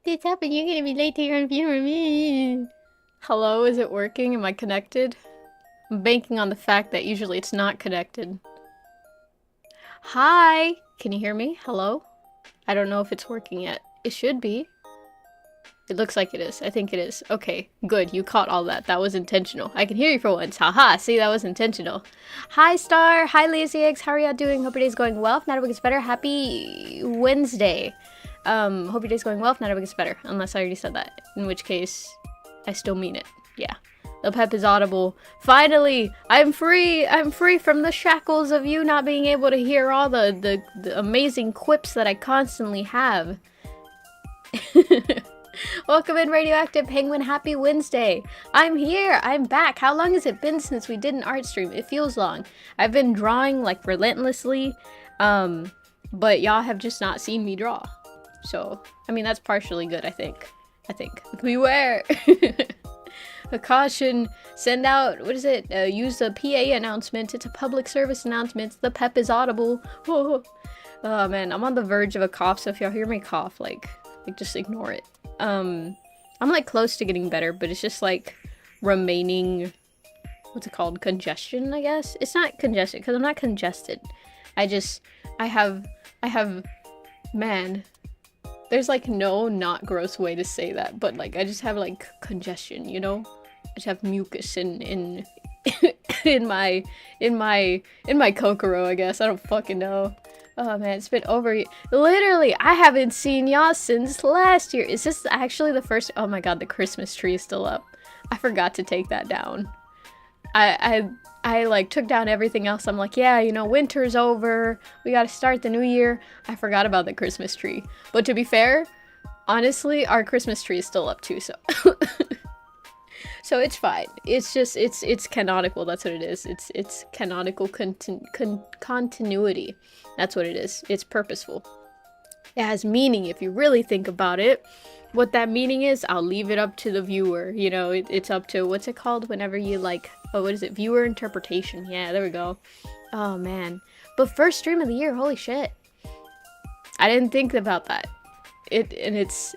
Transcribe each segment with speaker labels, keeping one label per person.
Speaker 1: This happened, you're gonna be late to your funeral. Hello, is it working? Am I connected? I'm banking on the fact that usually it's not connected. Hi! Can you hear me? Hello? I don't know if it's working yet. It should be. It looks like it is. I think it is. Okay, good. You caught all that. That was intentional. I can hear you for once. Haha, see, that was intentional. Hi, Star. Hi, Lazy Eggs. How are y'all doing? Hope your day's going well. If not, it gets better. Happy Wednesday. Hope your day's going well. If not, it gets better. Unless I already said that. In which case, I still mean it. Yeah. The pep is audible. Finally! I'm free! I'm free from the shackles of you not being able to hear all the amazing quips that I constantly have. Welcome in, Radioactive Penguin. Happy Wednesday. I'm here. I'm back. How long has it been since we did an art stream? It feels long. I've been drawing like relentlessly, but y'all have just not seen me draw. So, I mean, that's partially good, I think. Beware! A caution. Send out, what is it? Use the PA announcement. It's a public service announcement. The pep is audible. Oh man, I'm on the verge of a cough, so if y'all hear me cough, like just ignore it. I'm like close to getting better, but it's just like remaining, what's it called? Congestion, I guess? It's not congested, because I'm not congested. I have, man, there's like no not gross way to say that, but like I just have like congestion, you know? I just have mucus in in my kokoro, I guess. I don't fucking know. Oh man, it's been over. Literally, I haven't seen y'all since last year. Is this actually the first? Oh my god, the Christmas tree is still up. I forgot to take that down. I like took down everything else. I'm like, yeah, you know, winter's over. We gotta start the new year. I forgot about the Christmas tree. But to be fair, honestly, our Christmas tree is still up too, so. So it's fine. It's just, it's canonical. That's what it is. It's canonical continuity. That's what it is. It's purposeful. It has meaning if you really think about it. What that meaning is, I'll leave it up to the viewer. You know, it's up to, what's it called? Whenever you like, oh, what is it? Viewer interpretation. Yeah, there we go. Oh man. But first stream of the year, holy shit. I didn't think about that. It's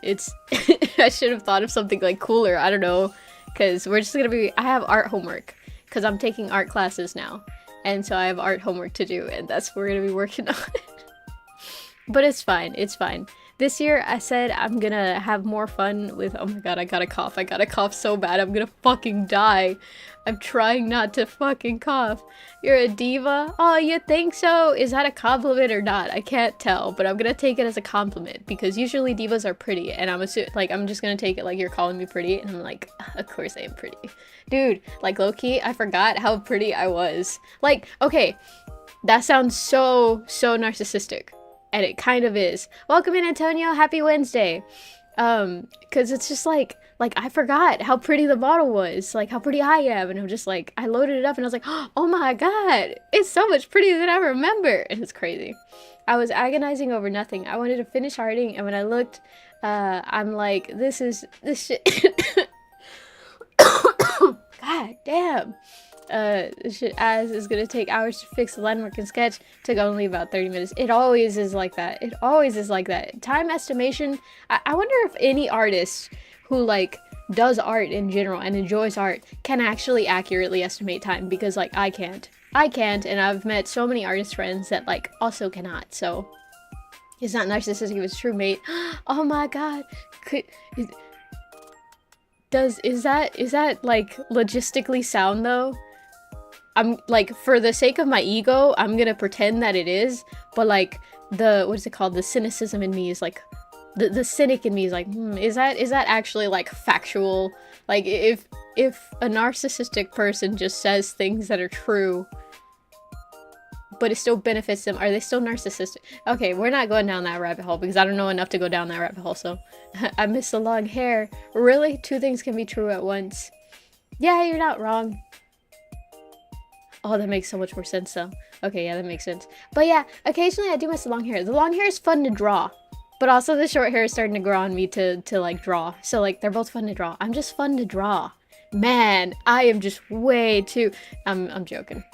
Speaker 1: I should have thought of something like cooler. I don't know. Because we're just gonna be, I have art homework, because I'm taking art classes now, and so I have art homework to do, and that's what we're gonna be working on. But it's fine, it's fine. This year, I said I'm gonna have more fun with, oh my god, I gotta cough so bad, I'm gonna fucking die. I'm trying not to fucking cough. You're a diva? Oh, you think so? Is that a compliment or not? I can't tell, but I'm gonna take it as a compliment, because usually divas are pretty, and I'm just gonna take it like you're calling me pretty, and I'm like, of course I am pretty. Dude, like low-key, I forgot how pretty I was. Like, okay, that sounds so narcissistic, and it kind of is. Welcome in, Antonio, happy Wednesday. Cause it's just like I forgot how pretty the model was, like how pretty I am, and I'm just like, I loaded it up and I was like, oh my god, it's so much prettier than I remember, and it's crazy. I was agonizing over nothing. I wanted to finish arting, and when I looked, I'm like, this shit. God damn. This shit as is gonna take hours to fix the line work and sketch, took only about 30 minutes. It always is like that. It always is like that. Time estimation, I wonder if any artist who like does art in general and enjoys art can actually accurately estimate time, because like I can't, and I've met so many artist friends that like also cannot. So it's not narcissistic, it's true, mate. Oh my god. Is that like logistically sound though? I'm like, for the sake of my ego, I'm gonna pretend that it is, but like what is it called? The cynicism in me is like, the cynic in me is like, is that actually like factual? Like if a narcissistic person just says things that are true, but it still benefits them, are they still narcissistic? Okay, we're not going down that rabbit hole, because I don't know enough to go down that rabbit hole, so. I miss the long hair. Really? Two things can be true at once. Yeah, you're not wrong. Oh, that makes so much more sense though. Okay, yeah, that makes sense. But yeah, occasionally I do miss the long hair. The long hair is fun to draw, but also the short hair is starting to grow on me to like draw. So like, they're both fun to draw. I'm just fun to draw. Man, I am just way too... I'm joking.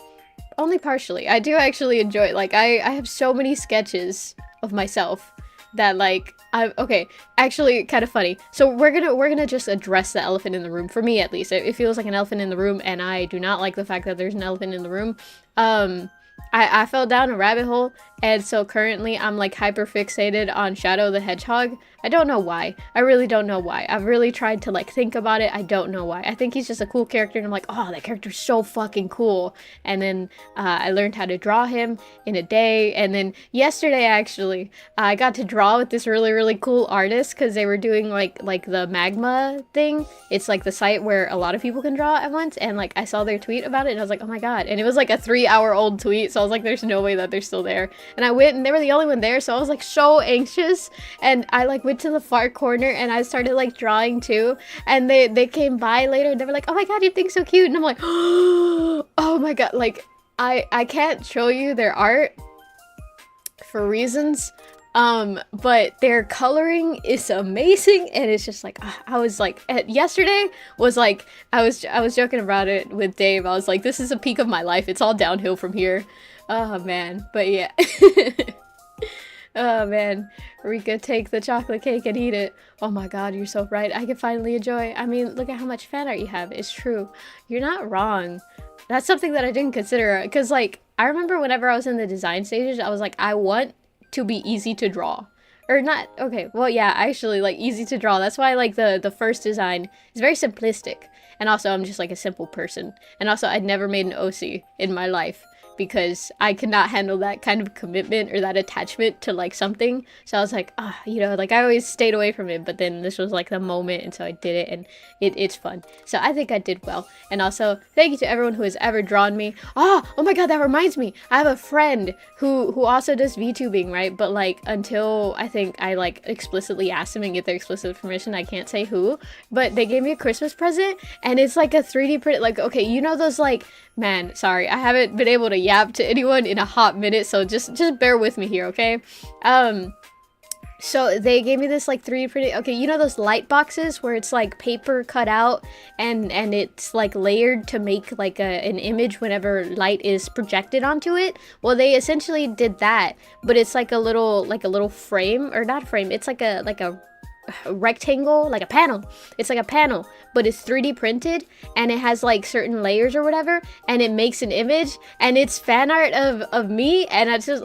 Speaker 1: Only partially. I do actually enjoy it. Like, I have so many sketches of myself that like okay, actually kind of funny. So we're gonna just address the elephant in the room. For me at least, it feels like an elephant in the room, and I do not like the fact that there's an elephant in the room. I fell down a rabbit hole, and so currently I'm like hyper fixated on Shadow the Hedgehog. I don't know why. I really don't know why. I've really tried to like think about it. I don't know why. I think he's just a cool character, and I'm like, oh, that character's so fucking cool. And then I learned how to draw him in a day, and then yesterday actually I got to draw with this really cool artist because they were doing like the magma thing. It's like the site where a lot of people can draw at once, and like I saw their tweet about it, and I was like, oh my god. And it was like a 3-hour-old tweet, so I was like, there's no way that they're still there. And I went, and they were the only one there, so I was like so anxious, and I like went to the far corner and I started like drawing too, and they came by later and they were like, oh my god, you think so cute. And I'm like, oh my god, like I can't show you their art for reasons, but their coloring is amazing, and it's just like I was like, yesterday was like I was joking about it with Dave. I was like, this is a peak of my life, it's all downhill from here. Oh man, but yeah. Oh man, Rika, take the chocolate cake and eat it. Oh my god, you're so right. I can finally enjoy. I mean, look at how much fan art you have. It's true. You're not wrong. That's something that I didn't consider, because like I remember whenever I was in the design stages, I was like, I want to be easy to draw. Or not, okay, well yeah, actually like easy to draw. That's why like the first design is very simplistic. And also I'm just like a simple person. And also I'd never made an OC in my life, because I could not handle that kind of commitment or that attachment to like something. So I was like, you know, like I always stayed away from it, but then this was like the moment, and so I did it, and it's fun. So I think I did well. And also thank you to everyone who has ever drawn me. Oh my god, that reminds me, I have a friend who also does VTubing, right? But like until I think I like explicitly asked them and get their explicit permission, I can't say who, but they gave me a Christmas present, and it's like a 3D print, like, okay, you know those like, man, sorry, I haven't been able to yap to anyone in a hot minute, so just bear with me here, okay? So they gave me this like 3D printed, okay, you know those light boxes where it's like paper cut out and it's like layered to make like an image whenever light is projected onto it? Well, they essentially did that, but it's like a little frame, or not frame, it's like a rectangle, like a panel. It's like a panel, but it's 3D printed, and it has like certain layers or whatever, and it makes an image, and it's fan art of me, and I just,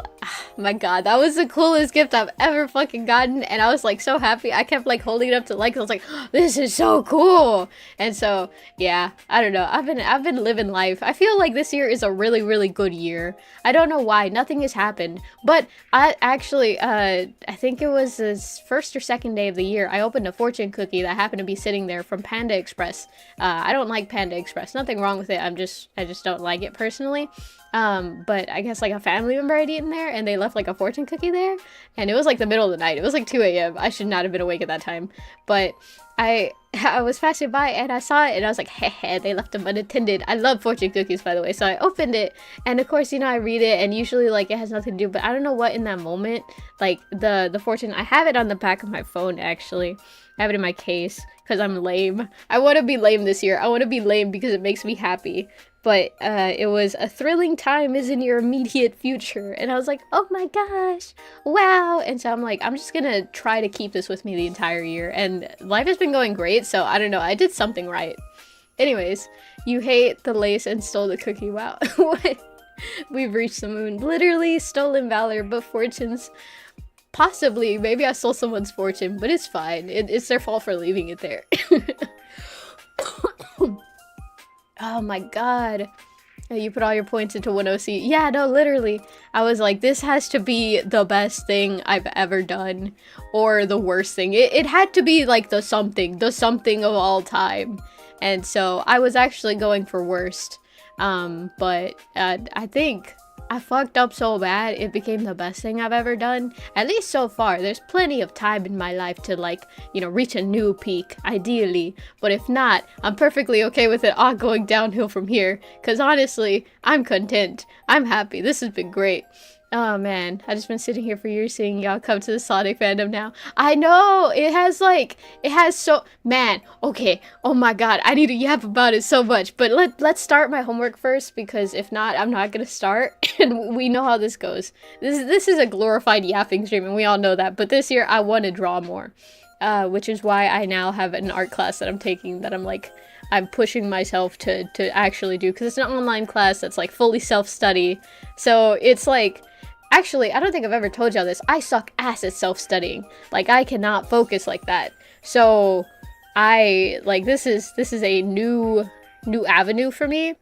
Speaker 1: my god, that was the coolest gift I've ever fucking gotten, and I was like so happy. I kept like holding it up to like, I was like, this is so cool. And so yeah, I don't know, I've been living life. I feel like this year is a really good year. I don't know why, nothing has happened, but I actually I think it was this first or second day of the year, I opened a fortune cookie that happened to be sitting there from Panda Express. I don't like Panda Express, nothing wrong with it, I just don't like it personally. But I guess like a family member had eaten there, and they left like a fortune cookie there, and it was like the middle of the night. It was like 2 a.m. I should not have been awake at that time, but I was passing by and I saw it, and I was like, heh, they left them unattended. I love fortune cookies, by the way, so I opened it, and of course, you know, I read it, and usually like it has nothing to do, but I don't know what in that moment, like the fortune, I have it on the back of my phone actually. I have it in my case because I'm lame. I want to be lame this year. I want to be lame because it makes me happy. But it was a thrilling time is in your immediate future. And I was like, oh my gosh, wow. And so I'm like, I'm just gonna try to keep this with me the entire year. And life has been going great, so I don't know, I did something right. Anyways, you hate the lace and stole the cookie. Wow. What? We've reached the moon. Literally stolen valor, but fortunes. Possibly, maybe I stole someone's fortune, but it's fine. It's their fault for leaving it there. Oh my god. You put all your points into one OC. Yeah, no, literally. I was like, this has to be the best thing I've ever done. Or the worst thing. It had to be like the something of all time. And so I was actually going for worst. But I think I fucked up so bad it became the best thing I've ever done. At least so far. There's plenty of time in my life to like, you know, reach a new peak, ideally. But if not, I'm perfectly okay with it all going downhill from here. Because honestly, I'm content. I'm happy. This has been great. Oh man, I just been sitting here for years seeing y'all come to the Sonic fandom now. I know, it has so, man, okay, oh my god, I need to yap about it so much, but let's start my homework first, because if not, I'm not gonna start, and we know how this goes. This is a glorified yapping stream, and we all know that, but this year I want to draw more, which is why I now have an art class that I'm taking that I'm pushing myself to actually do, because it's an online class that's like fully self-study, so it's like, actually, I don't think I've ever told y'all this. I suck ass at self-studying. Like, I cannot focus like that. So, this is a new avenue for me.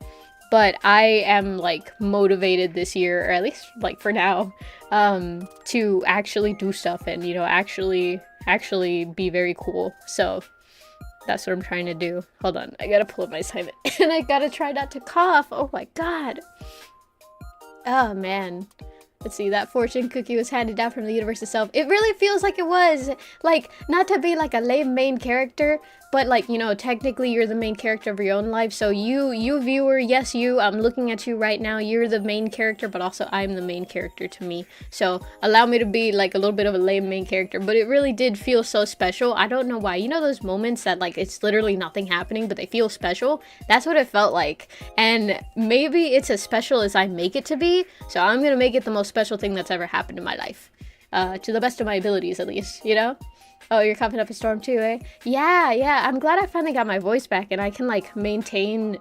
Speaker 1: But I am, like, motivated this year, or at least, like, for now, to actually do stuff and, you know, actually be very cool. So, that's what I'm trying to do. Hold on, I gotta pull up my assignment. And I gotta try not to cough. Oh my god. Oh, man. Let's see, that fortune cookie was handed down from the universe itself. It really feels like it was. Like, not to be like a lame main character, but like, you know, technically you're the main character of your own life. So you viewer, yes you, I'm looking at you right now, you're the main character, but also I'm the main character to me. So allow me to be like a little bit of a lame main character, but it really did feel so special. I don't know why. You know those moments that like it's literally nothing happening, but they feel special? That's what it felt like. And maybe it's as special as I make it to be. So I'm gonna make it the most special thing that's ever happened in my life. To the best of my abilities, at least, you know? Oh, you're coughing up a storm too, eh? Yeah, I'm glad I finally got my voice back and I can like maintain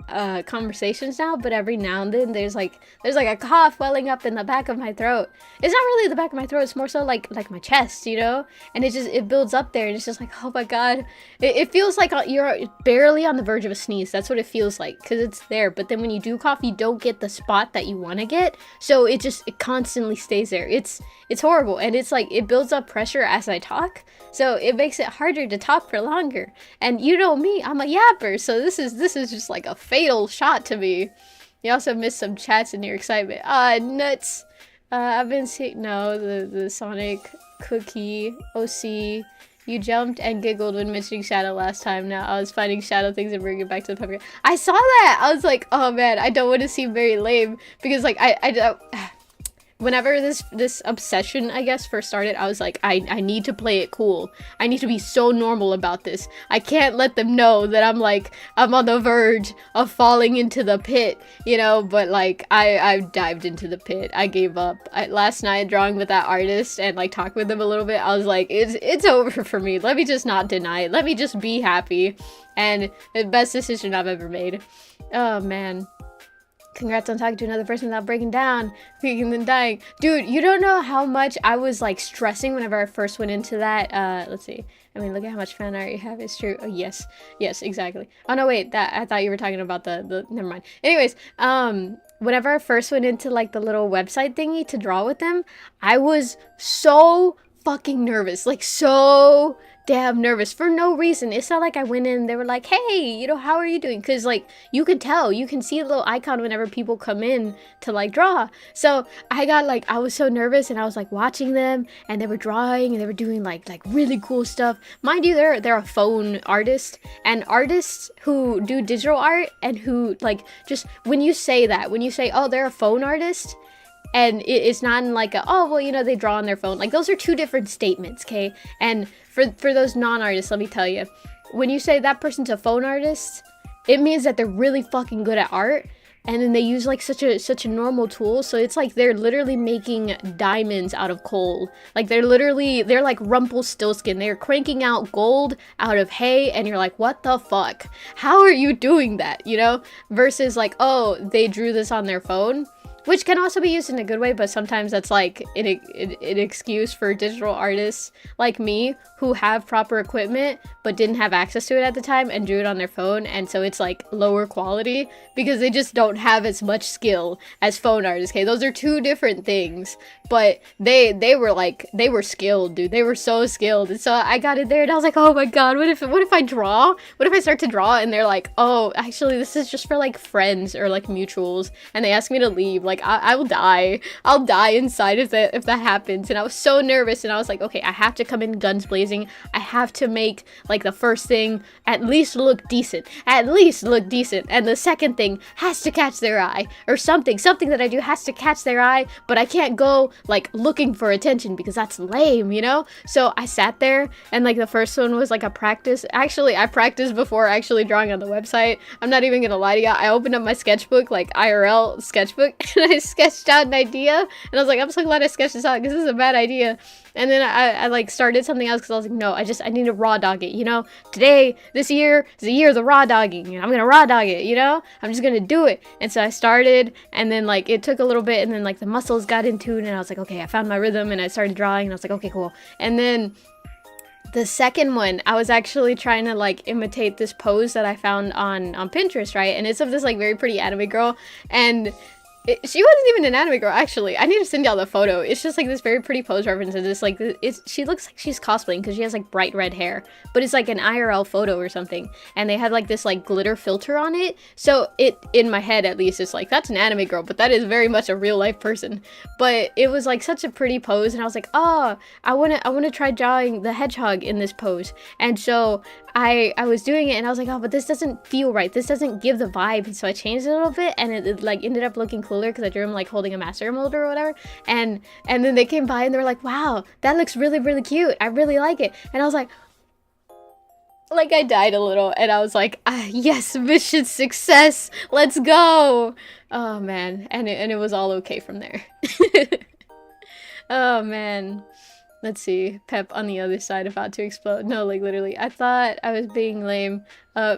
Speaker 1: conversations now, but every now and then there's like a cough welling up in the back of my throat. It's not really the back of my throat, it's more so like my chest, you know? And it builds up there and it's just like, oh my god. It feels like you're barely on the verge of a sneeze. That's what it feels like, because it's there. But then when you do cough, you don't get the spot that you want to get. So it constantly stays there. It's horrible, and it's like it builds up pressure as I talk. So it makes it harder to talk for longer. And you know me, I'm a yapper, so this is just like a fatal shot to me. You also missed some chats in your excitement. Nuts. I've been seeing, no, the Sonic cookie OC. You jumped and giggled when mentioning Shadow last time. Now I was finding Shadow things and bringing it back to the puppet. I saw that! I was like, oh man, I don't want to seem very lame. Because like, I don't... Whenever this obsession, I guess, first started, I was like, I need to play it cool. I need to be so normal about this. I can't let them know that I'm on the verge of falling into the pit, you know, but like, I dived into the pit. I gave up. Last night, drawing with that artist and like talking with them a little bit, I was like, it's over for me. Let me just not deny it. Let me just be happy. And the best decision I've ever made. Oh, man. Congrats on talking to another person without breaking down, peeking and dying. Dude, you don't know how much I was like stressing whenever I first went into that. Let's see. I mean, look at how much fan art you have. It's true. Oh, yes, exactly. Oh no, wait, I thought you were talking about the never mind. Anyways, whenever I first went into like the little website thingy to draw with them, I was so fucking nervous, like so damn nervous for no reason. It's not like I went in and they were like, hey, you know, how are you doing? Because like you can tell, you can see a little icon whenever people come in to like draw. So I was so nervous, and I was like watching them, and they were drawing and they were doing like really cool stuff. Mind you, they're a phone artist, and artists who do digital art and who like, just when you say oh, they're a phone artist, and it's not in like oh, well, you know, they draw on their phone. Like, those are two different statements, okay? And for those non-artists, let me tell you, when you say that person's a phone artist, it means that they're really fucking good at art, and then they use like such a normal tool. So it's like they're literally making diamonds out of coal. Like they're like Rumpelstiltskin. They're cranking out gold out of hay, and you're like, what the fuck? How are you doing that? You know? Versus like, oh, they drew this on their phone. Which can also be used in a good way, but sometimes that's like an excuse for digital artists like me who have proper equipment but didn't have access to it at the time and drew it on their phone, and so it's like lower quality because they just don't have as much skill as phone artists. Okay, those are two different things, but they were skilled, dude. They were so skilled, and so I got in there and I was like, oh my god, what if I draw? What if I start to draw and they're like, oh, actually this is just for like friends or like mutuals, and they ask me to leave? Like, like, I will die. I'll die inside if that happens. And I was so nervous, and I was like, okay, I have to come in guns blazing. I have to make, like, the first thing at least look decent. At least look decent. And the second thing has to catch their eye. Or something that I do has to catch their eye, but I can't go, like, looking for attention because that's lame, you know? So I sat there, and, like, the first one was, like, a practice. Actually, I practiced before actually drawing on the website. I'm not even gonna lie to you. I opened up my sketchbook, like, IRL sketchbook, and I sketched out an idea, and I was like, I'm so glad I sketched this out because this is a bad idea. And then I like started something else because I was like, no, I need to raw dog it, you know? This year is the year of the raw dogging, and I'm gonna raw dog it, you know? I'm just gonna do it. And so I started, and then, like, it took a little bit, and then, like, the muscles got in tune, and I was like, okay, I found my rhythm, and I started drawing, and I was like, okay, cool. And then the second one, I was actually trying to, like, imitate this pose that I found on Pinterest, right? And it's of this, like, very pretty anime girl, and she wasn't even an anime girl, actually. I need to send y'all the photo. It's just, like, this very pretty pose reference, and this, like, she looks like she's cosplaying because she has, like, bright red hair, but it's, like, an IRL photo or something, and they had, like, this, like, glitter filter on it, so in my head, at least, it's like, that's an anime girl, but that is very much a real-life person. But it was, like, such a pretty pose, and I was like, oh, I wanna try drawing the hedgehog in this pose. And so I was doing it, and I was like, oh, but this doesn't feel right, this doesn't give the vibe. And so I changed it a little bit, and it like ended up looking cooler because I drew him, like, holding a master molder or whatever. And then they came by, and they were like, wow, that looks really, really cute, I really like it. And I was like, I died a little, and I was like, yes, mission success, let's go. Oh man, and it was all okay from there. Oh man. Let's see. Pep on the other side about to explode. No, like, literally. I thought I was being lame.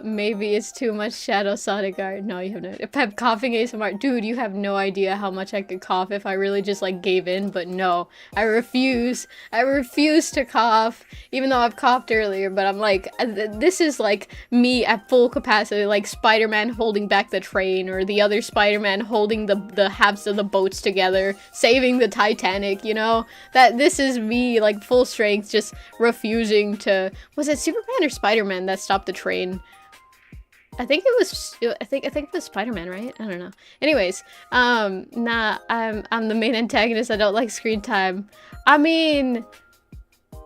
Speaker 1: Maybe it's too much Shadow Sonic art. No, you have no idea. Pep coughing ASMR. Dude, you have no idea how much I could cough if I really just, like, gave in. But no, I refuse. I refuse to cough. Even though I've coughed earlier. But I'm like, this is, like, me at full capacity. Like Spider-Man holding back the train. Or the other Spider-Man holding the halves of the boats together. Saving the Titanic, you know? This is me, like, full strength, just refusing to... Was it Superman or Spider-Man that stopped the train? I think it was Spider-Man, right? I don't know. Anyways, nah, I'm the main antagonist. I don't like screen time. I mean,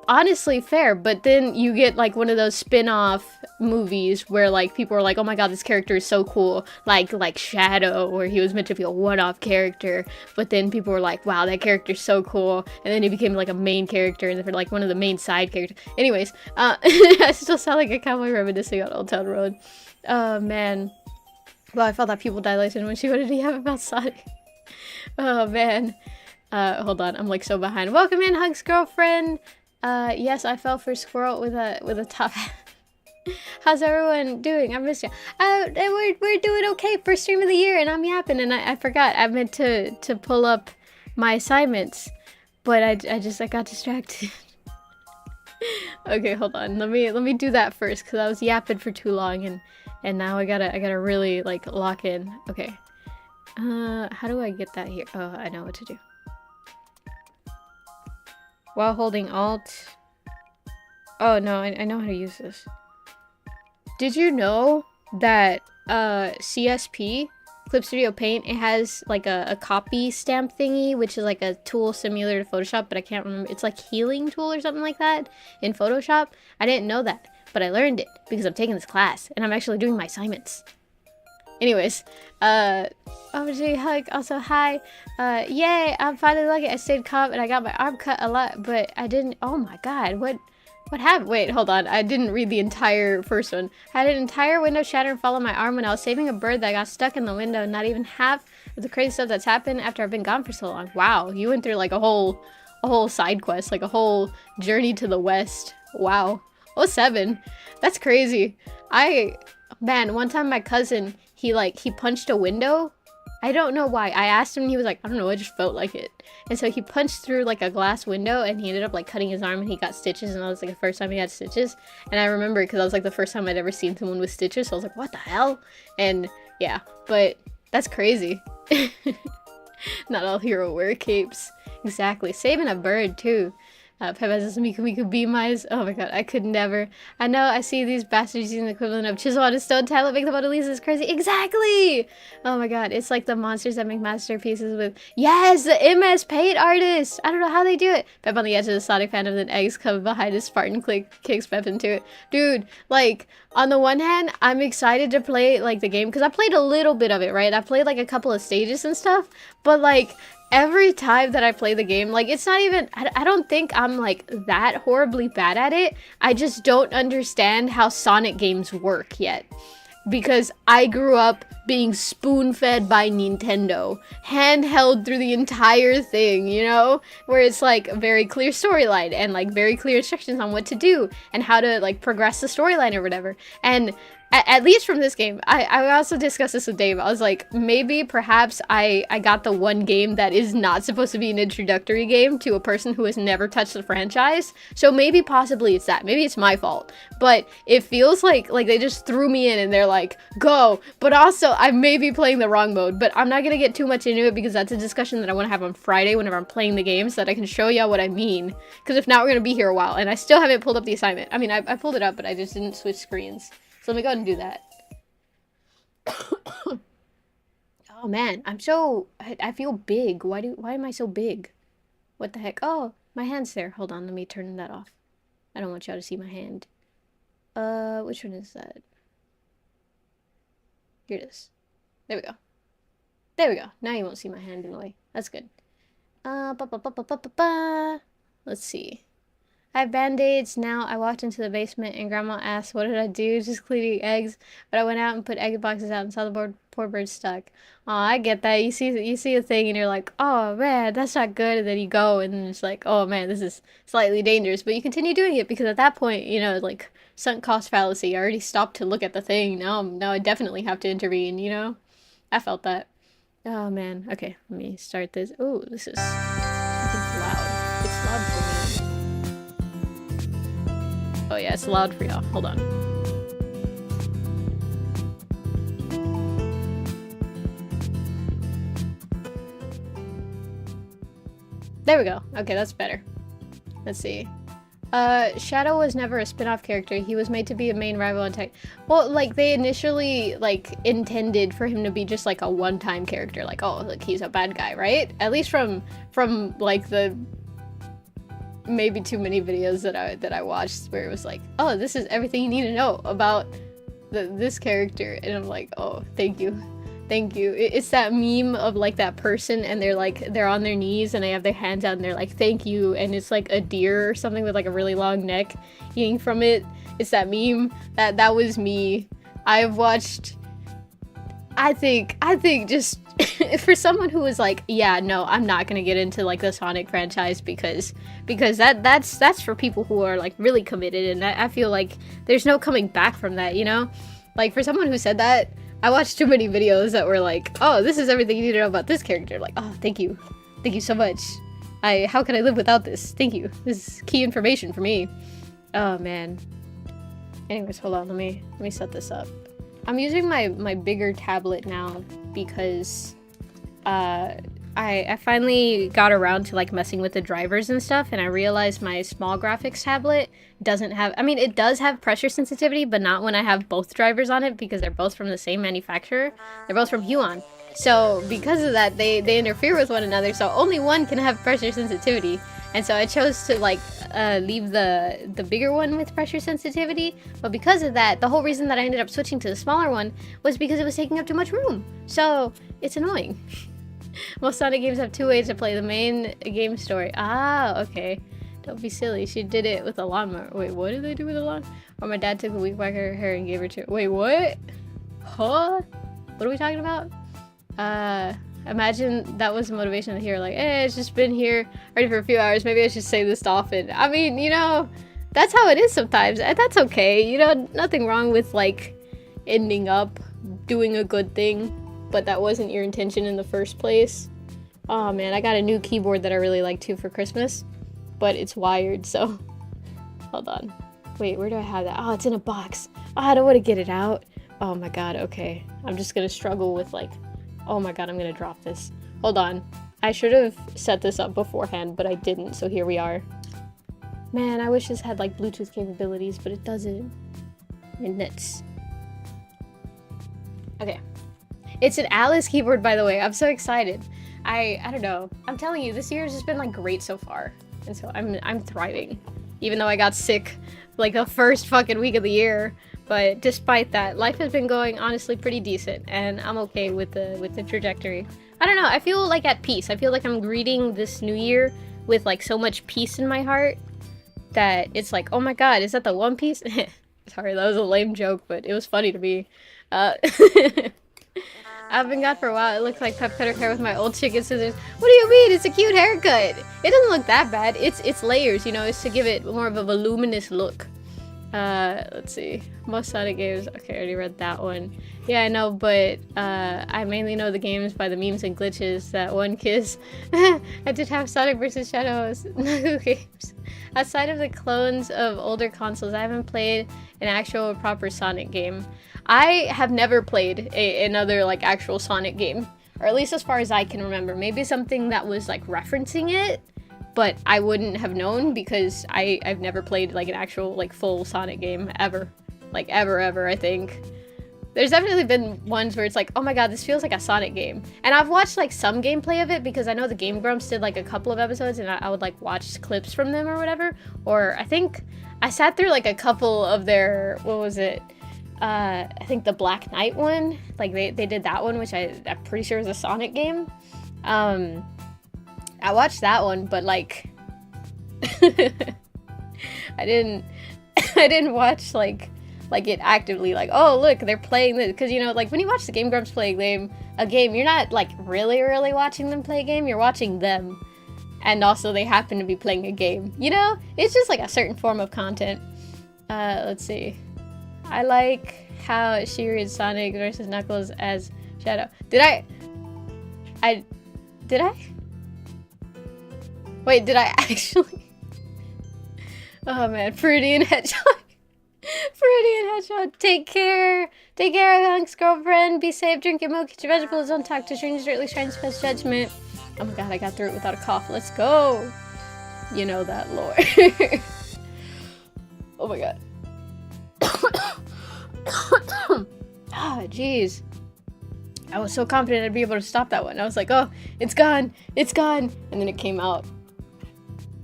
Speaker 1: honestly, fair, but then you get, like, one of those spin-off movies where, like, people are like, oh my god, this character is so cool, like Shadow, where he was meant to be a one-off character, but then people were like, wow, that character's so cool, and then he became, like, a main character, and like one of the main side characters. Anyways, I still sound like a cowboy reminiscing on Old Town Road. Oh man. Well, I felt that people dilated when she wanted to have about Sonic. Oh man. Hold on, I'm, like, so behind. Welcome in, Hugs girlfriend. Yes, I fell for squirrel with a top hat. How's everyone doing? I missed you. We're doing okay. First stream of the year, and I'm yapping, and I forgot. I meant to pull up my assignments, but I got distracted. Okay, hold on. Let me do that first, because I was yapping for too long, and now I gotta really, like, lock in. Okay. How do I get that here? Oh, I know what to do. While holding Alt. Oh no, I know how to use this. Did you know that CSP, Clip Studio Paint, it has, like, a copy stamp thingy, which is like a tool similar to Photoshop, but I can't remember. It's like healing tool or something like that in Photoshop. I didn't know that, but I learned it because I'm taking this class and I'm actually doing my assignments. Anyways, OG Hug, also hi. Yay, I'm finally lucky. I stayed calm and I got my arm cut a lot, but I didn't. Oh my god, what happened? Wait, hold on. I didn't read the entire first one. Had an entire window shatter and fall on my arm when I was saving a bird that got stuck in the window. Not even half of the crazy stuff that's happened after I've been gone for so long. Wow, you went through, like, a whole side quest, like a whole journey to the west. Wow. 07. That's crazy. Man, one time my cousin, he punched a window. I don't know why. I asked him and he was like, I don't know, I just felt like it. And so he punched through, like, a glass window and he ended up, like, cutting his arm and he got stitches, and that was, like, the first time he had stitches. And I remember it because that was, like, the first time I'd ever seen someone with stitches, so I was like, what the hell? And yeah, but that's crazy. Not all hero wear capes. Exactly. Saving a bird too. Pepez Miku Miku Be Mice. Oh my god, I could never. I know I see these bastards using the equivalent of chisel on a stone tablet, make the Mona Lisa is crazy. Exactly! Oh my god, it's like the monsters that make masterpieces with. Yes, the MS Paint artists! I don't know how they do it. Pep on the edge of the Sonic fandom, then eggs come behind his Spartan kicks Pep into it. Dude, like, on the one hand, I'm excited to play, like, the game, because I played a little bit of it, right? I played, like, a couple of stages and stuff, but, like, every time that I play the game, like, it's not even, I don't think I'm, like, that horribly bad at it. I just don't understand how Sonic games work yet. Because I grew up being spoon-fed by Nintendo, handheld through the entire thing, you know? Where it's, like, a very clear storyline, and, like, very clear instructions on what to do, and how to, like, progress the storyline or whatever. And at least from this game, I also discussed this with Dave. I was like, maybe perhaps I got the one game that is not supposed to be an introductory game to a person who has never touched the franchise. So maybe possibly it's that. Maybe it's my fault. But it feels like they just threw me in and they're like, go. But also, I may be playing the wrong mode. But I'm not going to get too much into it because that's a discussion that I want to have on Friday whenever I'm playing the game so that I can show y'all what I mean. Because if not, we're going to be here a while. And I still haven't pulled up the assignment. I mean, I pulled it up, but I just didn't switch screens. So let me go ahead and do that. Oh man, I feel big. Why am I so big? What the heck? Oh, my hand's there. Hold on, let me turn that off. I don't want y'all to see my hand. Which one is that? Here it is. There we go. There we go. Now you won't see my hand in the way. That's good. Let's see. I have band-aids now. I walked into the basement and grandma asked, what did I do? Just cleaning eggs. But I went out and put egg boxes out and saw the poor bird stuck. Oh, I get that. You see a thing and you're like, oh man, that's not good. And then you go and it's like, oh man, this is slightly dangerous. But you continue doing it because at that point, you know, like sunk cost fallacy. I already stopped to look at the thing. Now I definitely have to intervene, you know? I felt that. Oh man. Okay, let me start this. Oh, this is loud. It's loud for me. Oh yeah, it's loud for y'all. Hold on. There we go. Okay, that's better. Let's see. Shadow was never a spin-off character. He was made to be a main rival in tech. Well, like, they initially, like, intended for him to be just, like, a one-time character. Like, oh, look, he's a bad guy, right? At least from like, the maybe too many videos that I watched where it was like, oh, this is everything you need to know about this character, and I'm like, oh, thank you. It's that meme of like that person and they're on their knees and they have their hands out and they're like, thank you, and it's like a deer or something with like a really long neck eating from it. It's that meme. That was me. I've watched, I think just for someone who was like, yeah, no, I'm not gonna get into like the Sonic franchise because that's for people who are like really committed, and I feel like there's no coming back from that, you know? Like, for someone who said that, I watched too many videos that were like, oh, this is everything you need to know about this character. Like, oh, thank you so much. How can I live without this? Thank you. This is key information for me. Oh man. Anyways, hold on, let me set this up. I'm using my bigger tablet now because I finally got around to like messing with the drivers and stuff, and I realized my small graphics tablet doesn't have, I mean, it does have pressure sensitivity, but not when I have both drivers on it because they're both from the same manufacturer. They're both from Huon. So because of that, they interfere with one another, so only one can have pressure sensitivity. And so I chose to like leave the bigger one with pressure sensitivity, but because of that, the whole reason that I ended up switching to the smaller one was because it was taking up too much room. So it's annoying. Most Sonic games have two ways to play the main game story. Ah, okay. Don't be silly. She did it with a lawnmower. Wait, what did they do with a lawn? Or my dad took a weed whacker her hair and gave her to. Wait, what? Huh? What are we talking about? Imagine that was the motivation to hear like, hey, it's just been here already for a few hours. Maybe I should say this often. I mean, you know, that's how it is sometimes. That's okay. You know, nothing wrong with like ending up doing a good thing, but that wasn't your intention in the first place. Oh man, I got a new keyboard that I really like too for Christmas, but it's wired, so hold on. Wait, where do I have that? Oh, it's in a box. Oh, I don't want to get it out. Oh my god, okay. I'm just gonna struggle with like, oh my god, I'm gonna drop this. Hold on. I should have set this up beforehand, but I didn't, so here we are. Man, I wish this had like Bluetooth capabilities, but it doesn't. And nuts. Okay. It's an Alice keyboard, by the way. I'm so excited. I don't know. I'm telling you, this year has just been like great so far. And so I'm thriving. Even though I got sick like the first fucking week of the year. But despite that, life has been going honestly pretty decent, and I'm okay with the trajectory. I don't know, I feel like at peace. I feel like I'm greeting this new year with like so much peace in my heart that it's like, oh my god, is that the One Piece? Sorry, that was a lame joke, but it was funny to me. I've been gone for a while. It looks like Pep cut her hair with my old chicken scissors. What do you mean? It's a cute haircut. It doesn't look that bad. It's layers, you know. It's to give it more of a voluminous look. Let's see. Most Sonic games. Okay, I already read that one. Yeah, I know, but I mainly know the games by the memes and glitches. That one kiss. I did have Sonic vs. Shadows games. Outside of the clones of older consoles, I haven't played an actual proper Sonic game. I have never played another like actual Sonic game, or at least as far as I can remember. Maybe something that was like referencing it, but I wouldn't have known because I've never played like an actual like full Sonic game ever. Like ever, I think. There's definitely been ones where it's like, oh my god, this feels like a Sonic game. And I've watched like some gameplay of it because I know the Game Grumps did like a couple of episodes and I would like watch clips from them or whatever. Or I think I sat through like a couple of their, what was it? I think the Black Knight one. Like they did that one, which I'm pretty sure is a Sonic game. I watched that one, but like I didn't watch like it actively, like, oh look, they're playing this, because you know, like when you watch the Game Grumps play a game, you're not like really watching them play a game, you're watching them, and also they happen to be playing a game, you know? It's just like a certain form of content. Let's see. I like how she reads Sonic versus Knuckles as Shadow. Did I? Wait, did I actually? Oh man, Fruity and Hedgehog. Fruity and Hedgehog, take care. Take care, Hunk's girlfriend. Be safe, drink your milk, eat your vegetables, don't talk to strangers, at least try and pass judgment. Oh my god, I got through it without a cough. Let's go. You know that lore. Oh my god. Ah, jeez. I was so confident I'd be able to stop that one. I was like, oh, it's gone. It's gone. And then it came out.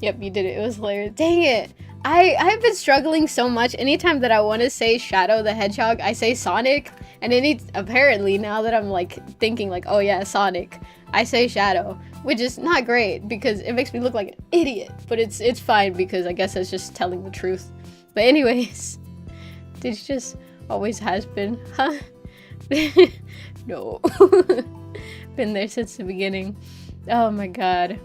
Speaker 1: Yep, you did it. It was hilarious. Dang it. I've been struggling so much. Anytime that I want to say Shadow the Hedgehog, I say Sonic. And apparently now that I'm like thinking like, oh yeah, Sonic, I say Shadow, which is not great because it makes me look like an idiot. But it's fine because I guess it's just telling the truth. But anyways, did you just always has been, huh? No. Been there since the beginning. Oh my god.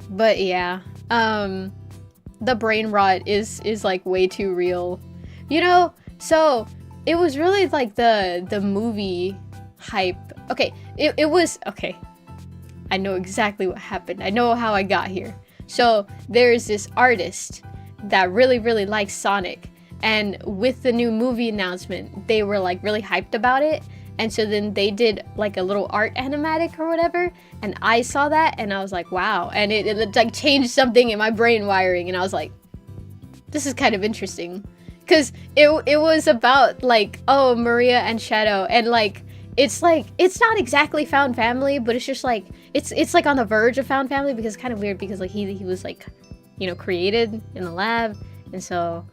Speaker 1: But yeah, the brain rot is like way too real, you know. So it was really like the movie hype. Okay, it was okay. I know exactly what happened. I know how I got here. So there's this artist that really likes Sonic, and with the new movie announcement, they were like really hyped about it. And so then they did like a little art animatic or whatever, and I saw that and I was like, wow. And it like changed something in my brain wiring, and I was like, this is kind of interesting. Cause it was about like, oh, Maria and Shadow, and like it's not exactly found family, but it's just like it's like on the verge of found family, because it's kind of weird because like he was like, you know, created in the lab, and so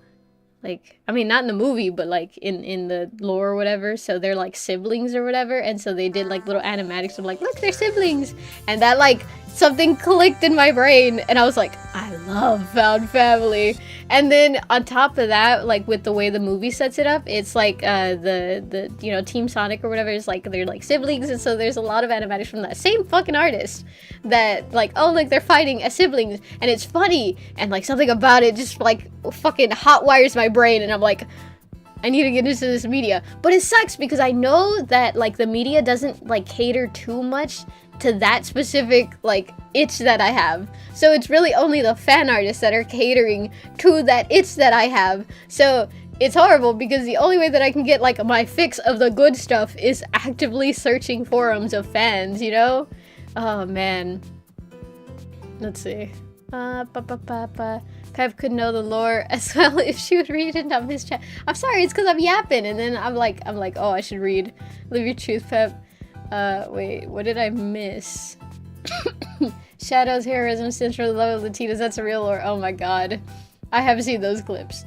Speaker 1: like, I mean, not in the movie, but like in the lore or whatever, so they're like siblings or whatever, and so they did like little animatics of like, look, they're siblings, and that like something clicked in my brain, and I was like, I love found family. And then on top of that, like with the way the movie sets it up, it's like the you know, Team Sonic or whatever is like, they're like siblings, and so there's a lot of animatics from that same fucking artist that like, oh look, they're fighting as siblings, and it's funny, and like something about it just like fucking hot wires my brain, and I'm like, I need to get into this media. But it sucks because I know that like the media doesn't like cater too much to that specific like itch that I have. So it's really only the fan artists that are catering to that itch that I have. So it's horrible because the only way that I can get like my fix of the good stuff is actively searching forums of fans, you know? Oh man. Let's see. Pep could know the lore as well if she would read it on his chat. I'm sorry, it's because I'm yapping, and then I'm like, oh, I should read. Live your truth, Pep. Wait, what did I miss? Shadows, heroism, central love of Latinas. That's a real lore. Oh my god, I haven't seen those clips.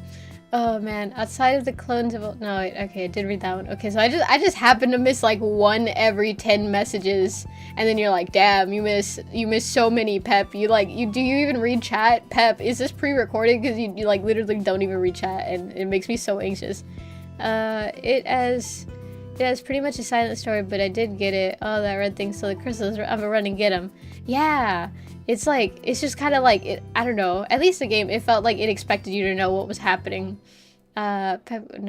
Speaker 1: Oh man, outside of the clones of no, wait, okay, I did read that one. Okay, so I just happened to miss like 1 every 10 messages, and then you're like, damn, you miss so many, Pep. Do you even read chat, Pep? Is this pre-recorded? Because you like literally don't even read chat, and it makes me so anxious. It has pretty much a silent story, but I did get it. Oh, that red thing. So the crystals, I'm gonna run and get them. Yeah. It's like, it's just kind of like, I don't know, at least the game, it felt like it expected you to know what was happening. No, I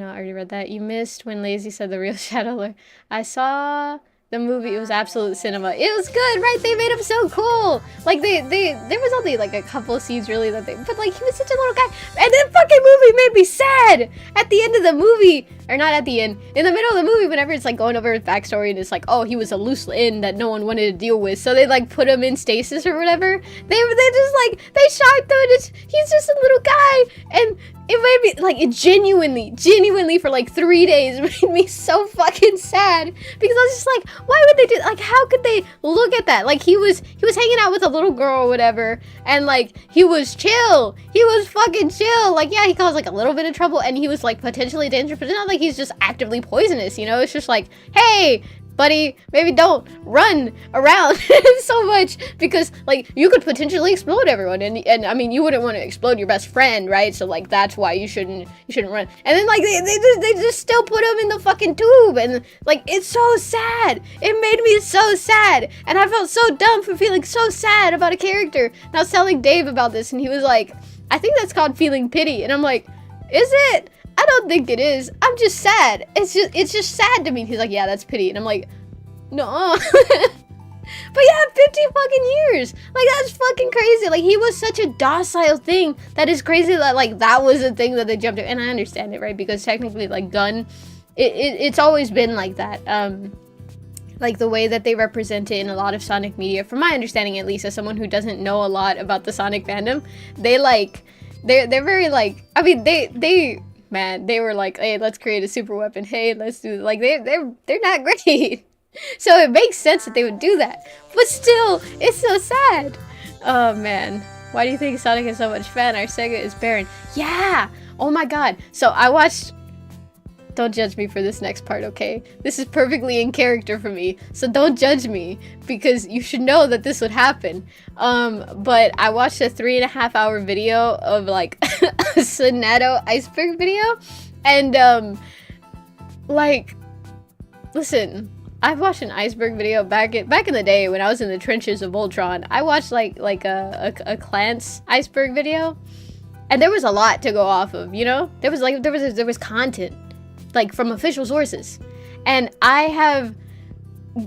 Speaker 1: already read that. You missed when Lazy said the real Shadow Lord. I saw the movie, it was absolute cinema. It was good, right? They made him so cool. Like, there was only like a couple of scenes really that but like, he was such a little guy. And the fucking movie made me sad! At the end of the movie, or not at the end, in the middle of the movie, whenever it's like going over his backstory and it's like, oh, he was a loose end that no one wanted to deal with, so they like put him in stasis or whatever. They just like, they shot through it, he's just a little guy, and it made me, like, it genuinely for like 3 days made me so fucking sad, because I was just like, why would they do, like, how could they look at that? Like, he was hanging out with a little girl or whatever, and like, he was chill, he was fucking chill, like, yeah, he caused like a little bit of trouble, and he was like potentially dangerous, but it's not like he's just actively poisonous, you know? It's just like, hey, buddy, maybe don't run around so much, because like you could potentially explode everyone, and I mean, you wouldn't want to explode your best friend, right? So like that's why you shouldn't run. And then like they just still put him in the fucking tube, and like it's so sad. It made me so sad, and I felt so dumb for feeling so sad about a character. And I was telling Dave about this, and he was like, I think that's called feeling pity, and I'm like, is it? I don't think it is. I'm just sad. It's just sad to me. He's like, yeah, that's pity. And I'm like, no. But yeah, 50 fucking years. Like, that's fucking crazy. Like, he was such a docile thing. That is crazy that, like, that was the thing that they jumped to. And I understand it, right? Because technically, like, Gun, it's always been like that. Like, the way that they represent it in a lot of Sonic media, from my understanding, at least, as someone who doesn't know a lot about the Sonic fandom, they, like, they're very, like, I mean, man, they were like, hey, let's create a super weapon. Hey, let's do it. Like, they're not great. So it makes sense that they would do that. But still, it's so sad. Oh, man. Why do you think Sonic has so much fan? Our Sega is barren. Yeah! Oh my god. So I watched... Don't judge me for this next part, okay? This is perfectly in character for me. So don't judge me, because you should know that this would happen. But I watched a 3.5 hour video of like a Sonato iceberg video. And like, listen, I've watched an iceberg video back in the day when I was in the trenches of Voltron. I watched like a Clance iceberg video, and there was a lot to go off of, you know? There was content, like, from official sources. And I have,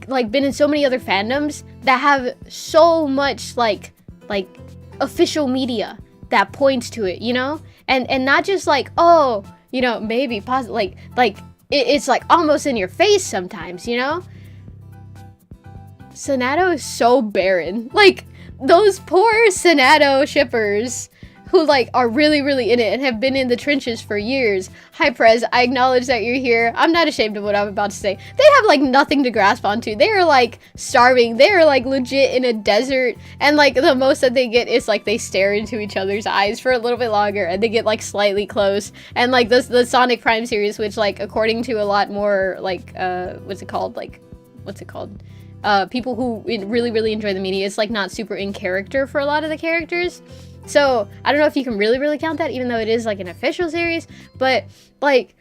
Speaker 1: like, been in so many other fandoms that have so much, like official media that points to it, you know? And not just, like, oh, you know, maybe, like, it's, like, almost in your face sometimes, you know? Sonato is so barren. Like, those poor Sonato shippers who, like, are really, really in it and have been in the trenches for years. Hi, Prez, I acknowledge that you're here. I'm not ashamed of what I'm about to say. They have, like, nothing to grasp onto. They are, like, starving. They are, like, legit in a desert. And, like, the most that they get is, like, they stare into each other's eyes for a little bit longer. And they get, like, slightly close. And, like, the Sonic Prime series, which, like, according to a lot more, like, what's it called? People who really, really enjoy the media, it's, like, not super in character for a lot of the characters. So, I don't know if you can really, really count that, even though it is, like, an official series, but, like,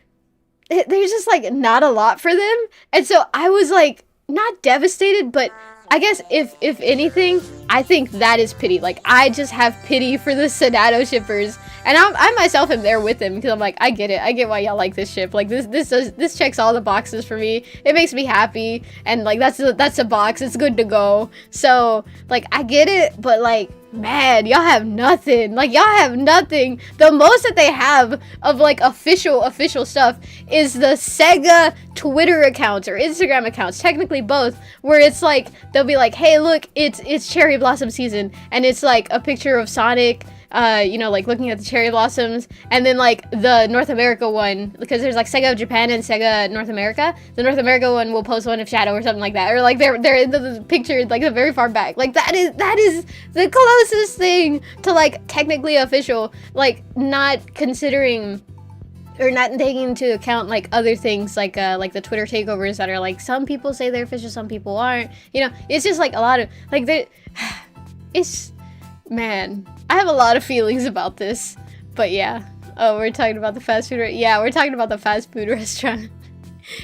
Speaker 1: there's just, like, not a lot for them, and so I was, like, not devastated, but I guess if anything, I think that is pity. Like, I just have pity for the Sonato shippers, and I myself am there with them, because I'm like, I get it, I get why y'all like this ship, like, this checks all the boxes for me, it makes me happy, and, like, that's a box, it's good to go, so, like, I get it, but, like, man, y'all have nothing. Like, y'all have nothing. The most that they have of, like, official stuff is the Sega Twitter accounts or Instagram accounts, technically both, where it's like, they'll be like, hey, look, it's cherry blossom season, and it's like a picture of Sonic you know, like looking at the cherry blossoms, and then like the North America one, because there's like Sega Japan and Sega North America. The North America one will post one of Shadow or something like that, or like they're in the picture like the very far back. Like that is the closest thing to like technically official, like not considering or not taking into account like other things like the Twitter takeovers that are like some people say they're official, some people aren't. You know, it's just like a lot of like it's, man, I have a lot of feelings about this. But yeah. Oh, we're talking about the fast food. Yeah, we're talking about the fast food restaurant.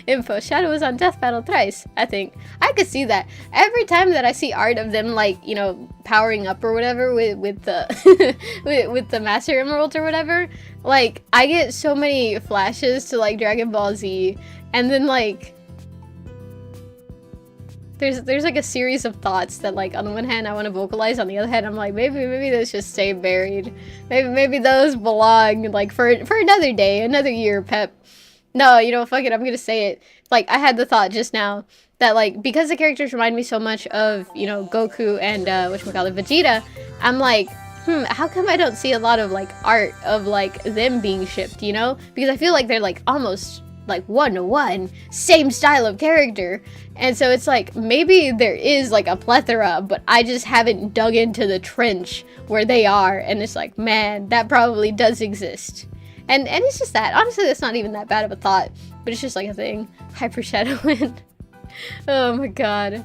Speaker 1: Info. Shadow was on Death Battle thrice, I think. I could see that. Every time that I see art of them, like, you know, powering up or whatever with the with the Master Emeralds or whatever, like, I get so many flashes to, like, Dragon Ball Z, and then, like, there's like a series of thoughts that, like, on the one hand I want to vocalize, on the other hand I'm like, maybe those just stay buried. Maybe those belong, like, for another day, another year, Pep. No, you know, fuck it, I'm gonna say it. Like, I had the thought just now that, like, because the characters remind me so much of, you know, Goku and, whatchamacallit, Vegeta, I'm like, how come I don't see a lot of, like, art of, like, them being shipped, you know? Because I feel like they're, like, almost, like, one-to-one, same style of character. And so it's like, maybe there is, like, a plethora, but I just haven't dug into the trench where they are, and it's like, man, that probably does exist. And it's just that. Honestly, that's not even that bad of a thought, but it's just like a thing. Hypershadowing. Oh my god.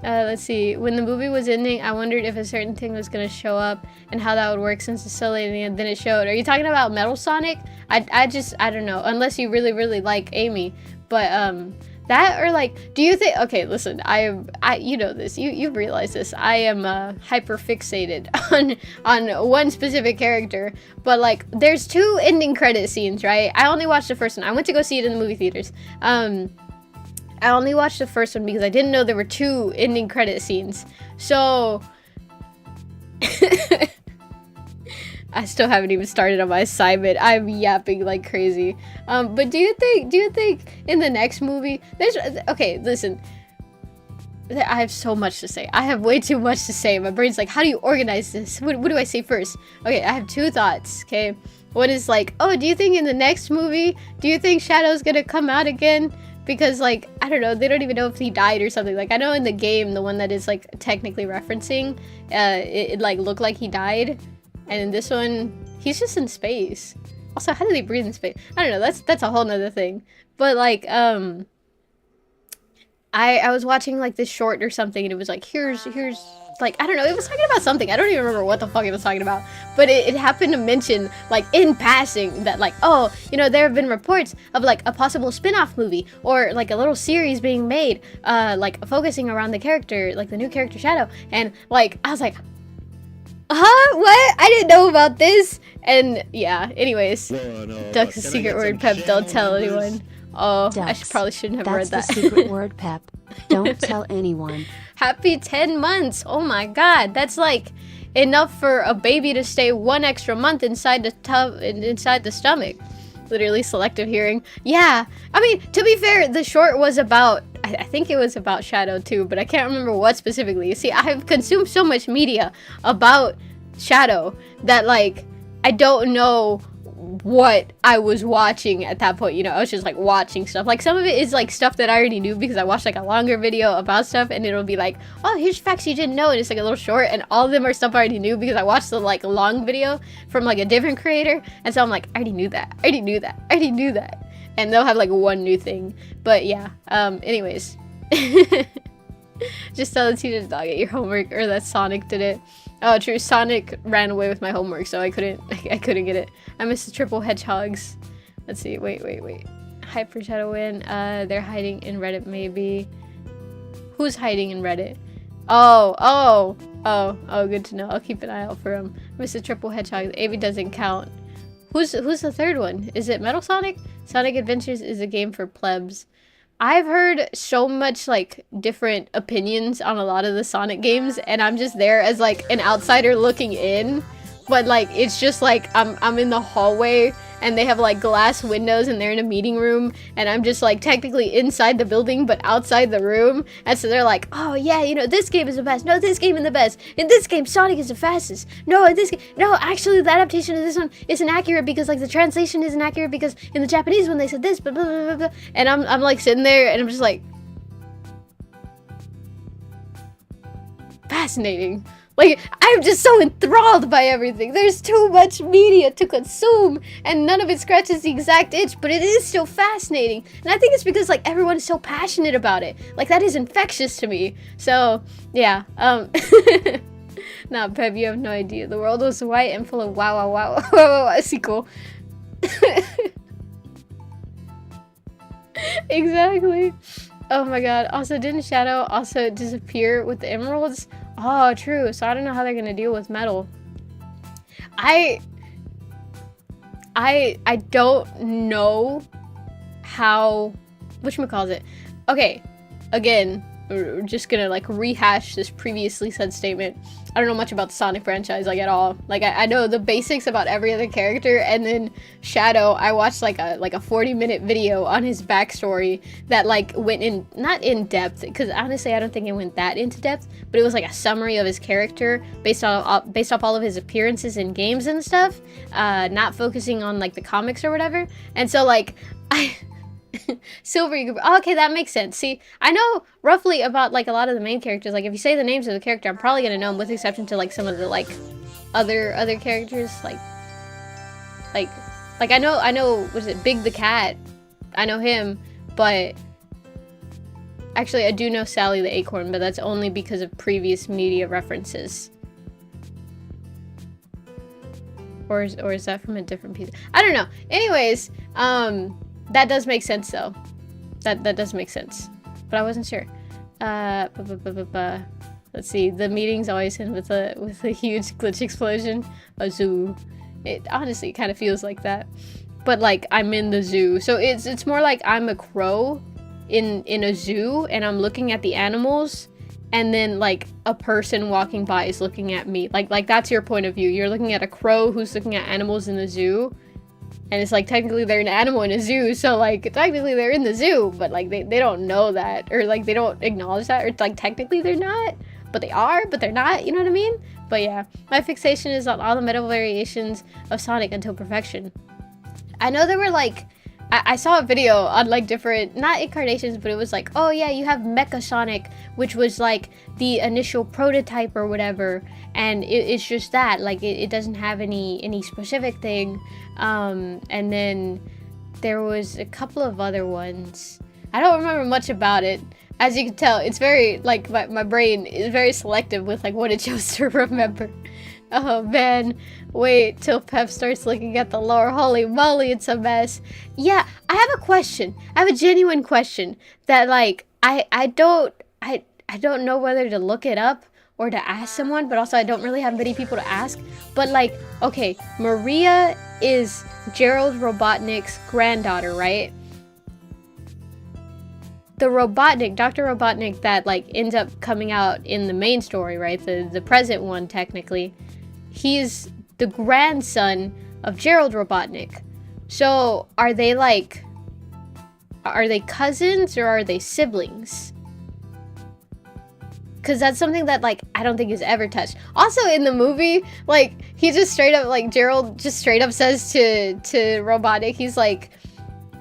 Speaker 1: Let's see. When the movie was ending, I wondered if a certain thing was gonna show up and how that would work since it's so late in the end. Then it showed. Are you talking about Metal Sonic? I don't know. Unless you really like Amy. But, that or like, do you think, okay, listen, you know this, you've realized this, I am hyper fixated on one specific character, but like, there's 2 ending credit scenes, right? I only watched the first one. I went to go see it in the movie theaters. I only watched the first one because I didn't know there were 2 ending credit scenes. So I still haven't even started on my assignment. I'm yapping like crazy. But do you think in the next movie okay, listen. I have so much to say. I have way too much to say. My brain's like, how do you organize this? What do I say first? Okay, I have 2 thoughts, okay? One is like, oh, do you think in the next movie, do you think Shadow's gonna come out again? Because, like, I don't know, they don't even know if he died or something. Like, I know in the game, the one that is, like, technically referencing, it like, looked like he died. And in this one, he's just in space. Also, how do they breathe in space? I don't know, that's a whole nother thing. But, like, I was watching, like, this short or something, and it was like, here's, like, I don't know, it was talking about something. I don't even remember what the fuck it was talking about. But it happened to mention, like, in passing, that, like, oh, you know, there have been reports of, like, a possible spin-off movie, or, like, a little series being made, like, focusing around the character, like, the new character Shadow. And, like, I was like, huh? What? I didn't know about this. And yeah, anyways. Duck's a secret word, Pep. Don't tell anyone. Oh, Ducks. Probably shouldn't have read that.
Speaker 2: That's the secret word, Pep. Don't tell anyone.
Speaker 1: Happy 10 months. Oh my god. That's like enough for a baby to stay 1 extra month inside the stomach. Literally selective hearing. Yeah. I mean, to be fair, the short was about, I think it was about Shadow too, but I can't remember what specifically. You see, I have consumed so much media about Shadow that, like, I don't know what I was watching at that point, you know. I was just, like, watching stuff. Like, some of it is, like, stuff that I already knew because I watched, like, a longer video about stuff, and it'll be like, oh, here's facts you didn't know, and it's, like, a little short, and all of them are stuff I already knew because I watched the, like, long video from, like, a different creator, and so I'm like, I already knew that. And they'll have, like, one new thing. But, yeah. Anyways. Just tell the teacher to not get your homework, or that Sonic did it. Oh, true. Sonic ran away with my homework, so I couldn't get it. I missed the triple hedgehogs. Let's see. Wait. Hyper Shadow win. They're hiding in Reddit, maybe. Who's hiding in Reddit? Oh, good to know. I'll keep an eye out for him. Missed the triple hedgehog. The AV doesn't count. Who's the third one? Is it Metal Sonic? Sonic Adventures is a game for plebs. I've heard so much, like, different opinions on a lot of the Sonic games, and I'm just there as, like, an outsider looking in. But, like, it's just, like, I'm in the hallway, and they have like glass windows and they're in a meeting room, and I'm just like technically inside the building but outside the room, and so they're like, oh yeah, you know, this game is the best, no, this game is the best, in this game Sonic is the fastest, no, in this game, no, actually the adaptation of this one isn't accurate because like the translation isn't accurate because in the Japanese one they said this, blah, blah, blah, blah, blah. And I'm like sitting there and I'm just like, fascinating. Like, I'm just so enthralled by everything. There's too much media to consume, and none of it scratches the exact itch, but it is still fascinating. And I think it's because, like, everyone is so passionate about it. Like, that is infectious to me. So, yeah, Nah, Pep, you have no idea. The world was white and full of wow, sequel. Exactly. Oh my god. Also, didn't Shadow also disappear with the emeralds? Oh, true. So I don't know how they're gonna deal with metal. I don't know how, whatchamacallit. Okay, again, we're just gonna like rehash this previously said statement. I don't know much about the Sonic franchise, like, at all. Like, I know the basics about every other character, and then Shadow, I watched like a 40-minute video on his backstory that like went in, not in depth, because honestly I don't think it went that into depth, but it was like a summary of his character based off all of his appearances in games and stuff, not focusing on like the comics or whatever. And so like Silver, okay, that makes sense. See, I know roughly about like a lot of the main characters. Like, if you say the names of the character, I'm probably gonna know them, with the exception to like some of the like other characters. Like I know, was it Big the Cat? I know him, but actually I do know Sally the Acorn, but that's only because of previous media references. Or is that from a different piece? I don't know. Anyways, that does make sense though. That does make sense. But I wasn't sure. Let's see. The meetings always end with a huge glitch explosion. A zoo. It honestly kind of feels like that. But like, I'm in the zoo. So it's more like I'm a crow in a zoo, and I'm looking at the animals, and then like a person walking by is looking at me. Like that's your point of view. You're looking at a crow who's looking at animals in the zoo. And it's like, technically they're an animal in a zoo, so like technically they're in the zoo, but like they don't know that, or like they don't acknowledge that, or like technically they're not, but they are, but they're not, you know what I mean? But yeah, my fixation is on all the metal variations of Sonic until perfection. I know there were like, I saw a video on like different, not incarnations, but it was like, oh yeah, you have Mecha Sonic, which was like the initial prototype or whatever, and it's just that, like it doesn't have any specific thing. And then there was a couple of other ones. I don't remember much about it. As you can tell, it's very, like, my brain is very selective with like what it chose to remember. Oh man, wait till Pep starts looking at the lore. Holy moly, it's a mess. Yeah, I have a question. I have a genuine question that like I don't know whether to look it up or to ask someone, but also I don't really have many people to ask. But like, okay, Maria is Gerald Robotnik's granddaughter, right? The Robotnik, Dr. Robotnik, that like ends up coming out in the main story, right? The present one, technically. He's the grandson of Gerald Robotnik. So are they cousins or are they siblings? Because that's something that like I don't think is ever touched. Also in the movie, like he just straight up, like Gerald just straight up says to Robotnik, he's like,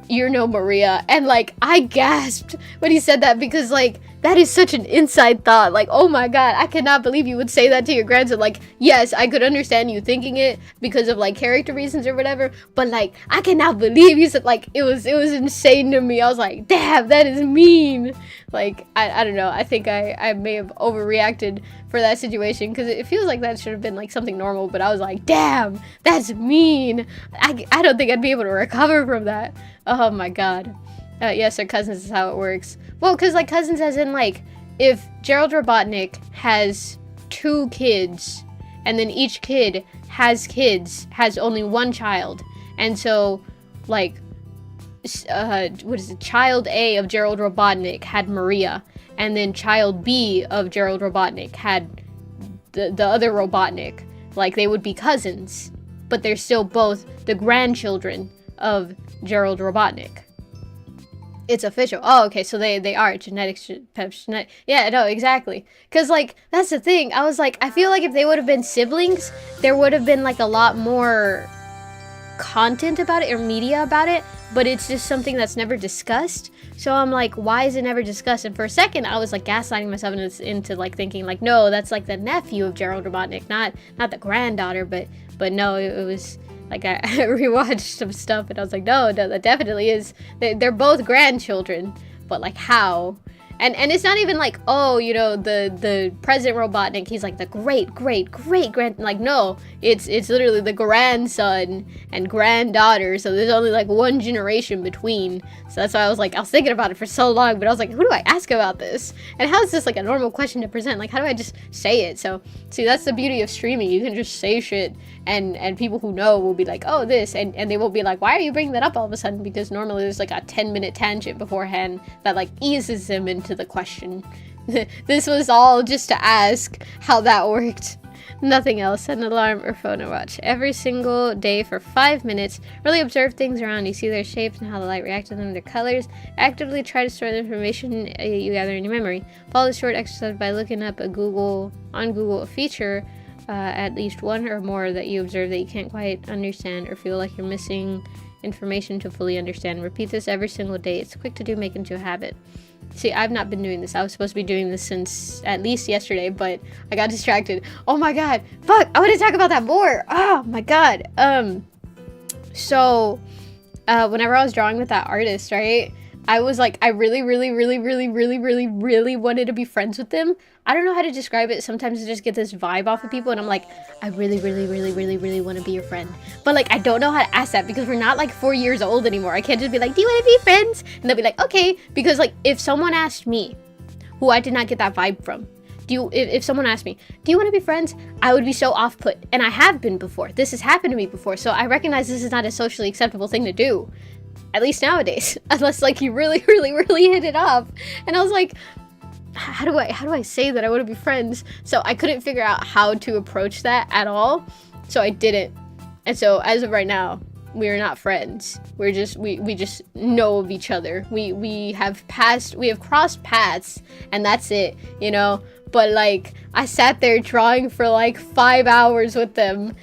Speaker 1: "You're no Maria," and like I gasped when he said that, because like that is such an inside thought. Like, oh my god, I cannot believe you would say that to your grandson. Like, yes, I could understand you thinking it because of like character reasons or whatever, but like I cannot believe you said, like, it was insane to me. I was like, damn, that is mean. Like, I don't know. I think I may have overreacted for that situation, because it feels like that should have been like something normal, but I was like, damn, that's mean. I don't think I'd be able to recover from that. Oh my god. Yes, our cousins is how it works. Well, because like cousins as in like, if Gerald Robotnik has 2 kids, and then each kid has only one child, and so like, what is it? Child A of Gerald Robotnik had Maria, and then child B of Gerald Robotnik had the other Robotnik. Like, they would be cousins. but they're still both the grandchildren of Gerald Robotnik. It's official. Oh, okay, so they are genetics, yeah, no, exactly. Because, like, that's the thing. I was like, I feel like if they would have been siblings, there would have been, like, a lot more content about it or media about it, but it's just something that's never discussed. So I'm like, why is it never discussed? And for a second, I was, like, gaslighting myself into like, thinking, like, no, that's, like, the nephew of Gerald Robotnik, not the granddaughter, but no, it was... Like, I rewatched some stuff, and I was like, no, that definitely is. They're both grandchildren, but, like, how? And it's not even like, oh, you know, the President Robotnik, he's like the great grand, like, no, it's literally the grandson and granddaughter, so there's only like one generation between. So that's why I was thinking about it for so long, but I was like, who do I ask about this? And how is this like a normal question to present? Like, how do I just say it? So, see, that's the beauty of streaming. You can just say shit, and people who know will be like, oh, this, and they won't be like, why are you bringing that up all of a sudden? Because normally there's like a 10-minute tangent beforehand that like eases them into the question. This was all just to ask how that worked. Nothing else. Set an alarm or phone or watch every single day for 5 minutes. Really observe things around you. See their shapes and how the light reacts to them, their colors. Actively try to store the information you gather in your memory. Follow the short exercise by looking up on Google a feature, at least one or more that you observe that you can't quite understand or feel like you're missing information to fully understand. Repeat this every single day. It's quick to do, make into a habit. See, I've not been doing this. I was supposed to be doing this since at least yesterday, but I got distracted. Oh my god. Fuck, I want to talk about that more. Oh my god. So, whenever I was drawing with that artist, right, I was like, I really wanted to be friends with them. I don't know how to describe it. Sometimes I just get this vibe off of people, and I'm like, I really want to be your friend. But like, I don't know how to ask that because we're not like 4 years old anymore. I can't just be like, do you want to be friends? And they'll be like, okay. Because like, if someone asked me, who I did not get that vibe from, if someone asked me, do you want to be friends? I would be so off-put. And I have been before. This has happened to me before. So I recognize this is not a socially acceptable thing to do. At least nowadays. Unless like you really hit it off. And I was like, how do I say that I want to be friends? So I couldn't figure out how to approach that at all. So I didn't. And so as of right now, we are not friends. We're just we just know of each other. We have crossed paths, and that's it, you know. But like, I sat there drawing for like 5 hours with them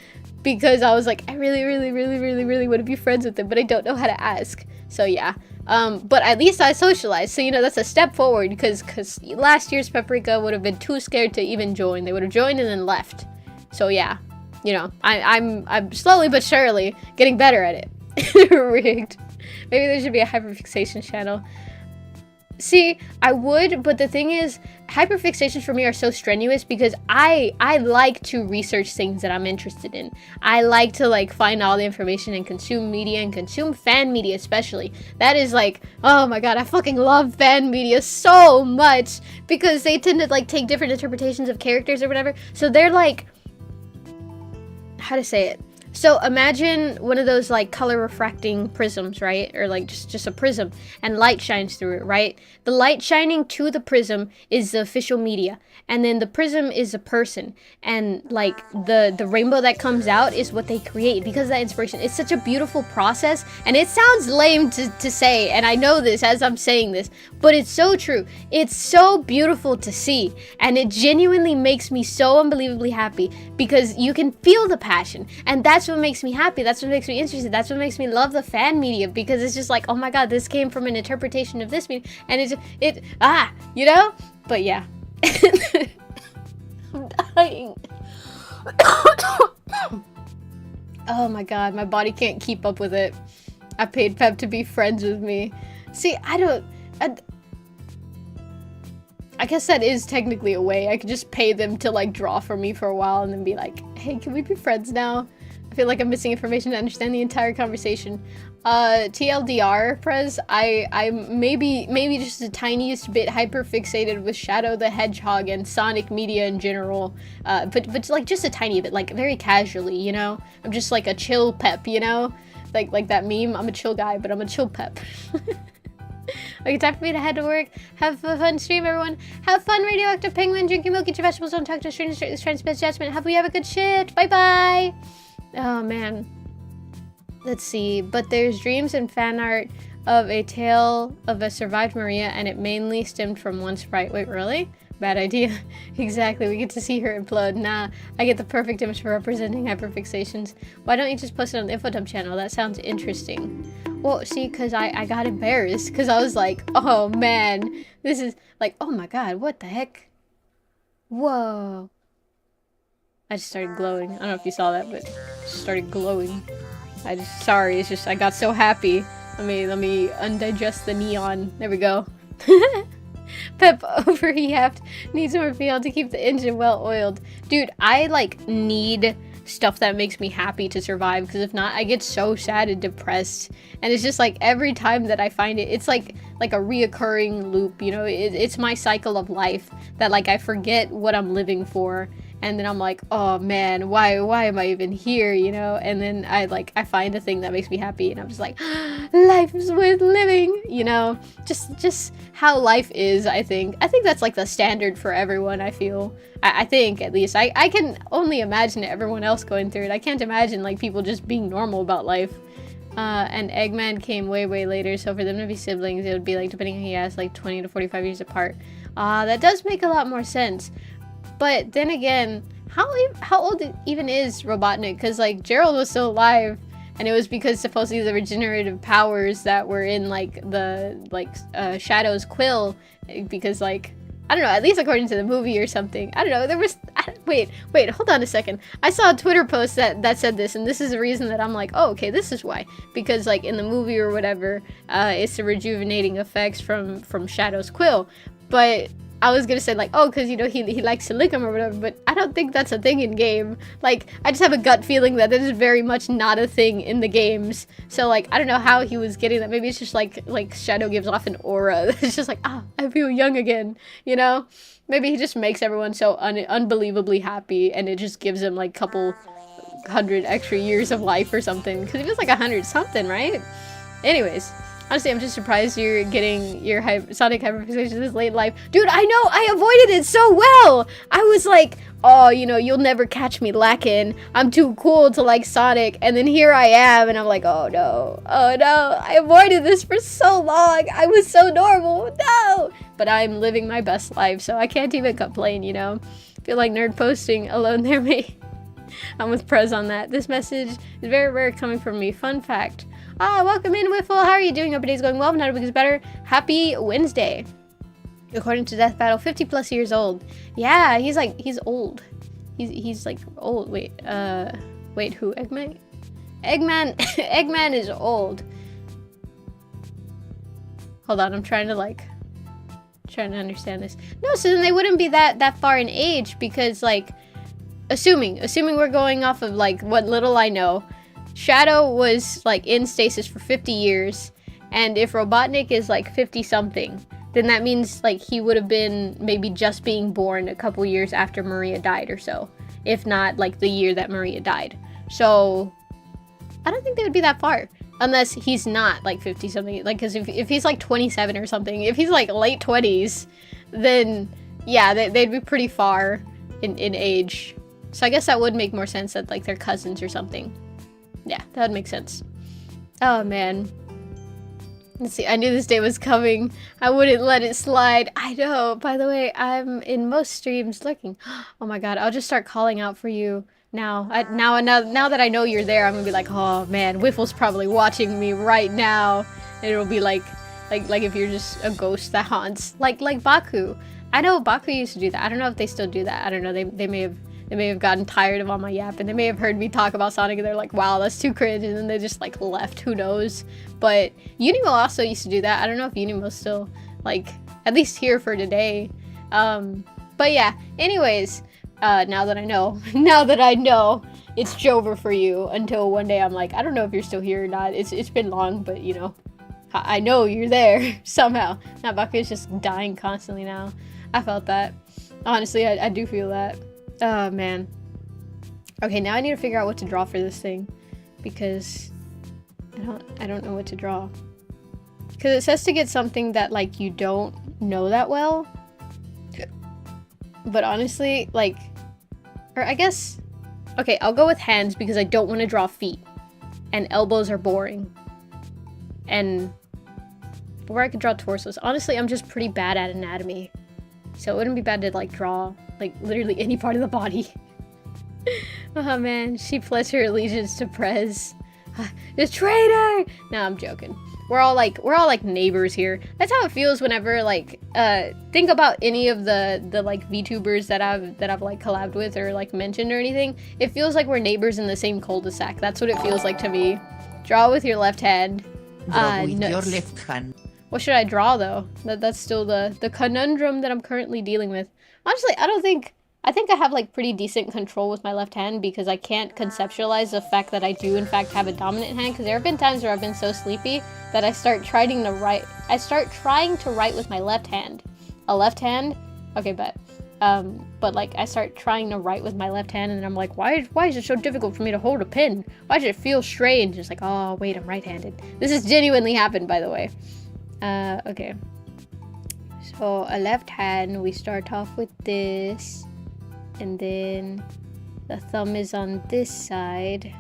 Speaker 1: because I was like, I really want to be friends with them, but I don't know how to ask. So yeah. But at least I socialized, so you know, that's a step forward, because last year's Paprika would have been too scared to even join. They would have joined and then left. So yeah, you know, I'm slowly but surely getting better at it. Rigged. Maybe there should be a hyperfixation channel. See, I would, but the thing is, hyperfixations for me are so strenuous because I like to research things that I'm interested in. I like to like find all the information and consume media and consume fan media especially. That is like, oh my god, I fucking love fan media so much because they tend to like take different interpretations of characters or whatever. So they're like, how to say it? So imagine one of those like color refracting prisms, right? Or like just a prism, and light shines through it, right? The light shining to the prism is the official media, and then the prism is a person, and like the rainbow that comes out is what they create because of that inspiration. It's such a beautiful process, and it sounds lame to say, and I know this as I'm saying this, but it's so true. It's so beautiful to see, and it genuinely makes me so unbelievably happy because you can feel the passion, and that's what makes me happy. That's what makes me interested. That's what makes me love the fan media, because it's just like, oh my god, this came from an interpretation of this media, and you know. But yeah. I'm dying. Oh my god, my body can't keep up with it. I paid Pep to be friends with me. See, I guess that is technically a way. I could just pay them to like draw for me for a while and then be like, hey, can we be friends now? I feel like I'm missing information to understand the entire conversation. TLDR, Prez, I'm maybe just the tiniest bit hyper-fixated with Shadow the Hedgehog and Sonic media in general. But like just a tiny bit, like very casually, you know? I'm just like a chill Pep, you know? Like that meme, I'm a chill guy, but I'm a chill Pep. Okay, time for me to head to work. Have a fun stream, everyone. Have fun, radioactive penguin. Drink your milk, eat your vegetables, don't talk to strangers, straight this friend's best judgment. Have a good shit. Bye-bye. Oh man. Let's see. But there's dreams and fan art of a tale of a survived Maria, and it mainly stemmed from one sprite. Wait, really? Bad idea. Exactly, we get to see her implode. Nah, I get the perfect image for representing hyperfixations. Why don't you just post it on the info dump channel? That sounds interesting. Well, see, because I got embarrassed, because I was like, oh man, this is like, oh my god, what the heck? Whoa. I just started glowing. I don't know if you saw that, but just started glowing. Sorry, it's just, I got so happy. Let me undigest the neon. There we go. Pep overreact. Needs more fuel to keep the engine well oiled. Dude, I like need stuff that makes me happy to survive, because if not, I get so sad and depressed. And it's just like every time that I find it, it's like a reoccurring loop, you know? It's my cycle of life that like I forget what I'm living for. And then I'm like, oh man, why am I even here, you know? And then I find a thing that makes me happy, and I'm just like, life is worth living, you know? Just how life is, I think. I think that's like the standard for everyone, I feel. I think, at least. I can only imagine everyone else going through it. I can't imagine like people just being normal about life. And Eggman came way later, so for them to be siblings, it would be like, depending on who he asked, like 20 to 45 years apart. That does make a lot more sense. But then again, how old even is Robotnik? Because like Gerald was still alive, and it was because supposedly the regenerative powers that were in like the Shadow's quill, because like, I don't know, at least according to the movie or something. I don't know, there was, wait, hold on a second. I saw a Twitter post that said this, and this is the reason that I'm like, oh, okay, this is why. Because like in the movie or whatever, it's the rejuvenating effects from Shadow's quill. But I was gonna say like, oh, because you know he likes to lick him or whatever, but I don't think that's a thing in game. Like, I just have a gut feeling that is very much not a thing in the games. So like, I don't know how he was getting that. Maybe it's just like Shadow gives off an aura. It's just like, I feel young again, you know? Maybe he just makes everyone so unbelievably happy, and it just gives him like couple 100 extra years of life or something. Because he was like 100 something, right? Anyways. Honestly, I'm just surprised you're getting your Sonic hyperfixation this late in life. Dude, I know! I avoided it so well! I was like, oh, you know, you'll never catch me lacking. I'm too cool to like Sonic. And then here I am, and I'm like, oh no. I avoided this for so long. I was so normal. No! But I'm living my best life, so I can't even complain, you know? Feel like nerd posting alone there, mate. I'm with Prez on that. This message is very rare coming from me. Fun fact. Welcome in, Wiffle. How are you doing? Hope your day's going well. Not a week is better. Happy Wednesday. According to Death Battle, 50 plus years old. Yeah, he's old. He's like old. Wait, who? Eggman? Eggman is old. Hold on, I'm trying to understand this. No, so then they wouldn't be that far in age, because like, assuming we're going off of like what little I know, Shadow was like in stasis for 50 years, and if Robotnik is like 50 something, then that means like he would have been maybe just being born a couple years after Maria died or so, if not like the year that Maria died. So I don't think they would be that far, unless he's not like 50 something, like, because if he's like 27 or something, if he's like late 20s, then yeah, they'd be pretty far in age. So I guess that would make more sense that like they're cousins or something. Yeah, that would make sense. Oh man. Let's see, I knew this day was coming. I wouldn't let it slide. I know. By the way, I'm in most streams looking. Oh my god, I'll just start calling out for you now. Now that I know you're there, I'm gonna be like, oh man, Wiffle's probably watching me right now. And it'll be like if you're just a ghost that haunts. Like Baku. I know Baku used to do that. I don't know if they still do that. I don't know. They may have gotten tired of all my yap, and they may have heard me talk about Sonic, and they're like, wow, that's too cringe, and then they just like left. Who knows? But Unimo also used to do that. I don't know if Unimo's still like at least here for today. But yeah, anyways, now that I know it's Jover for you, until one day I'm like, I don't know if you're still here or not. It's been long, but you know, I know you're there somehow. Now Baku's just dying constantly now. I felt that. Honestly, I do feel that. Oh man. Okay, now I need to figure out what to draw for this thing, because I don't know what to draw. Because it says to get something that like you don't know that well. But honestly, like, or I guess Okay, I'll go with hands because I don't want to draw feet. And elbows are boring. And where I could draw torsos. Honestly, I'm just pretty bad at anatomy. So it wouldn't be bad to like draw like literally any part of the body. Oh man, she pledged her allegiance to Prez. The traitor! No, I'm joking. We're all like neighbors here. That's how it feels whenever like think about any of the like VTubers that I've like collabed with or like mentioned or anything. It feels like we're neighbors in the same cul-de-sac. That's what it feels like to me. Draw with your left hand.
Speaker 3: Draw with your left hand.
Speaker 1: What should I draw though? That's still the conundrum that I'm currently dealing with. Honestly, I think I have like pretty decent control with my left hand because I can't conceptualize the fact that I do in fact have a dominant hand, because there have been times where I've been so sleepy that I start trying to write with my left hand. A left hand? Okay, but like I start trying to write with my left hand and then I'm like, why is it so difficult for me to hold a pen? Why does it feel strange? It's like, oh wait, I'm right-handed. This has genuinely happened, by the way. Okay. So a left hand, we start off with this. And then the thumb is on this side.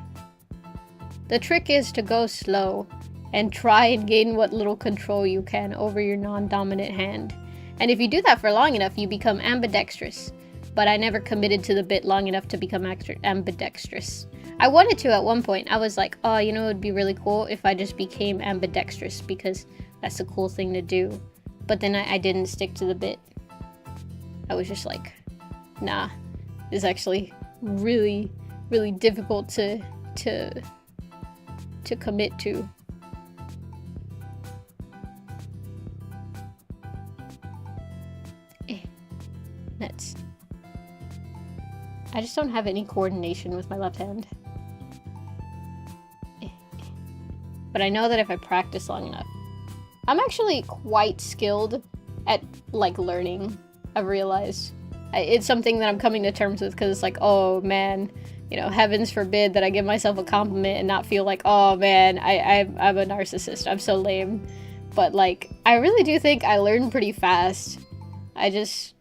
Speaker 1: The trick is to go slow and try and gain what little control you can over your non-dominant hand. And if you do that for long enough, you become ambidextrous. But I never committed to the bit long enough to become ambidextrous. I wanted to at one point. I was like, oh, you know, it would be really cool if I just became ambidextrous because that's a cool thing to do. But then I didn't stick to the bit. I was just like, nah. Is actually really, really difficult to commit to. Nuts. I just don't have any coordination with my left hand. But I know that if I practice long enough, I'm actually quite skilled at like learning. I've realized. It's something that I'm coming to terms with because it's like, oh man, you know, heavens forbid that I give myself a compliment and not feel like, oh man, I'm a narcissist. I'm so lame. But like, I really do think I learn pretty fast. I just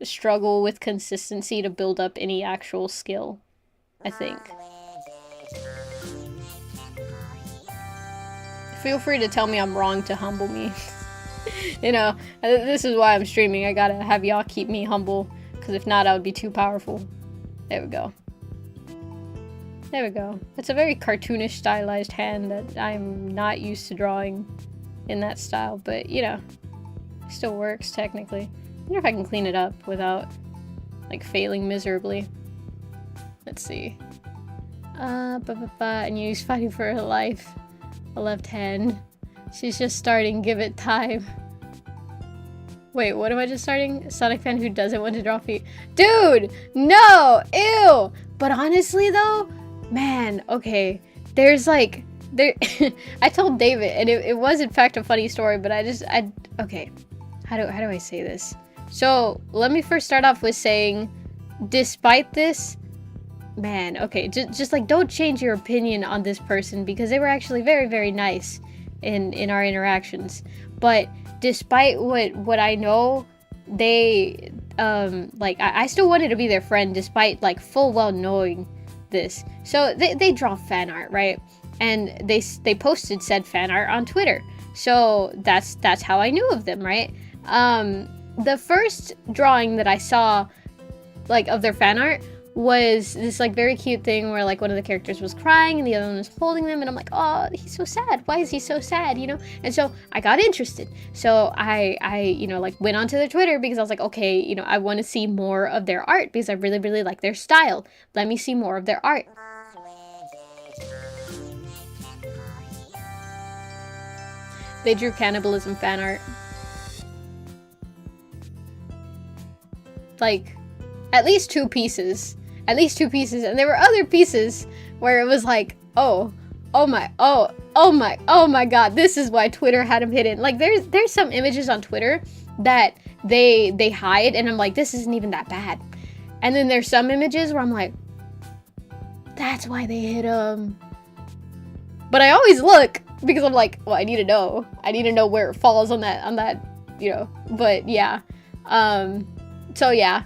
Speaker 1: struggle with consistency to build up any actual skill, I think. Feel free to tell me I'm wrong to humble me. You know, this is why I'm streaming. I gotta have y'all keep me humble, because if not, I would be too powerful. There we go. There we go. It's a very cartoonish, stylized hand that I'm not used to drawing in that style, but, you know, still works, technically. I wonder if I can clean it up without, like, failing miserably. Let's see. And use fighting for her life. A left hand. She's just starting, give it time. Wait, what am I just starting? Sonic fan who doesn't want to draw feet. Dude! No! Ew! But honestly though, man, okay. There's like, I told David, and it was in fact a funny story, but okay. How do I say this? So, let me first start off with saying, despite this, man, okay, just like don't change your opinion on this person because they were actually very, very nice in our interactions. But despite what I know, they like I still wanted to be their friend despite like full well knowing this. So they draw fan art, right? And they posted said fan art on Twitter. So that's how I knew of them, right? The first drawing that I saw like of their fan art was this like very cute thing where like one of the characters was crying and the other one was holding them, and I'm like, oh, he's so sad. Why is he so sad, you know? And so I got interested. So I you know, like went onto their Twitter because I was like, okay, you know, I want to see more of their art because I really, really like their style. Let me see more of their art. They drew cannibalism fan art. Like, at least two pieces. And there were other pieces where it was like, oh my god, this is why Twitter had them hidden. Like, there's some images on Twitter that they hide, and I'm like, this isn't even that bad. And then there's some images where I'm like, that's why they hid them. But I always look, because I'm like, well, I need to know where it falls on that, you know. But yeah, so yeah.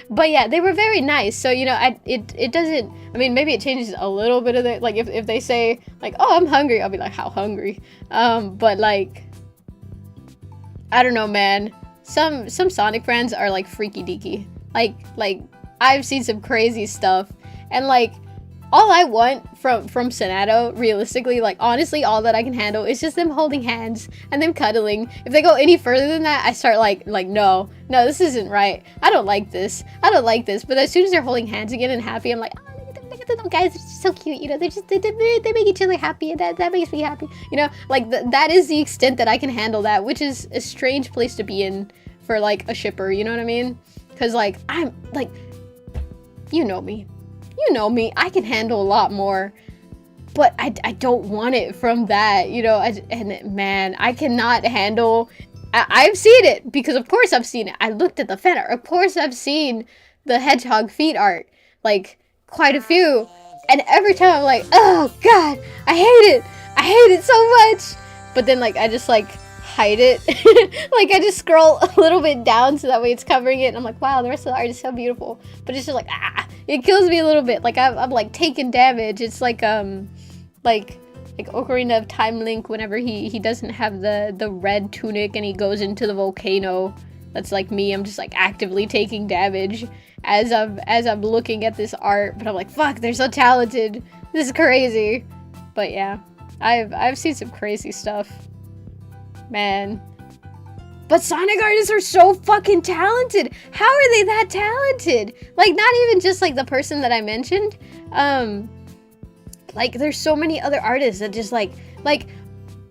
Speaker 1: but yeah, they were very nice. So, you know, it doesn't, I mean, maybe it changes a little bit of the, like, if they say, like, oh, I'm hungry, I'll be like, how hungry? But, like, I don't know, man. Some Sonic fans are, like, freaky deaky. Like, I've seen some crazy stuff. And, like, all I want from Sonato, realistically, like, honestly, all that I can handle is just them holding hands and them cuddling. If they go any further than that, I start, like, no, this isn't right. I don't like this. But as soon as they're holding hands again and happy, I'm like, oh, look at them guys, they're just so cute, you know, they make each other happy, and that makes me happy, you know, like, that is the extent that I can handle that, which is a strange place to be in for, like, a shipper, you know what I mean? Because, like, I'm, like, you know me, I can handle a lot more, but I don't want it from that, you know, and man, I cannot handle, I've seen it, because of course I've seen it, I looked at the fan art, of course I've seen the hedgehog feet art, like, quite a few, and every time I'm like, oh god, I hate it so much, but then, like, I just, like, hide it, like, I just scroll a little bit down so that way it's covering it, and I'm like, wow, the rest of the art is so beautiful, but it's just like, it kills me a little bit, like, I'm like, taking damage. It's like Ocarina of Time Link, whenever he doesn't have the red tunic and he goes into the volcano. That's like me, I'm just, like, actively taking damage as I'm looking at this art, but I'm like, fuck, they're so talented, this is crazy. But yeah, I've seen some crazy stuff, man. But Sonic artists are so fucking talented. How are they that talented? Like, not even just, like, the person that I mentioned. Like, there's so many other artists that just, like,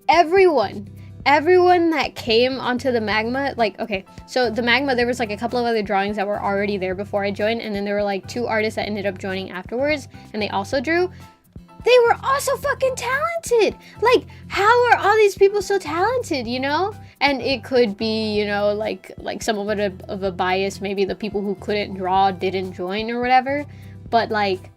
Speaker 1: everyone that came onto the Magma, like, okay, so the Magma, there was, like, a couple of other drawings that were already there before I joined, and then there were, like, 2 artists that ended up joining afterwards, and they also drew. They were also fucking talented. Like, how are all these people so talented, you know? And it could be, you know, like somewhat of a bias. Maybe the people who couldn't draw didn't join or whatever. But, like,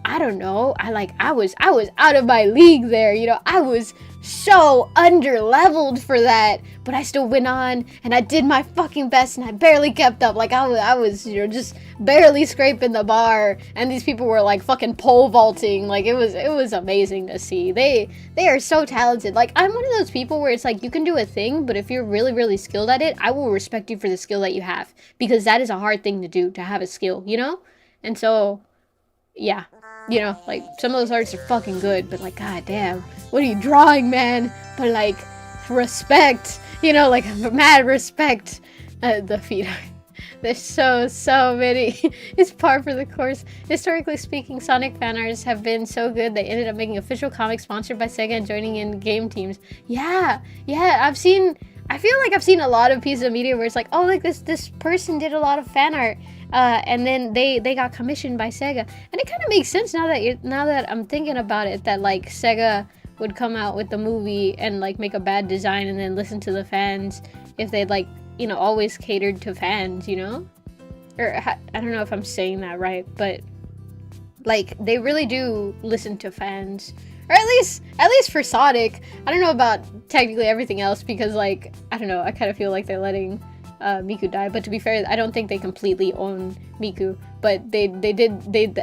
Speaker 1: I don't know. I was out of my league there, you know. I was so under-leveled for that, but I still went on and I did my fucking best and I barely kept up. Like, I was, you know, just barely scraping the bar, and these people were, like, fucking pole vaulting. Like, it was amazing to see. They are so talented. Like, I'm one of those people where it's like, you can do a thing, but if you're really, really skilled at it, I will respect you for the skill that you have, because that is a hard thing to do, to have a skill, you know? And so, yeah. You know, like, some of those artists are fucking good, but, like, goddamn, what are you drawing, man? But, like, respect, you know, like, mad respect. The feet art. There's so many. It's par for the course. Historically speaking, Sonic fan artists have been so good, they ended up making official comics sponsored by Sega and joining in game teams. Yeah, I feel like I've seen a lot of pieces of media where it's like, oh, like, this person did a lot of fan art. And then they got commissioned by Sega, and it kind of makes sense now that I'm thinking about it, that, like, Sega would come out with the movie and, like, make a bad design and then listen to the fans if they'd, like, you know, always catered to fans, you know? Or I don't know if I'm saying that right, but, like, they really do listen to fans, or at least for Sonic. I don't know about technically everything else, because, like, I don't know, I kind of feel like they're letting Miku die, but to be fair, I don't think they completely own Miku, but they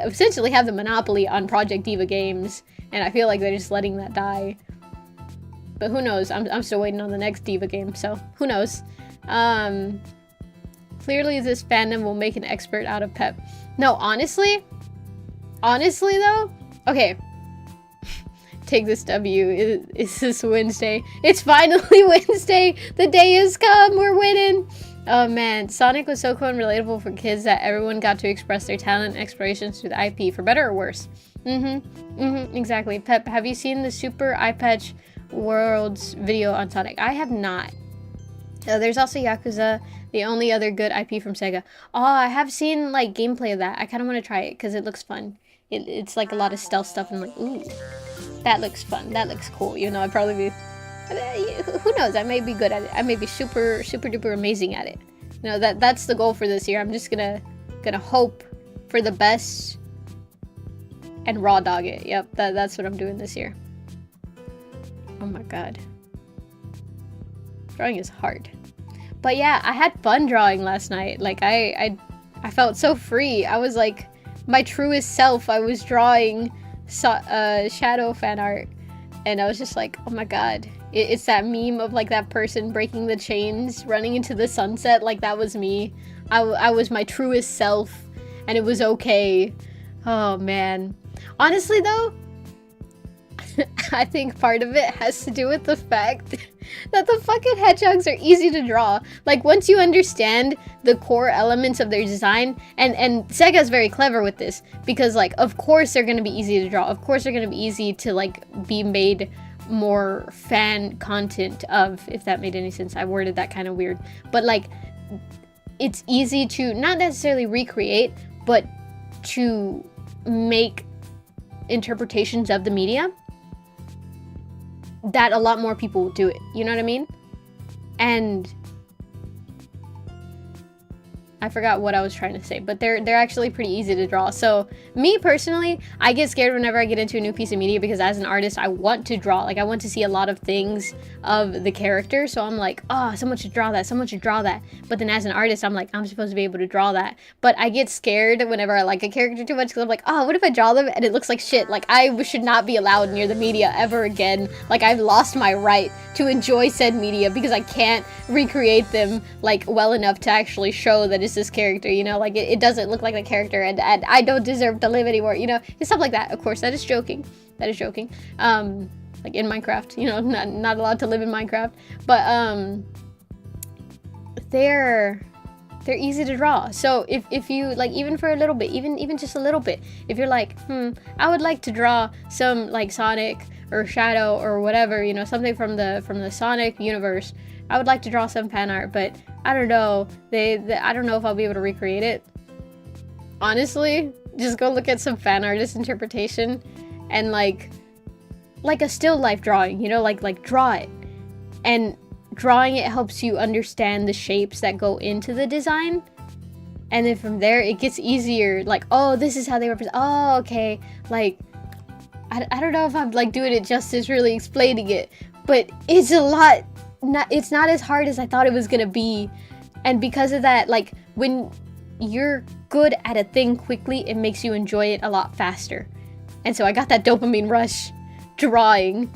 Speaker 1: essentially have the monopoly on Project Diva games, and I feel like they're just letting that die. But who knows? I'm still waiting on the next Diva game, so who knows? Clearly this fandom will make an expert out of Pep. No, honestly though, okay. Take this W. It's this Wednesday. It's finally Wednesday. The day has come. We're winning. Oh man, Sonic was so cool and relatable for kids that everyone got to express their talent and explorations through the IP, for better or worse. Exactly. Pep, have you seen the Super Eye Patch Worlds video on Sonic? I have not. There's also Yakuza, the only other good IP from Sega. Oh, I have seen, like, gameplay of that. I kind of want to try it because it looks fun. It's like a lot of stealth stuff, and I'm like, ooh, that looks fun. That looks cool. You know, I'd probably be, who knows? I may be good at it. I may be super duper amazing at it. You know, that's the goal for this year. I'm just gonna hope for the best and raw dog it. Yep, that's what I'm doing this year. Oh my god. Drawing is hard. But yeah, I had fun drawing last night. Like, I felt so free. I was like my truest self. I was drawing shadow fan art, and I was just like, oh my god. It's that meme of like that person breaking the chains, running into the sunset. Like, that was me. I was my truest self, and it was okay. Oh man. Honestly though, I think part of it has to do with the fact that the fucking hedgehogs are easy to draw. Like, once you understand the core elements of their design, and Sega's very clever with this, because like, of course they're gonna be easy to draw. Of course they're gonna be easy to like be made more fan content of, if that made any sense. I worded that kind of weird. But like, it's easy to not necessarily recreate, but to make interpretations of the media that a lot more people will do it. You know what I mean? And I forgot what I was trying to say, but they're actually pretty easy to draw. So me personally, I get scared whenever I get into a new piece of media, because as an artist, I want to draw. Like, I want to see a lot of things of the character. So I'm like, oh, someone should draw that. Someone should draw that. But then as an artist, I'm like, I'm supposed to be able to draw that. But I get scared whenever I like a character too much, because I'm like, oh, what if I draw them and it looks like shit? Like, I should not be allowed near the media ever again. Like, I've lost my right to enjoy said media because I can't recreate them like well enough to actually show that it's this character, you know? Like, it doesn't look like the character, and I don't deserve to live anymore, you know? And stuff like that. Of course, that is joking. That is joking. Like in Minecraft, you know, not allowed to live in Minecraft. But they're easy to draw. So if you like, even for a little bit, even just a little bit, if you're like, I would like to draw some like Sonic or Shadow or whatever, you know, something from the Sonic universe, I would like to draw some fan art, but I don't know, I don't know if I'll be able to recreate it. Honestly, just go look at some fan artist interpretation and like a still life drawing, you know, like draw it. And drawing it helps you understand the shapes that go into the design. And then from there, it gets easier. Like, oh, this is how they represent. Oh, okay. Like, I don't know if I'm like doing it justice really explaining it, but it's a lot. It's not as hard as I thought it was gonna be. And because of that, like, when you're good at a thing quickly, it makes you enjoy it a lot faster. And so I got that dopamine rush drawing.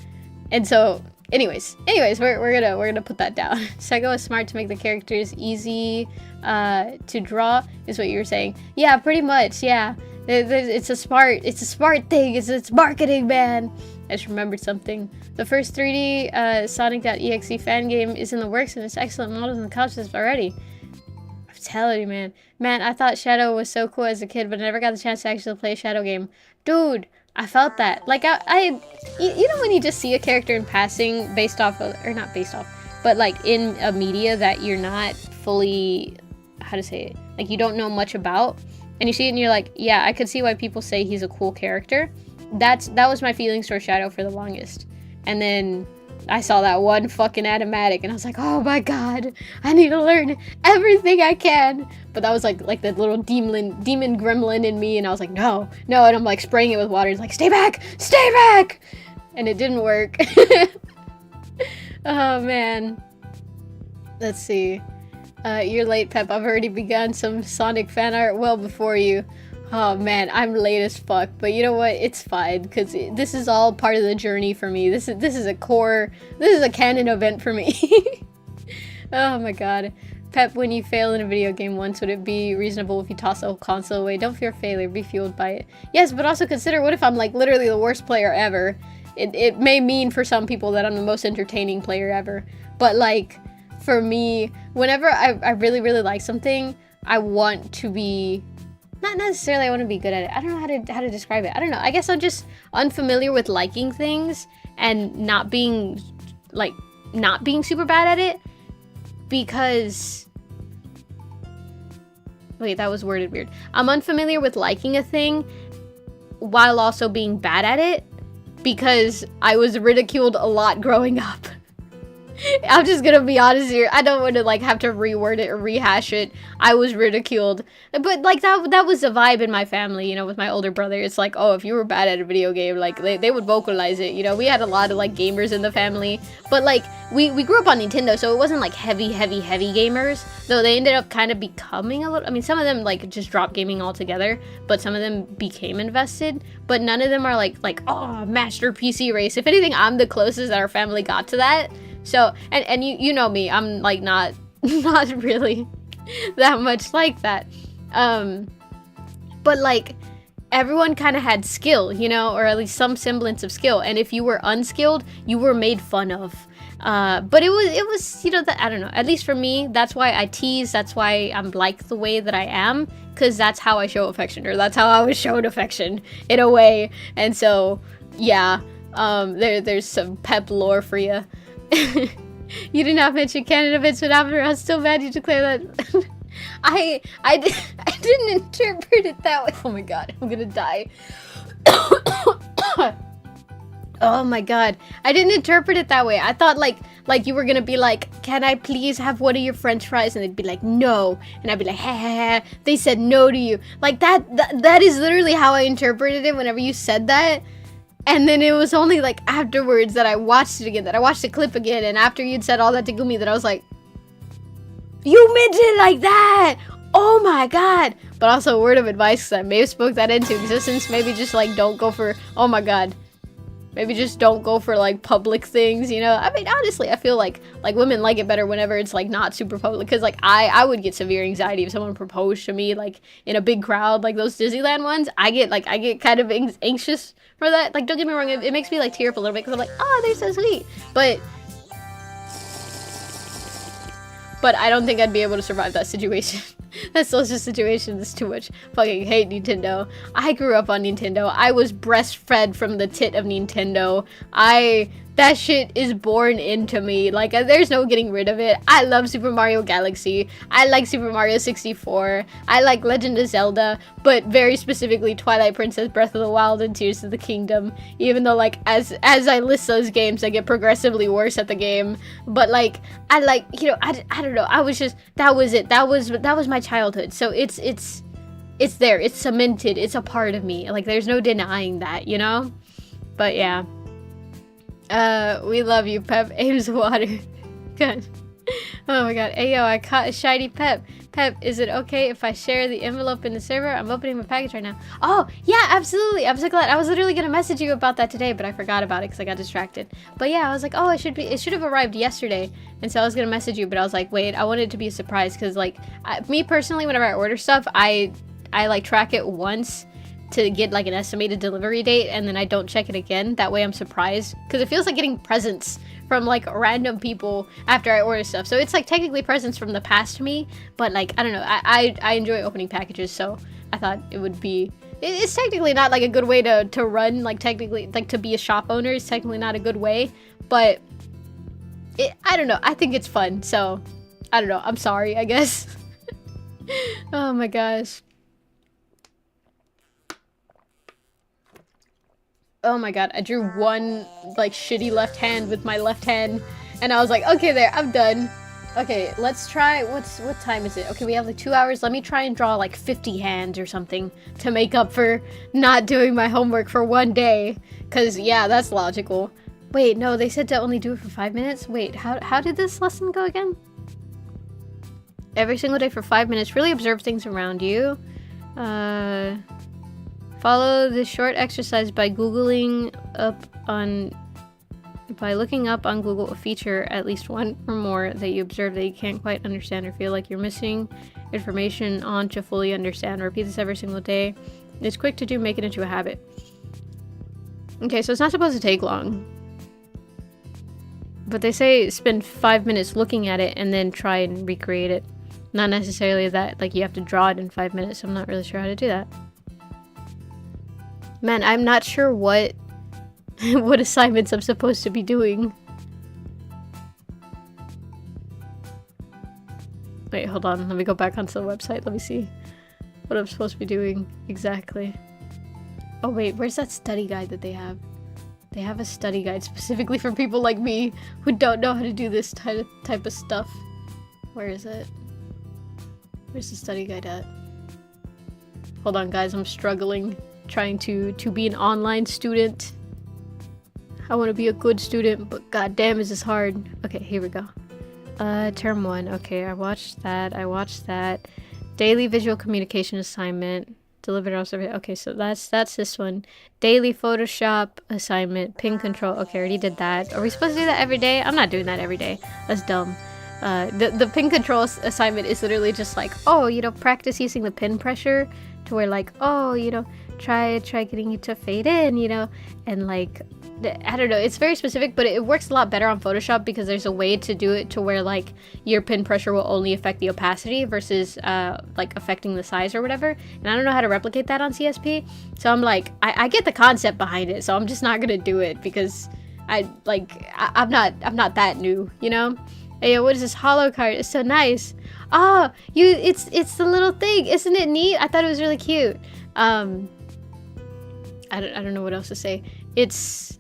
Speaker 1: And so anyways, we're gonna put that down. Sego is smart to make the characters easy to draw, is what you were saying. Yeah, pretty much. Yeah, it's a smart thing. It's marketing, man. I just remembered something. The first 3D Sonic.exe fan game is in the works, and it's excellent models and concepts already. I'm telling you, man. Man, I thought Shadow was so cool as a kid, but I never got the chance to actually play a Shadow game. Dude, I felt that. Like, you know when you just see a character in passing based off of, or not based off, but like in a media that you're not fully, how to say it, like you don't know much about, and you see it and you're like, yeah, I could see why people say he's a cool character. That was my feelings for Shadow for the longest. And then I saw that one fucking animatic and I was like, oh my god, I need to learn everything I can. But that was like that little demon gremlin in me, and I was like, no, and I'm like spraying it with water. It's like, stay back, and it didn't work. Oh man. Let's see. You're late, Pep. I've already begun some Sonic fan art well before you. Oh man, I'm late as fuck, but you know what? It's fine, because this is all part of the journey for me. This is a canon event for me. Oh my god. Pep, when you fail in a video game once, would it be reasonable if you toss the whole console away? Don't fear failure, be fueled by it. Yes, but also consider, what if I'm like literally the worst player ever? It may mean for some people that I'm the most entertaining player ever, but like, for me, whenever I really, really like something, I want to be... Not necessarily I want to be good at it. I don't know how to describe it. I don't know. I guess I'm just unfamiliar with liking things and not being super bad at it, because... Wait, that was worded weird. I'm unfamiliar with liking a thing while also being bad at it, because I was ridiculed a lot growing up. I'm just gonna be honest here. I don't want to like have to reword it or rehash it. I was ridiculed, but like that was the vibe in my family, you know, with my older brother. It's like, oh, if you were bad at a video game, like they would vocalize it. You know, we had a lot of like gamers in the family, but like we grew up on Nintendo, so it wasn't like heavy gamers. Though they ended up kind of becoming a little. I mean, some of them like just dropped gaming altogether, but some of them became invested. But none of them are like oh, master PC race. If anything, I'm the closest that our family got to that. So, and you know me, I'm like not really that much like that. But like everyone kind of had skill, you know, or at least some semblance of skill. And if you were unskilled, you were made fun of. But it was, you know, I don't know, at least for me, that's why I tease. That's why I'm like the way that I am, because that's how I show affection, or that's how I was shown affection in a way. And so, yeah, there's some pep lore for you. You did not mention Canada Vince after. I was still mad you declare that. I didn't interpret it that way. Oh my god, I'm gonna die. Oh my god, I didn't interpret it that way. I thought like you were gonna be like, can I please have one of your french fries? And they'd be like, no. And I'd be like, ha ha ha. They said no to you. Like that is literally how I interpreted it whenever you said that. And then it was only like afterwards that I watched it again, that I watched the clip again, and after you'd said all that to Gumi, that I was like, you meant it like that! Oh my god! But also a word of advice, because I may have spoke that into existence, maybe just like don't go for, oh my god. Maybe just don't go for like public things, you know? I mean, honestly, I feel like women like it better whenever it's like not super public, because like I would get severe anxiety if someone proposed to me like in a big crowd, like those Disneyland ones. I get kind of anxious for that. Like, don't get me wrong, it makes me like tear up a little bit, because I'm like, oh, they're so sweet. But I don't think I'd be able to survive that situation. That social situation is too much. Fucking hate Nintendo. I grew up on Nintendo. I was breastfed from the tit of Nintendo. That shit is born into me. Like, there's no getting rid of it. I love Super Mario Galaxy. I like Super Mario 64. I like Legend of Zelda, but very specifically Twilight Princess, Breath of the Wild, and Tears of the Kingdom. Even though, like, as I list those games, I get progressively worse at the game. But, like, I like, you know, I don't know. I was just, that was it. That was my childhood. So it's there. It's cemented. It's a part of me. Like, there's no denying that, you know? But, yeah. We love you, Pep. Ames Water. Good. Oh my god. Ayo, I caught a shiny Pep. Pep, is it okay if I share the envelope in the server? I'm opening my package right now. Oh, yeah, absolutely. I'm so glad. I was literally gonna message you about that today, but I forgot about it because I got distracted. But yeah, I was like, oh, it should have arrived yesterday. And so I was gonna message you, but I was like, wait, I wanted it to be a surprise, because like, me personally, whenever I order stuff, I like track it once to get like an estimated delivery date, and then I don't check it again. That way I'm surprised, because it feels like getting presents from like random people after I order stuff. So it's like technically presents from the past me, but like, I don't know, I enjoy opening packages, so I thought it would be, it's technically not like a good way to run, like technically, like to be a shop owner is technically not a good way, but I don't know, I think it's fun, so I don't know, I'm sorry, I guess. Oh my gosh. Oh my god, I drew one, like, shitty left hand with my left hand, and I was like, okay, there, I'm done. Okay, let's try, what time is it? Okay, we have like 2 hours. Let me try and draw like 50 hands or something to make up for not doing my homework for one day. Cause yeah, that's logical. Wait, no, they said to only do it for 5 minutes? Wait, how did this lesson go again? Every single day for 5 minutes, really observe things around you. Follow this short exercise by looking up on Google a feature, at least one or more, that you observe that you can't quite understand or feel like you're missing information on to fully understand. Repeat this every single day. It's quick to do, make it into a habit. Okay, so it's not supposed to take long. But they say spend 5 minutes looking at it and then try and recreate it. Not necessarily that, like, you have to draw it in 5 minutes. I'm not really sure how to do that. Man, I'm not sure what assignments I'm supposed to be doing. Wait, hold on. Let me go back onto the website. Let me see what I'm supposed to be doing exactly. Oh wait, where's that study guide that they have? They have a study guide specifically for people like me who don't know how to do this type of stuff. Where is it? Where's the study guide at? Hold on, guys. I'm struggling trying to be an online student. I want to be a good student, but goddamn, is this hard. Okay, here we go. Term 1. Okay, I watched that. Daily visual communication assignment. Delivered observation. Okay, so that's this one. Daily Photoshop assignment. Pin control. Okay, I already did that. Are we supposed to do that every day? I'm not doing that every day. That's dumb. The pin control assignment is literally just like, oh, you know, practice using the pin pressure to where like, oh, you know, try getting it to fade in, you know, and like, I don't know, it's very specific, but it works a lot better on Photoshop because there's a way to do it to where like your pin pressure will only affect the opacity versus like affecting the size or whatever, and I don't know how to replicate that on CSP, so I'm like, I get the concept behind it, so I'm just not gonna do it because I'm not that new, you know. Hey, what is this holo card? It's so nice. Oh, it's the little thing, isn't it neat? I thought it was really cute. I don't know what else to say. It's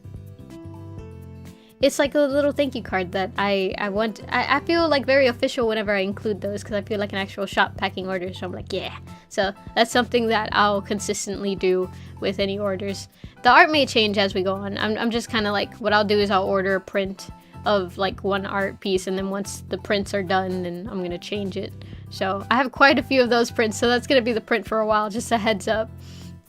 Speaker 1: like a little thank you card that I feel like very official whenever I include those because I feel like an actual shop packing order, so I'm like, yeah. So that's something that I'll consistently do with any orders. The art may change as we go on. I'm just kind of like, what I'll do is I'll order a print of like one art piece, and then once the prints are done, then I'm gonna change it. So I have quite a few of those prints, so that's gonna be the print for a while, just a heads up.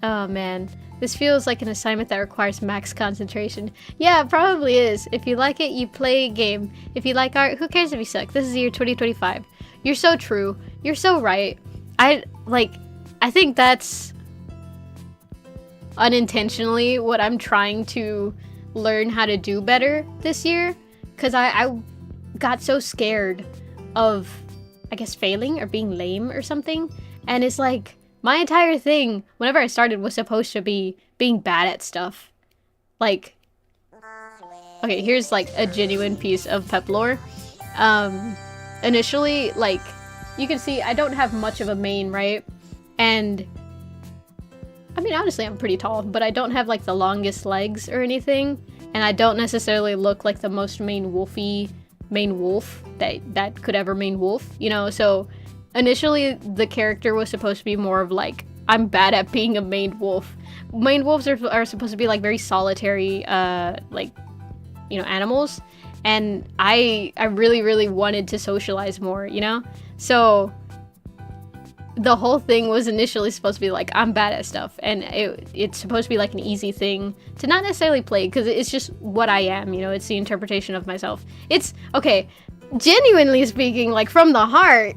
Speaker 1: Oh man. This feels like an assignment that requires max concentration. Yeah, it probably is. If you like it, you play a game. If you like art, who cares if you suck? This is the year 2025. You're so true. You're so right. I think that's unintentionally what I'm trying to learn how to do better this year. Because I got so scared of, I guess, failing or being lame or something. And it's like, my entire thing, whenever I started, was supposed to be being bad at stuff. Like, okay, here's like a genuine piece of pep lore. Initially, like, you can see I don't have much of a mane, right? And, I mean, honestly, I'm pretty tall, but I don't have like the longest legs or anything. And I don't necessarily look like the most main wolf that could ever main wolf, you know? So, initially, the character was supposed to be more of like, I'm bad at being a maned wolf. Maned wolves are supposed to be like very solitary, like, you know, animals. And I really, really wanted to socialize more, you know? So the whole thing was initially supposed to be like, I'm bad at stuff. And it's supposed to be like an easy thing to not necessarily play because it's just what I am, you know? It's the interpretation of myself. It's, okay, genuinely speaking, like from the heart,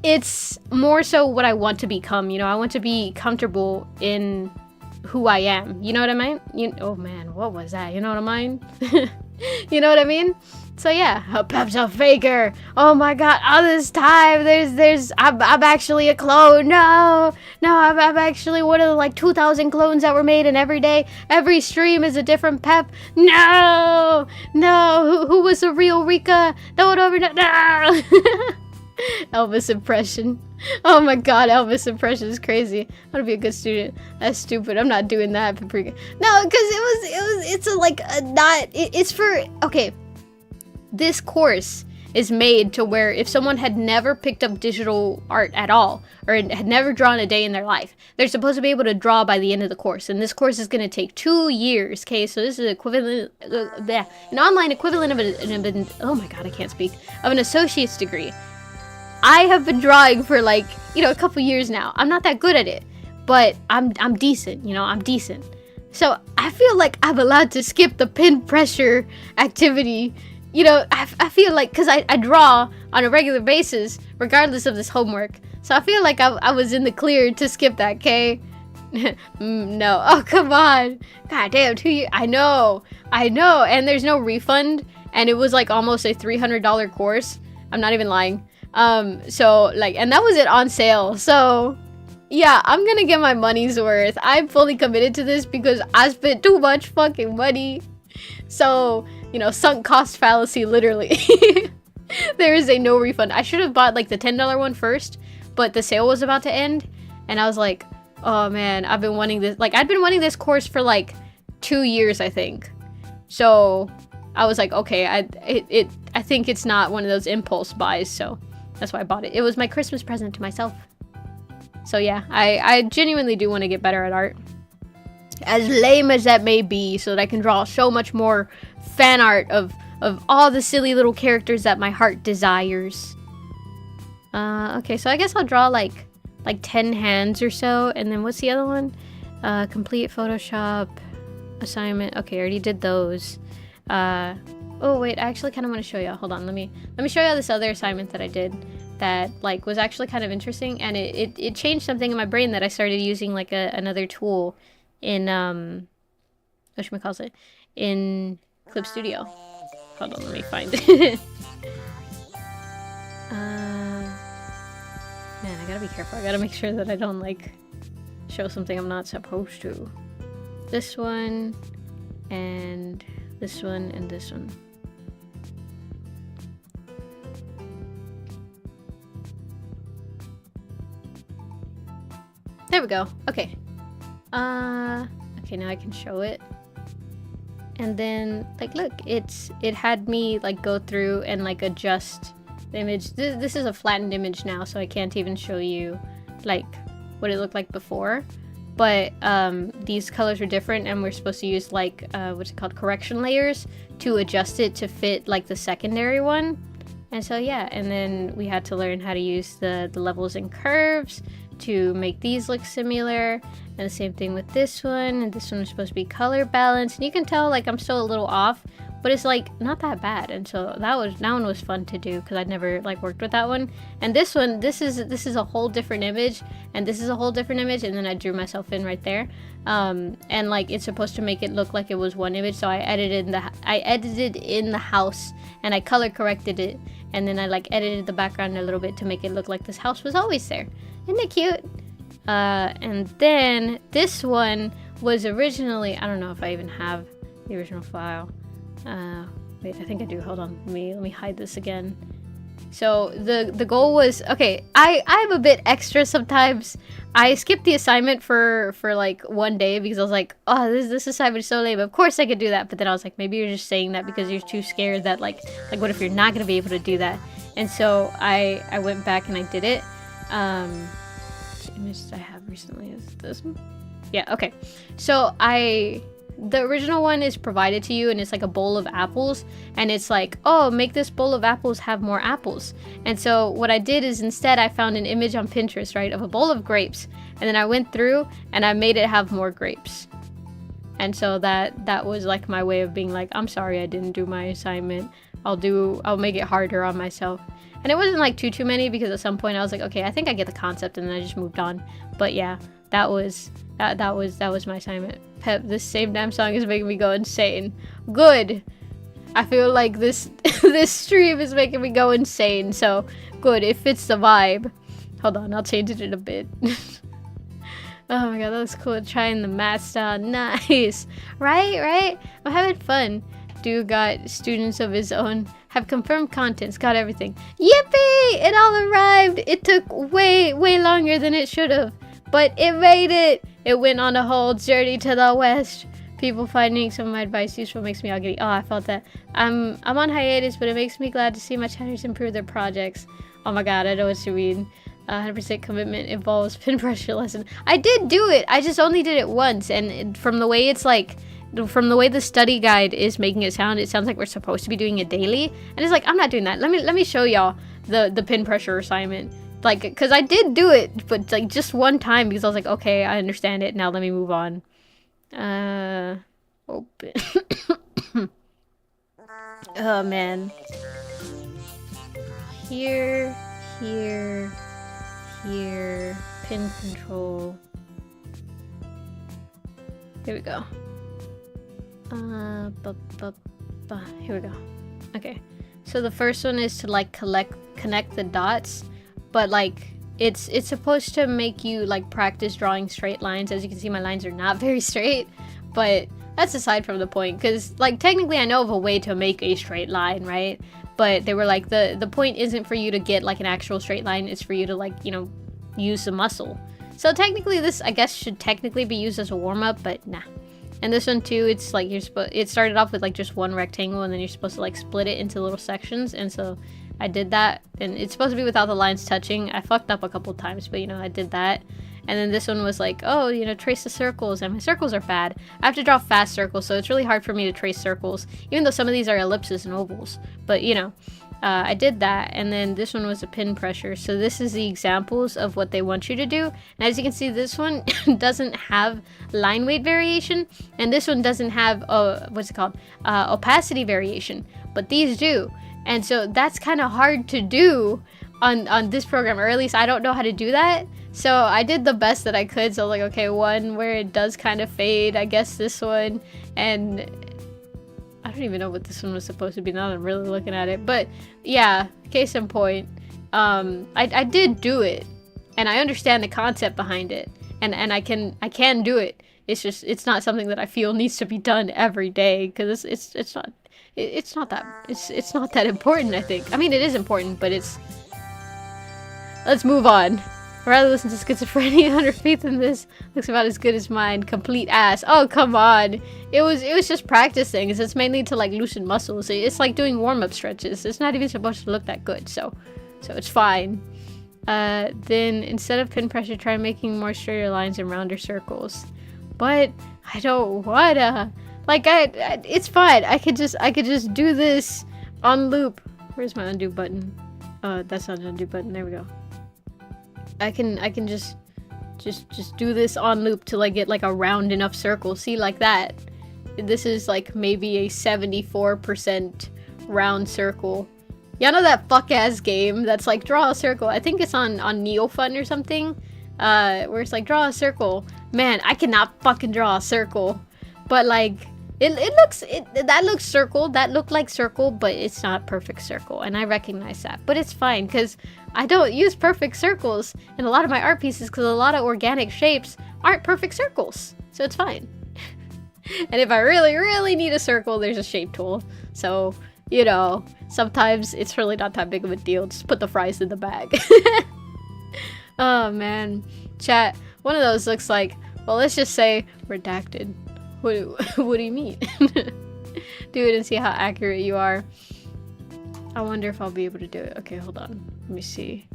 Speaker 1: it's more so what I want to become, you know? I want to be comfortable in who I am, you know what I mean? Oh man, what was that? You know what I mean? You know what I mean? So yeah, Pep's a faker. Oh my god, all this time, I'm actually a clone. No, I'm actually one of the like 2,000 clones that were made, and every stream is a different Pep. No, who was the real Rika? No. Elvis impression. Oh my god, Elvis impression is crazy. I want to be a good student. That's stupid. I'm not doing that. Paprika. No, because it's for, okay, this course is made to where if someone had never picked up digital art at all, or had never drawn a day in their life, they're supposed to be able to draw by the end of the course. And this course is going to take 2 years, okay? So this is equivalent, an online equivalent of an oh my god, I can't speak, of an associate's degree. I have been drawing for like, you know, a couple years now. I'm not that good at it, but I'm decent, you know, I'm decent. So I feel like I'm allowed to skip the pin pressure activity. You know, I feel like, because I draw on a regular basis, regardless of this homework. So I feel like I was in the clear to skip that, okay? No. Oh, come on. God damn, 2 years. I know. And there's no refund. And it was like almost a $300 course. I'm not even lying. So like, and that was it on sale. So yeah, I'm gonna get my money's worth. I'm fully committed to this because I spent too much fucking money. So, you know, sunk cost fallacy, literally. There is a no refund. I should have bought like the $10 one first, but the sale was about to end. And I was like, oh man, I've been wanting this. Like, I'd been wanting this course for like 2 years, I think. So I was like, okay, I think it's not one of those impulse buys, so that's why I bought it. It was my Christmas present to myself. So yeah, I genuinely do want to get better at art. As lame as that may be, so that I can draw so much more fan art of all the silly little characters that my heart desires. Okay, so I guess I'll draw like 10 hands or so, and then what's the other one? Complete Photoshop assignment. Okay, I already did those. Oh wait, I actually kind of want to show y'all. Hold on, let me show y'all this other assignment that I did that like was actually kind of interesting, and it changed something in my brain that I started using like another tool in whatchamacallit, in Clip Studio. Hold on, let me find it. Man, I gotta be careful. I gotta make sure that I don't like show something I'm not supposed to. This one, and this one, and this one. There we go. Okay. Okay, now I can show it. And then, like, look, it had me, like, go through and, like, adjust the image. This is a flattened image now, so I can't even show you, like, what it looked like before. But, these colors were different, and we're supposed to use, like, what's it called? Correction layers to adjust it to fit, like, the secondary one. And so, yeah, and then we had to learn how to use the levels and curves to make these look similar, and the same thing with this one, and this one was supposed to be color balanced, and you can tell like I'm still a little off, but it's like not that bad. And so that one was fun to do because I'd never like worked with that one. And this one, this is a whole different image, and this is a whole different image, and then I drew myself in right there, and like it's supposed to make it look like it was one image, so I edited in the house, and I color corrected it, and then I like edited the background a little bit to make it look like this house was always there. Isn't it cute? And then this one was originally, I don't know if I even have the original file. Wait, I think I do. Hold on. Let me hide this again. So the goal was, okay, I'm a bit extra sometimes. I skipped the assignment for like one day because I was like, oh, this assignment is so lame. Of course I could do that. But then I was like, maybe you're just saying that because you're too scared that like what if you're not going to be able to do that? And so I went back and I did it. Which image did I have recently? Is this one? Yeah, okay. So the original one is provided to you, and it's like a bowl of apples, and it's like, oh, make this bowl of apples have more apples. And so what I did is instead I found an image on Pinterest, right, of a bowl of grapes, and then I went through and I made it have more grapes. And so that was like my way of being like, I'm sorry I didn't do my assignment. I'll make it harder on myself. And it wasn't like too many, because at some point I was like, okay, I think I get the concept, and then I just moved on. But yeah, that was my assignment. Pep, this same damn song is making me go insane. Good. I feel like this this stream is making me go insane. So good, it fits the vibe. Hold on, I'll change it in a bit. Oh my god, that was cool. Trying the math style. Nice. Right? I'm having fun. Dude got students of his own. Have confirmed contents. Got everything. Yippee! It all arrived. It took way longer than it should have. But it made it. It went on a whole journey to the west. People finding some of my advice useful makes me all giddy. Oh, I felt that. I'm on hiatus, but it makes me glad to see my chatters improve their projects. Oh my god, I know what you mean. 100% commitment involves pin pressure lesson. I did do it. I just only did it once, and from the way it's like, from the way the study guide is making it sounds like we're supposed to be doing it daily, and it's like, I'm not doing that. Let me show y'all the pin pressure assignment, like, because I did do it, but like just one time, because I was like, okay, I understand it now, let me move on. Open. Oh man, here, pin control. Here we go. Here we go. Okay, so the first one is to like connect the dots, but like it's supposed to make you like practice drawing straight lines. As you can see, my lines are not very straight, but that's aside from the point, because like technically I know of a way to make a straight line, right? But they were like, the point isn't for you to get like an actual straight line, it's for you to like, you know, use the muscle. So technically this, I guess, should technically be used as a warm-up, but nah. And this one too, it's like it started off with like just one rectangle, and then you're supposed to like split it into little sections. And so I did that, and it's supposed to be without the lines touching. I fucked up a couple times, but you know, I did that. And then this one was like, oh, you know, trace the circles, and my circles are bad. I have to draw fast circles, so it's really hard for me to trace circles, even though some of these are ellipses and ovals. But you know, I did that. And then this one was a pin pressure. So this is the examples of what they want you to do. And as you can see, this one doesn't have line weight variation, and this one doesn't have what's it called, opacity variation, but these do. And so that's kind of hard to do on this program, or at least I don't know how to do that. So I did the best that I could. So like, okay, one where it does kind of fade, I guess this one, and I don't even know what this one was supposed to be now that I'm really looking at it. But yeah, case in point, I did do it, and I understand the concept behind it, and I can do it. It's just, it's not something that I feel needs to be done every day, because it's not that important, I think. I mean, it is important, but let's move on. I'd rather listen to Schizophrenia under Faith in this. Looks about as good as mine. Complete ass. Oh, come on. It was just practice things. It's mainly to like loosen muscles. It's like doing warm-up stretches. It's not even supposed to look that good, so it's fine. Then instead of pin pressure, try making more straighter lines and rounder circles. But I don't wanna. Like it's fine. I could just do this on loop. Where's my undo button? That's not an undo button. There we go. I can just do this on loop till I get like a round enough circle. See, like that. This is like maybe a 74% round circle. Y'all know that fuck ass game that's like draw a circle? I think it's on NeoFun or something. Where it's like draw a circle. Man, I cannot fucking draw a circle. But like that looks circle, that looked like circle, but it's not perfect circle, and I recognize that. But it's fine, because I don't use perfect circles in a lot of my art pieces, because a lot of organic shapes aren't perfect circles, so it's fine. And if I really, really need a circle, there's a shape tool. So, you know, sometimes it's really not that big of a deal. Just put the fries in the bag. Oh man, chat, one of those looks like, well, let's just say redacted. What do you mean? Do it and see how accurate you are. I wonder if I'll be able to do it. Okay, hold on. Let me see.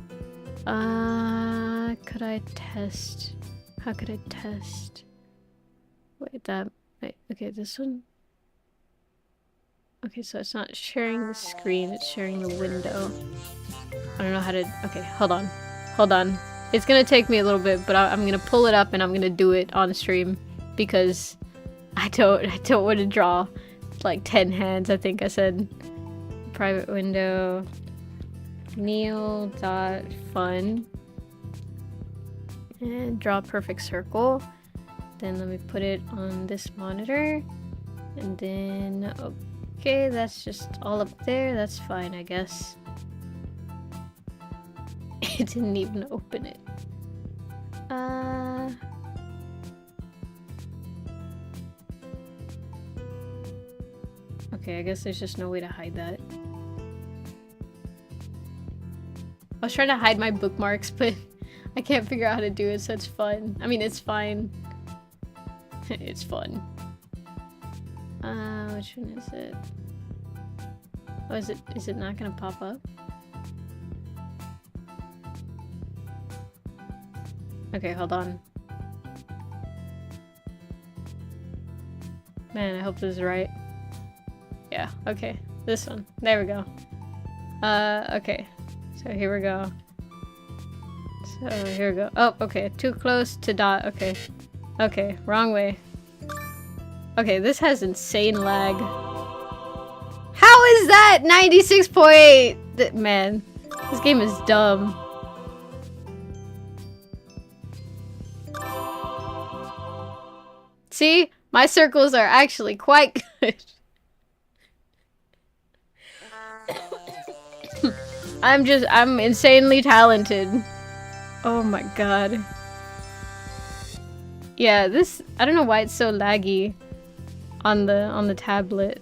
Speaker 1: Could I test? How could I test? Wait, okay, this one? Okay, so it's not sharing the screen, it's sharing the window. I don't know how to... Okay, hold on. Hold on. It's gonna take me a little bit, but I'm gonna pull it up and I'm gonna do it on stream, because I don't want to draw like 10 hands. I think I said private window neil.fun and draw a perfect circle. Then let me put it on this monitor, and then okay, that's just all up there. That's fine, I guess. It didn't even open it. Okay, I guess there's just no way to hide that. I was trying to hide my bookmarks, but I can't figure out how to do it, so it's fun. I mean, it's fine. It's fun. Which one is it? Oh, is it not gonna pop up? Okay, hold on. Man, I hope this is right. Yeah, okay. This one. There we go. Okay. So here we go. So here we go. Oh, okay. Too close to dot. Okay. Okay, wrong way. Okay, this has insane lag. How is that 96.8? Man, this game is dumb. See? My circles are actually quite good. I'm insanely talented. Oh my god. Yeah, this, I don't know why it's so laggy on the tablet.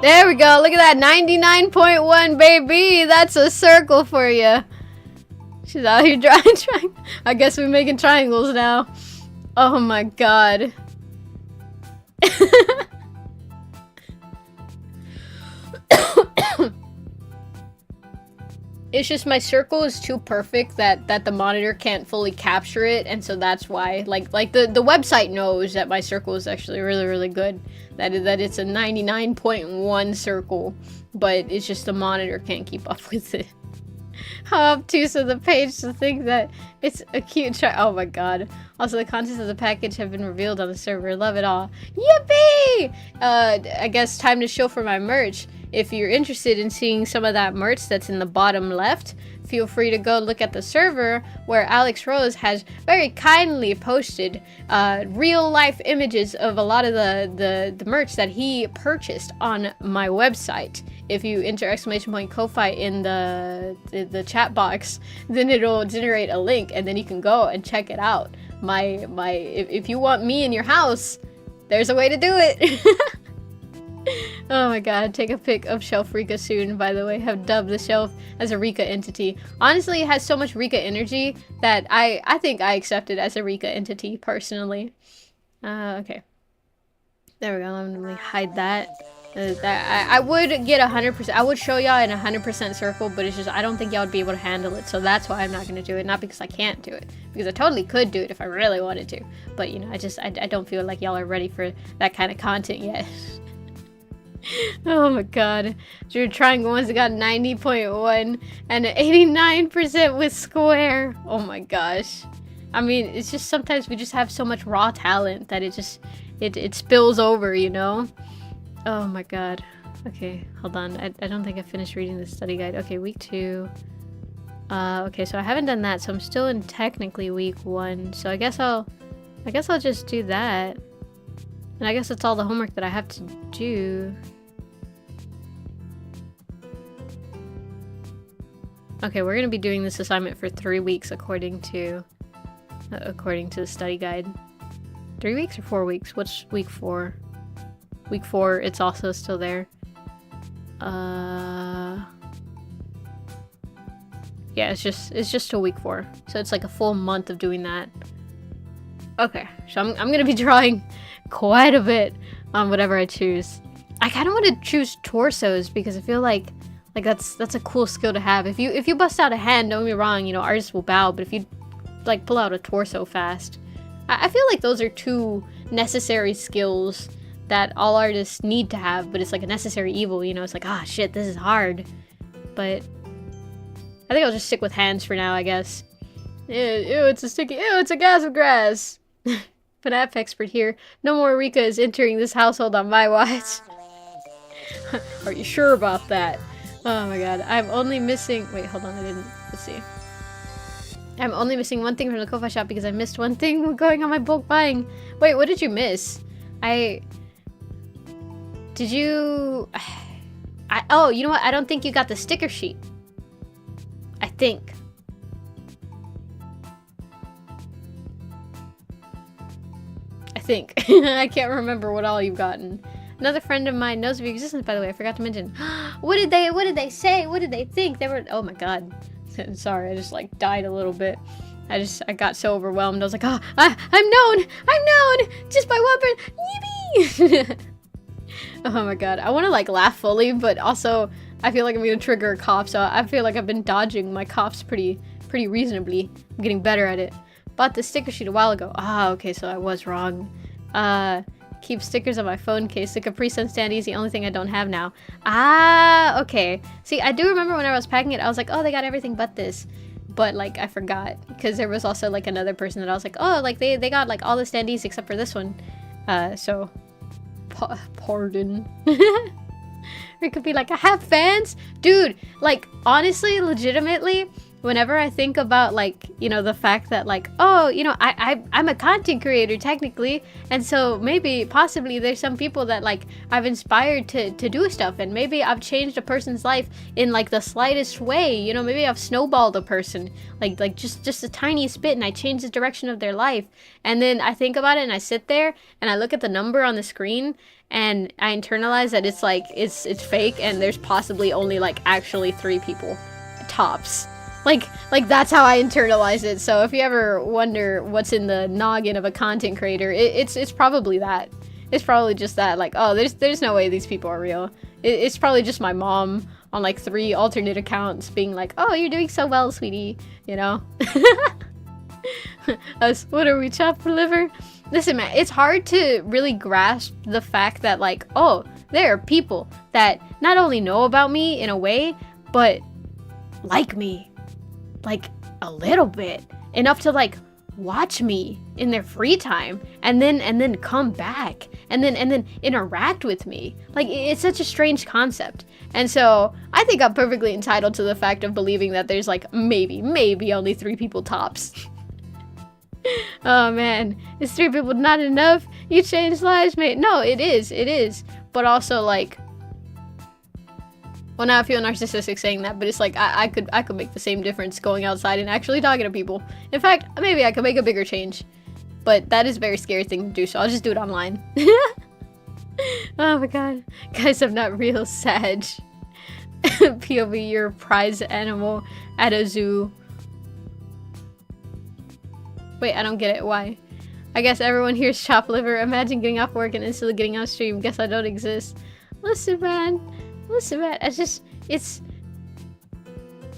Speaker 1: There we go. Look at that. 99.1, baby. That's a circle for you. She's out here trying. I guess we're making triangles now. Oh my god. It's just my circle is too perfect that the monitor can't fully capture it, and so that's why. Like the website knows that my circle is actually really, really good. That it's a 99.1 circle, but it's just the monitor can't keep up with it. How obtuse of the page to think that it's a cute oh my god. Also, the contents of the package have been revealed on the server. Love it all. Yippee! I guess time to show for my merch. If you're interested in seeing some of that merch that's in the bottom left, feel free to go look at the server where Alex Rose has very kindly posted real life images of a lot of the merch that he purchased on my website. If you enter !Ko-Fi in the chat box, then it'll generate a link and then you can go and check it out. If you want me in your house, there's a way to do it. Oh my god, take a pic of Shelf Rika soon, by the way. Have dubbed the shelf as a Rika entity. Honestly, it has so much Rika energy that I think I accept it as a Rika entity, personally. Okay. There we go, let me hide that. I would get 100%, I would show y'all in 100% circle, but it's just, I don't think y'all would be able to handle it, so that's why I'm not going to do it. Not because I can't do it, because I totally could do it if I really wanted to. But, you know, I don't feel like y'all are ready for that kind of content yet. Oh my god. Drew Triangle ones got 90.1 and 89% with Square. Oh my gosh. I mean, it's just sometimes we just have so much raw talent that it spills over, you know? Oh my god. Okay, hold on. I don't think I finished reading the study guide. Okay, week 2. Okay, so I haven't done that, so I'm still in technically week 1. So I guess I'll just do that. And I guess that's all the homework that I have to do. Okay, we're gonna be doing this assignment for 3 weeks according to the study guide. 3 weeks or 4 weeks? What's week 4? Week 4, it's also still there. Yeah, it's just till week 4. So it's like a full month of doing that. Okay, so I'm gonna be drawing quite a bit on whatever I choose. I kind of want to choose torsos because I feel like that's a cool skill to have. If you bust out a hand, don't get me wrong, you know, artists will bow, but if you like pull out a torso fast, I feel like those are 2 necessary skills that all artists need to have, but it's like a necessary evil, you know. It's like, ah, shit, this is hard. But I think I'll just stick with hands for now, I guess. Ew, it's a sticky, ew, it's a gas of grass. FNAF expert here. No more Rika is entering this household on my watch. Are you sure about that? Oh my god. I'm only missing... Wait, hold on. I didn't... Let's see. I'm only missing one thing from the Ko-Fi shop because I missed one thing when going on my bulk buying. Wait, what did you miss? Did you... Oh, you know what? I don't think you got the sticker sheet. I think. I can't remember what all you've gotten. Another friend of mine knows of your existence, by the way. I forgot to mention. What did they say? What did they think? They were... Oh my god. Sorry, I just like died a little bit. I got so overwhelmed. I was like, oh, I'm known just by one person. Yippee! Oh my god. I want to like laugh fully, but also I feel like I'm gonna trigger a cough, so I feel like I've been dodging my coughs pretty reasonably. I'm getting better at it. Bought the sticker sheet a while ago. Ah, okay, so I was wrong. Keep stickers on my phone case. The Capri Sun stand is the only thing I don't have now. Ah, okay. See, I do remember when I was packing it, I was like, oh, they got everything but this. But, like, I forgot. Because there was also, like, another person that I was like, oh, like, they got, like, all the standees except for this one. So, pardon. Or it could be like, I have fans? Dude, like, honestly, legitimately... Whenever I think about, like, you know, the fact that, like, oh, you know, I'm a content creator, technically, and so maybe, possibly, there's some people that, like, I've inspired to do stuff, and maybe I've changed a person's life in, like, the slightest way, you know, maybe I've snowballed a person, like just a tiniest bit, and I changed the direction of their life, and then I think about it, and I sit there, and I look at the number on the screen, and I internalize that it's, like, it's fake, and there's possibly only, like, actually 3 people, tops. Like that's how I internalize it. So if you ever wonder what's in the noggin of a content creator, it's probably that. It's probably just that, like, oh, there's no way these people are real. It's probably just my mom on like 3 alternate accounts being like, oh, you're doing so well, sweetie, you know? Us, what are we, chopped liver? Listen, man, it's hard to really grasp the fact that, like, oh, there are people that not only know about me in a way, but like me, like, a little bit. Enough to, like, watch me in their free time and then come back and then interact with me. Like, it's such a strange concept. And so I think I'm perfectly entitled to the fact of believing that there's like maybe only 3 people tops. Oh man, is 3 people not enough? You changed lives, mate. No, it is. But also, like, well, now I feel narcissistic saying that, but it's like I could make the same difference going outside and actually talking to people. In fact, maybe I could make a bigger change. But that is a very scary thing to do, so I'll just do it online. Oh my god. Guys, I'm not real, Sag. POV, you're a prize animal at a zoo. Wait, I don't get it. Why? I guess everyone here is chopped liver. Imagine getting off work and instantly getting on stream. Guess I don't exist. Listen, man. It's...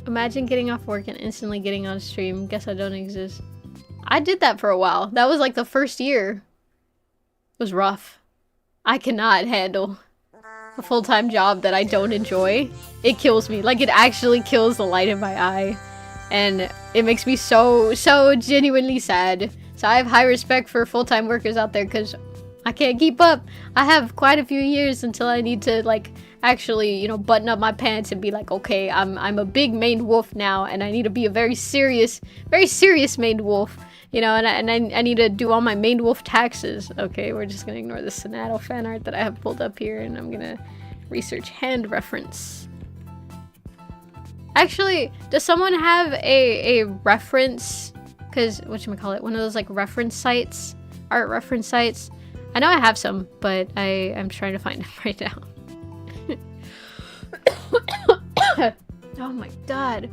Speaker 1: Imagine getting off work and instantly getting on stream. Guess I don't exist. I did that for a while. That was like the first year. It was rough. I cannot handle a full-time job that I don't enjoy. It kills me. Like, it actually kills the light in my eye. And it makes me so genuinely sad. So I have high respect for full-time workers out there because I can't keep up. I have quite a few years until I need to, like, actually, you know, button up my pants and be like, okay, I'm a big maned wolf now, and I need to be a very serious maned wolf, you know, and I need to do all my maned wolf taxes. Okay, we're just gonna ignore the Sonato fan art that I have pulled up here, and I'm gonna research hand reference. Actually, does someone have a reference? Because, whatchamacallit, one of those, like, reference sites? Art reference sites? I know I have some, but I'm trying to find them right now. Oh my god.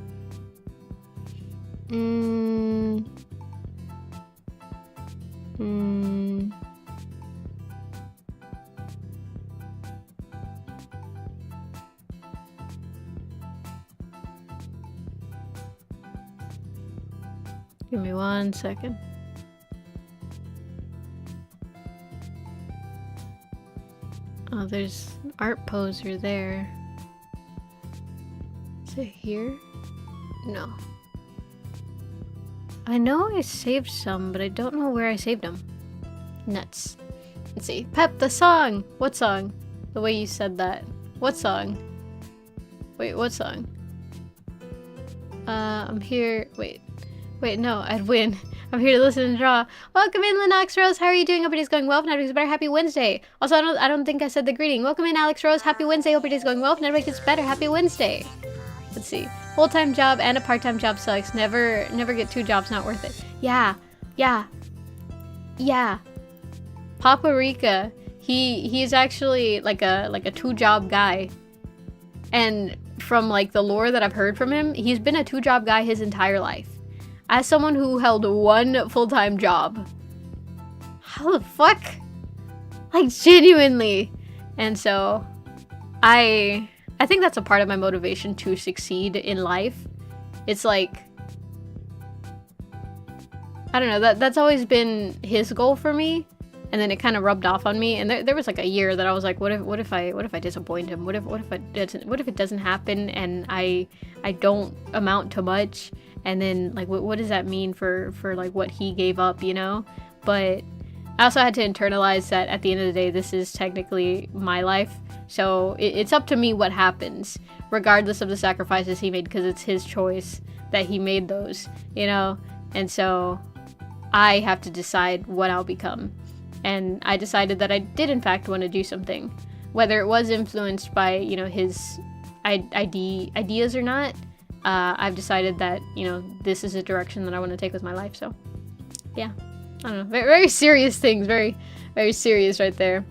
Speaker 1: Give me 1 second. Oh, there's an art poser there. Is it here? No. I know I saved some, but I don't know where I saved them. Nuts. Let's see. Pep, the song! What song? The way you said that. What song? Wait, what song? I'm here. Wait, no, I'd win. I'm here to listen and draw. Welcome in, Lennox Rose. How are you doing? Hope it is going well. If not, it's better. Happy Wednesday. Also, I don't think I said the greeting. Welcome in, Alex Rose. Happy Wednesday. Hope it is going well. If not, it's better. Happy Wednesday. Let's see. Full-time job and a part-time job sucks. Never get 2 jobs. Not worth it. Yeah. Papa Rica. He's actually like a 2-job guy. And from like the lore that I've heard from him, he's been a 2-job guy his entire life. As someone who held 1 full-time job. How the fuck? Like, genuinely. And so, I think that's a part of my motivation to succeed in life. It's like, I don't know, that's always been his goal for me. And then it kind of rubbed off on me. And there was like a year that I was like, what if I disappoint him? What if it doesn't happen and I don't amount to much? And then, like, what does that mean for like what he gave up, you know? But I also had to internalize that at the end of the day, this is technically my life. So it's up to me what happens, regardless of the sacrifices he made, because it's his choice that he made those, you know? And so I have to decide what I'll become. And I decided that I did, in fact, want to do something. Whether it was influenced by, you know, his ideas or not, I've decided that, you know, this is a direction that I want to take with my life. So, yeah. I don't know. Very, very serious things. Very, very serious right there.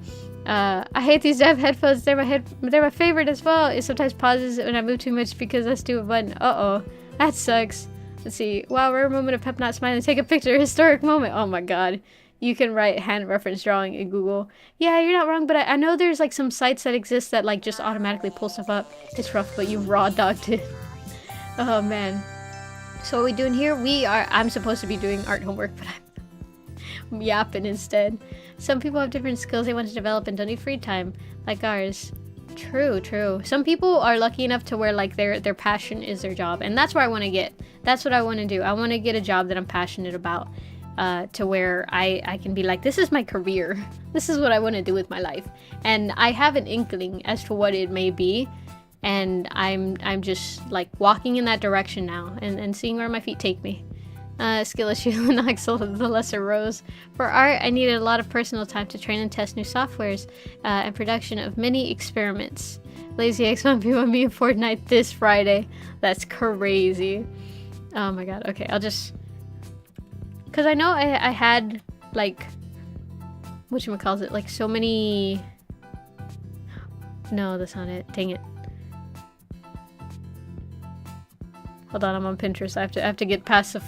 Speaker 1: I hate these dev headphones. They're my favorite as well. It sometimes pauses when I move too much because I stupid button. Uh-oh. That sucks. Let's see. Wow, rare moment of Pep not smiling. Take a picture. Historic moment. Oh my god. You can write hand reference drawing in Google. Yeah, you're not wrong, but I know there's like some sites that exist that like just automatically pull stuff up. It's rough, but you raw dogged it. Oh man. So what are we doing here? I'm supposed to be doing art homework, but I'm yapping instead. Some people have different skills they want to develop and don't need free time, like ours. True, true. Some people are lucky enough to where like their passion is their job, and that's where I want to get. That's what I want to do. I want to get a job that I'm passionate about. To where I can be like, this is my career. This is what I want to do with my life. And I have an inkling as to what it may be. And I'm just like walking in that direction now and seeing where my feet take me. Skill issue, Noxel, the lesser rose. For art, I needed a lot of personal time to train and test new softwares and production of many experiments. Lazy X want to be in Fortnite this Friday. That's crazy. Oh my god. Okay, I'll just... Because I know I had, like, whatchamacallit, like, so many... No, that's not it. Dang it. Hold on, I'm on Pinterest. I have to get past the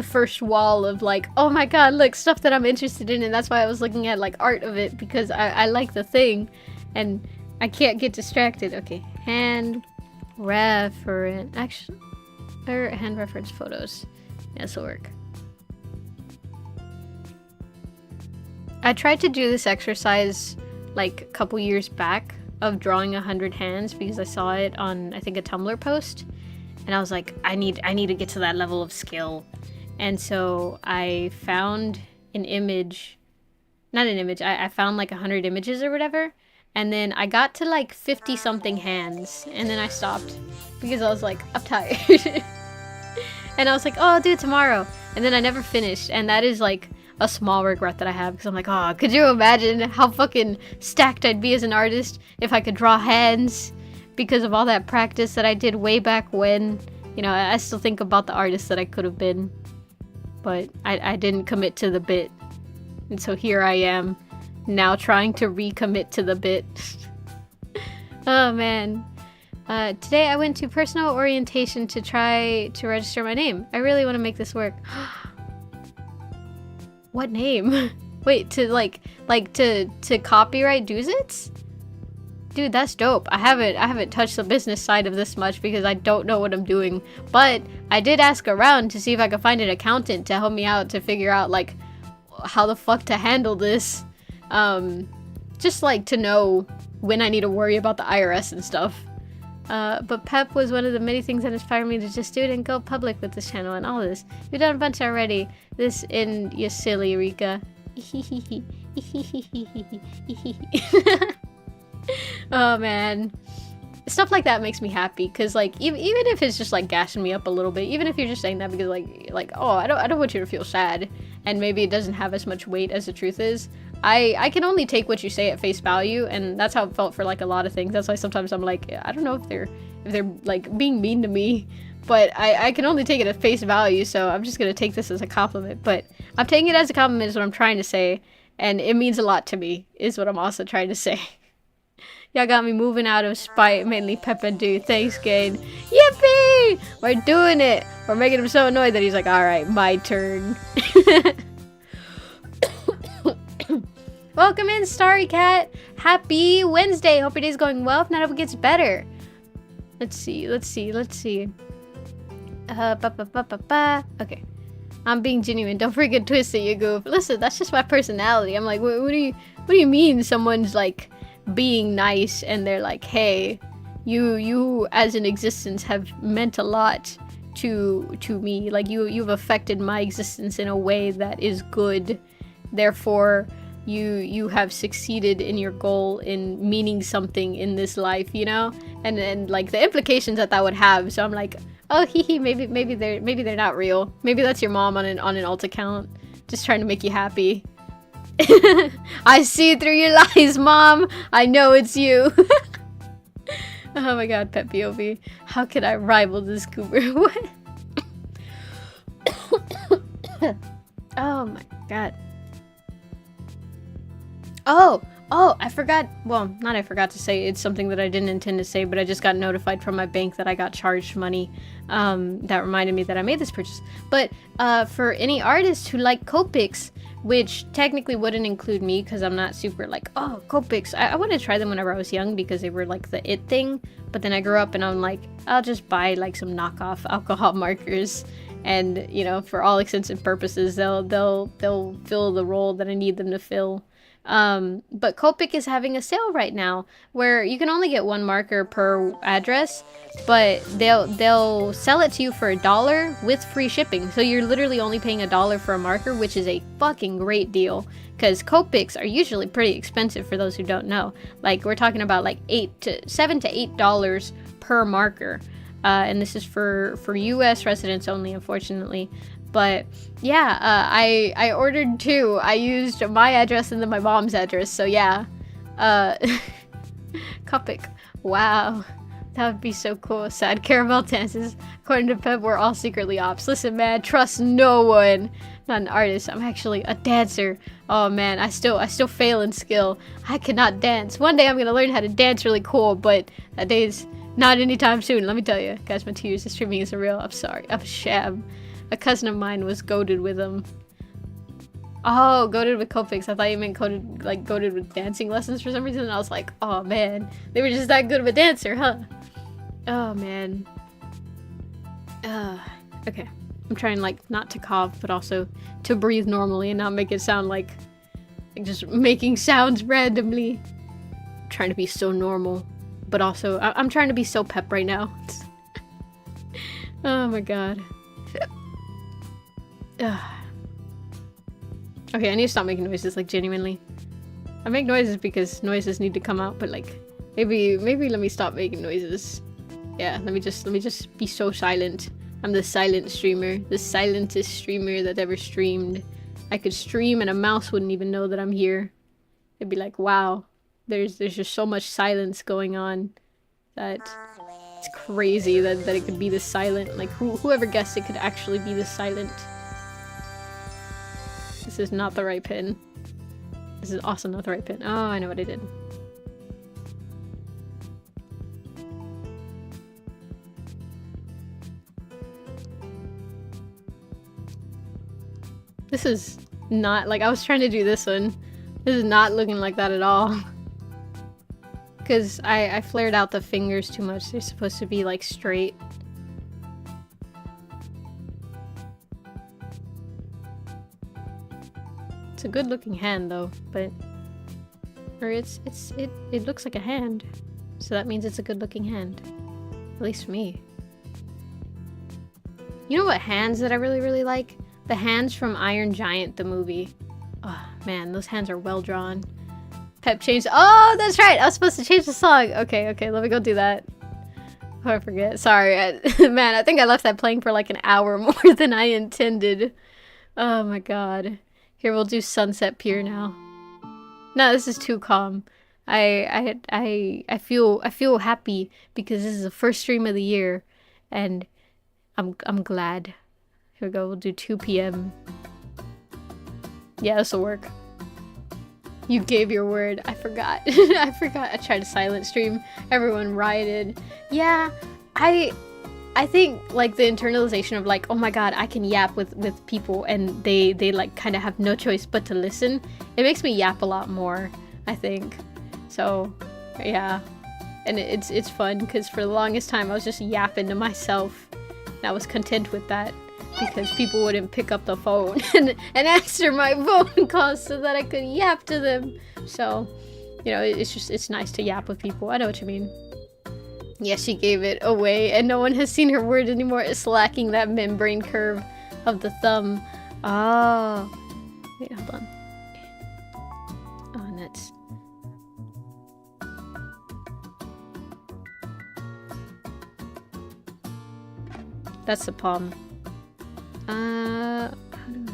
Speaker 1: first wall of, like, oh my god, look, stuff that I'm interested in, and that's why I was looking at, like, art of it, because I like the thing, and I can't get distracted. Okay, hand reference... Actually... Or hand reference photos. Yeah, this'll work. I tried to do this exercise like a couple years back of drawing 100 hands because I saw it on, I think, a Tumblr post, and I was like, I need to get to that level of skill. And so I found an image, not an image, I found like 100 images or whatever, and then I got to like 50 something hands, and then I stopped because I was like, I'm tired. And I was like, oh, I'll do it tomorrow, and then I never finished, and that is like a small regret that I have, because I'm like, oh, could you imagine how fucking stacked I'd be as an artist if I could draw hands because of all that practice that I did way back when. You know, I still think about the artist that I could have been, but I didn't commit to the bit, and so here I am now trying to recommit to the bit. Oh man. Today I went to personal orientation to try to register my name. I really want to make this work. What name? Wait, to to copyright Doozits? Dude, that's dope. I haven't touched the business side of this much because I don't know what I'm doing. But I did ask around to see if I could find an accountant to help me out to figure out like how the fuck to handle this. Just like to know when I need to worry about the IRS and stuff. But Pep was one of the many things that inspired me to just do it and go public with this channel and all this. You've done a bunch already. This in you silly Rika. Oh man. Stuff like that makes me happy, because like even if it's just like gashing me up a little bit, even if you're just saying that because like oh, I don't want you to feel sad, and maybe it doesn't have as much weight as the truth is. I can only take what you say at face value, and that's how it felt for like a lot of things. That's why sometimes I'm like, I don't know if they're like being mean to me, but I can only take it at face value, so I'm just gonna take this as a compliment. But I'm taking it as a compliment is what I'm trying to say, and it means a lot to me is what I'm also trying to say. Y'all got me moving out of spite, mainly Pep and Dude. Thanks, Gade. Yippee! We're doing it! We're making him so annoyed that he's like, alright, my turn. Welcome in, Starry Cat. Happy Wednesday. Hope your day's going well. If not, I hope it gets better. Let's see. Okay. I'm being genuine. Don't forget twist it, you goof. Listen, that's just my personality. I'm like, what do you mean someone's like being nice and they're like, hey, you as an existence have meant a lot to me. Like you've affected my existence in a way that is good. Therefore, you have succeeded in your goal in meaning something in this life, you know? And like the implications that would have. So I'm like, oh hee maybe they're not real. Maybe that's your mom on an alt account just trying to make you happy. I see through your lies, Mom. I know it's you. Oh my god, Pet POV. How could I rival this goober? What? Oh my god. Oh, Oh, I forgot. Well, not I forgot to say. It's something that I didn't intend to say, but I just got notified from my bank that I got charged money. That reminded me that I made this purchase. But for any artists who like Copics, which technically wouldn't include me because I'm not super like, oh, Copics. I wanted to try them whenever I was young because they were like the it thing. But then I grew up and I'm like, I'll just buy like some knockoff alcohol markers. And, you know, for all intents and purposes, they'll fill the role that I need them to fill. But Copic is having a sale right now where you can only get one marker per address, but they'll sell it to you for $1 with free shipping. So you're literally only paying $1 for a marker, which is a fucking great deal because Copics are usually pretty expensive for those who don't know. Like we're talking about like $7 to $8 per marker. And this is for US residents only, unfortunately. But yeah, I ordered 2. I used my address and then my mom's address. So yeah, Copic. Wow, that would be so cool. Sad caramel dances. According to Pep, we're all secretly ops. Listen, man, trust no one. Not an artist. I'm actually a dancer. Oh man, I still fail in skill. I cannot dance. One day I'm gonna learn how to dance really cool, but that day's not anytime soon. Let me tell you, guys, my 2 years of streaming isn't real. I'm sorry. I'm a sham. A cousin of mine was goated with them. Oh, goated with Copics. I thought you meant goated with dancing lessons for some reason. And I was like, oh man, they were just that good of a dancer, huh? Oh man. Okay. I'm trying like not to cough, but also to breathe normally and not make it sound like just making sounds randomly. I'm trying to be so normal, but also I'm trying to be so Pep right now. Oh my god. Okay, I need to stop making noises, like genuinely. I make noises because noises need to come out, but like maybe let me stop making noises. Yeah, let me just be so silent. I'm the silent streamer, the silentest streamer that ever streamed. I could stream and a mouse wouldn't even know that I'm here. It'd be like, wow, there's just so much silence going on that it's crazy that it could be this silent. Like whoever guessed it could actually be this silent. This is not the right pin. This is also not the right pin. Oh, I know what I did. This is not, like, I was trying to do this one. This is not looking like that at all. Because I flared out the fingers too much. They're supposed to be, like, straight. It's a good looking hand though, but or it looks like a hand. So that means it's a good looking hand. At least for me. You know what hands that I really like? The hands from Iron Giant, the movie. Oh man, those hands are well drawn. Pep changed. Oh, that's right. I was supposed to change the song. Okay, let me go do that. Oh, I forget. Sorry. Man, I think I left that playing for like an hour more than I intended. Oh my god. Here, we'll do Sunset Pier now. No, this is too calm. I feel happy because this is the first stream of the year, and I'm glad. Here we go. We'll do 2 p.m. Yeah, this will work. You gave your word. I forgot. I forgot. I tried to silent stream. Everyone rioted. Yeah, I think like the internalization of like, oh my god, I can yap with people and they like kind of have no choice but to listen. It makes me yap a lot more, I think. So yeah, and it's fun because for the longest time I was just yapping to myself and I was content with that because people wouldn't pick up the phone and answer my phone calls so that I could yap to them. So, you know, it's nice to yap with people. I know what you mean. Yeah, she gave it away, and no one has seen her word anymore. It's lacking that membrane curve of the thumb. Oh. Wait, hold on. Oh, nuts. That's the palm. How do I...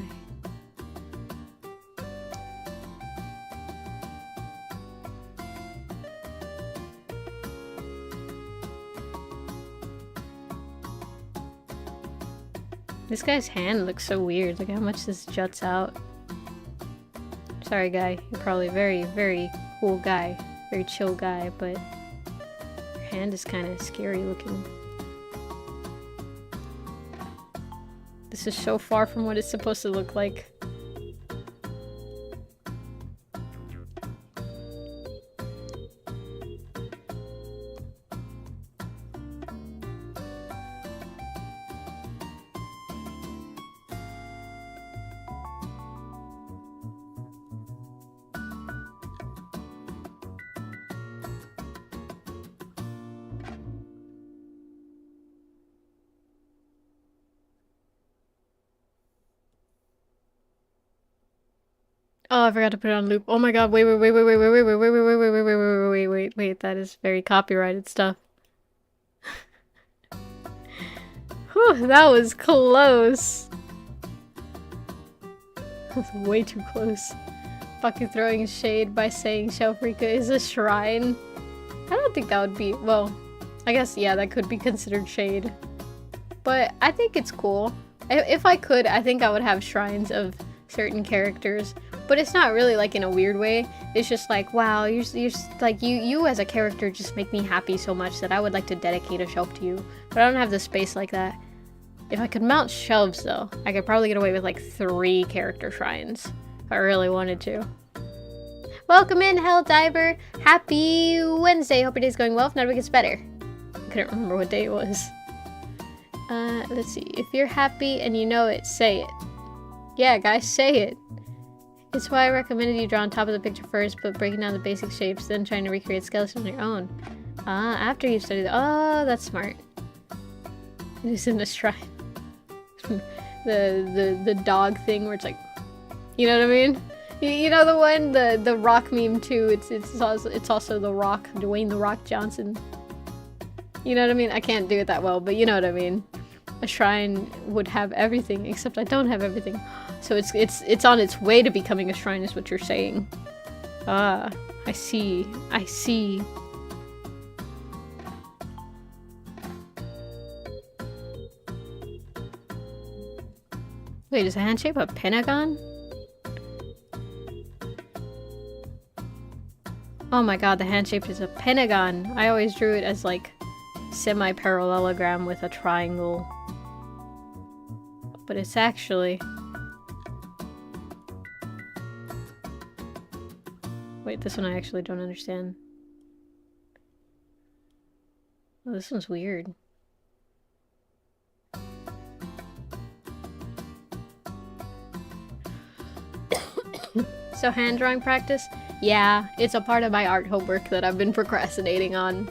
Speaker 1: This guy's hand looks so weird. Look how much this juts out. Sorry, guy. You're probably very, very cool guy. Very chill guy, but your hand is kind of scary looking. This is so far from what it's supposed to look like. Oh, I forgot to put it on loop. Oh my god, wait, that is very copyrighted stuff. Whew, that was close. That was way too close. Fucking throwing shade by saying Shelfrika is a shrine. I don't think that would be, well, I guess, yeah, that could be considered shade. But I think it's cool. If I could, I think I would have shrines of certain characters. But it's not really like in a weird way. It's just like, wow, you're like you as a character just make me happy so much that I would like to dedicate a shelf to you. But I don't have the space like that. If I could mount shelves though, I could probably get away with like 3 character shrines if I really wanted to. Welcome in, Helldiver. Happy Wednesday. Hope your day's going well. If not, it gets better. I couldn't remember what day it was. Let's see. If you're happy and you know it, say it. Yeah, guys, say it. It's why I recommended you draw on top of the picture first, but breaking down the basic shapes, then trying to recreate skeletons on your own. After you've studied oh, that's smart. It is in a shrine. the dog thing where it's like, you know what I mean? You know the one, the Rock meme too. It's also the Rock, Dwayne the Rock Johnson. You know what I mean? I can't do it that well, but you know what I mean. A shrine would have everything, except I don't have everything. So it's on its way to becoming a shrine is what you're saying. Ah, I see. I see. Wait, is a hand shape a pentagon? Oh my god, the hand shape is a pentagon. I always drew it as like semi-parallelogram with a triangle. But it's actually... Wait, this one I actually don't understand. Oh, this one's weird. So hand drawing practice? Yeah, it's a part of my art homework that I've been procrastinating on.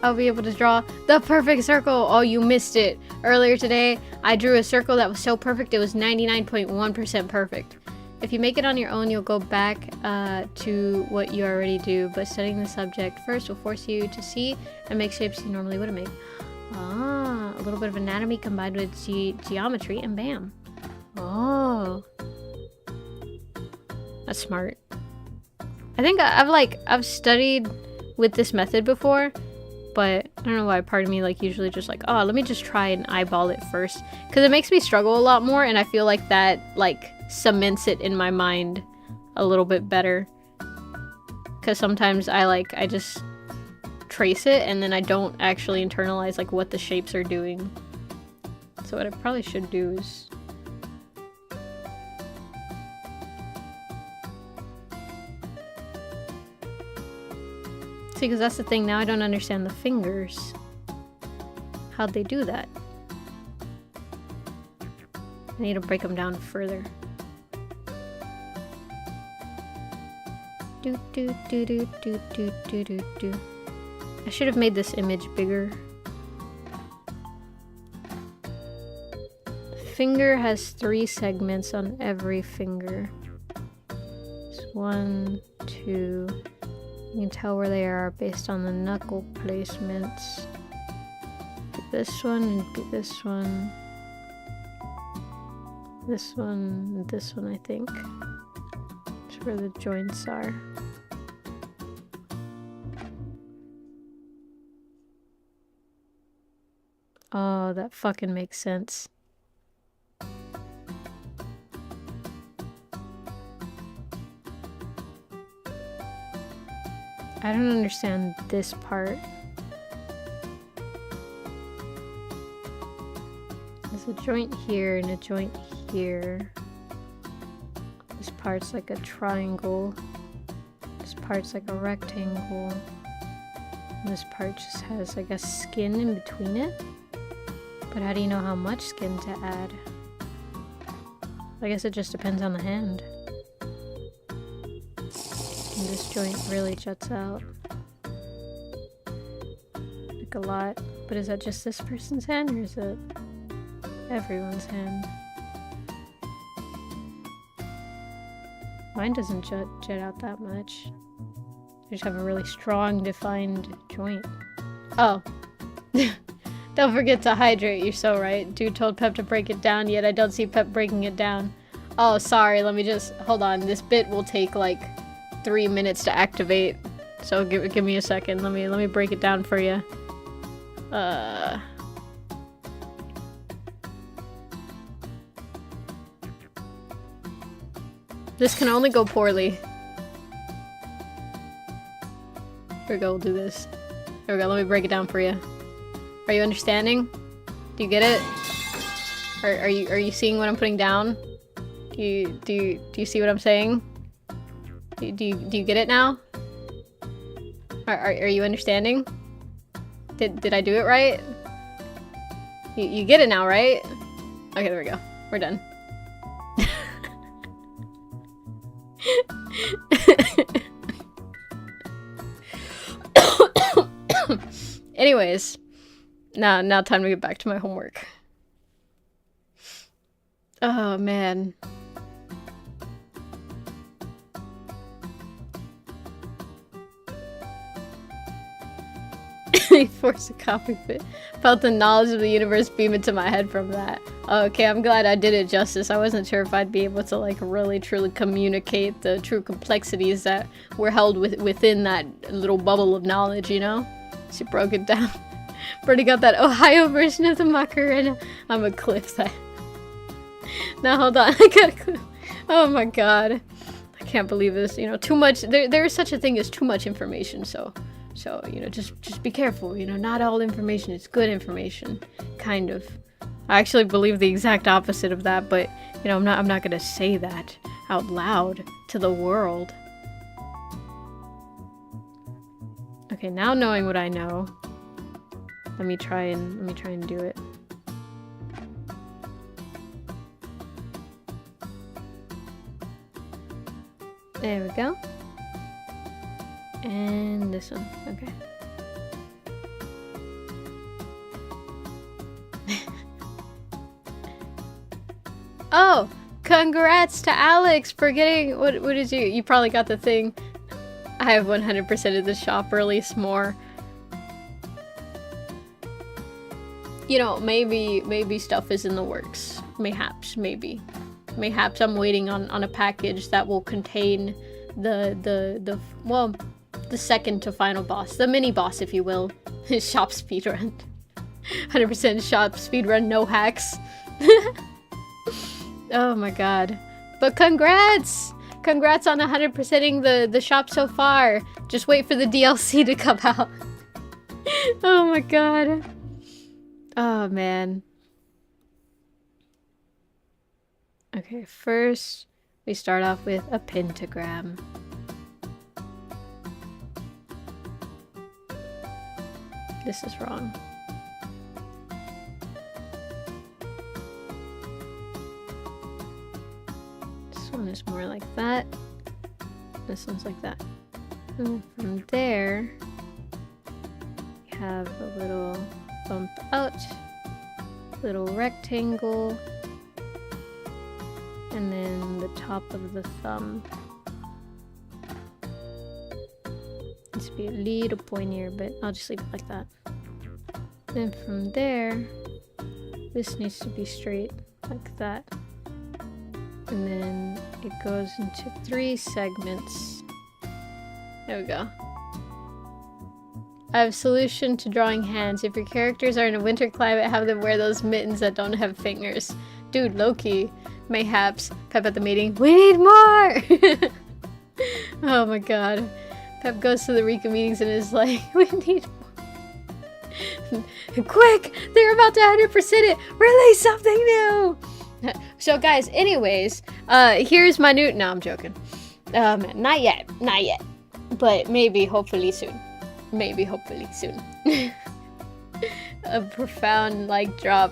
Speaker 1: I'll be able to draw the perfect circle. Oh, you missed it. Earlier today, I drew a circle that was so perfect it was 99.1% perfect. If you make it on your own, you'll go back to what you already do, but studying the subject first will force you to see and make shapes you normally wouldn't make. Ah, a little bit of anatomy combined with geometry, and bam. Oh. That's smart. I think I've studied with this method before, but I don't know why part of me like usually just like, oh, let me just try and eyeball it first, because it makes me struggle a lot more, and I feel like that like cements it in my mind a little bit better, because sometimes I just trace it and then I don't actually internalize like what the shapes are doing. So what I probably should do is see, because that's the thing, now I don't understand the fingers. How'd they do that? I need to break them down further. Do do do do do do do do do. I should have made this image bigger. The finger has 3 segments on every finger. It's 1, 2. You can tell where they are based on the knuckle placements. Be this one and be this one. This one and this one, I think. That's where the joints are. Oh, that fucking makes sense. I don't understand this part. There's a joint here and a joint here. This part's like a triangle. This part's like a rectangle. And this part just has, I guess, skin in between it. But how do you know how much skin to add? I guess it just depends on the hand. And this joint really juts out. Like a lot. But is that just this person's hand or is it everyone's hand? Mine doesn't jet out that much. I just have a really strong, defined joint. Oh. Don't forget to hydrate, you're so right. Dude told Pep to break it down, yet I don't see Pep breaking it down. Oh, sorry, let me just... Hold on, this bit will take like 3 minutes to activate. So give me a second, let me break it down for you. This can only go poorly. Here we go, we'll do this. Here we go, let me break it down for you. Are you understanding? Do you get it? Are you seeing what I'm putting down? Do you see what I'm saying? Do you get it now? Are you understanding? Did I do it right? You get it now, right? Okay, there we go. We're done. Anyways, now time to get back to my homework. Oh man. Force a copy fit. Felt the knowledge of the universe beam into my head from that. Okay, I'm glad I did it justice. I wasn't sure if I'd be able to like really truly communicate the true complexities that were held within that little bubble of knowledge, you know? She broke it down. Brody got that Ohio version of the Macarena. I'm gonna clip that. Now hold on, I gotta clip. Oh my god. I can't believe this. You know, too much. There is such a thing as too much information, so you know, just be careful. You know, not all information is good information. Kind of. I actually believe the exact opposite of that, but you know, I'm not gonna say that out loud to the world. Okay, now knowing what I know, let me try and do it. There we go. And this one, okay. Oh, congrats to Alex for getting, what did you probably got the thing. I have 100% of the shop release more. You know, maybe stuff is in the works. Mayhaps, maybe. Mayhaps I'm waiting on a package that will contain the second to final boss. The mini boss, if you will. Shop speedrun. 100% shop speedrun, no hacks. Oh my god. But congrats! Congrats on 100%ing the shop so far. Just wait for the DLC to come out. Oh my god. Oh man. Okay, first we start off with a pentagram. This is wrong. This one is more like that. This one's like that. And from there, we have a little bump out, little rectangle, and then the top of the thumb. Needs to be a little pointier, but I'll just leave it like that. Then from there, this needs to be straight like that. And then it goes into 3 segments. There we go. I have a solution to drawing hands. If your characters are in a winter climate, have them wear those mittens that don't have fingers. Dude, low-key. Mayhaps. Pep at the meeting. We need more! Oh my god. Pep goes to the Rika meetings and is like, we need more. Quick! They're about to 100% it! Release something new! So guys, anyways, here's my new... No, I'm joking. Not yet. Not yet. But maybe, hopefully soon. Maybe, hopefully soon. A profound, like, drop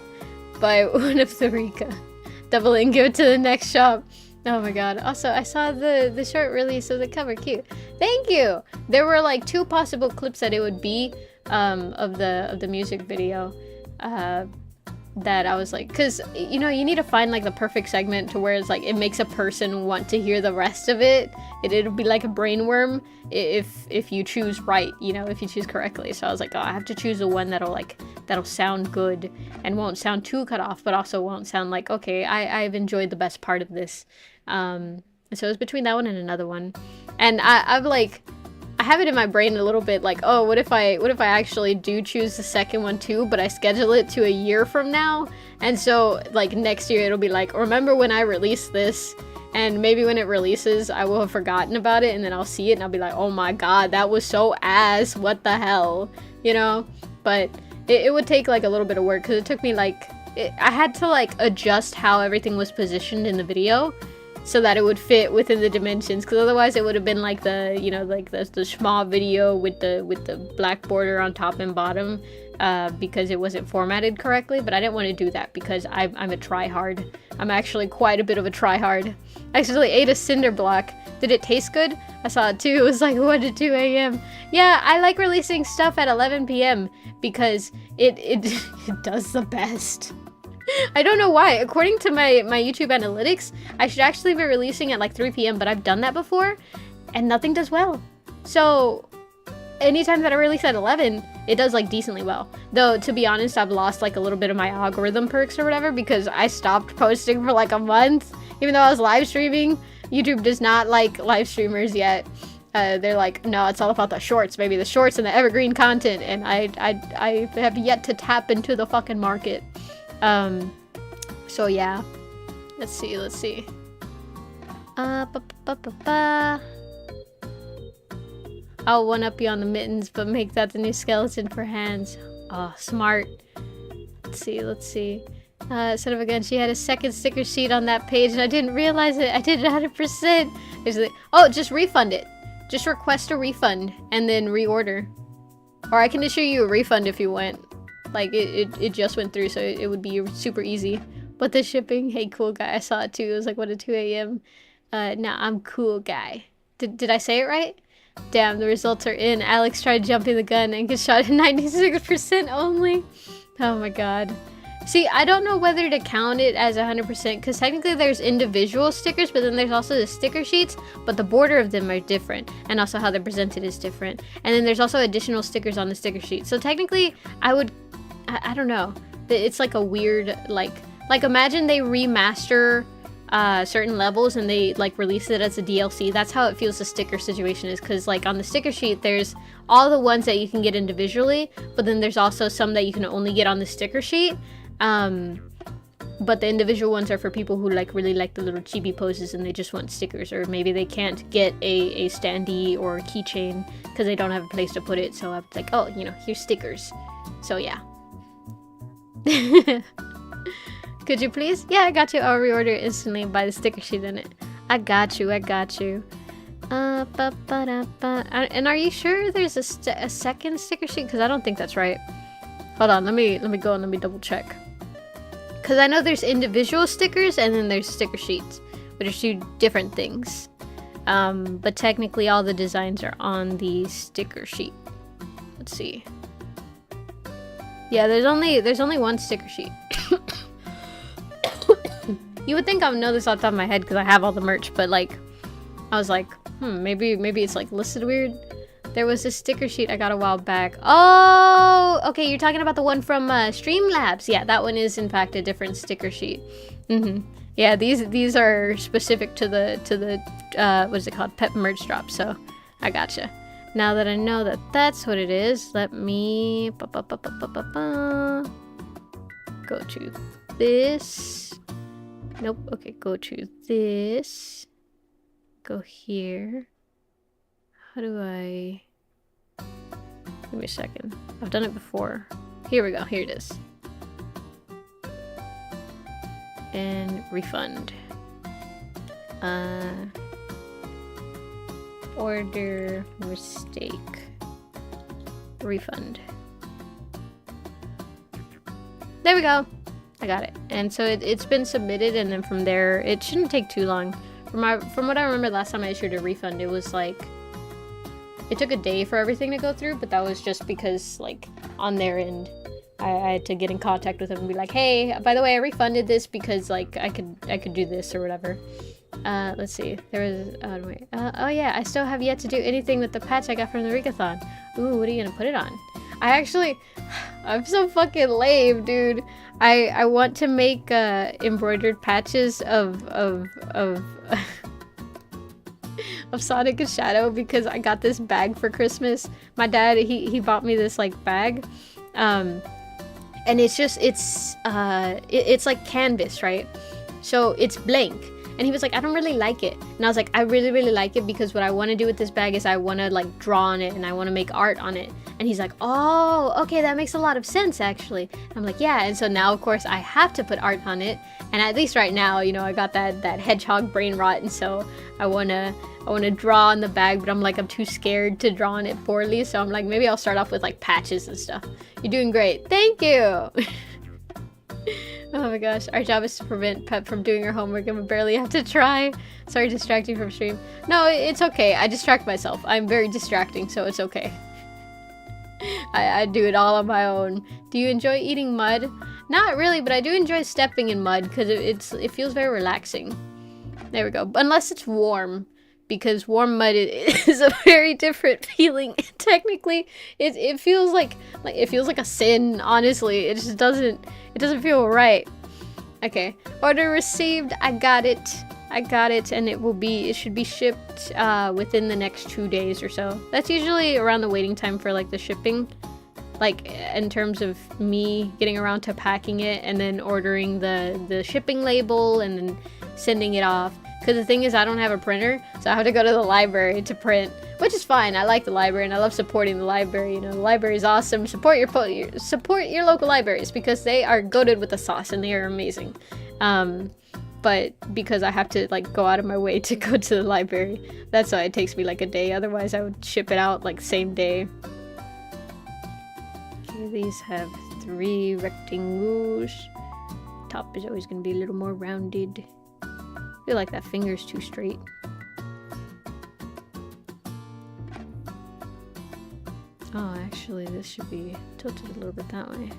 Speaker 1: by one of the Rika. Double and give it to the next shop. Oh my god. Also, I saw the short release of the cover. Cute. Thank you! There were like 2 possible clips that it would be of the music video that I was like, because you know, you need to find like the perfect segment to where it's like it makes a person want to hear the rest of it. It'll be like a brainworm if you choose right, you know, if you choose correctly. So I was like, oh, I have to choose the one that'll sound good and won't sound too cut off, but also won't sound like, okay, I've enjoyed the best part of this. So it was between that one and another one, and I've like, I have it in my brain a little bit like, oh, what if I actually do choose the second one too, but I schedule it to a year from now, and so like next year it'll be like, remember when I released this, and maybe when it releases I will have forgotten about it, and then I'll see it and I'll be like, oh my god, that was so ass, what the hell, you know. But it would take like a little bit of work, because it took me like, I had to like adjust how everything was positioned in the video so that it would fit within the dimensions, because otherwise it would have been like the, you know, like the small video with the black border on top and bottom, because it wasn't formatted correctly. But I didn't want to do that because I'm a tryhard. I'm actually quite a bit of a tryhard. I actually ate a cinder block. Did it taste good? I saw it too. It was like 1 to 2 a.m. Yeah, I like releasing stuff at 11 p.m. because it does the best. I don't know why. According to my YouTube analytics, I should actually be releasing at like 3 p.m, but I've done that before and nothing does well. So anytime that I release at 11, it does like decently well. Though, to be honest, I've lost like a little bit of my algorithm perks or whatever, because I stopped posting for like a month. Even though I was live streaming, YouTube does not like live streamers yet. They're like, no, it's all about the shorts, baby. The shorts and the evergreen content. And I have yet to tap into the fucking market. So yeah, let's see. I'll one-up you on the mittens, but make that the new skeleton for hands. Oh, smart. Let's see. Son of a gun, she had a second sticker sheet on that page, and I didn't realize it. I did it 100%. Oh, just refund it. Just request a refund, and then reorder. Or I can issue you a refund if you want. Like, it just went through, so it would be super easy. But the shipping, hey, cool guy, I saw it too. It was like 1 to 2 a.m. Nah, I'm cool guy. Did I say it right? Damn, the results are in. Alex tried jumping the gun and gets shot at 96% only. Oh my god. See, I don't know whether to count it as 100%, because technically there's individual stickers, but then there's also the sticker sheets, but the border of them are different, and also how they're presented is different. And then there's also additional stickers on the sticker sheet. So technically, I don't know. It's like a weird, like imagine they remaster certain levels and they like release it as a DLC. That's how it feels the sticker situation is, because like on the sticker sheet there's all the ones that you can get individually, but then there's also some that you can only get on the sticker sheet. But the individual ones are for people who like really like the little chibi poses and they just want stickers, or maybe they can't get a standee or a keychain because they don't have a place to put it. So I'm like, oh, you know, here's stickers. So yeah. Could you please? Yeah, I got you. I'll reorder it instantly and buy the sticker sheet in it. I got you. And are you sure there's a second sticker sheet? Because I don't think that's right. Hold on, let me go and let me double check. Because I know there's individual stickers and then there's sticker sheets, which are 2 different things. But technically all the designs are on the sticker sheet. Let's see. Yeah, there's only 1 sticker sheet. You would think I would know this off the top of my head because I have all the merch, but like, I was like, maybe it's like listed weird. There was a sticker sheet I got a while back. Oh, okay, you're talking about the one from Streamlabs. Yeah, that one is in fact a different sticker sheet. Yeah, these are specific to the what is it called, Pep merch drop. So I gotcha. Now that I know that that's what it is, let me go to this. Nope. Okay, go to this. Go here. How do I... Give me a second. I've done it before. Here we go. Here it is. And refund. Order mistake. Refund. There we go. I got it. And so it's been submitted, and then from there, it shouldn't take too long. From what I remember last time I issued a refund, it was like... It took a day for everything to go through, but that was just because, like, on their end, I had to get in contact with them and be like, hey, by the way, I refunded this because, like, I could do this or whatever. Let's see. There was... oh yeah, I still have yet to do anything with the patch I got from the Regathon. Ooh, what are you gonna put it on? I'm so fucking lame, dude. I want to make embroidered patches of of Sonic and Shadow because I got this bag for Christmas. My dad, he bought me this like bag, and it's like canvas, right? So it's blank. And he was like, I don't really like it. And I was like, I really, really like it because what I want to do with this bag is I want to like draw on it and I want to make art on it. And he's like, oh, okay, that makes a lot of sense actually. And I'm like, yeah. And so now, of course, I have to put art on it. And at least right now, you know, I got that hedgehog brain rot. And so I want to draw on the bag, but I'm too scared to draw on it poorly. So I'm like, maybe I'll start off with like patches and stuff. You're doing great. Thank you. Oh my gosh, our job is to prevent Pep from doing her homework and we barely have to try. Sorry distracting from stream. No, it's okay. I distract myself. I'm very distracting, so it's okay. I do it all on my own. Do you enjoy eating mud? Not really, but I do enjoy stepping in mud because it feels very relaxing. There we go. Unless it's warm, because warm mud is a very different feeling. Technically, it feels like it feels like a sin, honestly. It just doesn't feel right. Okay, order received. I got it, and it should be shipped within the next 2 days or so. That's usually around the waiting time for like the shipping, like in terms of me getting around to packing it and then ordering the shipping label and then sending it off. Because the thing is, I don't have a printer, so I have to go to the library to print, which is fine. I like the library, and I love supporting the library. You know, the library is awesome. Support your local libraries because they are goated with the sauce, and they are amazing. But because I have to like go out of my way to go to the library, that's why it takes me like a day. Otherwise, I would ship it out like same day. Okay, these have 3 rectangles. Top is always going to be a little more rounded. I feel like that finger's too straight. Oh, actually, this should be tilted a little bit that way.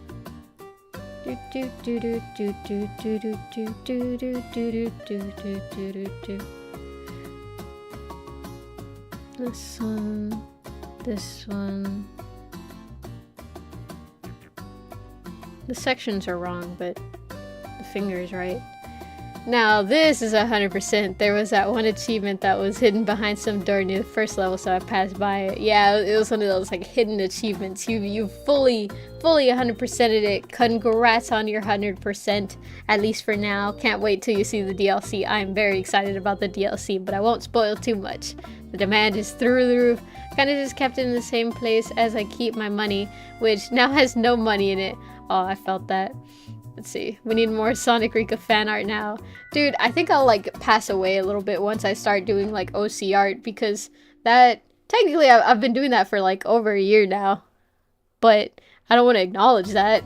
Speaker 1: This one, this one. The sections are wrong, but the finger is right. Now this is 100%. There was that one achievement that was hidden behind some door near the first level, so I passed by it. Yeah, it was one of those like hidden achievements. You fully 100%ed it. Congrats on your 100%, at least for now. Can't wait till you see the DLC. I'm very excited about the DLC, but I won't spoil too much. The demand is through the roof. Kinda just kept it in the same place as I keep my money, which now has no money in it. Oh, I felt that. Let's see. We need more Sonic Rika fan art now. Dude, I think I'll like pass away a little bit once I start doing like OC art because that technically I've been doing that for like over a year now. But I don't want to acknowledge that.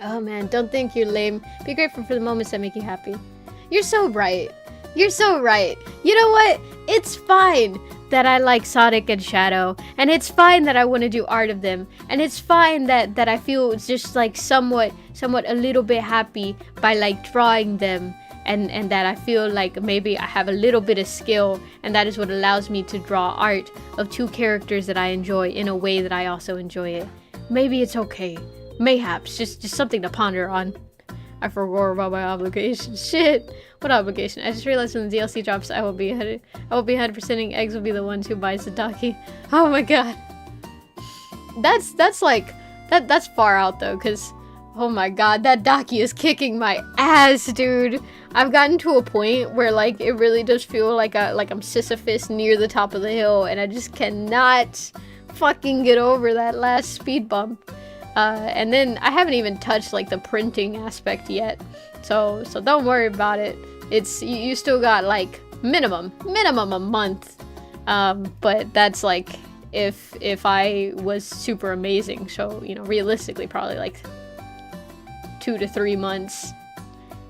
Speaker 1: Oh man, don't think you're lame. Be grateful for the moments that make you happy. You're so right. You're so right. You know what? It's fine that I like Sonic and Shadow, and it's fine that I want to do art of them, and it's fine that I feel just like somewhat a little bit happy by like drawing them, and that I feel like maybe I have a little bit of skill, and that is what allows me to draw art of 2 characters that I enjoy in a way that I also enjoy it. Maybe it's okay. Mayhaps. Just something to ponder on. I forgot about my obligation. Shit. What obligation? I just realized when the DLC drops, I will be 100%ing eggs will be the ones who buys the Daki. Oh my god. That's like that's far out though, cause oh my god, that Daki is kicking my ass, dude. I've gotten to a point where like it really does feel like I'm Sisyphus near the top of the hill, and I just cannot fucking get over that last speed bump. And then I haven't even touched like the printing aspect yet, so don't worry about it. It's you still got like minimum a month, but that's like if I was super amazing. So you know, realistically, probably like 2 to 3 months.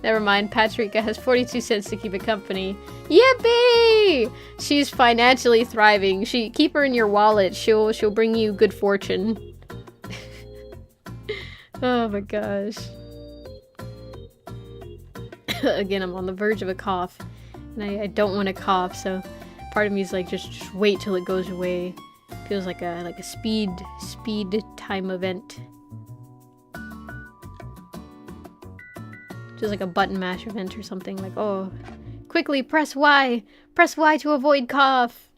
Speaker 1: Never mind, Patrika has 42 cents to keep it company. Yippee! She's financially thriving. Keep her in your wallet. She'll bring you good fortune. Oh my gosh. Again, I'm on the verge of a cough, and I don't want to cough, so part of me is like just wait till it goes away. Feels like a speed time event. Just like a button mash event or something, like, oh, quickly press Y! Press Y to avoid cough!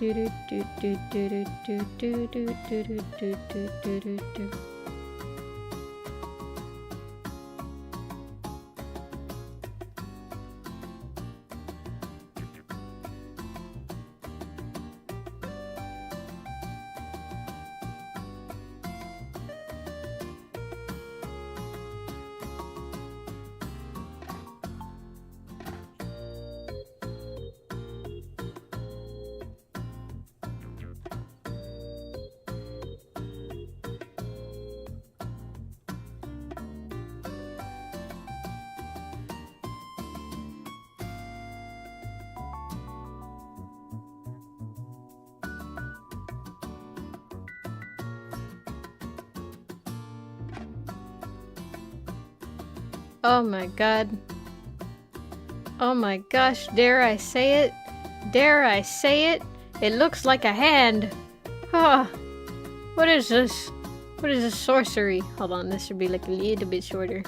Speaker 1: Do do do do do do do do do do do do do do. Oh my god. Oh my gosh, dare I say it? Dare I say it? It looks like a hand. Ah, what is this? What is this sorcery? Hold on, this should be like a little bit shorter.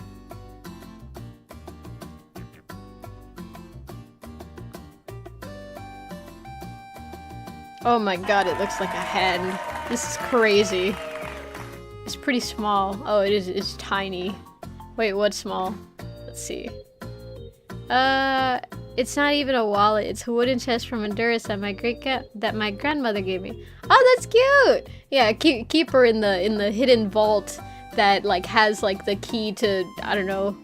Speaker 1: Oh my god, it looks like a hand. This is crazy. It's pretty small. Oh, it is. It's tiny. Wait, what's small? Let's see. It's not even a wallet. It's a wooden chest from Honduras that my grandmother gave me. Oh, that's cute. Yeah, keep her in the hidden vault that like has like the key to, I don't know,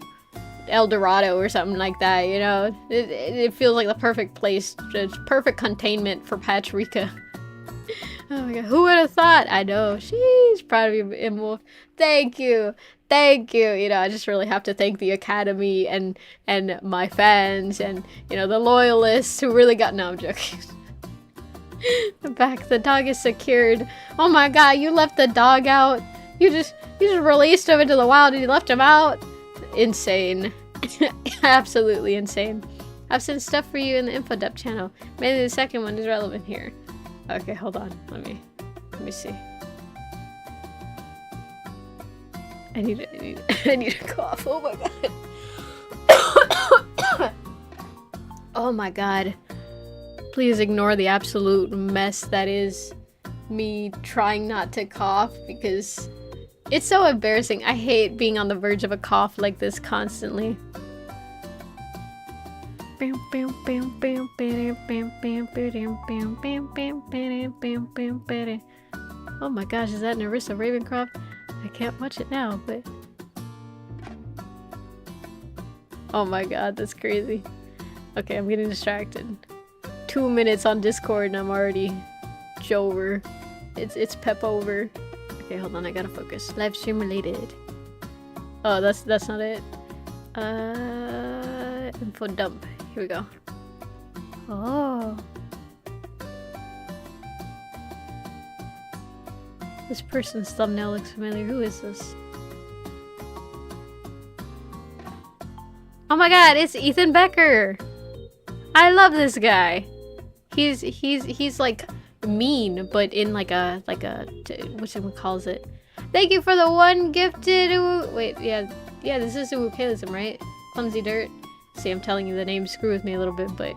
Speaker 1: El Dorado or something like that. You know, it feels like the perfect place. It's perfect containment for Patrika. Oh my god, who would have thought? I know. She's proud of you, Imwolf. Thank you. Thank you. You know, I just really have to thank the Academy and my fans and, you know, the loyalists who really got... No, I'm joking. The dog is secured. Oh my god, you left the dog out. You just released him into the wild and you left him out. Insane. Absolutely insane. I've sent stuff for you in the info dump channel. Maybe the second one is relevant here. Okay, hold on. Let me see. I need a cough. Oh my god. Oh my god. Please ignore the absolute mess that is me trying not to cough because it's so embarrassing. I hate being on the verge of a cough like this constantly. Oh my gosh, is that Narissa Ravencroft? I can't watch it now, but... Oh my god, that's crazy. Okay, I'm getting distracted. 2 minutes on Discord and I'm already Jover. It's pep over. Okay, hold on, I gotta focus. Livestream related. Oh, that's not it. Info dump. Here we go. Oh. This person's thumbnail looks familiar. Who is this? Oh my god, it's Ethan Becker! I love this guy. He's like mean, but in like a what calls it? Thank you for the one gifted. Wait, yeah, this is Uwukelism, right? Clumsy dirt. See, I'm telling you the name. Screw with me a little bit, but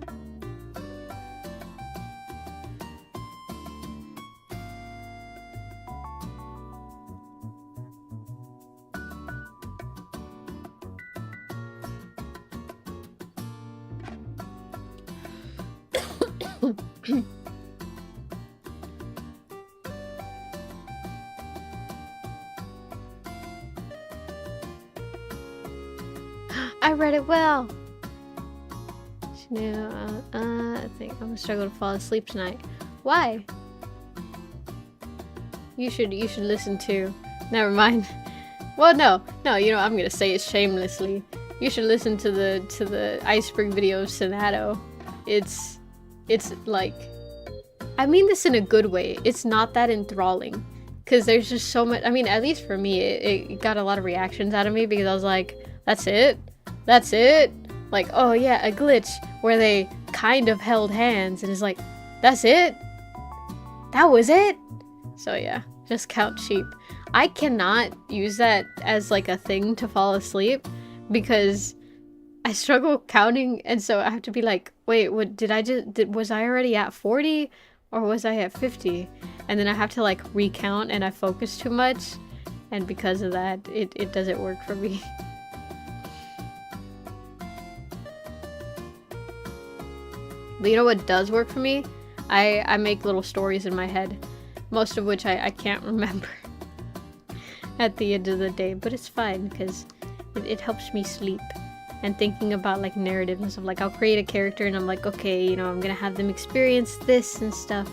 Speaker 1: I read it well. I think I'm gonna struggle to fall asleep tonight. Why? You should listen to. Never mind. Well, no, you know I'm gonna say it shamelessly. You should listen to the iceberg video of Sonato. It's like, I mean this in a good way. It's not that enthralling, cause there's just so much. I mean, at least for me, it got a lot of reactions out of me because I was like, that's it. Like, oh yeah, a glitch where they kind of held hands, and it's like, that's it. That was it. So yeah, just count sheep. I cannot use that as like a thing to fall asleep because I struggle counting, and so I have to be like, wait, what was I already at 40 or was I at 50? And then I have to like recount, and I focus too much, and because of that, it doesn't work for me. But you know what does work for me? I make little stories in my head, most of which I can't remember at the end of the day, but it's fine because it helps me sleep. And thinking about like narratives and stuff, like I'll create a character and I'm like, okay, you know, I'm gonna have them experience this and stuff,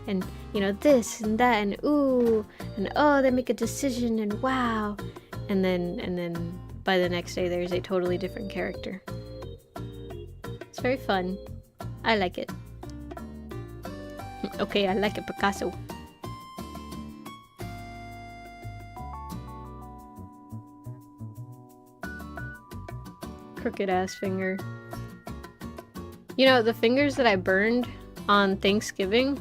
Speaker 1: and you know, this and that, and ooh, and oh, they make a decision, and wow, and then by the next day there's a totally different character. It's very fun. I like it. Okay, I like it, Picasso. Crooked ass finger. You know, the fingers that I burned on Thanksgiving,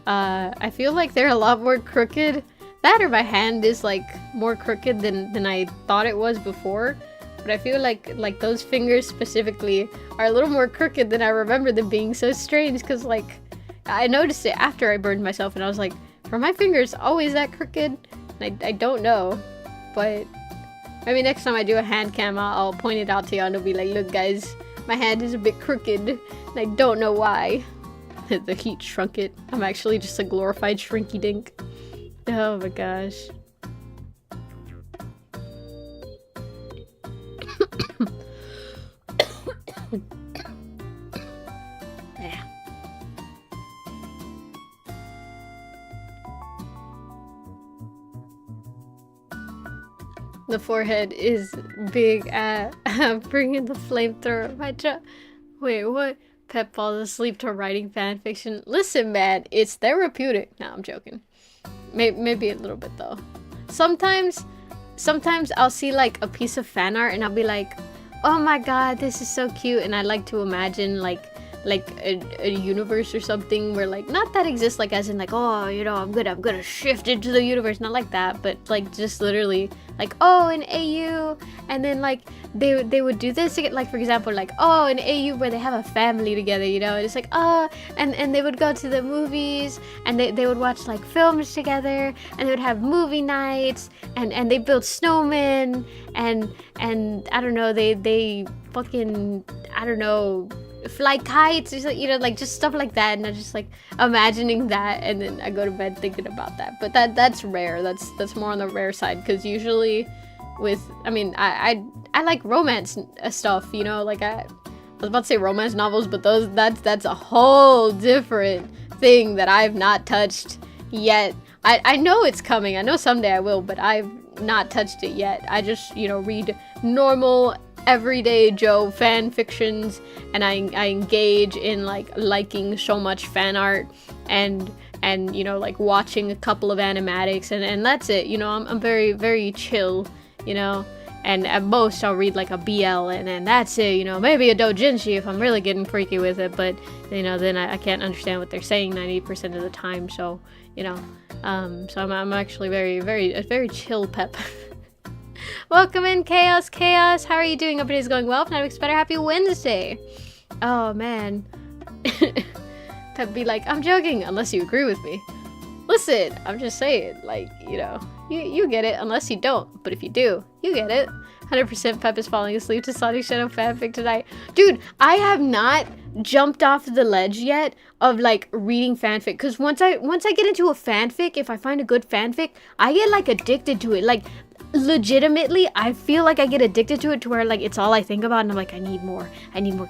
Speaker 1: I feel like they're a lot more crooked. That or my hand is like more crooked than I thought it was before. But I feel like those fingers specifically are a little more crooked than I remember them being. So strange, because like I noticed it after I burned myself, and I was like, are my fingers always that crooked? And I don't know, but maybe next time I do a hand cam, I'll point it out to y'all and I'll be like, look guys, my hand is a bit crooked, and I don't know why. The heat shrunk it. I'm actually just a glorified shrinky dink. Oh my gosh. Yeah. The forehead is big at bringing the flamethrower. My job. Wait, what? Pep falls asleep to writing fanfiction. Listen, man, it's therapeutic. No, I'm joking. Maybe a little bit though. Sometimes I'll see like a piece of fan art and I'll be like, oh my god, this is so cute, and I like to imagine like a universe or something where like not that exists, like as in like, oh, you know, I'm gonna shift into the universe, not like that, but like just literally like, oh, an AU, and then like they would do this again, like for example, like, oh, an AU where they have a family together, you know, and it's like, oh, and they would go to the movies, and they would watch like films together, and they would have movie nights, and they build snowmen, and I don't know, they fucking, I don't know, fly kites, or, you know, like just stuff like that, and I'm just like imagining that, and then I go to bed thinking about that. But that's rare. That's more on the rare side, because usually with, I mean, I like romance stuff, you know, like I was about to say romance novels, but that's a whole different thing that I've not touched yet. I know it's coming. I know someday I will, but I've not touched it yet. I just, you know, read normal everyday Joe fan fictions, and I engage in like liking so much fan art and you know, like watching a couple of animatics, and that's it, you know. I'm very, very chill, you know, and at most I'll read like a BL, and that's it, you know, maybe a doujinshi if I'm really getting freaky with it, but you know, then I can't understand what they're saying 90% of the time, so you know, so I'm actually very, very chill Pep. Welcome in, Chaos. How are you doing? Hope it is going well. If not, better, happy Wednesday. Oh man. Pep be like, I'm joking, unless you agree with me. Listen, I'm just saying, like, you know, you get it, unless you don't. But if you do, you get it. 100% Pep is falling asleep to Sonic Shadow fanfic tonight. Dude, I have not jumped off the ledge yet of like reading fanfic, because once I get into a fanfic, if I find a good fanfic, I get like addicted to it. Like legitimately, I feel like I get addicted to it to where like it's all I think about, and I'm like, I need more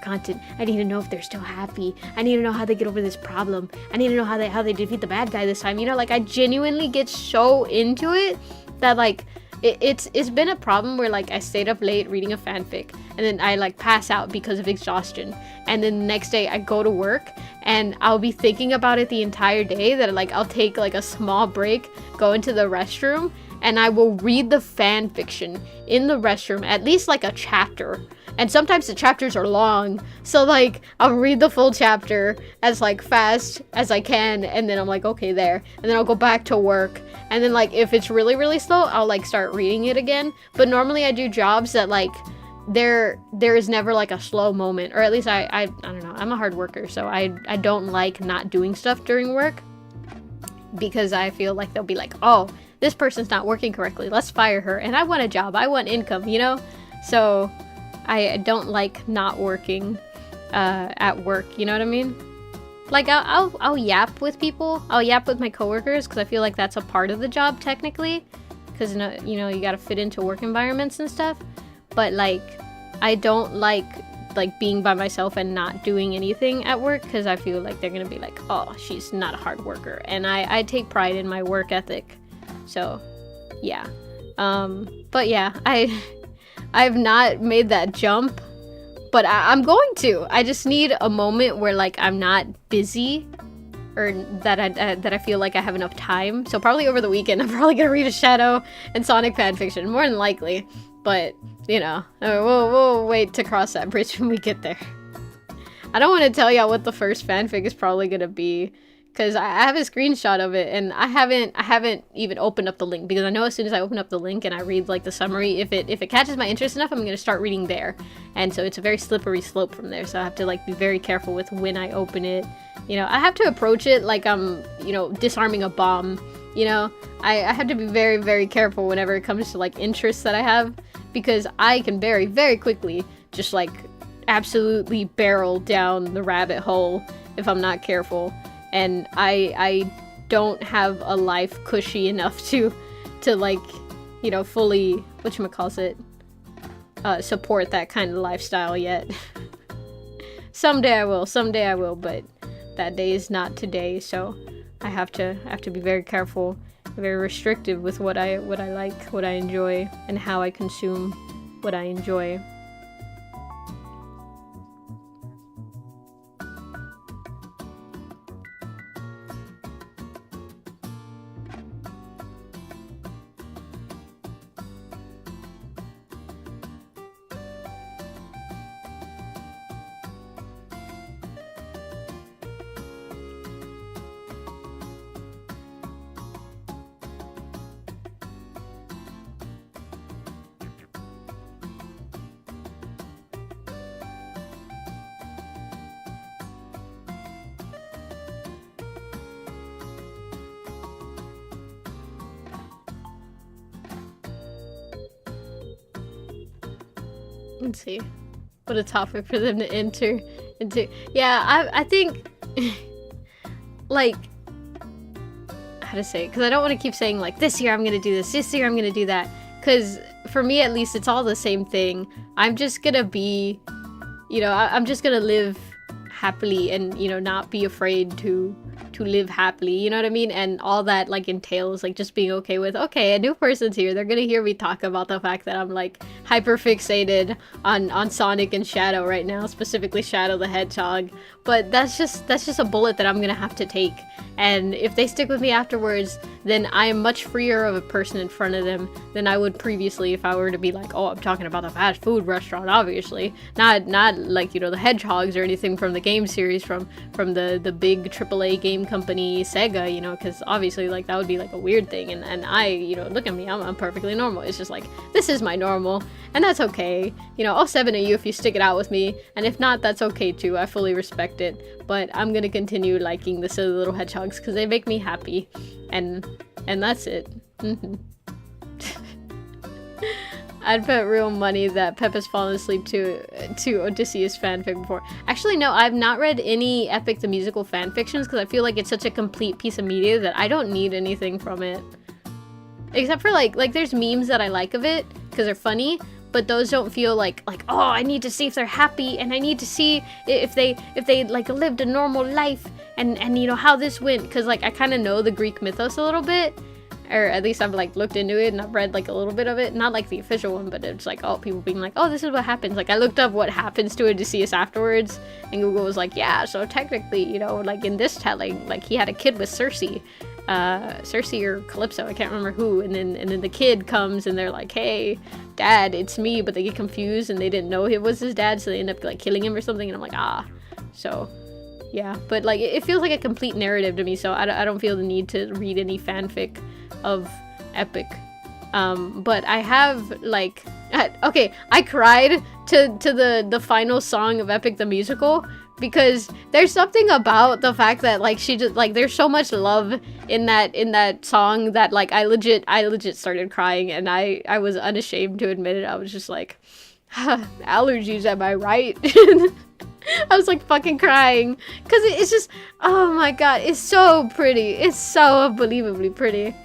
Speaker 1: content. I need to know if they're still happy. I need to know how they get over this problem. I need to know how they defeat the bad guy this time. You know, like I genuinely get so into it that like it's been a problem where like I stayed up late reading a fanfic and then I like pass out because of exhaustion, and then the next day I go to work and I'll be thinking about it the entire day, that like I'll take like a small break, go into the restroom, and I will read the fan fiction in the restroom, at least like a chapter. And sometimes the chapters are long, so like I'll read the full chapter as like fast as I can, and then I'm like, okay, there, and then I'll go back to work, and then like if it's really slow, I'll like start reading it again. But normally I do jobs that like there is never like a slow moment, or at least I don't know, I'm a hard worker, so I don't like not doing stuff during work, because I feel like they'll be like, oh, this person's not working correctly, let's fire her, and I want a job, I want income, you know? So I don't like not working at work, you know what I mean? Like I'll yap with people, I'll yap with my coworkers, because I feel like that's a part of the job technically, because you know you gotta fit into work environments and stuff. But like I don't like being by myself and not doing anything at work, because I feel like they're gonna be like, oh, she's not a hard worker, and I take pride in my work ethic. So yeah, but yeah, I've not made that jump, but I'm going to. I just need a moment where like I'm not busy, or that I feel like I have enough time. So probably over the weekend, I'm probably gonna read a Shadow and Sonic fanfiction, more than likely. But you know, we'll wait to cross that bridge when we get there. I don't want to tell y'all what the first fanfic is probably gonna be, because I have a screenshot of it, and I haven't even opened up the link, because I know as soon as I open up the link and I read like the summary, if it catches my interest enough, I'm gonna start reading there, and so it's a very slippery slope from there. So I have to like be very careful with when I open it. You know, I have to approach it like I'm, you know, disarming a bomb. You know, I have to be very careful whenever it comes to like interests that I have, because I can very quickly just like absolutely barrel down the rabbit hole if I'm not careful. And I don't have a life cushy enough to like, you know, fully, whatchamacallit, support that kind of lifestyle yet. Someday I will, but that day is not today, so I have to be very careful, very restrictive with what I like, what I enjoy, and how I consume what I enjoy. Let's see. What a topic for them to enter into. Yeah, I think like, how to say it, because I don't want to keep saying like, this year I'm gonna do this year I'm gonna do that, because for me at least it's all the same thing. I'm just gonna be, you know, I'm just gonna live happily, and you know, not be afraid to live happily, you know what I mean? And all that like entails like just being okay with, okay, a new person's here, they're gonna hear me talk about the fact that I'm like hyper fixated on Sonic and Shadow right now, specifically Shadow the Hedgehog. But that's just a bullet that I'm gonna have to take, and if they stick with me afterwards, then I am much freer of a person in front of them than I would previously if I were to be like, oh, I'm talking about the fast food restaurant, obviously, not like, you know, the hedgehogs or anything from the game series from the big AAA game company Sega, you know, because obviously like that would be like a weird thing, and I, you know, look at me, I'm perfectly normal. It's just like, this is my normal, and that's okay. You know, I'll 7 at you if you stick it out with me, and if not, that's okay too. I fully respect it, but I'm gonna continue liking the silly little hedgehogs because they make me happy, and that's it. I'd bet real money that Pep has fallen asleep to Odysseus fanfic before. Actually, no, I've not read any Epic the Musical fanfictions because I feel like it's such a complete piece of media that I don't need anything from it. Except for like there's memes that I like of it because they're funny, but those don't feel like oh, I need to see if they're happy and I need to see if they like lived a normal life and you know how this went, because like I kind of know the Greek mythos a little bit. Or at least I've like looked into it and I've read like a little bit of it. Not like the official one, but it's like, oh, people being like, oh, this is what happens. Like I looked up what happens to Odysseus afterwards, and Google was like, yeah, so technically, you know, like in this telling, like he had a kid with Circe or Calypso, I can't remember who, and then the kid comes and they're like, hey, dad, it's me, but they get confused and they didn't know it was his dad, so they end up like killing him or something, and I'm like, ah, so. Yeah, but like it feels like a complete narrative to me, so I don't feel the need to read any fanfic of Epic. But I have like okay, I cried to the final song of Epic the Musical because there's something about the fact that like she just like there's so much love in that song that like I legit started crying, and I was unashamed to admit it. I was just like, allergies, am I right? I was like fucking crying because it's just, oh my god, it's so pretty. It's so unbelievably pretty.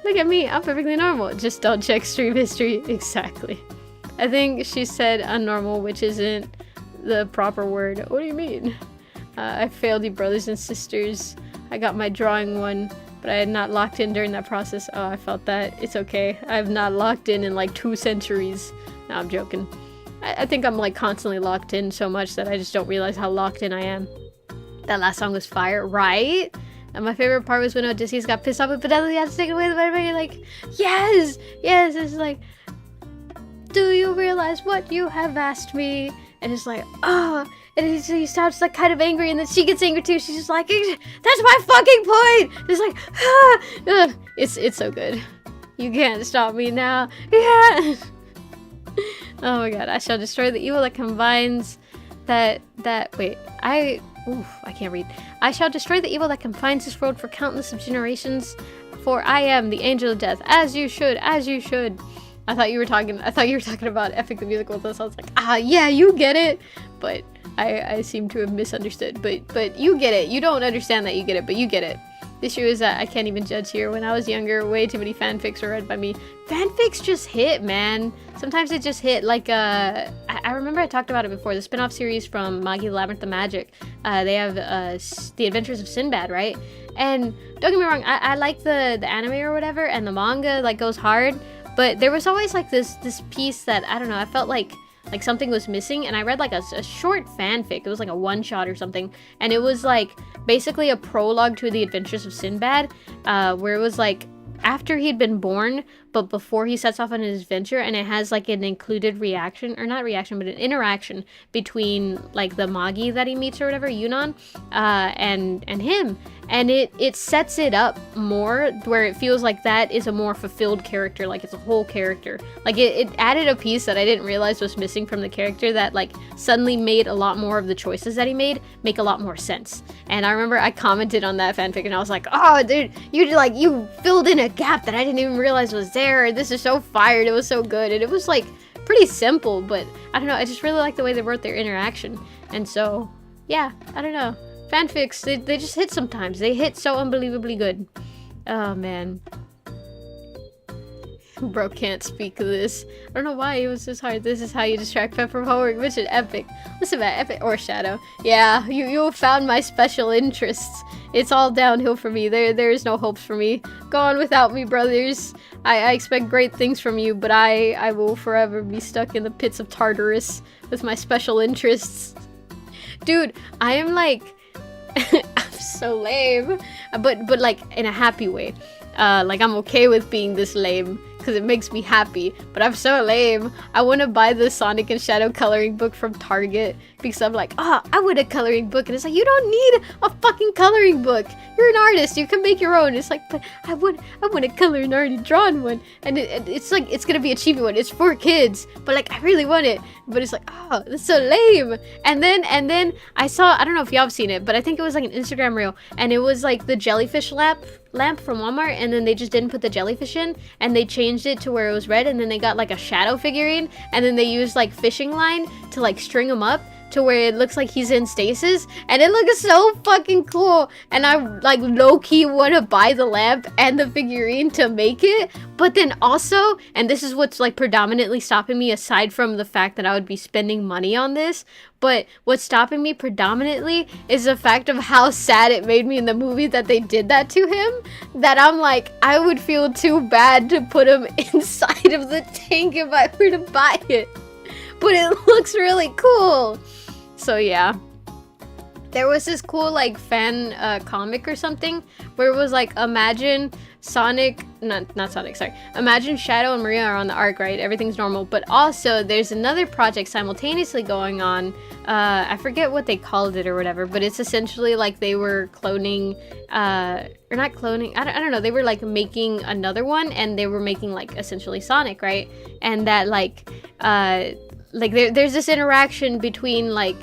Speaker 1: Look at me, I'm perfectly normal. Just don't check stream history. Exactly. I think she said unnormal, which isn't the proper word. What do you mean? I failed you, brothers and sisters. I got my drawing one, but I had not locked in during that process. Oh, I felt that. It's okay. I've not locked in like 2 centuries. No, I'm joking. I think I'm like constantly locked in so much that I just don't realize how locked in I am. That last song was fire, right? And my favorite part was when Odysseus got pissed off with Fidelity, had to take it away. Everybody like, yes, it's like, do you realize what you have asked me? And it's like, oh, and he stops like kind of angry, and then she gets angry too. She's just like, that's my fucking point. It's like, it's so good. You can't stop me now. Yeah. Oh my god, I shall destroy the evil that combines I can't read. I shall destroy the evil that confines this world for countless of generations, for I am the angel of death, as you should. I thought you were talking about Epic the Musical with us. I was like, yeah, you get it. But I seem to have misunderstood. But you get it. You don't understand that you get it, but you get it. The issue is that I can't even judge here. When I was younger, way too many fanfics were read by me. Fanfics just hit, man. Sometimes it just hit. Like, I remember I talked about it before. The spin-off series from Magi the Labyrinth of Magic. They have The Adventures of Sinbad, right? And don't get me wrong, I like the anime or whatever, and the manga like goes hard. But there was always like this piece that, I don't know, I felt like something was missing, and I read like a short fanfic. It was like a one-shot or something, and it was like basically a prologue to The Adventures of Sinbad, where it was like after he'd been born, but before he sets off on his adventure, and it has like an included reaction, or not reaction, but an interaction between like the Magi that he meets or whatever, Yunnan, and him. And it sets it up more where it feels like that is a more fulfilled character, like it's a whole character. Like it added a piece that I didn't realize was missing from the character that like suddenly made a lot more of the choices that he made make a lot more sense. And I remember I commented on that fanfic and I was like, oh dude, you filled in a gap that I didn't even realize was there. This is so fired. It was so good. And it was like pretty simple, but I don't know, I just really like the way they wrote their interaction. And so yeah, I don't know. Fanfics, they just hit sometimes. They hit so unbelievably good. Oh, man. Bro can't speak this. I don't know why it was this hard. This is how you distract Pep from homework. Mission Epic. Listen about Epic or Shadow. Yeah, you found my special interests. It's all downhill for me. There is no hopes for me. Go on without me, brothers. I expect great things from you, but I will forever be stuck in the pits of Tartarus with my special interests. Dude, I am like... I'm so lame, but like in a happy way. Like I'm okay with being this lame because it makes me happy, but I'm so lame. I want to buy the Sonic and Shadow coloring book from Target because I'm like, I want a coloring book, and it's like, you don't need a fucking coloring book. You're an artist, you can make your own. It's like, but I want to color an already drawn one, and it's like, it's gonna be a cheapy one. It's for kids, but like I really want it, but it's like, that's so lame. And then I saw, I don't know if y'all have seen it, but I think it was like an Instagram reel, and it was like the jellyfish lamp from Walmart, and then they just didn't put the jellyfish in, and they changed it to where it was red, and then they got like a shadow figurine, and then they used like fishing line to like string him up to where it looks like he's in stasis, and it looks so fucking cool. And I like low-key want to buy the lamp and the figurine to make it, but then also, and this is what's like predominantly stopping me aside from the fact that I would be spending money on this, but what's stopping me predominantly is the fact of how sad it made me in the movie that they did that to him, that I'm like, I would feel too bad to put him inside of the tank if I were to buy it. But it looks really cool. So yeah. There was this cool like fan comic or something where it was like, imagine Sonic, not Sonic, sorry. Imagine Shadow and Maria are on the Ark, right? Everything's normal. But also there's another project simultaneously going on. I forget what they called it or whatever, but it's essentially like they were cloning, or not cloning, I don't know. They were like making another one, and they were making like essentially Sonic, right? And that like there's this interaction between like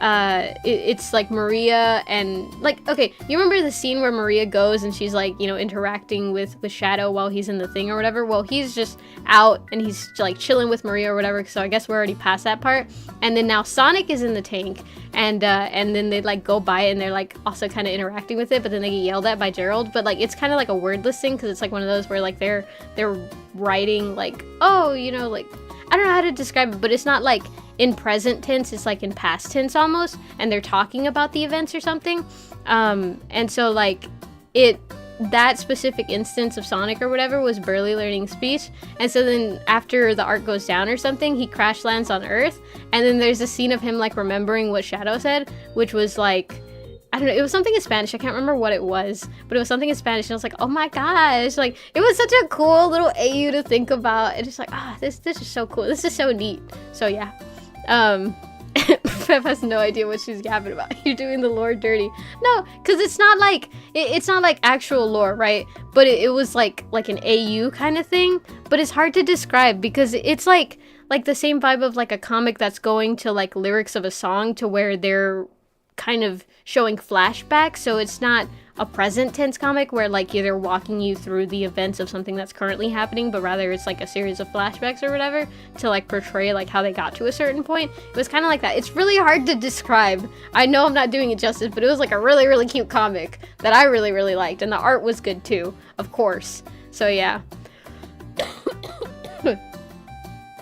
Speaker 1: it's like Maria and like, okay, you remember the scene where Maria goes and she's like, you know, interacting with Shadow while he's in the thing or whatever? Well, he's just out and he's like chilling with Maria or whatever, so I guess we're already past that part. And then now Sonic is in the tank, and then they like go by it and they're like also kind of interacting with it, but then they get yelled at by Gerald. But like it's kind of like a wordless thing, because it's like one of those where like they're writing like, oh, you know, like, I don't know how to describe it, but it's not like in present tense, it's like in past tense almost, and they're talking about the events or something. And so like that specific instance of Sonic or whatever was barely learning speech, and so then after the Ark goes down or something, he crash lands on Earth, and then there's a scene of him like remembering what Shadow said, which was like, I don't know, it was something in Spanish, I can't remember what it was, but it was something in Spanish, and I was like, oh my gosh, like, it was such a cool little AU to think about, and just like, this is so cool, this is so neat. So yeah, Pep has no idea what she's yapping about. You're doing the lore dirty. No, because it's not like, it's not like actual lore, right? But it was like an AU kind of thing, but it's hard to describe, because it's like the same vibe of like a comic that's going to like lyrics of a song to where they're kind of showing flashbacks, so it's not a present tense comic where like they're walking you through the events of something that's currently happening, but rather it's like a series of flashbacks or whatever to like portray like how they got to a certain point. It was kind of like that. It's really hard to describe. I know I'm not doing it justice, but it was like a really, really cute comic that I really, really liked, and the art was good too, of course. So yeah. They're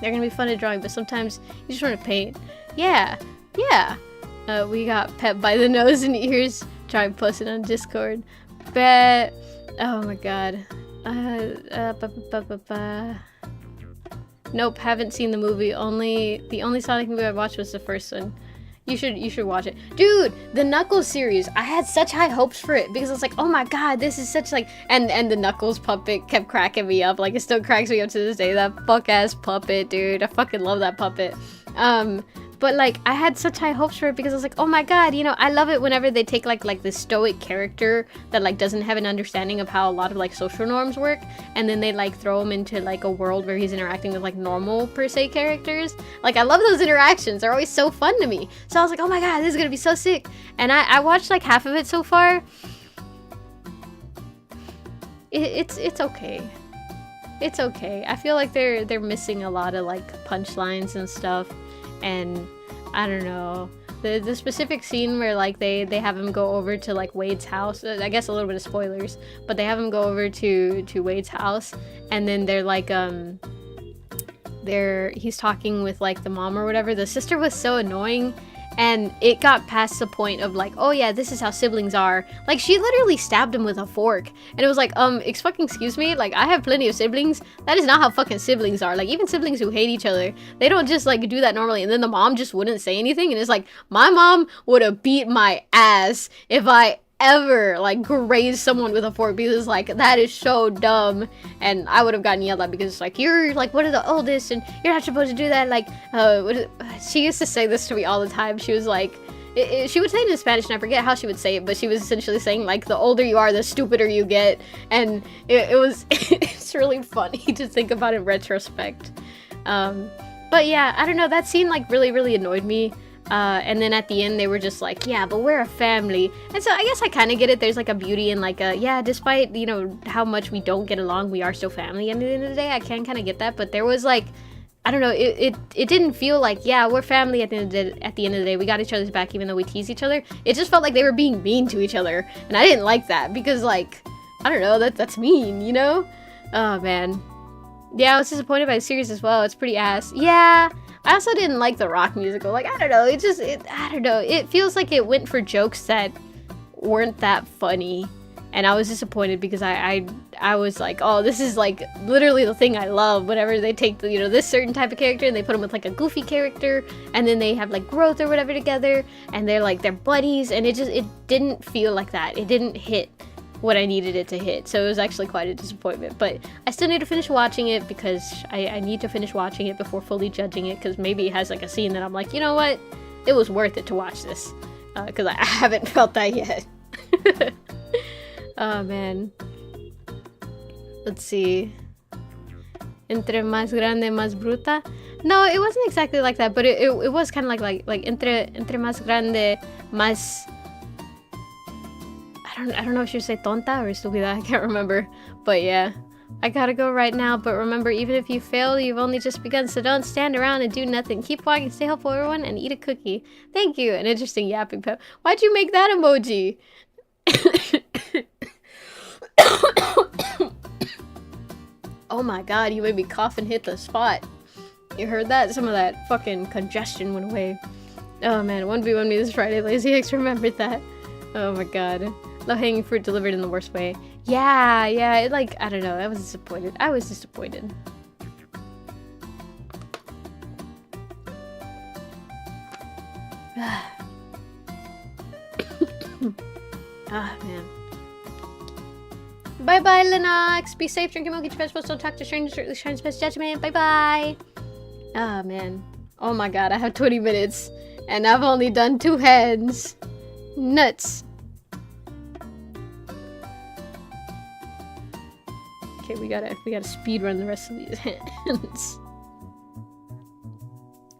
Speaker 1: gonna be fun to drawing, but sometimes you just want to paint. Yeah. We got Pep by the nose and ears. Try and post it on Discord. Bet. Oh my god. Nope, haven't seen the movie. The only Sonic movie I watched was the first one. You should watch it. Dude, the Knuckles series, I had such high hopes for it, because I was like, oh my god, this is such like, and the Knuckles puppet kept cracking me up. Like, it still cracks me up to this day. That fuck ass puppet, dude. I fucking love that puppet. But like, I had such high hopes for it, because I was like, oh my god, you know, I love it whenever they take like this stoic character that like doesn't have an understanding of how a lot of like social norms work, and then they like throw him into like a world where he's interacting with like normal per se characters. Like, I love those interactions. They're always so fun to me. So I was like, oh my god, this is gonna be so sick. And I watched like half of it so far. It's okay. It's okay. I feel like they're missing a lot of like punchlines and stuff. And I don't know, the specific scene where like they have him go over to like Wade's house, I guess a little bit of spoilers, but they have him go over to Wade's house, and then they're like he's talking with like the mom or whatever. The sister was so annoying, and it got past the point of like, oh yeah, this is how siblings are. Like, she literally stabbed him with a fork, and it was like, excuse me, like, I have plenty of siblings. That is not how fucking siblings are. Like, even siblings who hate each other, they don't just like do that normally. And then the mom just wouldn't say anything, and it's like, my mom would have beat my ass if I ever like grazed someone with a fork, because like, that is so dumb. And I would have gotten yelled at, because it's like, you're like one of the oldest and you're not supposed to do that. Like, she used to say this to me all the time. She was like, she would say it in Spanish, and I forget how she would say it, but she was essentially saying like, the older you are, the stupider you get. And it was it's really funny to think about in retrospect. But yeah, I don't know, that scene like really, really annoyed me. And then at the end they were just like, yeah, but we're a family. And so I guess I kind of get it. There's like a beauty in like yeah, despite, you know, how much we don't get along, we are still family at the end of the day. I can kind of get that, but there was like, I don't know, it didn't feel like, yeah, we're family at the end of the day. We got each other's back even though we tease each other. It just felt like they were being mean to each other, and I didn't like that because, like, I don't know, that's mean, you know? Oh man. Yeah, I was disappointed by the series as well. It's pretty ass. Yeah. I also didn't like the rock musical. Like, I don't know. I don't know. It feels like it went for jokes that weren't that funny. And I was disappointed because I was like, oh, this is like literally the thing I love. Whenever they take the, you know, this certain type of character and they put them with like a goofy character, and then they have like growth or whatever together, and they're buddies, and it didn't feel like that. It didn't hit what I needed it to hit. So it was actually quite a disappointment, but I still need to finish watching it because I need to finish watching it before fully judging it, because maybe it has like a scene that I'm like, you know what, it was worth it to watch this, because I haven't felt that yet. Oh man, let's see. Entre más grande, más bruta. No, it wasn't exactly like that, but it was kind of like entre más grande, más, I don't know if you say tonta or estúpida, I can't remember. But yeah, I gotta go right now. But remember, even if you fail, you've only just begun. So don't stand around and do nothing. Keep walking, stay helpful, everyone, and eat a cookie. Thank you. An interesting yapping pep. Why'd you make that emoji? Oh my god, you made me cough and hit the spot. You heard that? Some of that fucking congestion went away. Oh man, 1v1 me this Friday. Lazy X remembered that. Oh my god. Low-hanging fruit delivered in the worst way. Yeah, it like, I don't know, I was disappointed. I was disappointed. Ah, man. Bye-bye, Lennox! Be safe, drink your milk, eat your vegetables, don't talk to strangers, shine best judgment. Bye-bye! Ah, man. Oh my god, I have 20 minutes, and I've only done 2 hands. Nuts. Okay, we gotta speed run the rest of these hands.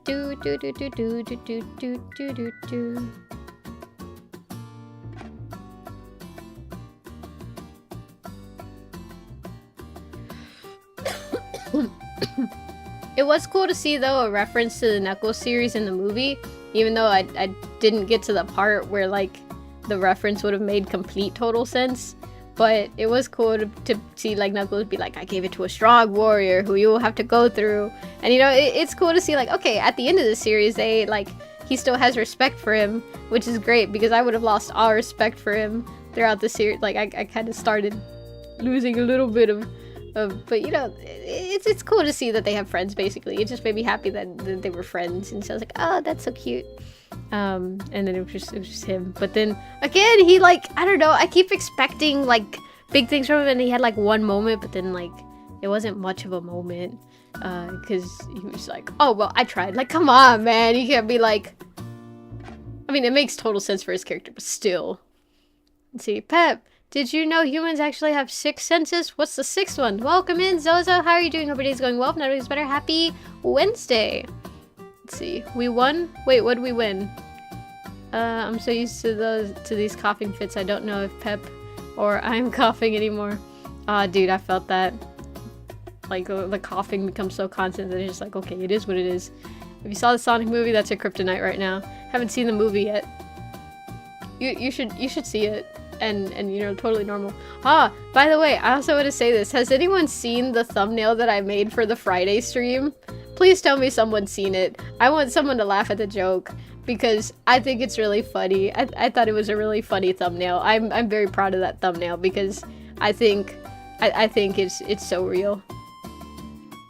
Speaker 1: Do do do do do do do do do do do. It was cool to see though a reference to the Knuckles series in the movie, even though I didn't get to the part where like the reference would have made complete total sense. But it was cool to see like Knuckles be like, I gave it to a strong warrior who you will have to go through. And you know, it's cool to see like, okay, at the end of the series, they like, he still has respect for him, which is great because I would have lost all respect for him throughout the series. Like I kind of started losing a little bit of, but you know, it's cool to see that they have friends basically. It just made me happy that they were friends. And so I was like, oh, that's so cute. And then it was just him. But then again, he like, I don't know, I keep expecting like big things from him, and he had like one moment, but then like it wasn't much of a moment, because he was like, oh well, I tried. Like, come on, man, you can't be like, I mean, it makes total sense for his character, but still. Let's see. Pep, did you know humans actually have 6 senses? What's the 6th one? Welcome in, Zozo. How are you doing? Hope your day's going well. If not, it's better. Happy Wednesday. Let's see. We won? Wait, what did we win? I'm so used to these coughing fits. I don't know if Pep or I'm coughing anymore. Ah, dude, I felt that. Like, the coughing becomes so constant that it's just like, okay, it is what it is. If you saw the Sonic movie, that's your kryptonite right now. Haven't seen the movie yet. You should see it. And you know, totally normal. Ah, by the way, I also want to say this. Has anyone seen the thumbnail that I made for the Friday stream? Please tell me someone's seen it. I want someone to laugh at the joke because I think it's really funny. I thought it was a really funny thumbnail. I'm very proud of that thumbnail because I think it's so real.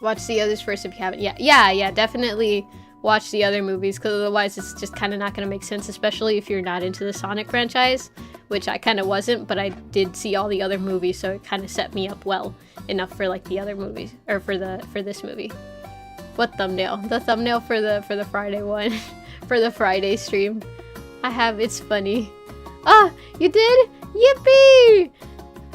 Speaker 1: Watch the others first if you haven't. Yeah, definitely watch the other movies because otherwise it's just kind of not going to make sense, especially if you're not into the Sonic franchise, which I kind of wasn't, but I did see all the other movies, so it kind of set me up well enough for like the other movies, or for this movie. What thumbnail? The thumbnail for the Friday one. For the Friday stream. It's funny. Ah, you did? Yippee!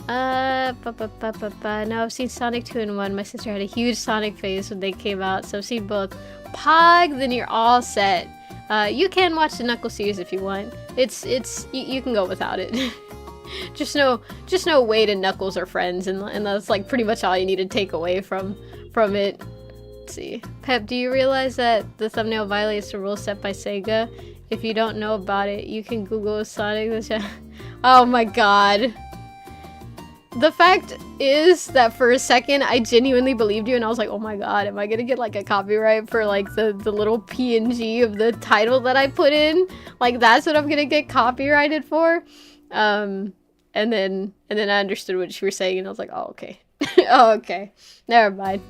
Speaker 1: No, I've seen Sonic 2 and 1. My sister had a huge Sonic phase when they came out, so I've seen both. Pog, then you're all set. You can watch the Knuckles series if you want. You can go without it. just know Wade and Knuckles are friends, and that's like pretty much all you need to take away from it. Let's see. Pep, do you realize that the thumbnail violates the rules set by Sega? If you don't know about it, you can Google Sonic the Hedgehog. Oh my god. The fact is that for a second, I genuinely believed you, and I was like, oh my god, am I gonna get like a copyright for like the little PNG of the title that I put in? Like, that's what I'm gonna get copyrighted for? And then I understood what you were saying, and I was like, oh, okay. Oh, okay. Never mind.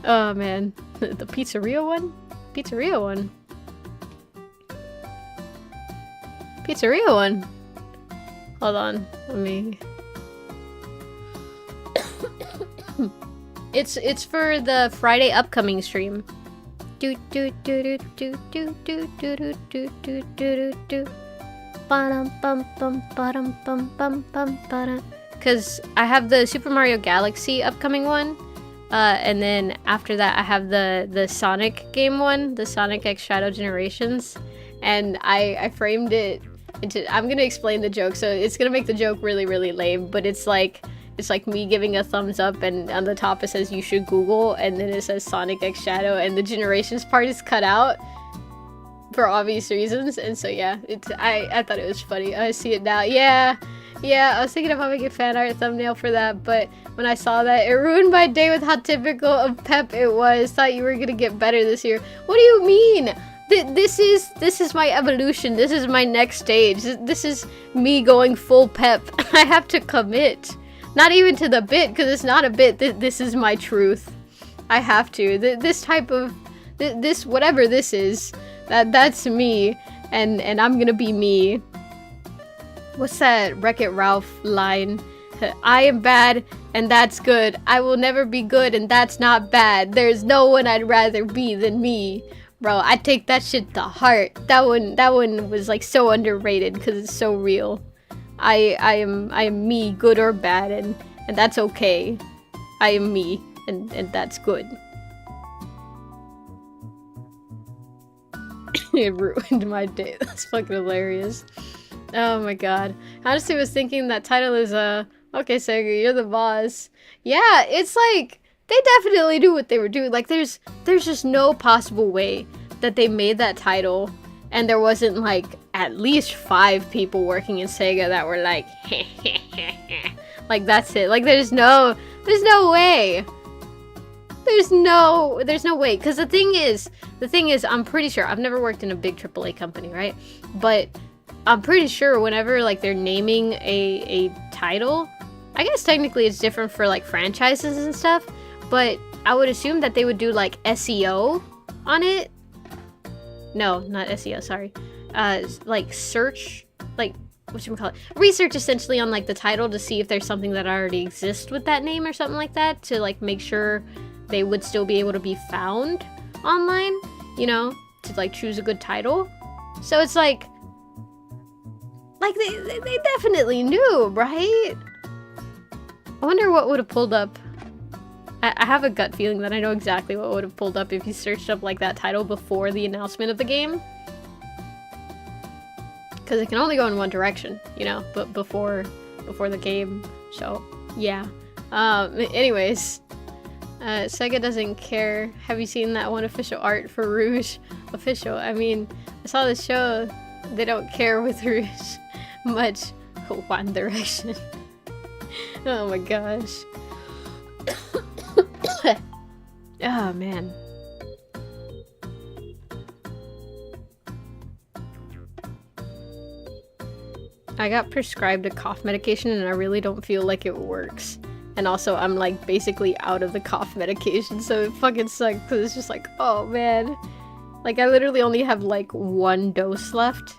Speaker 1: Oh, man. The pizzeria one? Pizzeria one. Pizzeria one. Hold on. Let me... It's for the Friday upcoming stream. Do do do do do do do do do do do do do. Because I have the Super Mario Galaxy upcoming one, and then after that I have the Sonic game one, the Sonic X Shadow Generations, and I framed it into, I'm gonna explain the joke, so it's gonna make the joke really, really lame, but it's like me giving a thumbs up, and on the top it says you should Google, and then it says Sonic X Shadow, and the Generations part is cut out for obvious reasons, and so yeah, I thought it was funny. I see it now. Yeah, I was thinking about making a fan art thumbnail for that, but when I saw that, it ruined my day with how typical of Pep it was. Thought you were gonna get better this year. What do you mean? This is my evolution. This is my next stage. This is me going full Pep. I have to commit. Not even to the bit, because it's not a bit. This is my truth. I have to. This type of... This, whatever this is, that's me, and I'm gonna be me. What's that Wreck-It Ralph line? I am bad, and that's good. I will never be good, and that's not bad. There's no one I'd rather be than me. Bro, I take that shit to heart. That one was like so underrated because it's so real. I am me, good or bad, and that's okay. I am me, and that's good. It ruined my day. That's fucking hilarious. Oh my god. I honestly was thinking that title is okay, Sega, you're the boss. Yeah, it's like they definitely knew what they were doing. Like there's just no possible way that they made that title and there wasn't like at least 5 people working in Sega that were like like that's it. Like there's no way. There's no way, because the thing is I'm pretty sure, I've never worked in a big AAA company, right? But I'm pretty sure whenever like they're naming a title, I guess technically it's different for like franchises and stuff, but I would assume that they would do like SEO on it. No, not SEO, sorry. Like search, like whatchamacallit, research essentially on like the title to see if there's something that already exists with that name or something like that, to like make sure they would still be able to be found online, you know, to like choose a good title. So it's like they definitely knew, right? I wonder what would have pulled up. I have a gut feeling that I know exactly what would have pulled up if you searched up like that title before the announcement of the game. Because it can only go in one direction, you know, but before the game. So yeah. Anyways, Sega doesn't care. Have you seen that one official art for Rouge? Official. I mean, I saw the show. They don't care with Rouge much. One Direction. Oh my gosh. Oh man. I got prescribed a cough medication and I really don't feel like it works. And also I'm like basically out of the cough medication, so it fucking sucks because it's just like, oh man. Like I literally only have like 1 dose left.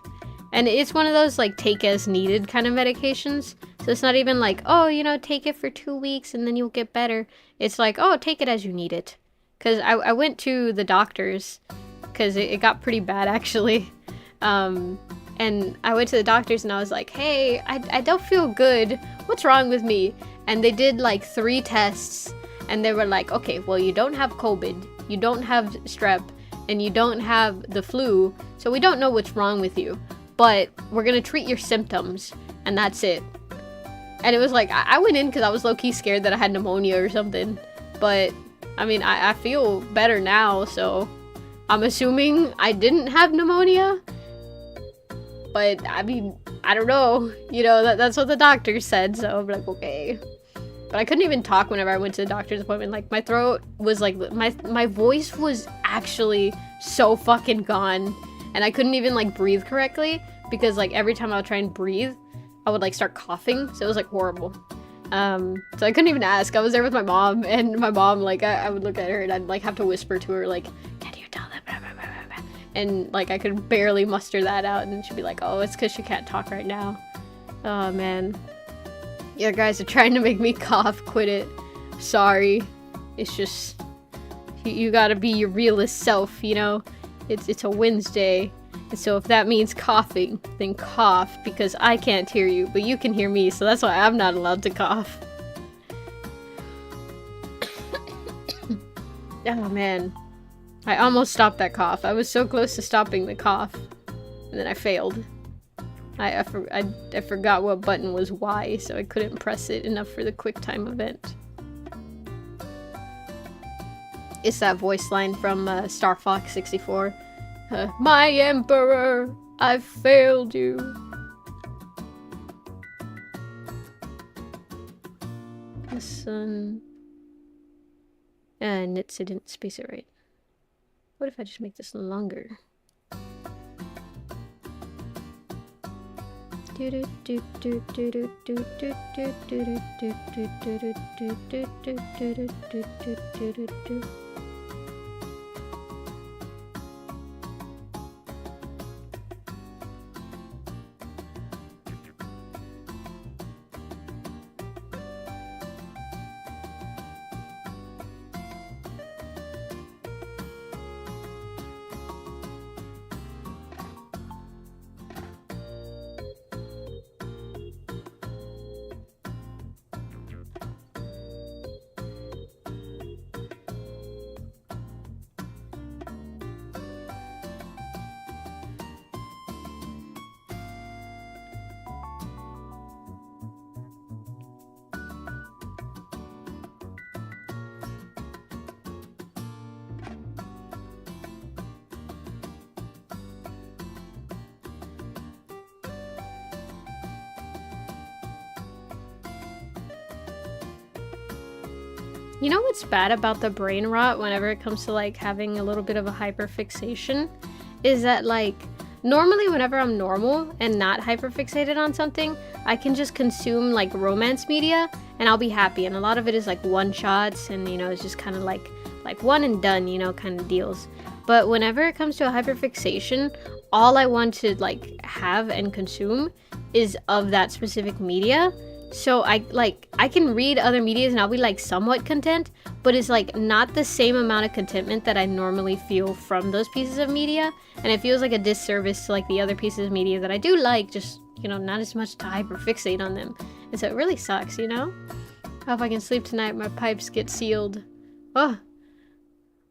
Speaker 1: And it's one of those like take as needed kind of medications. So it's not even like, oh, you know, take it for 2 weeks and then you'll get better. It's like, oh, take it as you need it. Because I went to the doctors because it got pretty bad actually. And I went to the doctors and I was like, hey, I don't feel good. What's wrong with me? And they did like 3 tests and they were like, okay, well, you don't have COVID, you don't have strep, and you don't have the flu, so we don't know what's wrong with you, but we're gonna treat your symptoms, and that's it. And it was like, I went in because I was low-key scared that I had pneumonia or something, but I mean, I feel better now, so I'm assuming I didn't have pneumonia. But I mean, I don't know, you know, that's what the doctor said, so I'm like, okay. But I couldn't even talk whenever I went to the doctor's appointment. Like, my throat was like, my voice was actually so fucking gone, and I couldn't even like breathe correctly because like every time I would try and breathe, I would like start coughing, so it was like horrible. So I couldn't even ask. I was there with my mom, and my mom, like, I would look at her and I'd like have to whisper to her, like, can you tell them? Blah, blah, blah, blah, blah. And like I could barely muster that out, and she'd be like, oh, it's because she can't talk right now. Oh man. Yeah, guys are trying to make me cough. Quit it. Sorry. It's just, you gotta be your realest self, you know? It's a Wednesday. And so if that means coughing, then cough, because I can't hear you, but you can hear me, so that's why I'm not allowed to cough. Oh man. I almost stopped that cough. I was so close to stopping the cough, and then I failed. I forgot what button was Y, so I couldn't press it enough for the QuickTime event. It's that voice line from Star Fox 64. My Emperor, I've failed you. The sun. Nits, I didn't space it right. What if I just make this longer? You know what's bad about the brain rot whenever it comes to like having a little bit of a hyperfixation? Is that like, normally whenever I'm normal and not hyperfixated on something, I can just consume like romance media and I'll be happy. And a lot of it is like one shots and, you know, it's just kind of like one and done, you know, kind of deals. But whenever it comes to a hyperfixation, all I want to like have and consume is of that specific media. So I can read other medias and I'll be like somewhat content, but it's like not the same amount of contentment that I normally feel from those pieces of media, and it feels like a disservice to like the other pieces of media that I do like, just, you know, not as much to hyperfixate on them. And so it really sucks, you know? I hope I can sleep tonight, my pipes get sealed. Oh,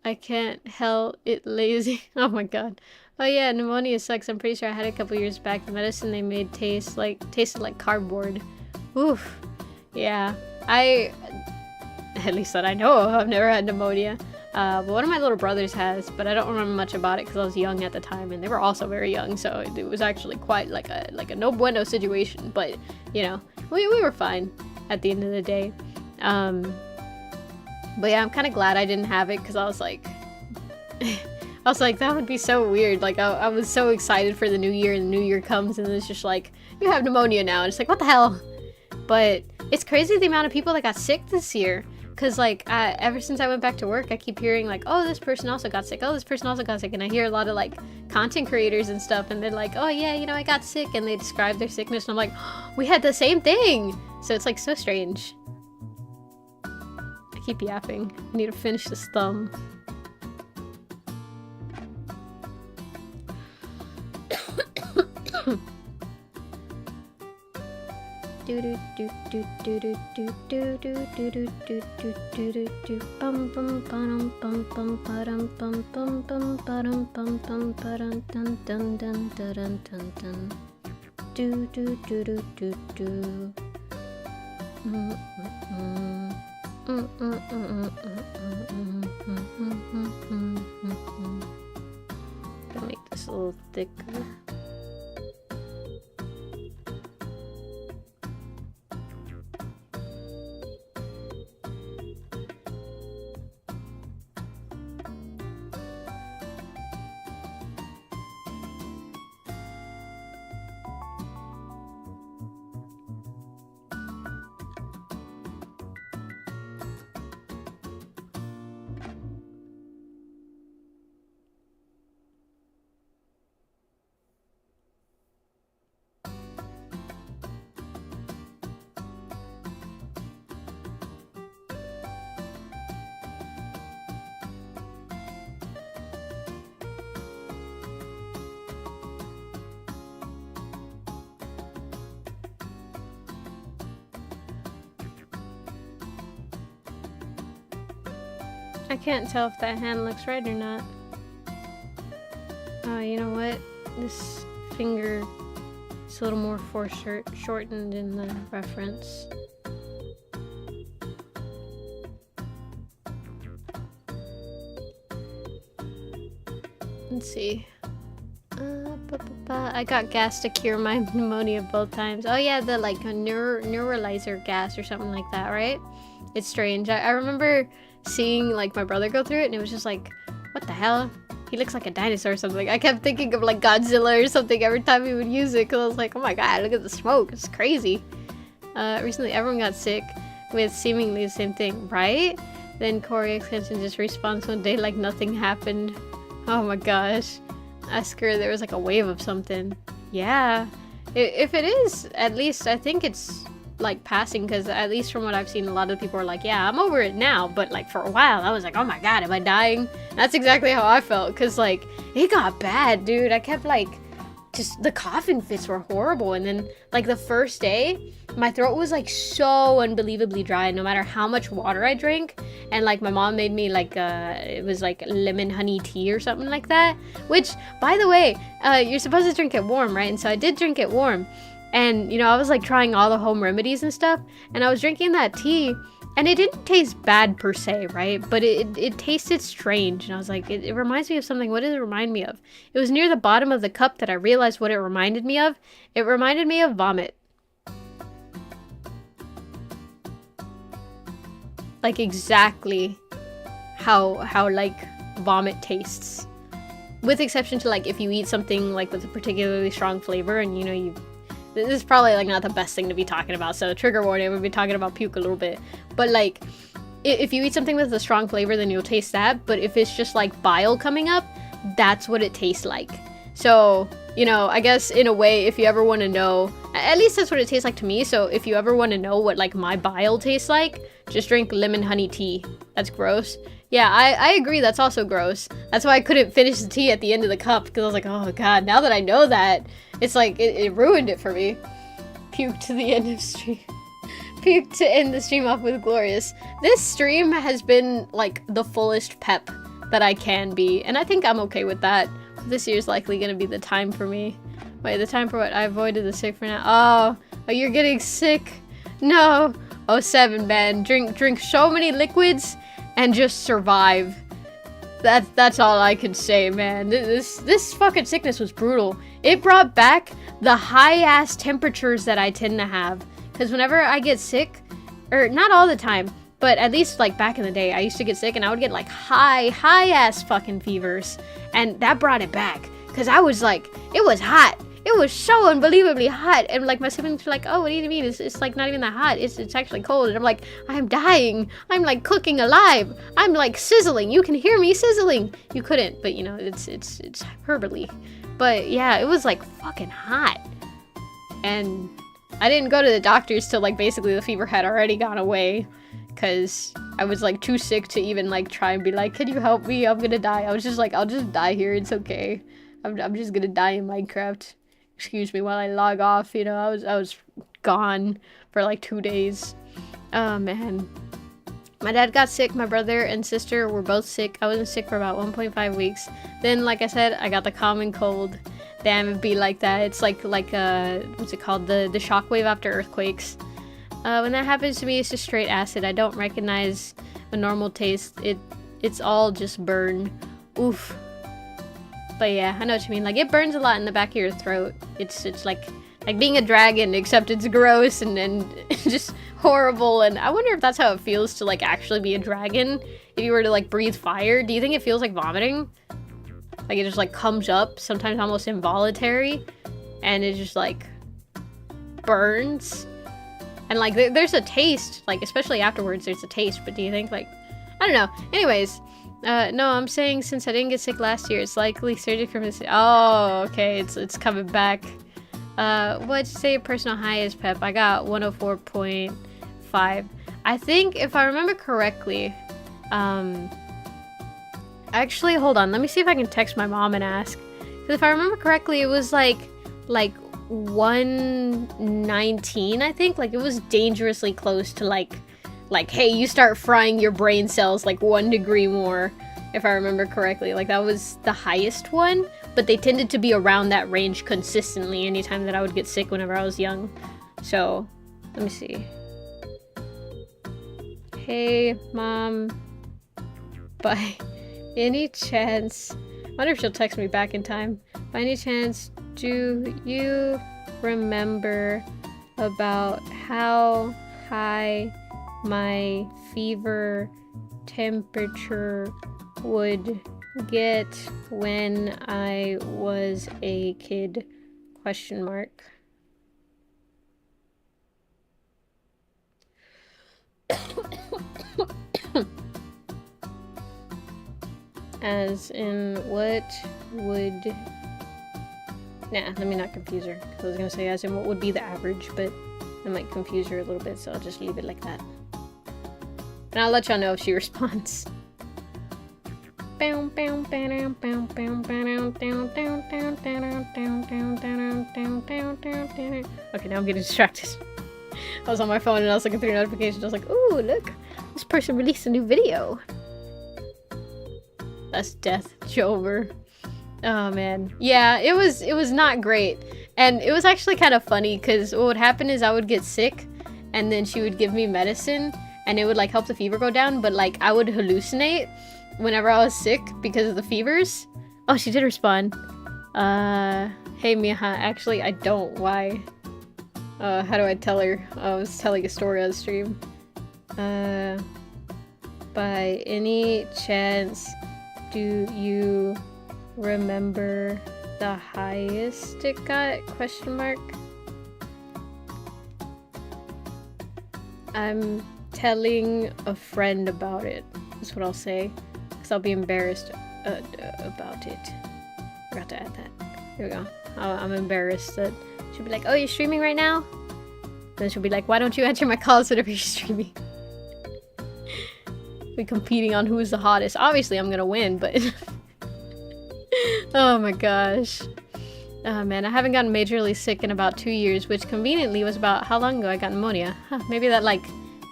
Speaker 1: I can't, hell, it lazy. Oh my god. Oh yeah, pneumonia sucks. I'm pretty sure I had it a couple years back. The medicine they made tasted like cardboard. Oof. Yeah. At least that I know of, I've never had pneumonia. But one of my little brothers has, but I don't remember much about it because I was young at the time, and they were also very young, so it was actually quite like a no bueno situation. But, you know, we were fine at the end of the day. But yeah, I'm kind of glad I didn't have it because I was like, that would be so weird. Like, I was so excited for the new year, and the new year comes, and it's just like, you have pneumonia now, and it's like, what the hell? But it's crazy the amount of people that got sick this year. Because, like, ever since I went back to work, I keep hearing, like, oh, this person also got sick. Oh, this person also got sick. And I hear a lot of, like, content creators and stuff. And they're like, oh, yeah, you know, I got sick. And they describe their sickness. And I'm like, oh, we had the same thing. So it's, like, so strange. I keep yapping. I need to finish this thumb. Gonna make this a little thicker. I can't tell if that hand looks right or not. Oh, you know what? This finger is a little more foreshortened in the reference. Let's see. I got gas to cure my pneumonia both times. Oh yeah, the like a neuralizer gas or something like that, right? It's strange. I remember seeing like my brother go through it and it was just like, what the hell? He looks like a dinosaur or something. I kept thinking of like Godzilla or something every time he would use it because I was like, oh my god, look at the smoke. It's crazy. Recently everyone got sick with seemingly the same thing, right? Then Corey Extension just responds one day like nothing happened. Oh my gosh. I scared there was like a wave of something. Yeah. If it is, at least I think it's like passing, because at least from what I've seen, a lot of people are like, yeah, I'm over it now, but like for a while I was like, oh my god, am I dying? That's exactly how I felt, because like it got bad, dude. I kept like just the coughing fits were horrible, and then like the first day my throat was like so unbelievably dry no matter how much water I drank. And like my mom made me like it was like lemon honey tea or something like that, which by the way, you're supposed to drink it warm, right? And so I did drink it warm. And, you know, I was like trying all the home remedies and stuff, and I was drinking that tea, and it didn't taste bad per se, right? But it tasted strange, and I was like, it reminds me of something. What did it remind me of? It was near the bottom of the cup that I realized what it reminded me of. It reminded me of vomit. Like exactly how like vomit tastes. With exception to like if you eat something like with a particularly strong flavor and, you know, this is probably like not the best thing to be talking about, so trigger warning, we'll be talking about puke a little bit. But like, if you eat something with a strong flavor, then you'll taste that. But if it's just like bile coming up, that's what it tastes like. So, you know, I guess in a way, if you ever want to know, at least that's what it tastes like to me. So if you ever want to know what like my bile tastes like, just drink lemon honey tea. That's gross. Yeah, I agree, that's also gross. That's why I couldn't finish the tea at the end of the cup, because I was like, oh god, now that I know that, it's like, it ruined it for me. Puke to the end of stream. Puke to end the stream off with glorious. This stream has been, like, the fullest pep that I can be, and I think I'm okay with that. This year's likely gonna be the time for me. Wait, the time for what? I avoided the sick for now. Oh, you're getting sick? No. Oh, 7, man. Drink so many liquids and just survive. That's all I can say, man. This fucking sickness was brutal. It brought back the high-ass temperatures that I tend to have. Because whenever I get sick, or not all the time, but at least like back in the day, I used to get sick and I would get like high-ass fucking fevers. And that brought it back. Because I was like, it was hot. It was so unbelievably hot, and like my siblings were like, oh, what do you mean? It's like not even that hot. It's actually cold. And I'm like, I'm dying. I'm like cooking alive. I'm like sizzling. You can hear me sizzling. You couldn't, but you know, it's hyperbole. But yeah, it was like fucking hot. And I didn't go to the doctors till like basically the fever had already gone away, because I was like too sick to even like try and be like, can you help me? I'm gonna die. I was just like, I'll just die here. It's okay. I'm just gonna die in Minecraft. Excuse me while I log off, you know, I was gone for like 2 days. Oh man. My dad got sick, my brother and sister were both sick. I wasn't sick for about 1.5 weeks. Then, like I said, I got the common cold. Damn, it'd be like that. It's like what's it called? The shockwave after earthquakes. When that happens to me, it's just straight acid. I don't recognize a normal taste. It's all just burn. Oof. But yeah, I know what you mean. Like, it burns a lot in the back of your throat. It's like being a dragon, except it's gross and just horrible. And I wonder if that's how it feels to like actually be a dragon. If you were to like breathe fire, do you think it feels like vomiting? Like it just like comes up, sometimes almost involuntary, and it just like burns. And like there's a taste, like especially afterwards there's a taste, but do you think like, I don't know. Anyways, no, I'm saying since I didn't get sick last year, it's likely surgery from this. Oh, okay, it's coming back. What'd you say your personal high is, Pep? I got 104.5. I think if I remember correctly, actually, hold on, let me see if I can text my mom and ask. Because if I remember correctly, it was like 119, I think. Like, it was dangerously close to like, hey, you start frying your brain cells like 1 degree more, if I remember correctly. Like, that was the highest one, but they tended to be around that range consistently anytime that I would get sick whenever I was young. So, let me see. Hey, Mom, by any chance, I wonder if she'll text me back in time. By any chance, do you remember about how high my fever temperature would get when I was a kid? Question mark. As in, what would... Nah, let me not confuse her. I was gonna say as in what would be the average, but I might confuse her a little bit, so I'll just leave it like that. And I'll let y'all know if she responds. Okay, now I'm getting distracted. I was on my phone and I was looking through notifications. I was like, ooh, look, this person released a new video. That's death, Jover. Oh man, yeah, it was not great, and it was actually kind of funny because what would happen is I would get sick, and then she would give me medicine, and it would like help the fever go down, but like I would hallucinate whenever I was sick because of the fevers. Oh, she did respond. Hey Miha, actually I don't. Why? How do I tell her? I was telling a story on stream. By any chance, do you remember the highest it got? Question mark. I'm telling a friend about it. That's what I'll say. Because I'll be embarrassed about it. Forgot to add that. Here we go. I'm embarrassed that she'll be like, oh, you're streaming right now? Then she'll be like, why don't you answer my calls whenever you're streaming? We're competing on who's the hottest. Obviously, I'm gonna win, but... Oh my gosh. Oh man, I haven't gotten majorly sick in about 2 years, which conveniently was about how long ago I got pneumonia. Huh, maybe that like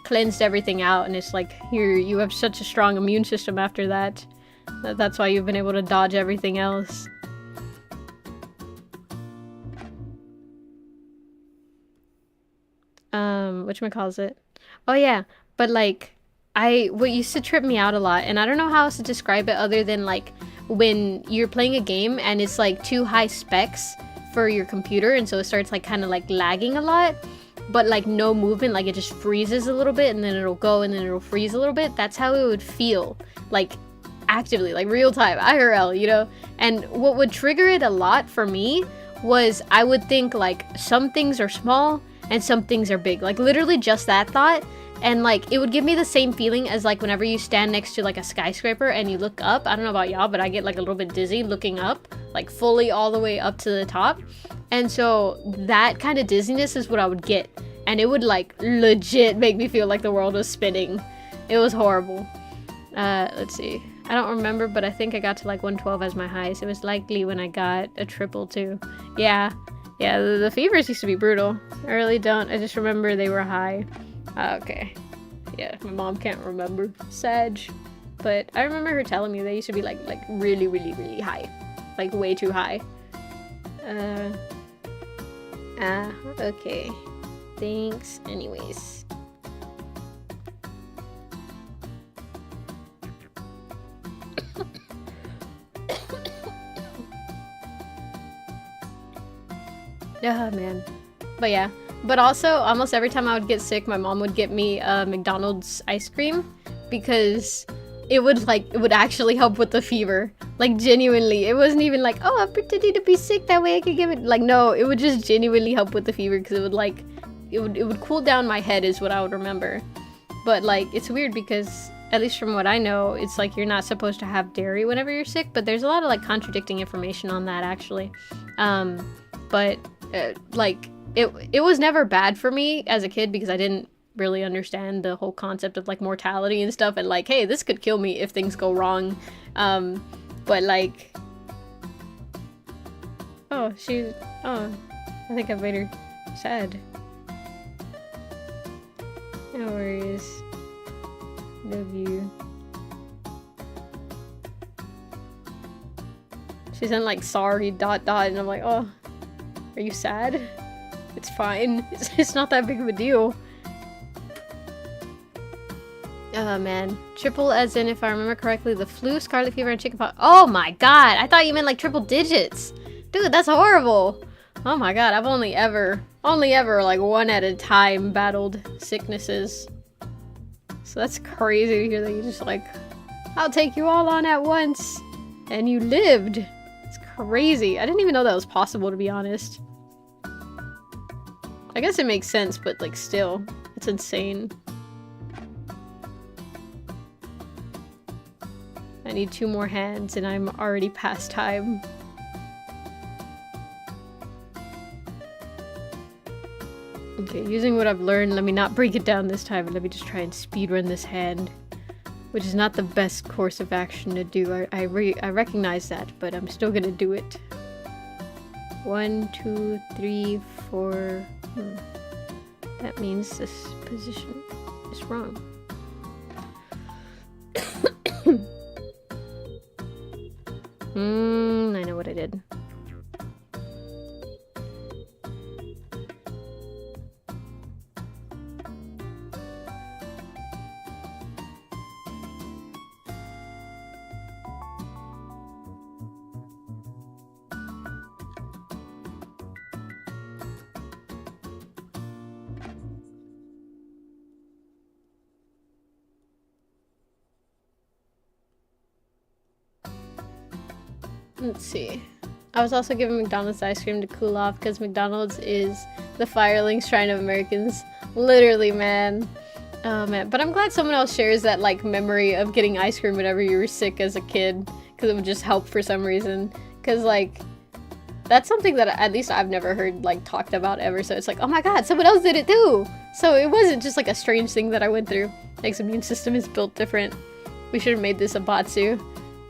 Speaker 1: cleansed everything out and it's like you have such a strong immune system after that. That's why you've been able to dodge everything else. Whatchamacallit? Oh yeah, but like what used to trip me out a lot, and I don't know how else to describe it other than like when you're playing a game and it's like too high specs for your computer, and so it starts like kind of like lagging a lot, but like no movement, like it just freezes a little bit and then it'll go and then it'll freeze a little bit. That's how it would feel, like actively, like real time, IRL, you know? And what would trigger it a lot for me was I would think like some things are small and some things are big, like literally just that thought. And like it would give me the same feeling as like whenever you stand next to like a skyscraper and you look up. I don't know about y'all, but I get like a little bit dizzy looking up, like fully all the way up to the top. And so that kind of dizziness is what I would get, and it would like legit make me feel like the world was spinning. It was horrible. Let's see, I don't remember, but I think I got to like 112 as my highest. It was likely when I got a triple too. Yeah, Yeah, the fevers used to be brutal. I really don't. I just remember they were high. Okay. Yeah, my mom can't remember. Sad. But I remember her telling me they used to be like really, really, really high. Like way too high. Okay. Thanks. Anyways. Oh man. But yeah. But also, almost every time I would get sick, my mom would get me McDonald's ice cream because it would actually help with the fever. Like genuinely. It wasn't even like, oh, I'm pretending to be sick that way I could give it. Like no, it would just genuinely help with the fever because it would cool down my head is what I would remember. But like it's weird because at least from what I know, it's like you're not supposed to have dairy whenever you're sick, but there's a lot of like contradicting information on that actually. Like it was never bad for me as a kid because I didn't really understand the whole concept of like mortality and stuff and like, hey, this could kill me if things go wrong. But like, oh, I think I made her sad. No worries. Love you. She sent like sorry ... and I'm like, oh, are you sad? It's fine. It's not that big of a deal. Oh man. Triple as in, if I remember correctly, the flu, scarlet fever, and chickenpox. Oh my god! I thought you meant like triple digits! Dude, that's horrible! Oh my god, I've only ever like one at a time battled sicknesses. So that's crazy to hear that you just like, I'll take you all on at once! And you lived! It's crazy. I didn't even know that was possible, to be honest. I guess it makes sense, but like still, it's insane. I need 2 more hands and I'm already past time. Okay, using what I've learned, let me not break it down this time, let me just try and speedrun this hand. Which is not the best course of action to do. I recognize that, but I'm still gonna do it. 1, 2, 3, 4... That means this position is wrong. I know what I did. Let's see. I was also given McDonald's ice cream to cool off because McDonald's is the firelink shrine of Americans. Literally, man. Oh man. But I'm glad someone else shares that like memory of getting ice cream whenever you were sick as a kid because it would just help for some reason. Because like that's something that at least I've never heard like talked about ever. So it's like, oh my god, someone else did it too. So it wasn't just like a strange thing that I went through. Like, immune system is built different. We should have made this a Batsu.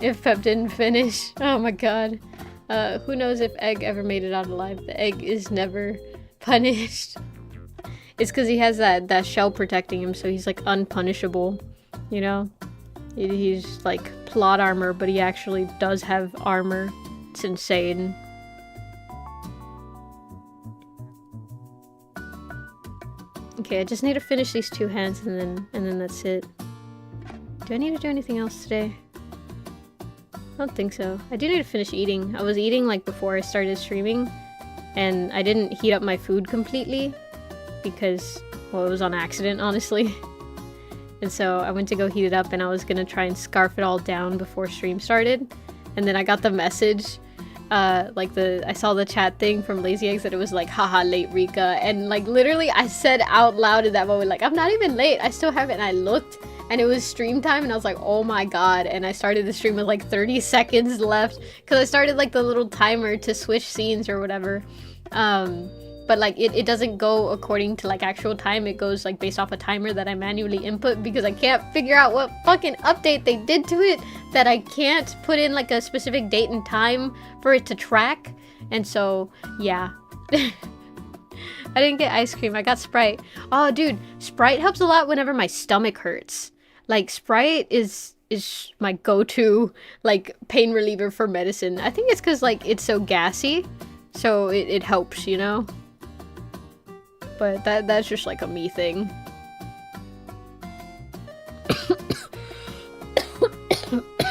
Speaker 1: If Pep didn't finish. Oh my god. Who knows if Egg ever made it out alive. The Egg is never punished. It's because he has that shell protecting him, so he's like unpunishable. You know? He's like plot armor, but he actually does have armor. It's insane. Okay, I just need to finish these 2 hands and then that's it. Do I need to do anything else today? I don't think so. I do need to finish eating. I was eating like before I started streaming and I didn't heat up my food completely because, well, it was on accident, honestly. And so I went to go heat it up and I was gonna try and scarf it all down before stream started. And then I got the message, I saw the chat thing from Lazy Eggs that it was like, haha, late Rika. And like literally I said out loud in that moment, like, I'm not even late, I still have it. And I looked and it was stream time and I was like, oh my god. And I started the stream with like 30 seconds left because I started like the little timer to switch scenes or whatever. But like it doesn't go according to like actual time. It goes like based off a timer that I manually input because I can't figure out what fucking update they did to it that I can't put in like a specific date and time for it to track. And so yeah, I didn't get ice cream. I got Sprite. Oh, dude, Sprite helps a lot whenever my stomach hurts. Like, Sprite is my go-to, like, pain reliever for medicine. I think it's because, like, it's so gassy, so it helps, you know? But that's just, like, a me thing.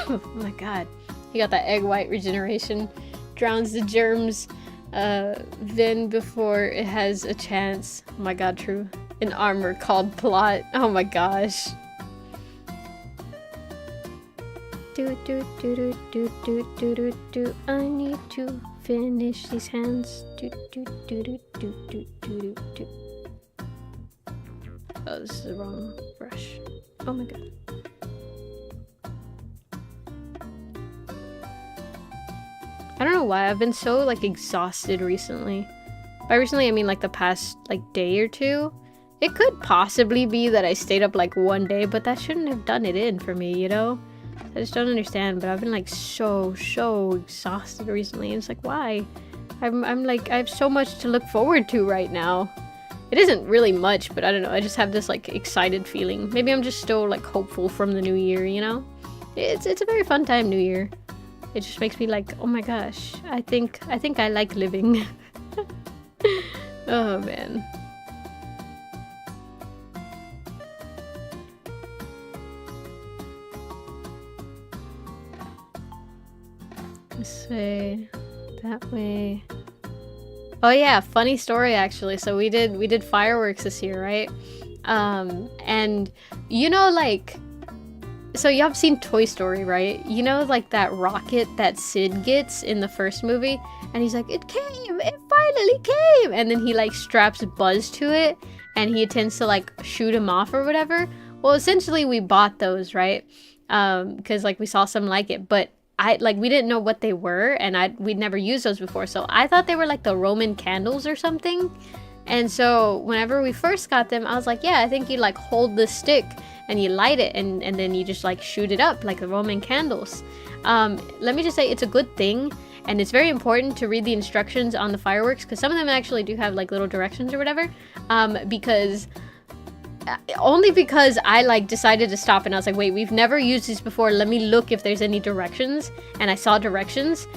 Speaker 1: Oh my god. You got that egg white regeneration. Drowns the germs, then before it has a chance. Oh my god, true. An armor called plot. Oh my gosh. Do do do do do do do do do. I need to finish these hands. Do do do do do do do do. Oh, this is the wrong brush. Oh my god. I don't know why I've been so like exhausted recently. By recently I mean like the past like day or two. It could possibly be that I stayed up like one day, but that shouldn't have done it in for me, you know? I just don't understand, but I've been like so exhausted recently. It's like, why? I'm like, I have so much to look forward to right now. It isn't really much, but I don't know. I just have this like excited feeling. Maybe I'm just still like hopeful from the new year, you know? It's a very fun time, New Year. It just makes me like, oh my gosh, I think I like living. Oh man. This way, that way. Oh yeah, funny story actually. So we did fireworks this year, right? And you know, like, so y'all have seen Toy Story, right? You know, like that rocket that Sid gets in the first movie, and he's like, it came, it finally came, and then he like straps Buzz to it, and he intends to like shoot him off or whatever. Well, essentially we bought those, right? Because like we saw some like it, but we didn't know what they were, and we'd never used those before, so I thought they were like the Roman candles or something. And so whenever we first got them, I was like, yeah, I think you like hold the stick and you light it, and then you just like shoot it up like the Roman candles. Let me just say, it's a good thing, and it's very important to read the instructions on the fireworks, because some of them actually do have like little directions or whatever, because I like decided to stop, and I was like, wait, we've never used these before, let me look if there's any directions, and I saw directions.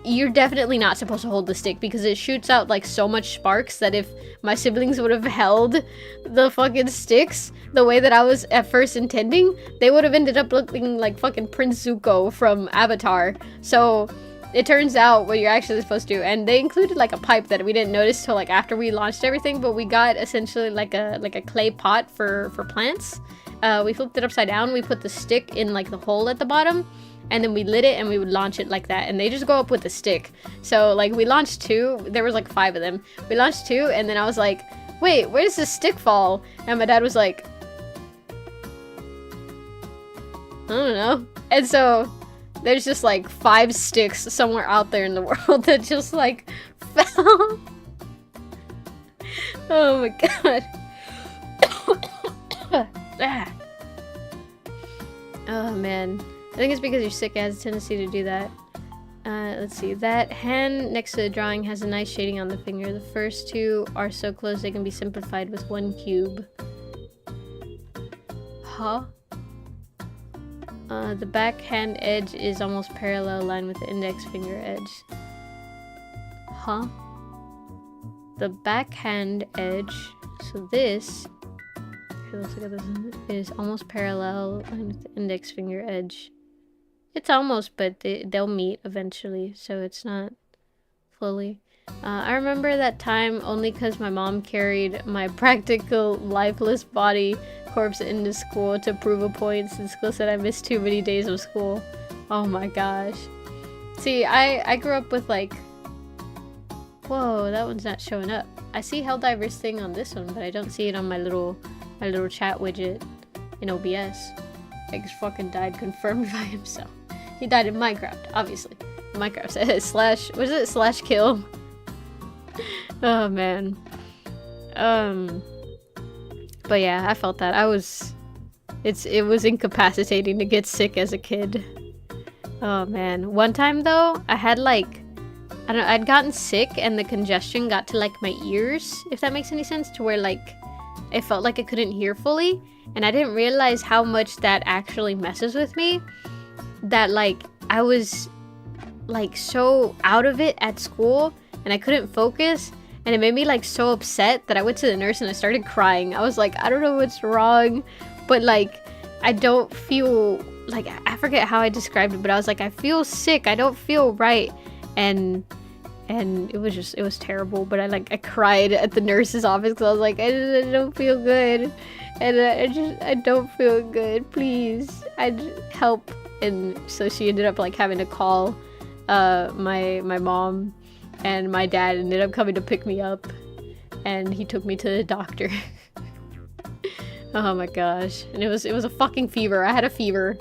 Speaker 1: You're definitely not supposed to hold the stick, because it shoots out like so much sparks that if my siblings would have held the fucking sticks the way that I was at first intending, they would have ended up looking like fucking Prince Zuko from Avatar. So it turns out what you're actually supposed to do, and they included like a pipe that we didn't notice till like after we launched everything, but we got essentially like a clay pot for plants. We flipped it upside down, we put the stick in like the hole at the bottom, and then we lit it and we would launch it like that, and they just go up with the stick. So like we launched 2, there was like 5 of them. We launched 2, and then I was like, wait, where does the stick fall? And my dad was like, I don't know. And so there's just like 5 sticks somewhere out there in the world that just like fell. Oh my god. Oh man. I think it's because you're sick, it has a tendency to do that. Let's see. That hand next to the drawing has a nice shading on the finger. The first 2 are so close they can be simplified with 1 cube. Huh? The back hand edge is almost parallel line with the index finger edge. Huh? The back hand edge, so this, let's look at this, is almost parallel line with the index finger edge. It's almost, but they'll meet eventually, so it's not fully. I remember that time only because my mom carried my practical lifeless body corpse into school to prove a point, since school said I missed too many days of school. Oh my gosh. See, I grew up with like... Whoa, that one's not showing up. I see Helldivers thing on this one, but I don't see it on my little chat widget in OBS. Eggs fucking died confirmed by himself. He died in Minecraft, obviously. Minecraft says slash... Was it slash kill? Oh man. But yeah, I felt that. It was incapacitating to get sick as a kid. Oh man. One time though, I had like I don't know, I'd gotten sick and the congestion got to like my ears, if that makes any sense, to where like it felt like I couldn't hear fully, and I didn't realize how much that actually messes with me, that like I was like so out of it at school and I couldn't focus, and it made me like so upset that I went to the nurse and I started crying. I was like, I don't know what's wrong, but like I don't feel like, I forget how I described it, but I was like, I feel sick, I don't feel right, and it was terrible. But I cried at the nurse's office because I was like, I don't feel good, and I don't feel good, please, help. And so she ended up like having to call my mom, and my dad ended up coming to pick me up, and he took me to the doctor. Oh my gosh. And it was a fucking fever. I had a fever,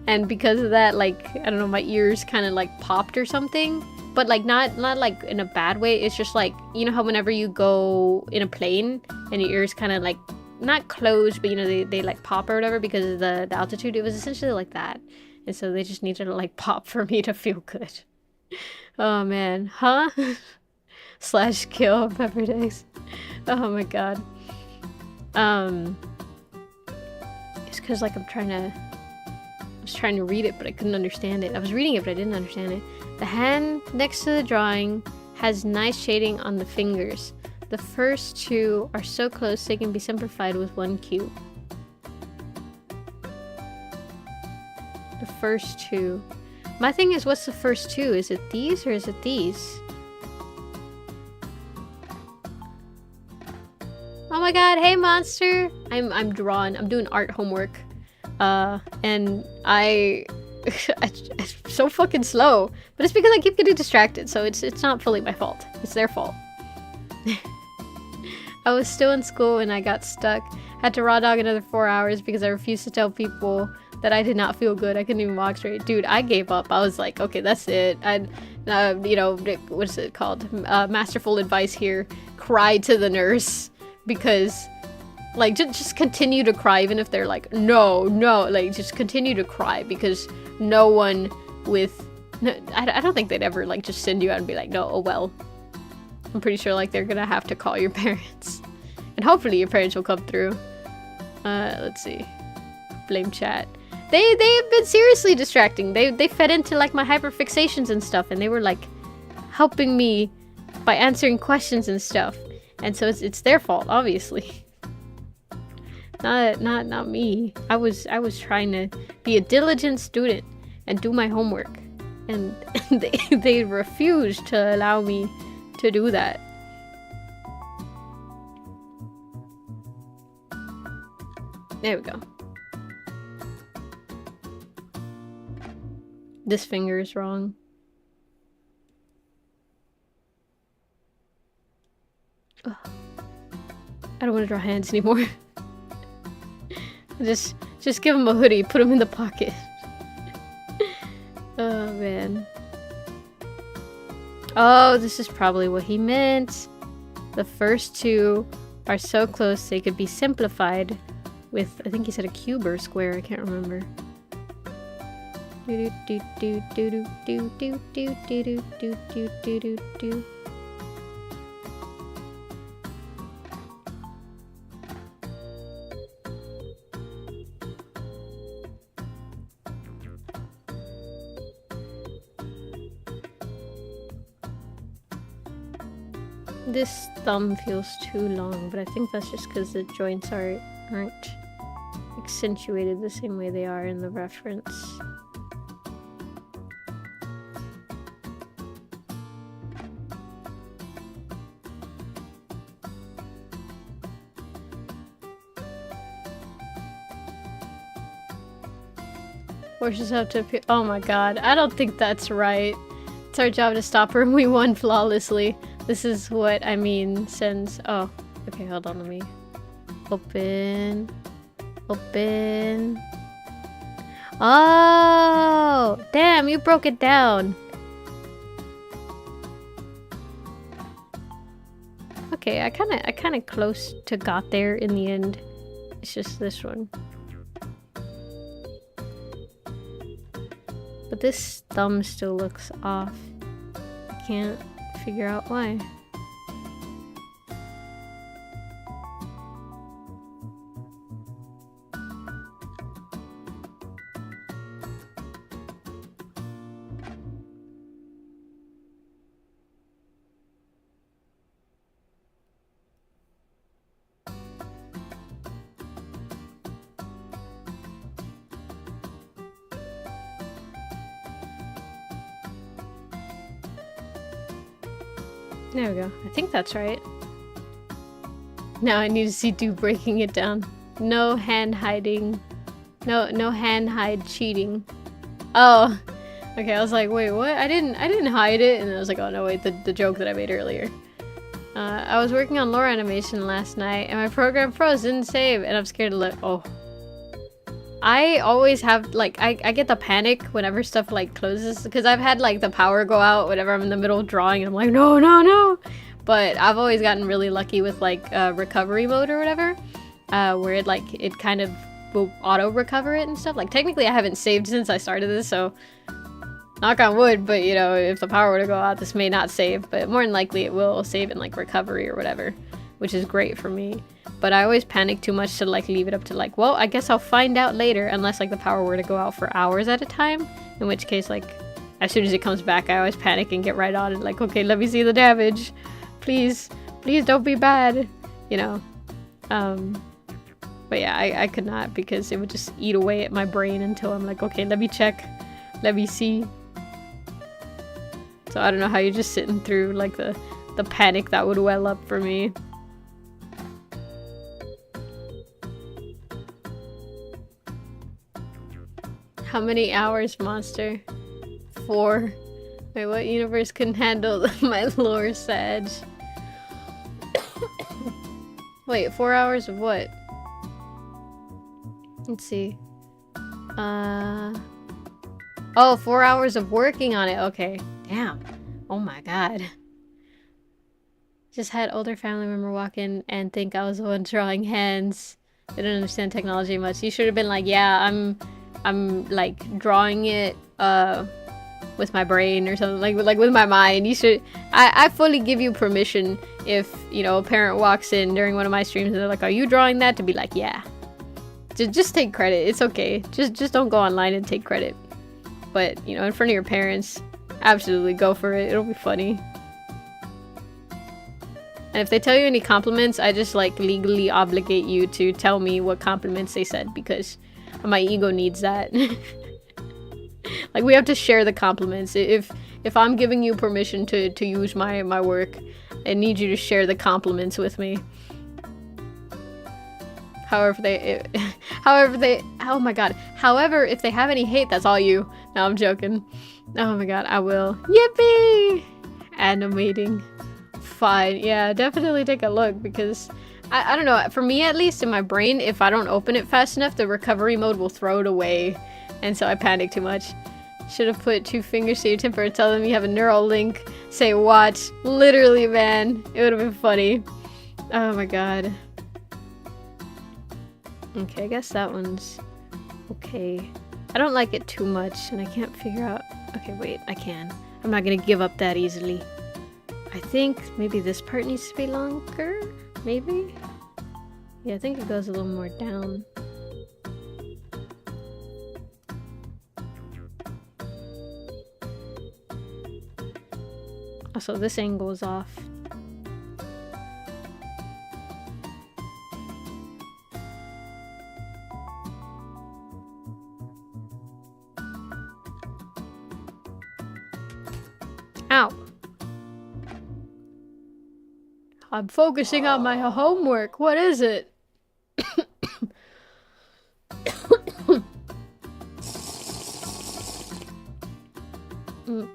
Speaker 1: and because of that, like, I don't know, my ears kind of like popped or something, but like not like in a bad way. It's just like, you know how whenever you go in a plane and your ears kind of like not closed, but you know, they like pop or whatever because of the altitude. It was essentially like that, and so they just needed to like pop for me to feel good. Oh man, huh? Slash kill pepper days. Oh my god. It's because like I was trying to read it, but I couldn't understand it. I was reading it, but I didn't understand it. The hand next to the drawing has nice shading on the fingers. The first two are so close they can be simplified with one cue. The first two. My thing is, what's the first two? Is it these or is it these? Oh my god, hey monster! I'm drawing. I'm doing art homework. And I'm so fucking slow. But it's because I keep getting distracted, so it's not fully my fault. It's their fault. I was still in school and I got stuck. Had to raw dog another 4 hours because I refused to tell people that I did not feel good. I couldn't even walk straight. Dude, I gave up. I was like, okay, that's it. You know, what's it called? Masterful advice here. Cry to the nurse. Because, like, just continue to cry, even if they're like, no, like, just continue to cry, because no one with, I don't think they'd ever, like, just send you out and be like, no, oh well. I'm pretty sure, like, they're gonna have to call your parents. And hopefully your parents will come through. Let's see. Blame chat. They have been seriously distracting. They fed into, like, my hyperfixations and stuff, and they were, like, helping me by answering questions and stuff. And so it's their fault, obviously. Not me. I was trying to be a diligent student and do my homework, and they refused to allow me to do that. There we go. This finger is wrong. Ugh. I don't want to draw hands anymore. Just give him a hoodie, put him in the pocket. Oh man. Oh, this is probably what he meant. The first two are so close they could be simplified with, I think he said a cube or a square, I can't remember. Do do do do do do do do do do do do do do. This thumb feels too long, but I think that's just because the joints aren't accentuated the same way they are in the reference. Forces have to appear. Oh my god, I don't think that's right. It's our job to stop her and we won flawlessly. This is what I mean since... Oh, okay, hold on, let me... Open... Oh! Damn, you broke it down! Okay, I kinda close to got there in the end. It's just this one. But this thumb still looks off. can't figure out why. There we go. I think that's right. Now I need to see Dude breaking it down. No hand hiding. No hand hide cheating. Oh. Okay, I was like, wait, what? I didn't hide it, and I was like, oh no, wait, the joke that I made earlier. I was working on lore animation last night, and my program froze, didn't save, and I'm scared to look. Oh. I always have, like, I get the panic whenever stuff, like, closes, because I've had, like, the power go out whenever I'm in the middle of drawing, and I'm like, no, no, no! But I've always gotten really lucky with, like, recovery mode or whatever, where it, like, it kind of will auto-recover it and stuff. Like, technically I haven't saved since I started this, so knock on wood, but, you know, if the power were to go out, this may not save, but more than likely it will save in, like, recovery or whatever, which is great for me. But I always panic too much to, like, leave it up to, like, well, I guess I'll find out later, unless, like, the power were to go out for hours at a time, in which case, like, as soon as it comes back, I always panic and get right on it, like, okay, let me see the damage. Please, please don't be bad, you know. But yeah, I could not, because it would just eat away at my brain until I'm like, okay, let me check, let me see. So I don't know how you're just sitting through, like, the panic that would well up for me. How many hours, monster? 4. Wait, what universe can handle my lore, Sag? Wait, 4 hours of what? Let's see. Oh, 4 hours of working on it. Okay. Damn. Oh my god. Just had older family member walk in and think I was the one drawing hands. They don't understand technology much. You should have been like, yeah, I'm like drawing it with my brain or something, like with my mind. You should. I fully give you permission if, you know, a parent walks in during one of my streams and they're like, are you drawing that? To be like, yeah. Just take credit. It's okay. Just don't go online and take credit. But, you know, in front of your parents, absolutely go for it. It'll be funny. And if they tell you any compliments, I just, like, legally obligate you to tell me what compliments they said, because my ego needs that. Like, we have to share the compliments. If I'm giving you permission to use my work, I need you to share the compliments with me. However, oh my god. However, if they have any hate, that's all you. No, I'm joking. Oh my god, I will. Yippee! Animating. Fine. Yeah, definitely take a look, because I don't know, for me at least, in my brain, if I don't open it fast enough, the recovery mode will throw it away, and so I panic too much. Should have put 2 fingers to your temper and tell them you have a neural link. Say watch. Literally, man. It would have been funny. Oh my god. Okay, I guess that one's okay. I don't like it too much, and I can't figure out... Okay, wait, I can. I'm not gonna give up that easily. I think maybe this part needs to be longer? Maybe? Yeah, I think it goes a little more down. Also, this angle is off. Ow! I'm focusing on my homework. What is it?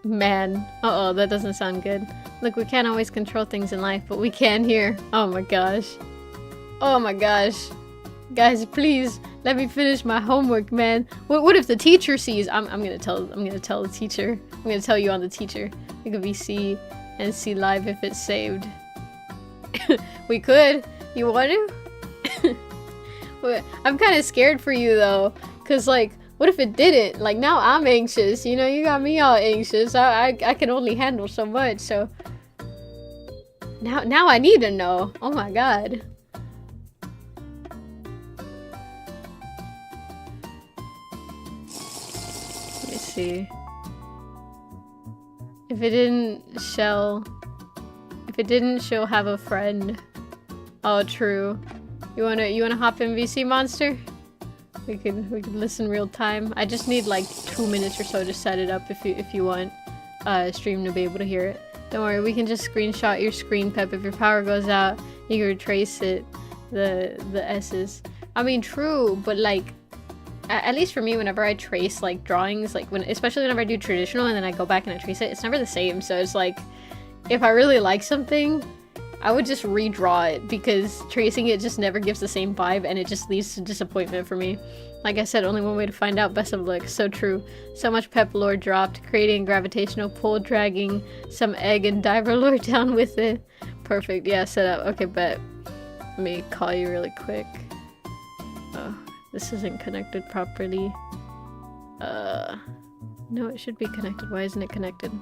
Speaker 1: Man. Uh-oh, that doesn't sound good. Look, we can't always control things in life, but we can here. Oh my gosh. Oh my gosh. Guys, please, let me finish my homework, man. What if the teacher sees? I'm gonna tell the teacher. I'm gonna tell you on the teacher. We could VC and see live if it's saved. We could. You want to? I'm kind of scared for you though, cause like What if it didn't? Like, now I'm anxious. You know, you got me all anxious. I can only handle so much, so... Now I need to know. Oh my god. Let me see. If it didn't, she'll have a friend. Oh, true. You wanna hop in VC Monster? We could listen real time. I just need like 2 minutes or so to set it up if you want stream to be able to hear it. Don't worry, we can just screenshot your screen, Pep. If your power goes out, you can retrace it, the S's. I mean, true, but like, at least for me, whenever I trace like drawings, like especially whenever I do traditional and then I go back and I trace it, it's never the same. So it's like, if I really like something, I would just redraw it because tracing it just never gives the same vibe and it just leads to disappointment for me. Like I said, only one way to find out. Best of luck. So true. So much pep lore dropped, creating gravitational pull, dragging some egg and diver lore down with it. Perfect. Yeah, set up. Okay, bet. Let me call you really quick. Oh, this isn't connected properly. No, it should be connected. Why isn't it connected?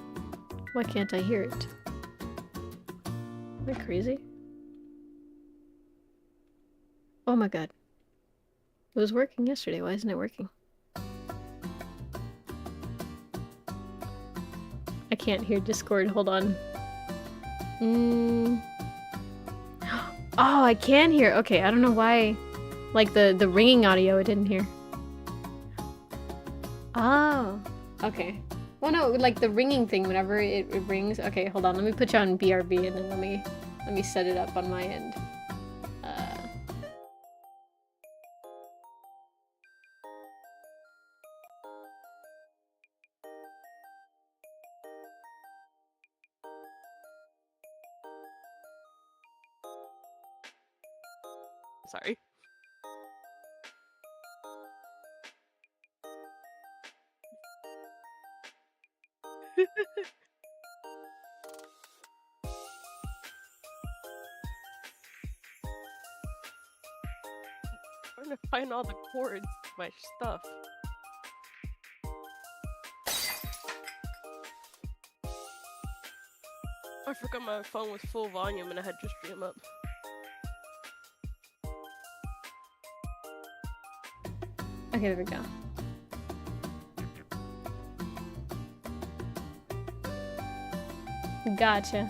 Speaker 1: Why can't I hear it? Am I crazy? Oh my god. It was working yesterday. Why isn't it working? I can't hear Discord. Hold on. Oh, I can hear. Okay, I don't know why. Like the ringing audio, I didn't hear. Oh, okay. Well, no, like the ringing thing whenever it rings. Okay, hold on. Let me put you on BRB and then let me set it up on my end.
Speaker 4: Sorry. I'm trying to find all the chords to my stuff. I forgot my phone was full volume and I had to stream up.
Speaker 1: Okay, there we go. Gotcha.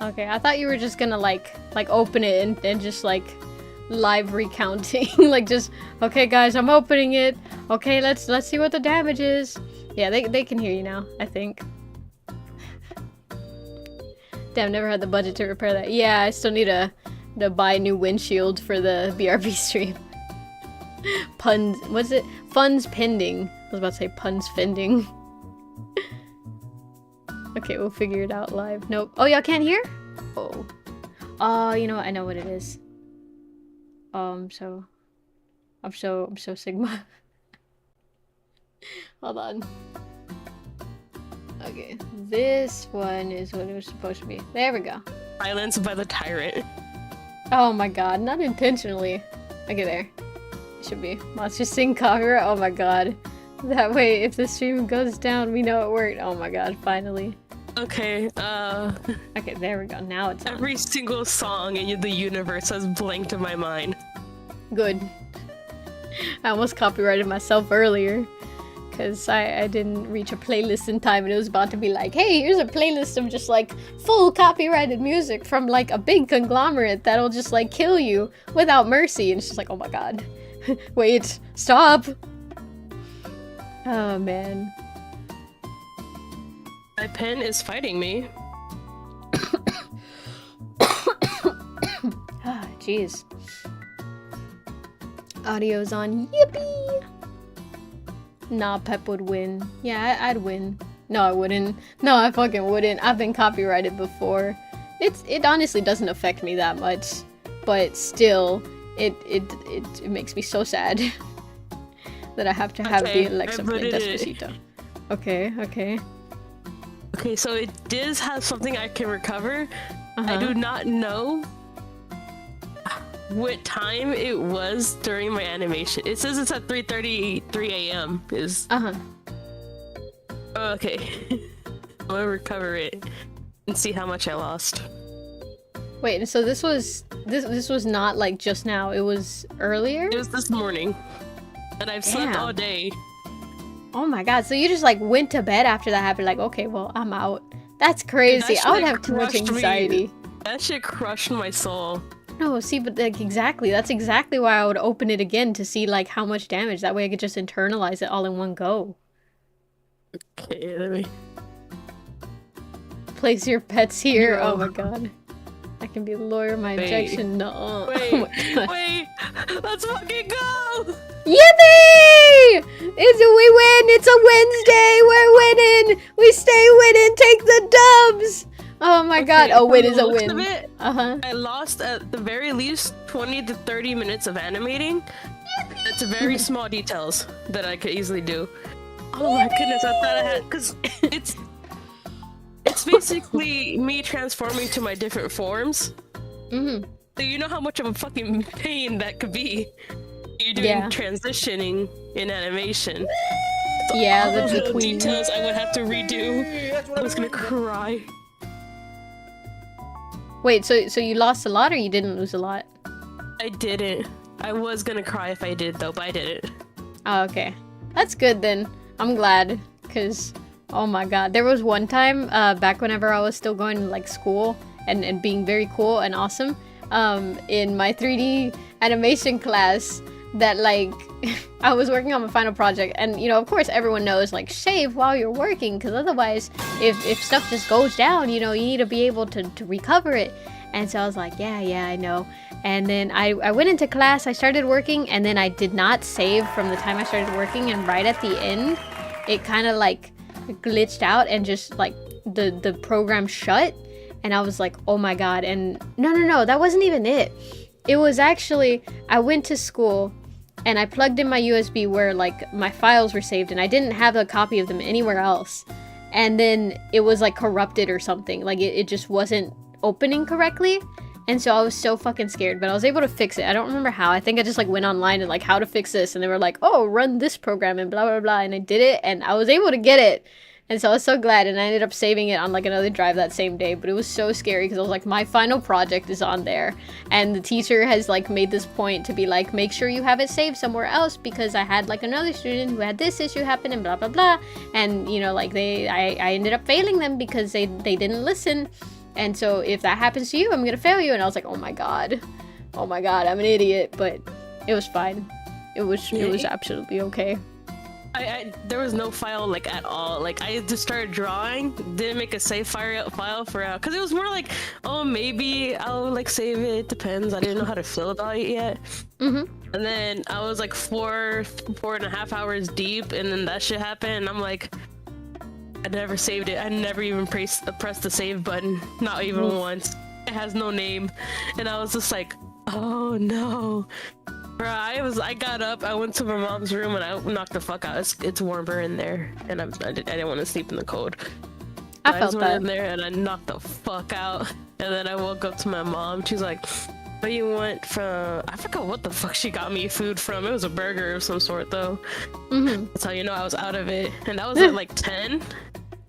Speaker 1: Okay, I thought you were just gonna like open it and just like live recounting. Like just, okay guys, I'm opening it. Okay, let's see what the damage is. Yeah, they can hear you now, I think. Damn, never had the budget to repair that. Yeah, I still need to buy a new windshield for the BRB stream. Puns, what's it? Funds pending. I was about to say puns fending. Okay, we'll figure it out live. Nope. Oh, y'all can't hear? Oh. Oh, you know what? I know what it is. I'm so Sigma. Hold on. Okay, this one is what it was supposed to be. There we go.
Speaker 4: Silenced by the tyrant.
Speaker 1: Oh my god, not intentionally. Okay, there. Should be. Monster Sing copyright. Oh my god. That way, if the stream goes down, we know it worked. Oh my god, finally.
Speaker 4: Okay,
Speaker 1: Okay, there we go. Now it's on.
Speaker 4: Every single song in the universe has blanked in my mind.
Speaker 1: Good. I almost copyrighted myself earlier. Because I didn't reach a playlist in time and it was about to be like, hey, here's a playlist of just like full copyrighted music from like a big conglomerate that'll just like kill you without mercy. And it's just like, oh my god. Wait, stop. Oh man.
Speaker 4: My pen is fighting me.
Speaker 1: Ah, jeez. Audio's on. Yippee! Nah, Pep would win. Yeah, I'd win. No, I wouldn't. No, I fucking wouldn't. I've been copyrighted before. It honestly doesn't affect me that much, but still, it makes me so sad that I have to have the Alexa play Despacito. Okay, okay.
Speaker 4: Okay, so it does have something I can recover. I do not know what time it was during my animation. It says it's at 3:33 a.m. Is okay. I'm gonna recover it and see how much I lost.
Speaker 1: Wait, so this was not like just now. It was earlier.
Speaker 4: It was this morning, and I've slept all day.
Speaker 1: Oh my god! So you just like went to bed after that happened? Like, okay, well, I'm out. That's crazy.
Speaker 4: Dude,
Speaker 1: I would have too much anxiety.
Speaker 4: That shit crushed my soul.
Speaker 1: No, see, but like exactly. That's exactly why I would open it again to see like how much damage. That way I could just internalize it all in one go.
Speaker 4: Okay, let me
Speaker 1: place your pets here.
Speaker 4: No.
Speaker 1: Oh my god. I can be a lawyer. My objection. No.
Speaker 4: Wait, wait. Let's fucking go!
Speaker 1: Yippee! We win! It's a Wednesday! We're winning! We stay winning! Take the dubs! Oh my god. Oh, win is a win.
Speaker 4: I lost at the very least 20 to 30 minutes of animating. It's very small details that I could easily do. Oh my goodness, I thought I had... Because it's basically me transforming to my different forms. So you know how much of a fucking pain that could be. You're doing transitioning in animation. So
Speaker 1: yeah,
Speaker 4: all
Speaker 1: the
Speaker 4: those little
Speaker 1: between
Speaker 4: details I would have to redo. I was gonna cry.
Speaker 1: Wait, so you lost a lot or you didn't lose a lot?
Speaker 4: I didn't. I was gonna cry if I did though, but I didn't.
Speaker 1: Oh, okay. That's good then. I'm glad, because oh my god. There was one time, back whenever I was still going to like school and being very cool and awesome, in my 3D animation class, that like I was working on my final project, and you know, of course everyone knows like shave while you're working, because otherwise if stuff just goes down, you know, you need to be able to recover it. And so I was like, yeah, I know. And then I went into class, I started working, and then I did not save from the time I started working, and right at the end it kind of like glitched out and just like the program shut, and I was like, oh my god. And no, that wasn't even it. It was actually, I went to school and I plugged in my USB where like my files were saved, and I didn't have a copy of them anywhere else. And then it was like corrupted or something, like it just wasn't opening correctly. And so I was so fucking scared, but I was able to fix it. I don't remember how. I think I just like went online and like how to fix this, and they were like, oh, run this program and blah blah blah, and I did it and I was able to get it. And so I was so glad, and I ended up saving it on like another drive that same day. But it was so scary because I was like, my final project is on there, and the teacher has like made this point to be like, make sure you have it saved somewhere else, because I had like another student who had this issue happen and blah blah blah. And you know, like I ended up failing them because they didn't listen. And so if that happens to you, I'm gonna fail you. And I was like, oh my god, I'm an idiot. But it was fine. It was absolutely okay.
Speaker 4: There was no file like at all. Like I just started drawing, didn't make a save file for because it was more like, oh, maybe I'll like save it. Depends. I didn't know how to feel about it yet. And then I was like 4.5 hours deep, and then that shit happened, and I'm like, I never saved it. I never even pressed the save button. Not even once. It has no name. And I was just like, oh no. Bruh, I got up, I went to my mom's room, and I knocked the fuck out. It's warmer in there, and I didn't want to sleep in the cold.
Speaker 1: I felt
Speaker 4: went
Speaker 1: that.
Speaker 4: in there and I knocked the fuck out. And then I woke up to my mom. She's like, but you went from, I forgot what the fuck she got me food from. It was a burger of some sort though. That's how you know I was out of it. And that was at like 10.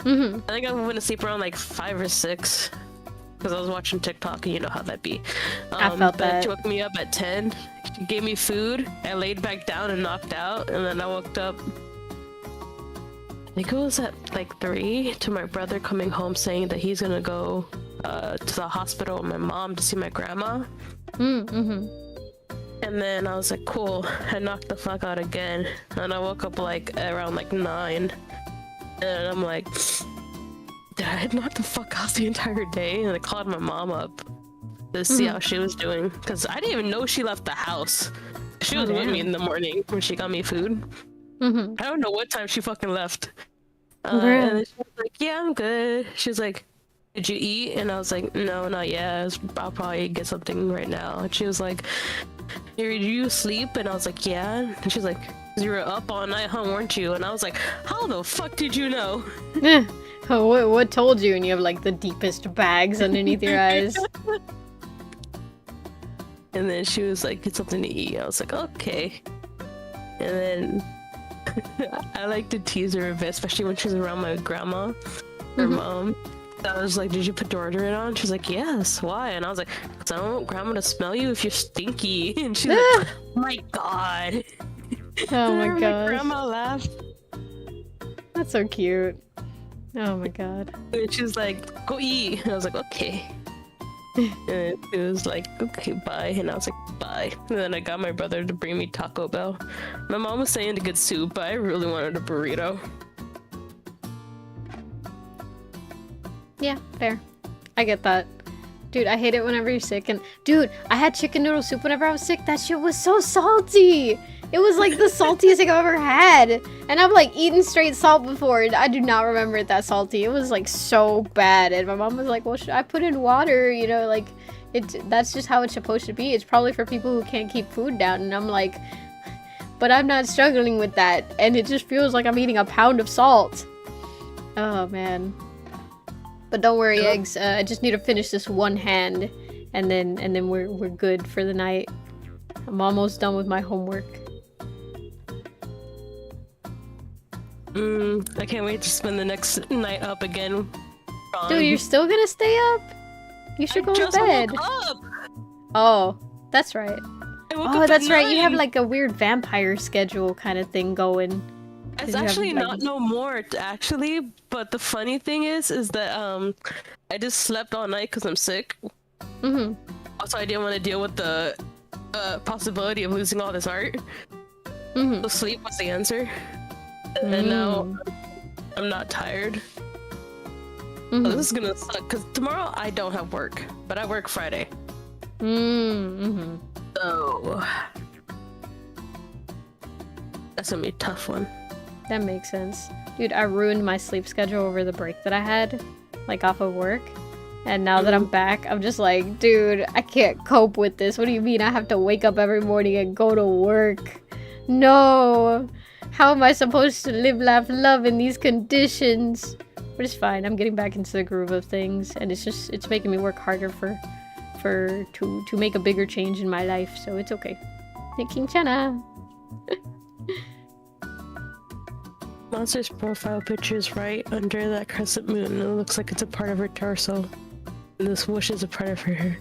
Speaker 4: I think I went to sleep around like 5 or 6. Because I was watching TikTok, and you know how that be.
Speaker 1: I felt that.
Speaker 4: She woke me up at 10. She gave me food. I laid back down and knocked out. And then I woke up, I think it was at like 3, to my brother coming home saying that he's gonna go to the hospital with my mom to see my grandma. And then I was like, cool. I knocked the fuck out again. And I woke up like around like 9. And I'm like, I knocked the fuck out the entire day. And I called my mom up to see how she was doing. Because I didn't even know she left the house. She was with me in the morning when she got me food. I don't know what time she fucking left. And then she was like, yeah, I'm good. She was like, did you eat? And I was like, no, not yet. I'll probably get something right now. And she was like, did you sleep? And I was like, yeah. And she was like, you were up all night, huh, weren't you? And I was like, how the fuck did you know?
Speaker 1: What told you? And you have like the deepest bags underneath your eyes.
Speaker 4: And then she was like, get something to eat. I was like, okay. And then I like to tease her a bit, especially when she's around my grandma, her mom. I was like, did you put deodorant on? She's like, yes. Why? And I was like, because I don't want grandma to smell you if you're stinky. And she's like, oh my god.
Speaker 1: Oh my
Speaker 4: My
Speaker 1: gosh.
Speaker 4: grandma laughed.
Speaker 1: That's so cute. Oh my god.
Speaker 4: And she's like, go eat. And I was like, okay. And it was like, okay, bye. And I was like, bye. And then I got my brother to bring me Taco Bell. My mom was saying to get soup, but I really wanted a burrito.
Speaker 1: Yeah, fair. I get that. Dude, I hate it whenever you're sick. And dude, I had chicken noodle soup whenever I was sick. That shit was so salty. It was like the saltiest thing I've ever had. And I've like eaten straight salt before, and I do not remember it that salty. It was like so bad. And my mom was like, well, should I put in water? You know, like that's just how it's supposed to be. It's probably for people who can't keep food down. And I'm like, but I'm not struggling with that. And it just feels like I'm eating a pound of salt. Oh man. But don't worry, eggs. I just need to finish this one hand, and then we're good for the night. I'm almost done with my homework.
Speaker 4: I can't wait to spend the next night up again.
Speaker 1: Dude, you're still gonna stay up? You should go to bed.
Speaker 4: Woke up.
Speaker 1: Oh, that's right.
Speaker 4: I woke
Speaker 1: Oh,
Speaker 4: up
Speaker 1: that's
Speaker 4: at
Speaker 1: right. You have
Speaker 4: 9.
Speaker 1: like a weird vampire schedule kind of thing going.
Speaker 4: It's actually not no more actually, but the funny thing is that I just slept all night because I'm sick.
Speaker 1: Mm-hmm.
Speaker 4: Also, I didn't want to deal with the possibility of losing all this art.
Speaker 1: Mm-hmm.
Speaker 4: So sleep was the answer. And now I'm not tired.
Speaker 1: Mm-hmm.
Speaker 4: So this is gonna suck because tomorrow I don't have work, but I work Friday.
Speaker 1: Mm-hmm.
Speaker 4: So that's gonna be a tough one.
Speaker 1: That makes sense. Dude, I ruined my sleep schedule over the break that I had, like off of work. And now that I'm back, I'm just like, dude, I can't cope with this. What do you mean I have to wake up every morning and go to work? No! How am I supposed to live, laugh, love in these conditions? But it's fine. I'm getting back into the groove of things, and it's making me work harder to make a bigger change in my life, so it's okay. Thanking Chana.
Speaker 4: Monster's profile picture is right under that crescent moon, and it looks like it's a part of her torso. And this whoosh is a part of her hair.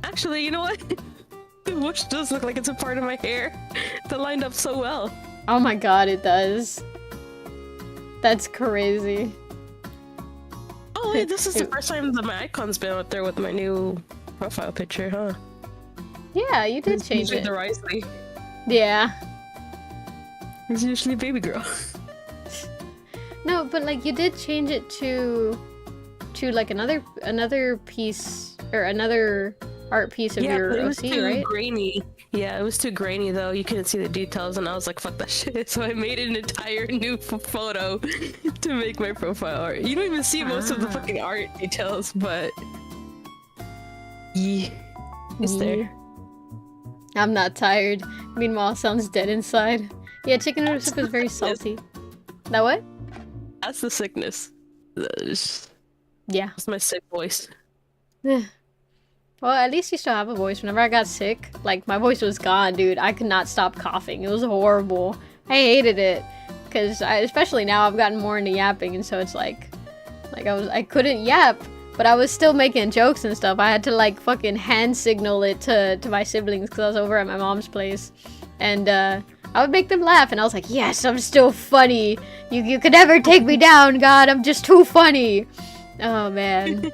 Speaker 4: Actually, you know what? The whoosh does look like it's a part of my hair. That lined up so well.
Speaker 1: Oh my god, it does. That's crazy.
Speaker 4: Oh wait, this is the first time that my icon's been out there with my new profile picture, huh?
Speaker 1: Yeah, you did change
Speaker 4: Usually
Speaker 1: it.
Speaker 4: the Risley.
Speaker 1: Yeah.
Speaker 4: It's usually baby girl.
Speaker 1: No, but like you did change it to like another piece or another art piece of your
Speaker 4: but it was
Speaker 1: OC,
Speaker 4: too
Speaker 1: right?
Speaker 4: grainy. Yeah, it was too grainy though. You couldn't see the details, and I was like, "Fuck that shit!" So I made an entire new photo to make my profile art. You don't even see most of the fucking art details, but yeah, it's there.
Speaker 1: I'm not tired. Meanwhile, sounds dead inside. Yeah, chicken noodle soup is very salty. That what?
Speaker 4: That's the sickness. That's
Speaker 1: Yeah.
Speaker 4: my sick voice.
Speaker 1: Well, at least you still have a voice. Whenever I got sick, like, my voice was gone, dude. I could not stop coughing. It was horrible. I hated it. Because, especially now, I've gotten more into yapping, and so it's like I couldn't yap, but I was still making jokes and stuff. I had to, like, fucking hand signal it to my siblings, because I was over at my mom's place. And, I would make them laugh, and I was like, yes, I'm still funny. You could never take me down, God. I'm just too funny. Oh, man.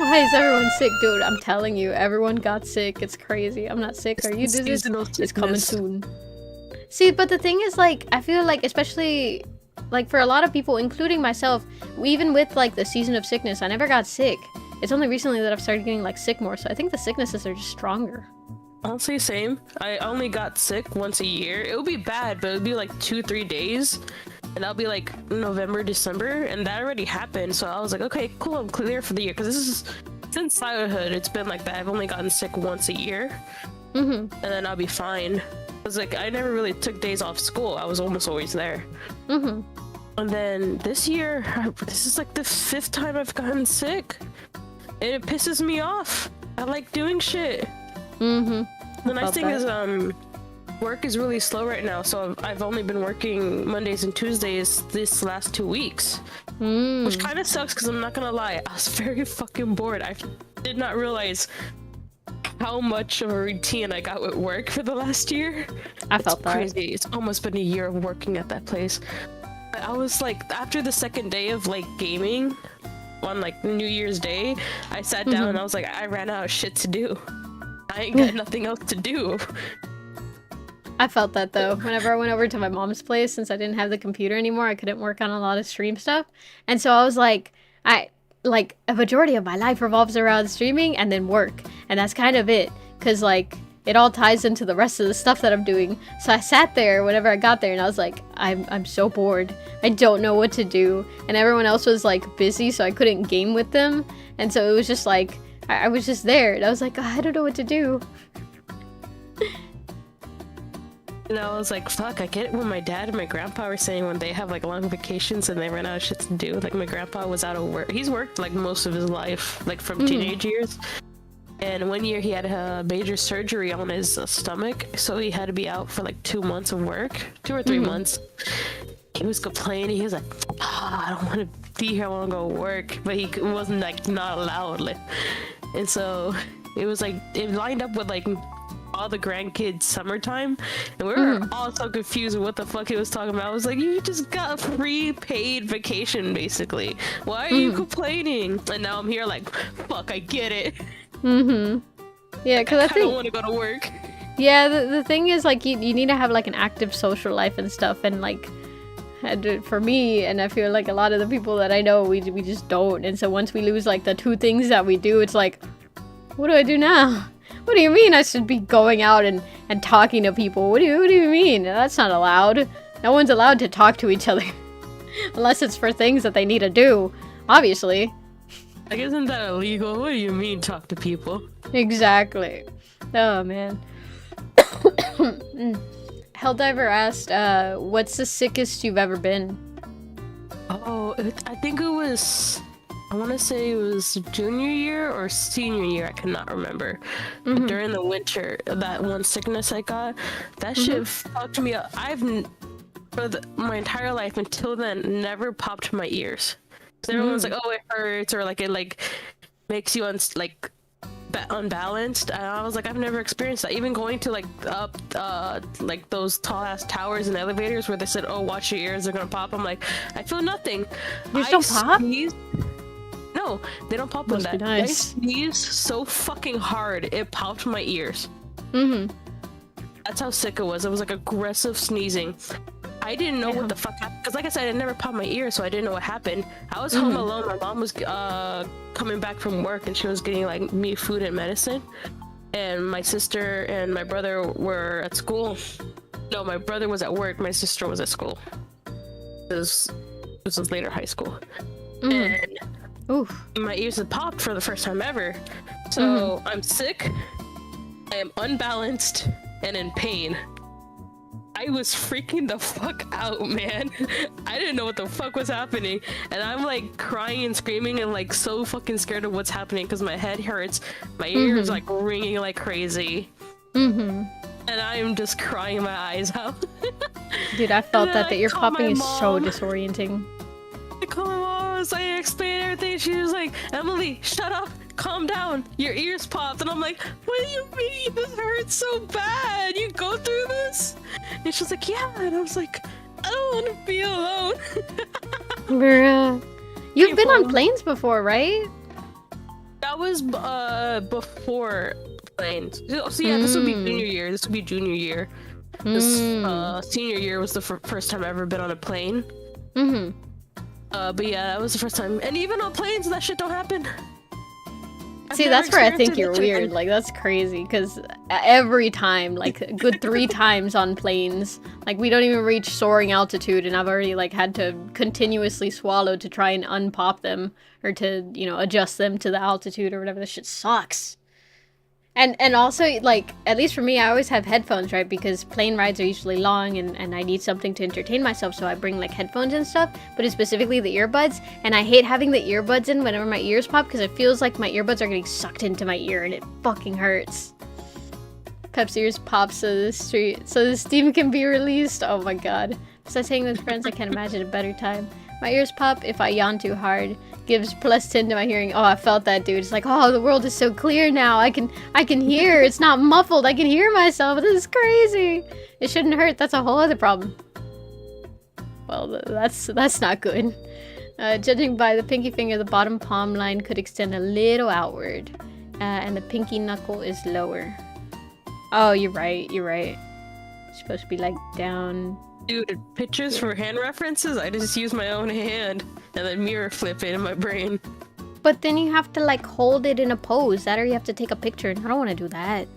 Speaker 1: Why is everyone sick? Dude, I'm telling you, everyone got sick. It's crazy. I'm not sick. Are you dizzy? It's coming soon. See, but the thing is, like, I feel like, especially, like, for a lot of people, including myself, even with, like, the season of sickness, I never got sick. It's only recently that I've started getting, like, sick more, so I think the sicknesses are just stronger.
Speaker 4: Honestly, same. I only got sick once a year. It would be bad, but it would be like 2-3 days. And that'll be like November, December, and that already happened. So I was like, okay, cool, I'm clear for the year. Because this is, since childhood, it's been like that. I've only gotten sick once a year. And then I'll be fine. Because like, I never really took days off school. I was almost always there. So And then this year, this is like the 5th time I've gotten sick. And it pisses me off. I like doing shit.
Speaker 1: Mm-hmm.
Speaker 4: The nice thing is, work is really slow right now, so I've only been working Mondays and Tuesdays this last 2 weeks. Which kind of sucks, because I'm not gonna lie, I was very fucking bored. I did not realize how much of a routine I got with work for the last year.
Speaker 1: I felt that.
Speaker 4: Crazy. It's almost been a year of working at that place. I was like, after the second day of like gaming on like New Year's Day, I sat down and I was like, I ran out of shit to do. I ain't got nothing else to do.
Speaker 1: I felt that though. Whenever I went over to my mom's place, since I didn't have the computer anymore, I couldn't work on a lot of stream stuff. And so I was like, a majority of my life revolves around streaming and then work. And that's kind of it. Cause like, it all ties into the rest of the stuff that I'm doing. So I sat there whenever I got there and I was like, I'm so bored. I don't know what to do. And everyone else was like busy, so I couldn't game with them. And so it was just like, I was just there and I was like, oh, I don't know what to do.
Speaker 4: And I was like, fuck, I get it when my dad and my grandpa were saying when they have like long vacations and they run out of shit to do. Like my grandpa was out of work. He's worked like most of his life, like from teenage years. And one year he had a major surgery on his stomach, so he had to be out for like 2 months of work, 2 or 3 months. He was complaining. He was like, I don't want to be here. I want to go work. But he wasn't like not allowed. Like, and so it was like, it lined up with like all the grandkids summertime, and we were all so confused with what the fuck he was talking about. I was like, you just got a free paid vacation basically, why are you complaining? And now I'm here like, fuck, I get it.
Speaker 1: Yeah, because I think
Speaker 4: don't want to go to work.
Speaker 1: Yeah, the thing is like you need to have like an active social life and stuff, and like for me, and I feel like a lot of the people that I know, we just don't. And so once we lose like the 2 things that we do, it's like, what do I do now? What do you mean I should be going out and talking to people? What do you mean? That's not allowed. No one's allowed to talk to each other. Unless it's for things that they need to do, obviously.
Speaker 4: Like, isn't that illegal? What do you mean talk to people?
Speaker 1: Exactly. Oh, man. Helldiver asked, what's the sickest you've ever been?
Speaker 4: Oh, I think it was... I want to say it was junior year or senior year. I cannot remember. But during the winter, that one sickness I got, that shit fucked me up. I've, my entire life until then, never popped my ears. So everyone's like, oh, it hurts, or like it like makes you unbalanced. And I was like, I've never experienced that. Even going to like up like those tall ass towers and elevators where they said, oh, watch your ears, they're gonna pop. I'm like, I feel nothing.
Speaker 1: You don't pop?
Speaker 4: No, they don't pop with that. Nice. I sneezed so fucking hard, it popped my ears. That's how sick it was. It was like aggressive sneezing. I didn't know what the fuck happened, because like I said, I never popped my ears, so I didn't know what happened. I was home alone. My mom was coming back from work, and she was getting like me food and medicine. And my sister and my brother were at school. No, my brother was at work. My sister was at school. This was later high school. And my ears had popped for the first time ever. So I'm sick, I am unbalanced, and in pain. I was freaking the fuck out, man. I didn't know what the fuck was happening. And I'm like crying and screaming and like so fucking scared of what's happening because my head hurts. My ears like ringing like crazy. And I'm just crying my eyes out.
Speaker 1: Dude, I felt that your popping is so disorienting.
Speaker 4: I called my mom. I explained everything. She was like, Emily, shut up, calm down, your ears popped. And I'm like, what do you mean? This hurts so bad. You go through this? And she was like, yeah. And I was like, I don't want to be alone.
Speaker 1: Bruh. You've been on planes before, right?
Speaker 4: That was before planes. So yeah, this would be junior year. This would be junior year. This senior year was the first time I've ever been on a plane. But yeah, that was the first time. And even on planes, that shit don't happen.
Speaker 1: See, that's where I think you're weird. Like, that's crazy, because every time, like, a good 3 times on planes, like, we don't even reach soaring altitude, and I've already, like, had to continuously swallow to try and unpop them, or to, you know, adjust them to the altitude or whatever. This shit sucks. And also, like, at least for me, I always have headphones, right? Because plane rides are usually long and I need something to entertain myself, so I bring, like, headphones and stuff, but it's specifically the earbuds, and I hate having the earbuds in whenever my ears pop, because it feels like my earbuds are getting sucked into my ear, and it fucking hurts. Pep's ears pop so the steam can be released. Oh my god. Besides hanging with friends, I can't imagine a better time. My ears pop if I yawn too hard. Gives +10 to my hearing. Oh, I felt that, dude. It's like, oh, the world is so clear now. I can hear. It's not muffled. I can hear myself. This is crazy. It shouldn't hurt. That's a whole other problem. Well, that's not good. Judging by the pinky finger, the bottom palm line could extend a little outward. And the pinky knuckle is lower. Oh, you're right. You're right. It's supposed to be like down.
Speaker 4: Dude, pictures for hand references, I just use my own hand and then mirror flip it in my brain.
Speaker 1: But then you have to like hold it in a pose. That or you have to take a picture, and I don't want to do that.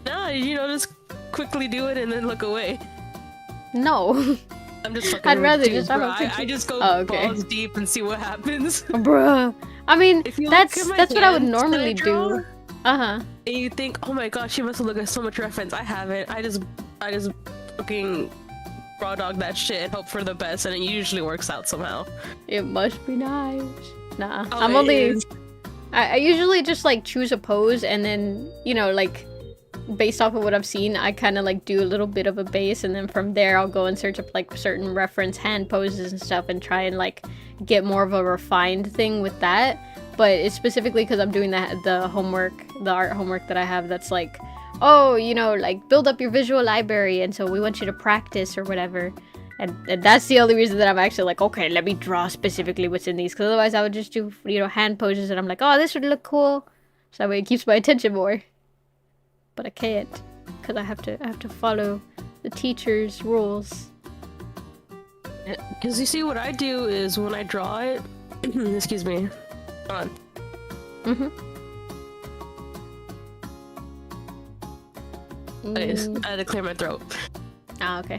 Speaker 4: Nah, you know, just quickly do it and then look away.
Speaker 1: No.
Speaker 4: I'm just fucking
Speaker 1: I'd rather
Speaker 4: dude,
Speaker 1: just have
Speaker 4: bro.
Speaker 1: a picture.
Speaker 4: I just go
Speaker 1: okay.
Speaker 4: balls deep and see what happens.
Speaker 1: Bruh. I mean,
Speaker 4: If you
Speaker 1: that's
Speaker 4: look at my
Speaker 1: what I would
Speaker 4: hands that
Speaker 1: normally
Speaker 4: I draw,
Speaker 1: do. Uh-huh.
Speaker 4: And you think, oh my gosh, she must have looked at so much reference. I haven't. I just fucking raw dog that shit and hope for the best, and it usually works out somehow.
Speaker 1: It must be nice. Nah,
Speaker 4: Oh,
Speaker 1: I'm
Speaker 4: it
Speaker 1: only.
Speaker 4: is.
Speaker 1: I usually just like choose a pose, and then you know, like based off of what I've seen, I kind of like do a little bit of a base, and then from there I'll go and search up like certain reference hand poses and stuff, and try and like get more of a refined thing with that. But it's specifically because I'm doing the homework, the art homework that I have. That's like, oh, you know, like build up your visual library, and so we want you to practice or whatever. And that's the only reason that I'm actually like, okay, let me draw specifically what's in these, because otherwise I would just do, you know, hand poses, and I'm like, oh, this would look cool, so that way it keeps my attention more. But I can't, because I have to follow the teacher's rules.
Speaker 4: Because you see, what I do is when I draw it, excuse me, hold on. Anyways, I had to clear my throat.
Speaker 1: Ah, okay.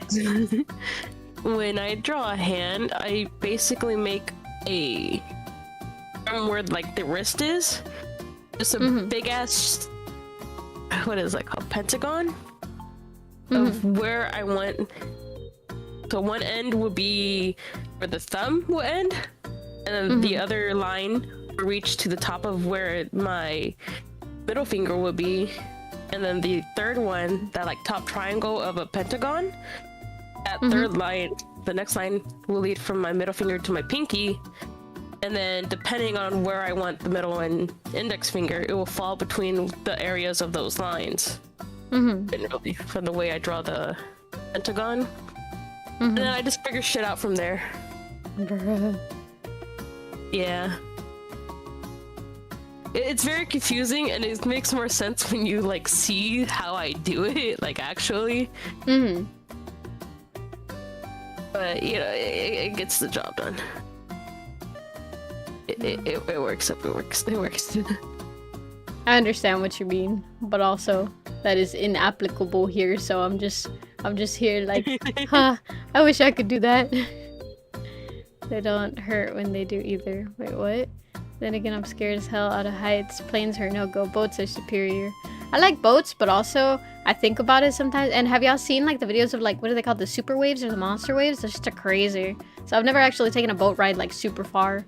Speaker 4: When I draw a hand, I basically make a from where like the wrist is, just a big ass, what is that called, pentagon of where I want. So one end would be where the thumb will end, and then the other line will reach to the top of where my middle finger would be, and then the third one, that like top triangle of a pentagon, that third line, the next line will lead from my middle finger to my pinky, and then depending on where I want the middle and index finger, it will fall between the areas of those lines. Generally, from the way I draw the pentagon. And then I just figure shit out from there.
Speaker 1: Bruh.
Speaker 4: Yeah. It's very confusing, and it makes more sense when you like see how I do it, like actually. But you know, it gets the job done. It works. It works.
Speaker 1: I understand what you mean, but also that is inapplicable here, so I'm just here like, huh, I wish I could do that. They don't hurt when they do either. Wait, what? Then again, I'm scared as hell out of heights. Planes hurt no go. Boats are superior. I like boats, but also I think about it sometimes. And have y'all seen like the videos of like, what are they called? The super waves or the monster waves? They're just crazy. So I've never actually taken a boat ride like super far.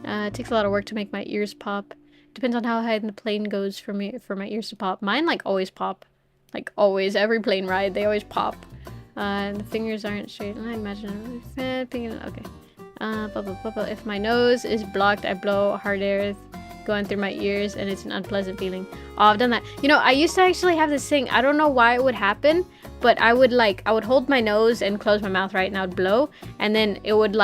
Speaker 1: It takes a lot of work to make my ears pop. Depends on how high the plane goes for my ears to pop. Mine like always pop. Like always, every plane ride, they always pop. And the fingers aren't straight. I imagine okay. Blah, blah, blah, blah. If my nose is blocked, I blow hard air going through my ears, and it's an unpleasant feeling. Oh, I've done that. You know, I used to actually have this thing. I don't know why it would happen, but I would hold my nose and close my mouth, right, and I would blow, and then it would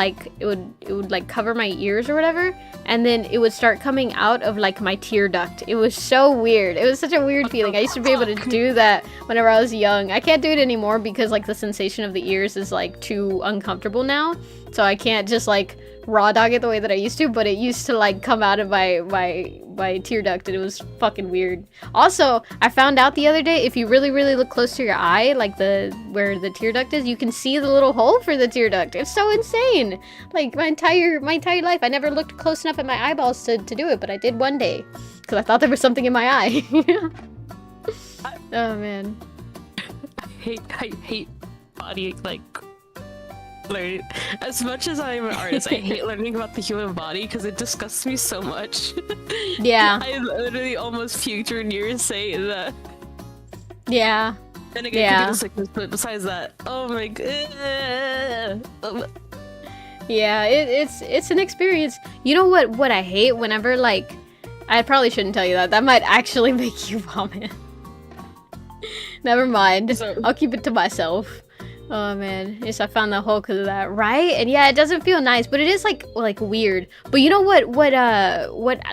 Speaker 1: cover my ears or whatever, and then it would start coming out of like my tear duct. It was so weird. It was such a weird feeling. I used to be able to do that whenever I was young. I can't do it anymore because like the sensation of the ears is like too uncomfortable now. So I can't just like raw dog it the way that I used to, but it used to like come out of my tear duct, and it was fucking weird. Also, I found out the other day, if you really look close to your eye, like where the tear duct is, you can see the little hole for the tear duct. It's so insane. Like my entire life, I never looked close enough at my eyeballs to do it, but I did one day. Because I thought there was something in my eye. Oh man.
Speaker 4: I hate body, like, learning. As much as I'm an artist, I hate learning about the human body because it disgusts me so much.
Speaker 1: Yeah.
Speaker 4: I literally almost puked when you were saying that.
Speaker 1: Yeah.
Speaker 4: And again,
Speaker 1: Yeah.
Speaker 4: could be the sickness, but besides that, oh my god.
Speaker 1: Yeah, it's an experience. You know what I hate? Whenever, like, I probably shouldn't tell you that. That might actually make you vomit. Never mind. I'll keep it to myself. Oh man, yes, I found the hole because of that, right? And yeah, it doesn't feel nice, but it is like weird. But you know what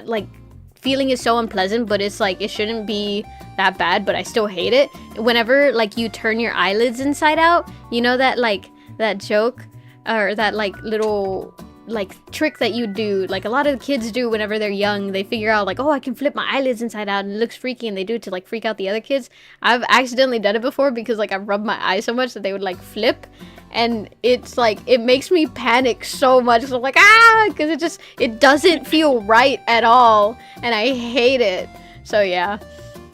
Speaker 1: like feeling is so unpleasant, but it's like it shouldn't be that bad, but I still hate it. Whenever like you turn your eyelids inside out, you know that like that joke or that like little like trick that you do, like a lot of kids do whenever they're young. They figure out like, oh, I can flip my eyelids inside out and it looks freaky, and they do it to like freak out the other kids. I've accidentally done it before because like I rubbed my eyes so much that they would like flip, and it's like it makes me panic so much. So I'm like, ah, because it doesn't feel right at all, and I hate it. So yeah,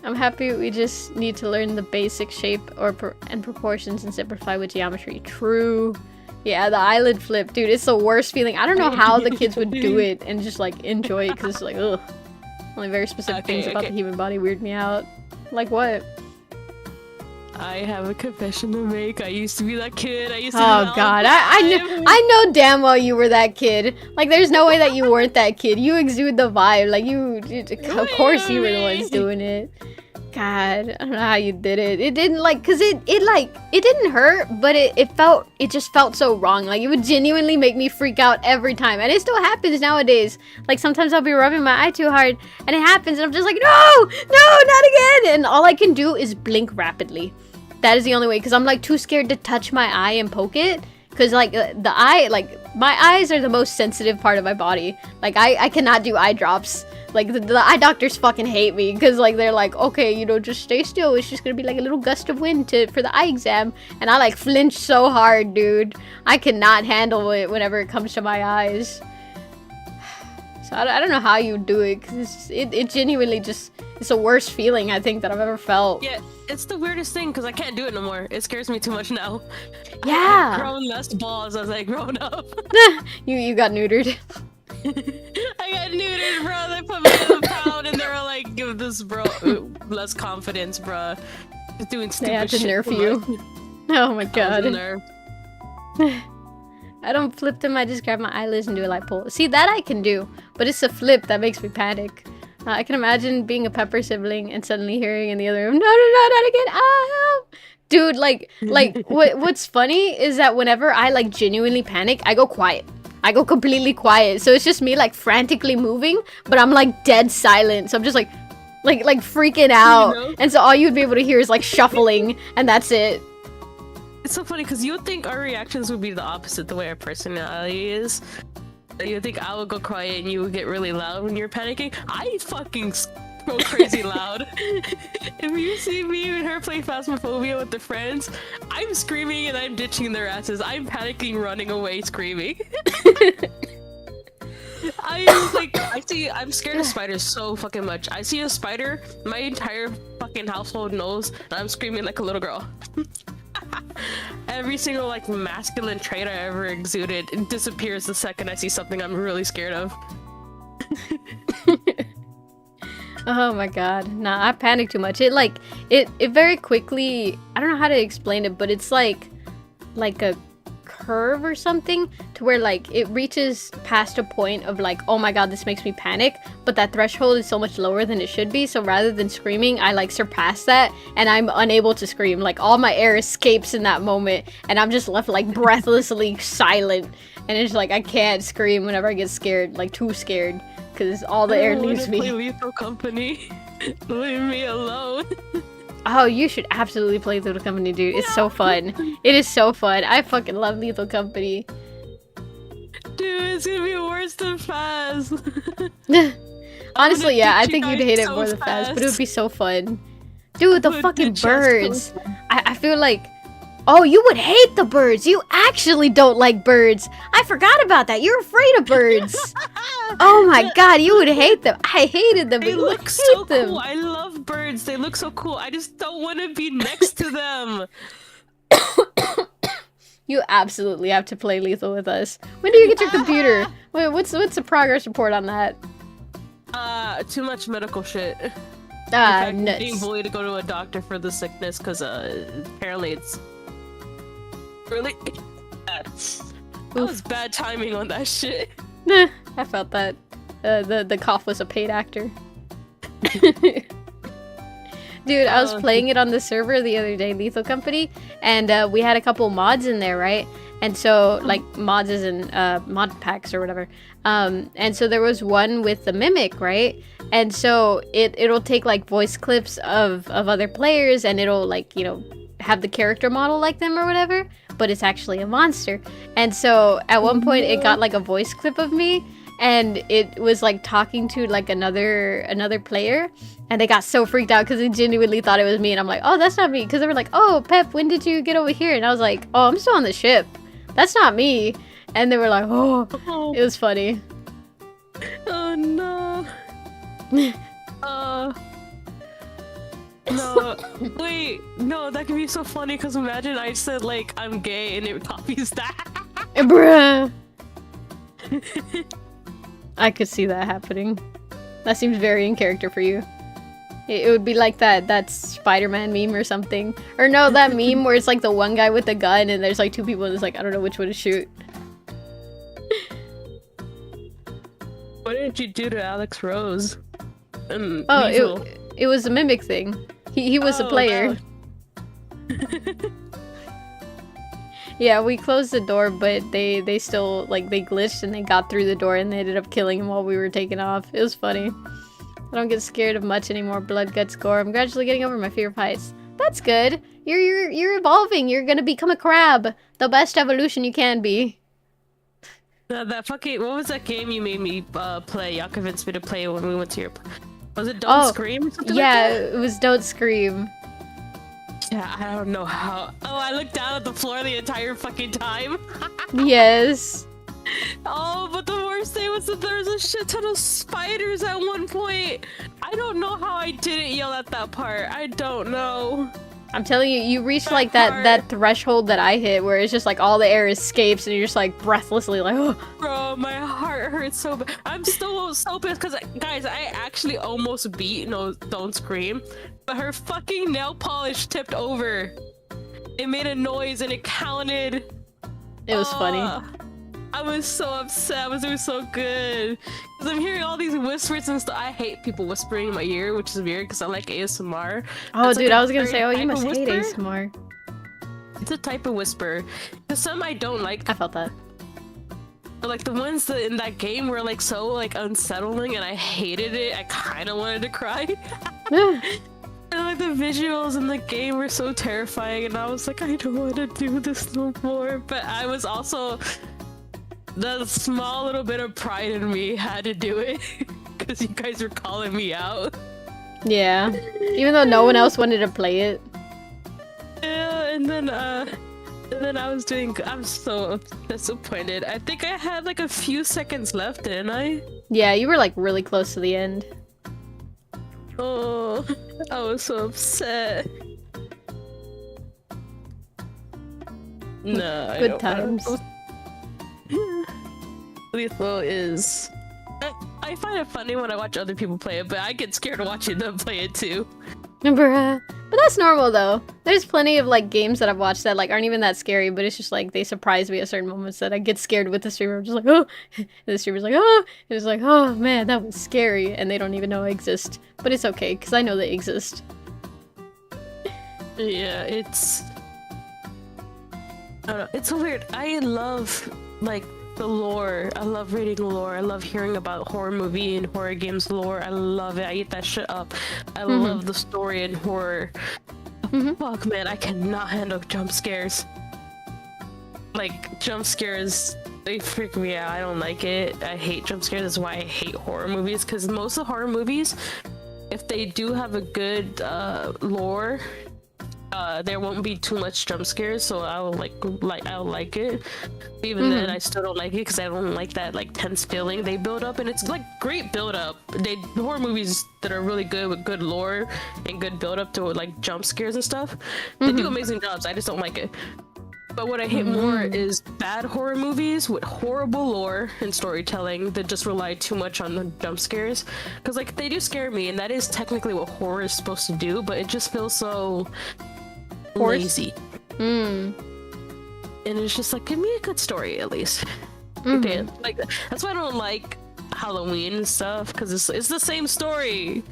Speaker 1: I'm happy we just need to learn the basic shape and proportions and simplify with geometry. True. Yeah, the eyelid flip, dude, it's the worst feeling. I don't know how the kids would do it and just like enjoy it, because it's like, ugh. Only very specific things about the human body weird me out. Like what?
Speaker 4: I have a confession to make. I used to be that kid. I used to
Speaker 1: Oh god, I know damn well you were that kid. Like there's no way that you weren't that kid. You exude the vibe. Like of course you were the ones doing it. God, I don't know how you did it. It didn't like, cause it didn't hurt, but it just felt so wrong. Like it would genuinely make me freak out every time, and it still happens nowadays. Like sometimes I'll be rubbing my eye too hard, and it happens, and I'm just like, no, not again. And all I can do is blink rapidly. That is the only way, cause I'm like too scared to touch my eye and poke it. Cause like the eye, like my eyes are the most sensitive part of my body. Like I cannot do eye drops. Like the eye doctors fucking hate me because like they're like, okay, you know, just stay still. It's just gonna be like a little gust of wind for the eye exam, and I like flinch so hard, dude. I cannot handle it whenever it comes to my eyes. So I don't know how you do it, because it genuinely just, it's the worst feeling I think that I've ever felt.
Speaker 4: Yeah, it's the weirdest thing because I can't do it no more. It scares me too much now.
Speaker 1: Yeah.
Speaker 4: I've grown less balls as I grown up.
Speaker 1: you got neutered.
Speaker 4: I got neutered, bro. They put me in the pound and they were like, give this bro less confidence, bro. Just doing stupid
Speaker 1: They had to
Speaker 4: shit.
Speaker 1: nerf you. Oh my god. I don't flip them, I just grab my eyelids and do a light pull. See, that I can do, but it's a flip that makes me panic. I can imagine being a Pepper sibling and suddenly hearing in the other room, no, not again, help! Dude, like what's funny is that whenever I like genuinely panic, I go quiet. I go completely quiet. So it's just me like frantically moving, but I'm like dead silent. So I'm just like freaking out. You know? And so all you'd be able to hear is like shuffling, and that's it.
Speaker 4: It's so funny because you would think our reactions would be the opposite the way our personality is. You would think I would go quiet and you would get really loud when you're panicking. I fucking go crazy loud. If you see me and her play Phasmophobia with their friends, I'm screaming and I'm ditching their asses. I'm panicking, running away, screaming. I'm scared of spiders so fucking much. I see a spider, my entire fucking household knows that I'm screaming like a little girl. Every single like masculine trait I ever exuded disappears the second I see something I'm really scared of.
Speaker 1: Oh my god. Nah, I panic too much. It very quickly, I don't know how to explain it, but it's like a curve or something to where like it reaches past a point of like, oh my god, this makes me panic, but that threshold is so much lower than it should be, so rather than screaming, I like surpass that and I'm unable to scream. Like all my air escapes in that moment and I'm just left like breathlessly silent, and it's like I can't scream whenever I get scared, like too scared, because all the air leaves me.
Speaker 4: Play Lethal Company. Leave me alone.
Speaker 1: Oh, you should absolutely play Lethal Company, dude. It's so fun. It is so fun. I fucking love Lethal Company.
Speaker 4: Dude, it's gonna be worse than Faz.
Speaker 1: Honestly, yeah, I think you'd hate it more than Faz, but it would be so fun. Dude, the fucking birds. I feel like Oh, you would hate the birds. You actually don't like birds. I forgot about that. You're afraid of birds. Oh my god, you would hate them. I hated them.
Speaker 4: They
Speaker 1: But
Speaker 4: look
Speaker 1: you
Speaker 4: so
Speaker 1: hate them.
Speaker 4: cool. I love birds. They look so cool. I just don't want to be next to them.
Speaker 1: You absolutely have to play Lethal with us. When do you get your computer? Wait, what's the progress report on that?
Speaker 4: Too much medical shit.
Speaker 1: Ah,
Speaker 4: Being
Speaker 1: nuts.
Speaker 4: bullied to go to a doctor for the sickness because apparently it's really bad. That was bad timing on that shit.
Speaker 1: Nah, I felt that. The cough was a paid actor. Dude, I was playing it on the server the other day, Lethal Company, and we had a couple mods in there, right? And so, like, mods is in mod packs or whatever. And so there was one with the Mimic, right? And so it'll take, like, voice clips of other players, and it'll, like, you know, have the character model like them or whatever, but it's actually a monster. And so at one point it got, like, a voice clip of me, and it was, like, talking to, like, another player. And they got so freaked out because they genuinely thought it was me. And I'm like, oh, that's not me. Because they were like, oh, Pep, when did you get over here? And I was like, oh, I'm still on the ship. That's not me. And they were like, oh, it was funny.
Speaker 4: Oh, no. No, wait, no, that could be so funny because imagine I said, like, I'm gay and it copies that.
Speaker 1: Bruh. I could see that happening. That seems very in character for you. It would be like that Spider-Man meme or something. Or no, that meme where it's like the one guy with the gun and there's like two people and it's like, I don't know which one to shoot.
Speaker 4: What did you do to Alex Rose?
Speaker 1: Oh, it was a Mimic thing. He was a player. Yeah, we closed the door, but they still, like, they glitched and they got through the door and they ended up killing him while we were taking off. It was funny. I don't get scared of much anymore. Blood, guts, gore. I'm gradually getting over my fear of heights. That's good. You're evolving. You're gonna become a crab. The best evolution you can be.
Speaker 4: That fucking, what was that game you made me play? Y'all convinced me to play when we went to your... Was it Don't Scream or something
Speaker 1: yeah,
Speaker 4: like that?
Speaker 1: it was Don't Scream.
Speaker 4: Yeah, I don't know how... Oh, I looked down at the floor the entire fucking time.
Speaker 1: Yes.
Speaker 4: Oh, but the worst thing was that there was a shit ton of spiders at one point. I don't know how I didn't yell at that part. I don't know.
Speaker 1: I'm telling you, you reached like that threshold that I hit where it's just like all the air escapes and you're just like breathlessly like, oh.
Speaker 4: Bro, my heart hurts so bad. I'm still so pissed because, guys, I actually almost beat Don't Scream, but her fucking nail polish tipped over. It made a noise and it counted.
Speaker 1: It was funny.
Speaker 4: I was so upset. I was doing so good. Because I'm hearing all these whispers and stuff. I hate people whispering in my ear, which is weird because I like ASMR.
Speaker 1: Oh,
Speaker 4: it's
Speaker 1: dude,
Speaker 4: like
Speaker 1: I was gonna say, oh, you must
Speaker 4: whisper.
Speaker 1: hate ASMR.
Speaker 4: It's a type of whisper. Because some I don't like.
Speaker 1: I felt that.
Speaker 4: But like the ones that in that game were like so like unsettling and I hated it. I kind of wanted to cry. And like the visuals in the game were so terrifying and I was like, I don't want to do this no more. But I was also... The small little bit of pride in me had to do it because you guys were calling me out.
Speaker 1: Yeah, even though no one else wanted to play it.
Speaker 4: Yeah, and then I was doing. I'm so disappointed. I think I had like a few seconds left, didn't I?
Speaker 1: Yeah, you were like really close to the end.
Speaker 4: Oh, I was so upset. No, I
Speaker 1: Good
Speaker 4: don't
Speaker 1: times.
Speaker 4: Lethal is... I find it funny when I watch other people play it, but I get scared watching them play it too.
Speaker 1: Bruh. But that's normal though. There's plenty of like games that I've watched that like aren't even that scary, but it's just like they surprise me at certain moments that I get scared with the streamer. I'm just like, oh, and the streamer's like, oh, and it's like, oh man, that was scary, and they don't even know I exist. But it's okay because I know they exist.
Speaker 4: Yeah, it's... I don't know. It's so weird. I love like the lore. I love reading lore. I love hearing about horror movie and horror games lore. I love it. I eat that shit up. I love the story and horror. Fuck, man, I cannot handle jump scares. Like, jump scares, they freak me out. I don't like it. I hate jump scares. That's why I hate horror movies, because most of horror movies, if they do have a good lore, there won't be too much jump scares, so I'll like it. Even then, I still don't like it because I don't like that like tense feeling they build up, and it's like great build up. Horror movies that are really good with good lore and good build up to like jump scares and stuff, they do amazing jobs. I just don't like it. But what I hate more is bad horror movies with horrible lore and storytelling that just rely too much on the jump scares. Because like they do scare me, and that is technically what horror is supposed to do, but it just feels so lazy. And it's just like, give me a good story at least. Damn. Like that's why I don't like Halloween and stuff, because it's the same story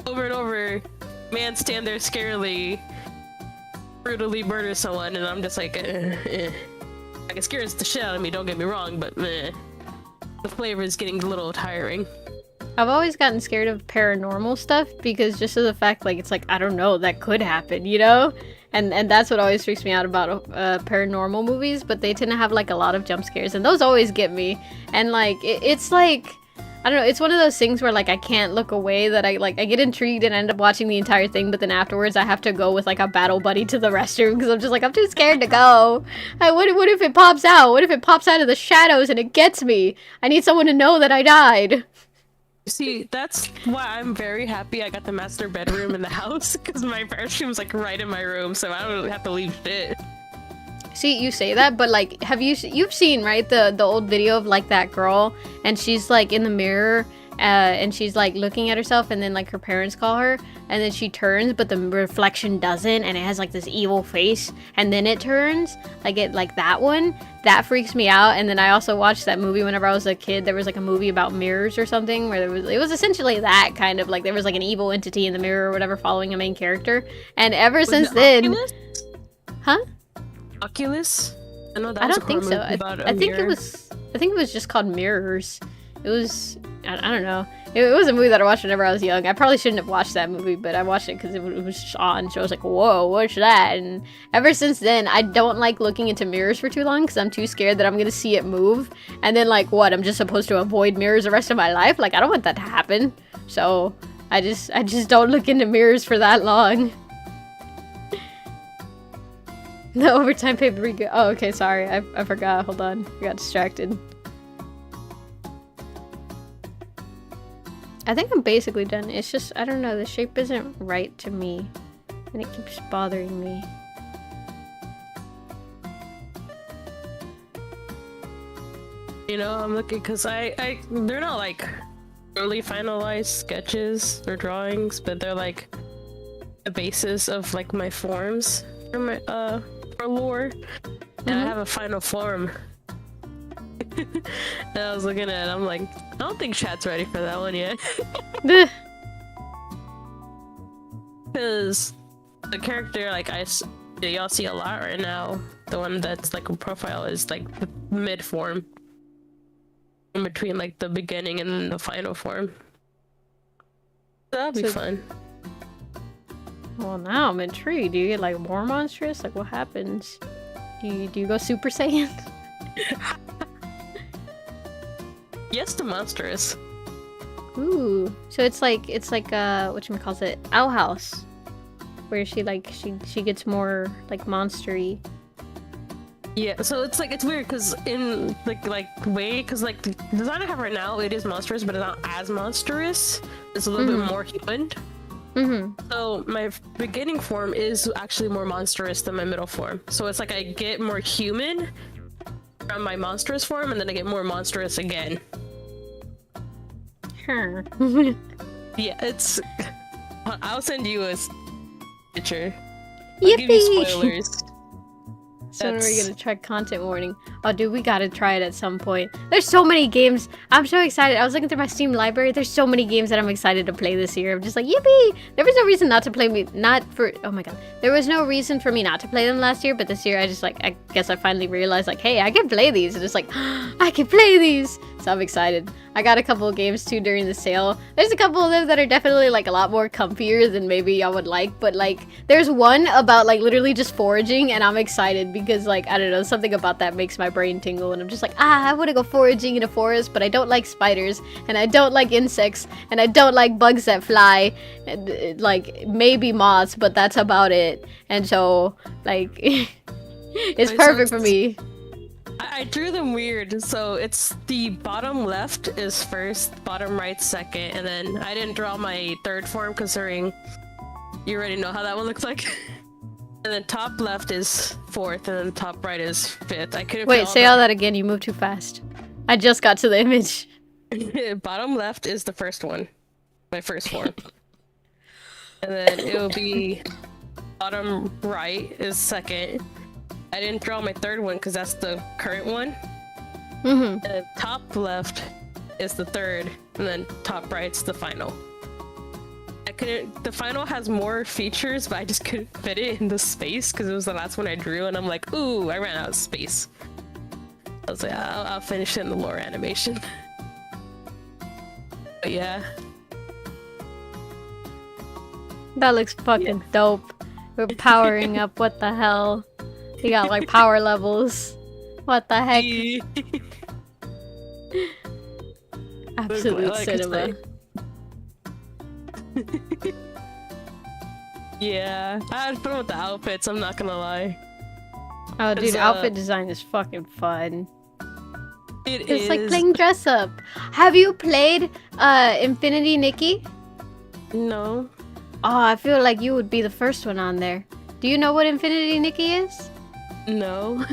Speaker 4: over and over. Man stand there scarily, brutally murder someone, and I'm just like, Like it scares the shit out of me, don't get me wrong, but the flavor is getting a little tiring.
Speaker 1: I've always gotten scared of paranormal stuff because just of the fact, like, it's like, I don't know, that could happen, you know? And that's what always freaks me out about paranormal movies, but they tend to have, like, a lot of jump scares, and those always get me. And, like, it's like, I don't know, it's one of those things where, like, I can't look away, that I get intrigued and end up watching the entire thing, but then afterwards I have to go with, like, a battle buddy to the restroom, because I'm just like, I'm too scared to go. What if it pops out? What if it pops out of the shadows and it gets me? I need someone to know that I died.
Speaker 4: See, that's why I'm very happy I got the master bedroom in the house, because my bedroom's like right in my room, so I don't have to leave shit.
Speaker 1: See, you say that, but like, you've seen, right, the old video of like that girl, and she's like in the mirror, and she's like looking at herself, and then like her parents call her, and then she turns, but the reflection doesn't, and it has like this evil face, and then it turns, like that one, that freaks me out. And then I also watched that movie whenever I was a kid. There was like a movie about mirrors or something, where it was essentially that kind of, like there was like an evil entity in the mirror or whatever following a main character, and ever since then,
Speaker 4: Oculus?
Speaker 1: huh?
Speaker 4: Oculus? I know that
Speaker 1: I
Speaker 4: was
Speaker 1: don't think so. I think it was just called Mirrors. It was, I don't know. It was a movie that I watched whenever I was young. I probably shouldn't have watched that movie, but I watched it because it was just on. So I was like, whoa, what's that? And ever since then, I don't like looking into mirrors for too long because I'm too scared that I'm going to see it move. And then, like, what? I'm just supposed to avoid mirrors the rest of my life? Like, I don't want that to happen. So I just don't look into mirrors for that long. The overtime pay per view. Oh, okay, sorry. I forgot. Hold on. I got distracted. I think I'm basically done. It's just, I don't know, the shape isn't right to me. And it keeps bothering me.
Speaker 4: You know, I'm looking, because they're not like really finalized sketches or drawings, but they're like the basis of like my forms for my, for lore. And I have a final form. And I was looking at it, I'm like, I don't think chat's ready for that one yet. Because the character, like, y'all see a lot right now, the one that's like a profile is like the mid form. In between like the beginning and then the final form. That'll be fun.
Speaker 1: Well, now I'm intrigued. Do you get like more monstrous? Like, what happens? Do you go Super Saiyan?
Speaker 4: Yes to monstrous.
Speaker 1: Ooh, so it's like whatchamacallit, Owl House, where she gets more like monstery.
Speaker 4: Yeah, so it's like, it's weird because in like way, because like the design I have right now, it is monstrous, but it's not as monstrous. It's a little bit more human. So my beginning form is actually more monstrous than my middle form. So it's like I get more human from my monstrous form, and then I get more monstrous again.
Speaker 1: Huh.
Speaker 4: Yeah, it's. I'll send you a picture.
Speaker 1: Yippee!
Speaker 4: I'll give you spoilers.
Speaker 1: So when are we gonna try content warning? Oh, dude, we gotta try it at some point. There's so many games. I'm so excited. I was looking through my Steam library. There's so many games that I'm excited to play this year. I'm just like, yippee! There was no reason not to play oh my god. There was no reason for me not to play them last year, but this year I guess I finally realized, like, hey, I can play these. And it's like, I can play these! So I'm excited. I got a couple of games too during the sale. There's a couple of them that are definitely like a lot more comfier than maybe y'all would like, but like there's one about like literally just foraging, and I'm excited because like, I don't know, something about that makes my brain tingle, and I'm just like, I want to go foraging in a forest, but I don't like spiders, and I don't like insects, and I don't like bugs that fly, and, like, maybe moths, but that's about it. And so, like, it's
Speaker 4: Wait,
Speaker 1: perfect
Speaker 4: so
Speaker 1: for me.
Speaker 4: I drew them weird, so it's the bottom left is first, bottom right second, and then I didn't draw my third form considering you already know how that one looks like. And then top left is fourth, and then top right is fifth. I couldn't.
Speaker 1: Wait, say all that again. You moved too fast. I just got to the image.
Speaker 4: Bottom left is the first one, my first form, and then it will be bottom right is second. I didn't draw my third one because that's the current one. And then top left is the third, and then top right's the final. I couldn't. The final has more features, but I just couldn't fit it in the space because it was the last one I drew, and I'm like, ooh, I ran out of space. I was like, I'll finish it in the lore animation. But yeah.
Speaker 1: That looks fucking dope. We're powering up. What the hell? You got like power levels. What the heck? Absolute
Speaker 4: Like
Speaker 1: cinema.
Speaker 4: Yeah, I had fun with the outfits, I'm not gonna lie.
Speaker 1: Oh, dude, outfit design is fucking fun.
Speaker 4: It's
Speaker 1: like playing dress up. Have you played Infinity Nikki?
Speaker 4: No.
Speaker 1: Oh, I feel like you would be the first one on there. Do you know what Infinity Nikki is?
Speaker 4: No.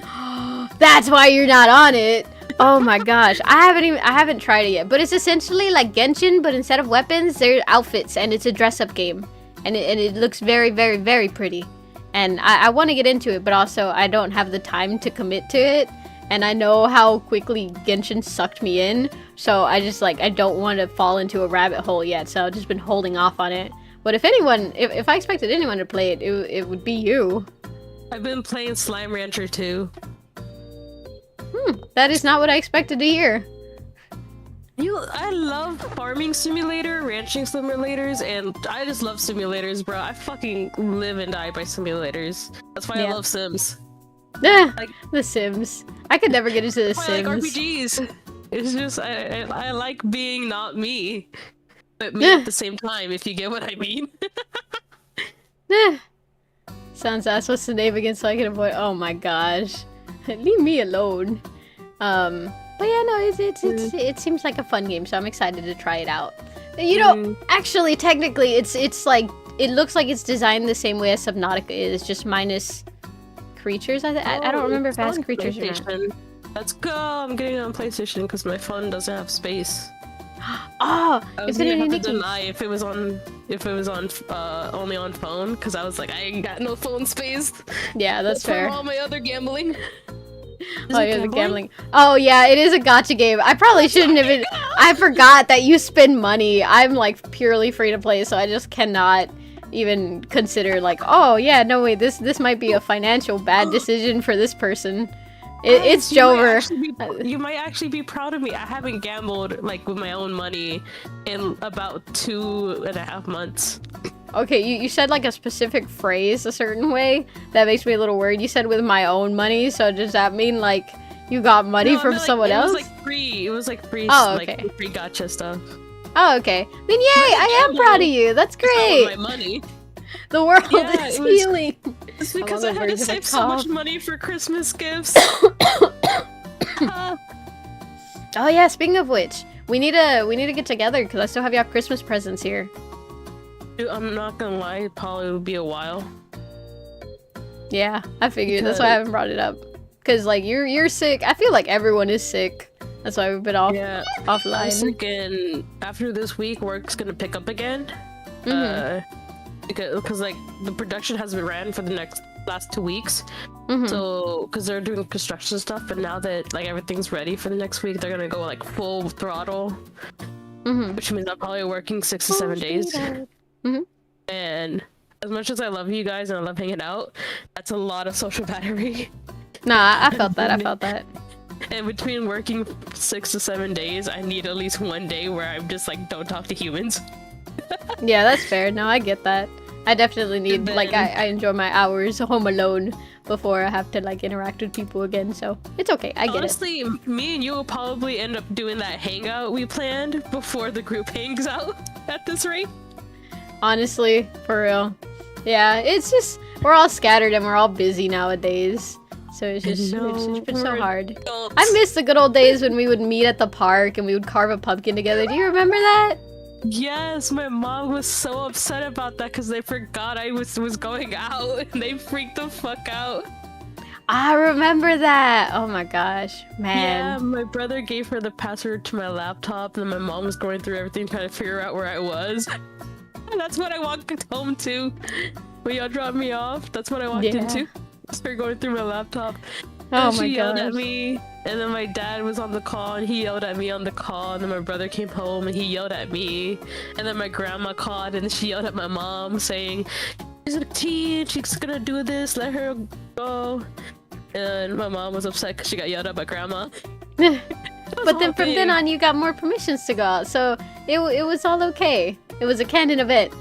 Speaker 1: That's why you're not on it. Oh my gosh, I haven't tried it yet, but it's essentially like Genshin, but instead of weapons, they're outfits, and it's a dress-up game, and it looks very, very, very pretty, and I want to get into it, but also I don't have the time to commit to it, and I know how quickly Genshin sucked me in, so I just like I don't want to fall into a rabbit hole yet, so I've just been holding off on it. But if anyone, if I expected anyone to play it, it would be you.
Speaker 4: I've been playing Slime Rancher too.
Speaker 1: That is not what I expected to hear.
Speaker 4: I love farming simulator, ranching simulators, and I just love simulators, bro. I fucking live and die by simulators. That's why I love Sims. Like,
Speaker 1: The Sims. I could never get into The
Speaker 4: I
Speaker 1: Sims.
Speaker 4: like RPGs. It's just I like being not me, but me at the same time. If you get what I mean.
Speaker 1: Sounds ass. What's the name again so I can avoid? Oh my gosh, leave me alone. But yeah, no, it seems like a fun game, so I'm excited to try it out. You know, actually, technically, it's like it looks like it's designed the same way as Subnautica is, just minus creatures. I don't remember if it has creatures or not.
Speaker 4: Let's go! I'm getting it on PlayStation because my phone doesn't have space.
Speaker 1: Oh,
Speaker 4: I was gonna have to deny if it was on only on phone because I was like, I ain't got no phone space.
Speaker 1: Yeah, that's fair.
Speaker 4: For all my other gambling.
Speaker 1: Oh, yeah, the gambling. Oh, yeah, it is a gacha game. I probably shouldn't have been. I forgot that you spend money. I'm like purely free to play, so I just cannot even consider like, oh yeah, no wait, this might be a financial bad decision for this person. It's Jover.
Speaker 4: You might actually be proud of me. I haven't gambled like with my own money in about 2.5 months.
Speaker 1: Okay, you said like a specific phrase a certain way. That makes me a little worried. You said with my own money, so does that mean like you got money from someone else?
Speaker 4: It was like free. It was like free.
Speaker 1: Oh, okay.
Speaker 4: Like free gacha stuff.
Speaker 1: Oh, okay. I mean, yay! I am proud of you. That's great.
Speaker 4: My money.
Speaker 1: The world is healing.
Speaker 4: It's because I had to save so much money for Christmas gifts.
Speaker 1: Oh yeah. Speaking of which, we need to get together because I still have your Christmas presents here.
Speaker 4: Dude, I'm not gonna lie, it probably would be a while.
Speaker 1: Yeah, I figured. That's why I haven't brought it up. Cause like you're sick. I feel like everyone is sick. That's why we've been offline.
Speaker 4: I'm sick, and after this week, work's gonna pick up again. Because like the production hasn't ran for the last 2 weeks. So because they're doing construction stuff, and now that like everything's ready for the next week, they're gonna go like full throttle. Which means I'm probably working 6 to 7 days. And as much as I love you guys and I love hanging out, that's a lot of social battery.
Speaker 1: Nah, I felt that. I felt that.
Speaker 4: And between working 6 to 7 days, I need at least 1 day where I'm just like, don't talk to humans.
Speaker 1: Yeah, that's fair. No, I get that. I definitely need, like, I enjoy my hours home alone before I have to like interact with people again. So it's okay. I get
Speaker 4: Honestly, me and you will probably end up doing that hangout we planned before the group hangs out at this rate.
Speaker 1: Honestly, for real. Yeah, it's just we're all scattered and we're all busy nowadays. So it's just been so hard. I miss the good old days when we would meet at the park and we would carve a pumpkin together. Do you remember that?
Speaker 4: Yes, my mom was so upset about that because they forgot I was going out and they freaked the fuck out.
Speaker 1: I remember that. Oh my gosh, man.
Speaker 4: Yeah, my brother gave her the password to my laptop and my mom was going through everything trying to figure out where I was. And that's what I walked home to. When y'all dropped me off, that's what I walked into. Started going through my laptop.
Speaker 1: Oh
Speaker 4: and
Speaker 1: my
Speaker 4: she yelled
Speaker 1: gosh.
Speaker 4: at me, and then my dad was on the call and he yelled at me on the call, and then my brother came home and he yelled at me, and then my grandma called and she yelled at my mom saying, "She's a teen, she's gonna do this, let her go." And my mom was upset because she got yelled at by grandma.
Speaker 1: But then from then on, you got more permissions to go out, so it was all okay. It was a canon event.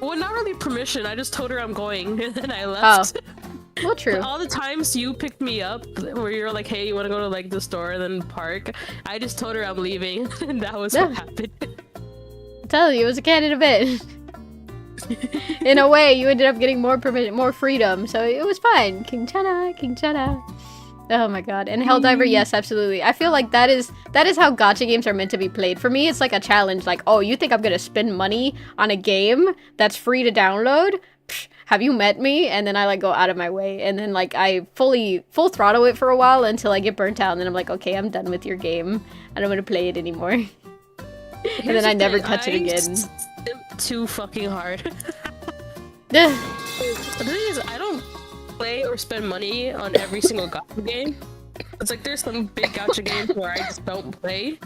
Speaker 4: Well, not really permission. I just told her I'm going, and then I left.
Speaker 1: Oh. Well, true.
Speaker 4: All the times you picked me up, where you're like, "Hey, you want to go to like the store and then park?" I just told her I'm leaving, and that was what happened.
Speaker 1: I'm telling you, it was a canon event. In a way, you ended up getting more permission, more freedom, so it was fine. King Chana, King Chana. Oh my god. And Helldiver, yes, absolutely. I feel like that is how gacha games are meant to be played. For me, it's like a challenge. Like, oh, you think I'm gonna spend money on a game that's free to download? Psh, have you met me? And then I like go out of my way, and then like I full throttle it for a while until I get burnt out, and then I'm like, okay, I'm done with your game. I don't want to play it anymore. And then I never touch it again.
Speaker 4: Too fucking hard.
Speaker 1: The
Speaker 4: thing is, I don't play or spend money on every single gacha game. It's like there's some big gacha games where I just don't play.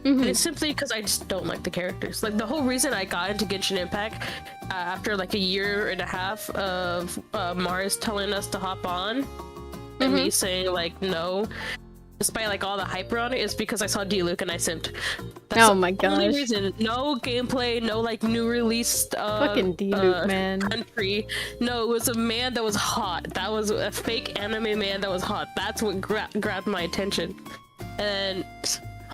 Speaker 4: And it's simply because I just don't like the characters. Like the whole reason I got into Genshin Impact after like a year and a half of Mars telling us to hop on and me saying like no, despite like all the hype around it, is because I saw D-Luke and I simped. That's
Speaker 1: oh my gosh.
Speaker 4: Only reason. No gameplay, no like new released
Speaker 1: fucking D-Luke, man.
Speaker 4: Country. No, it was a man that was hot. That was a fake anime man that was hot. That's what grabbed my attention. And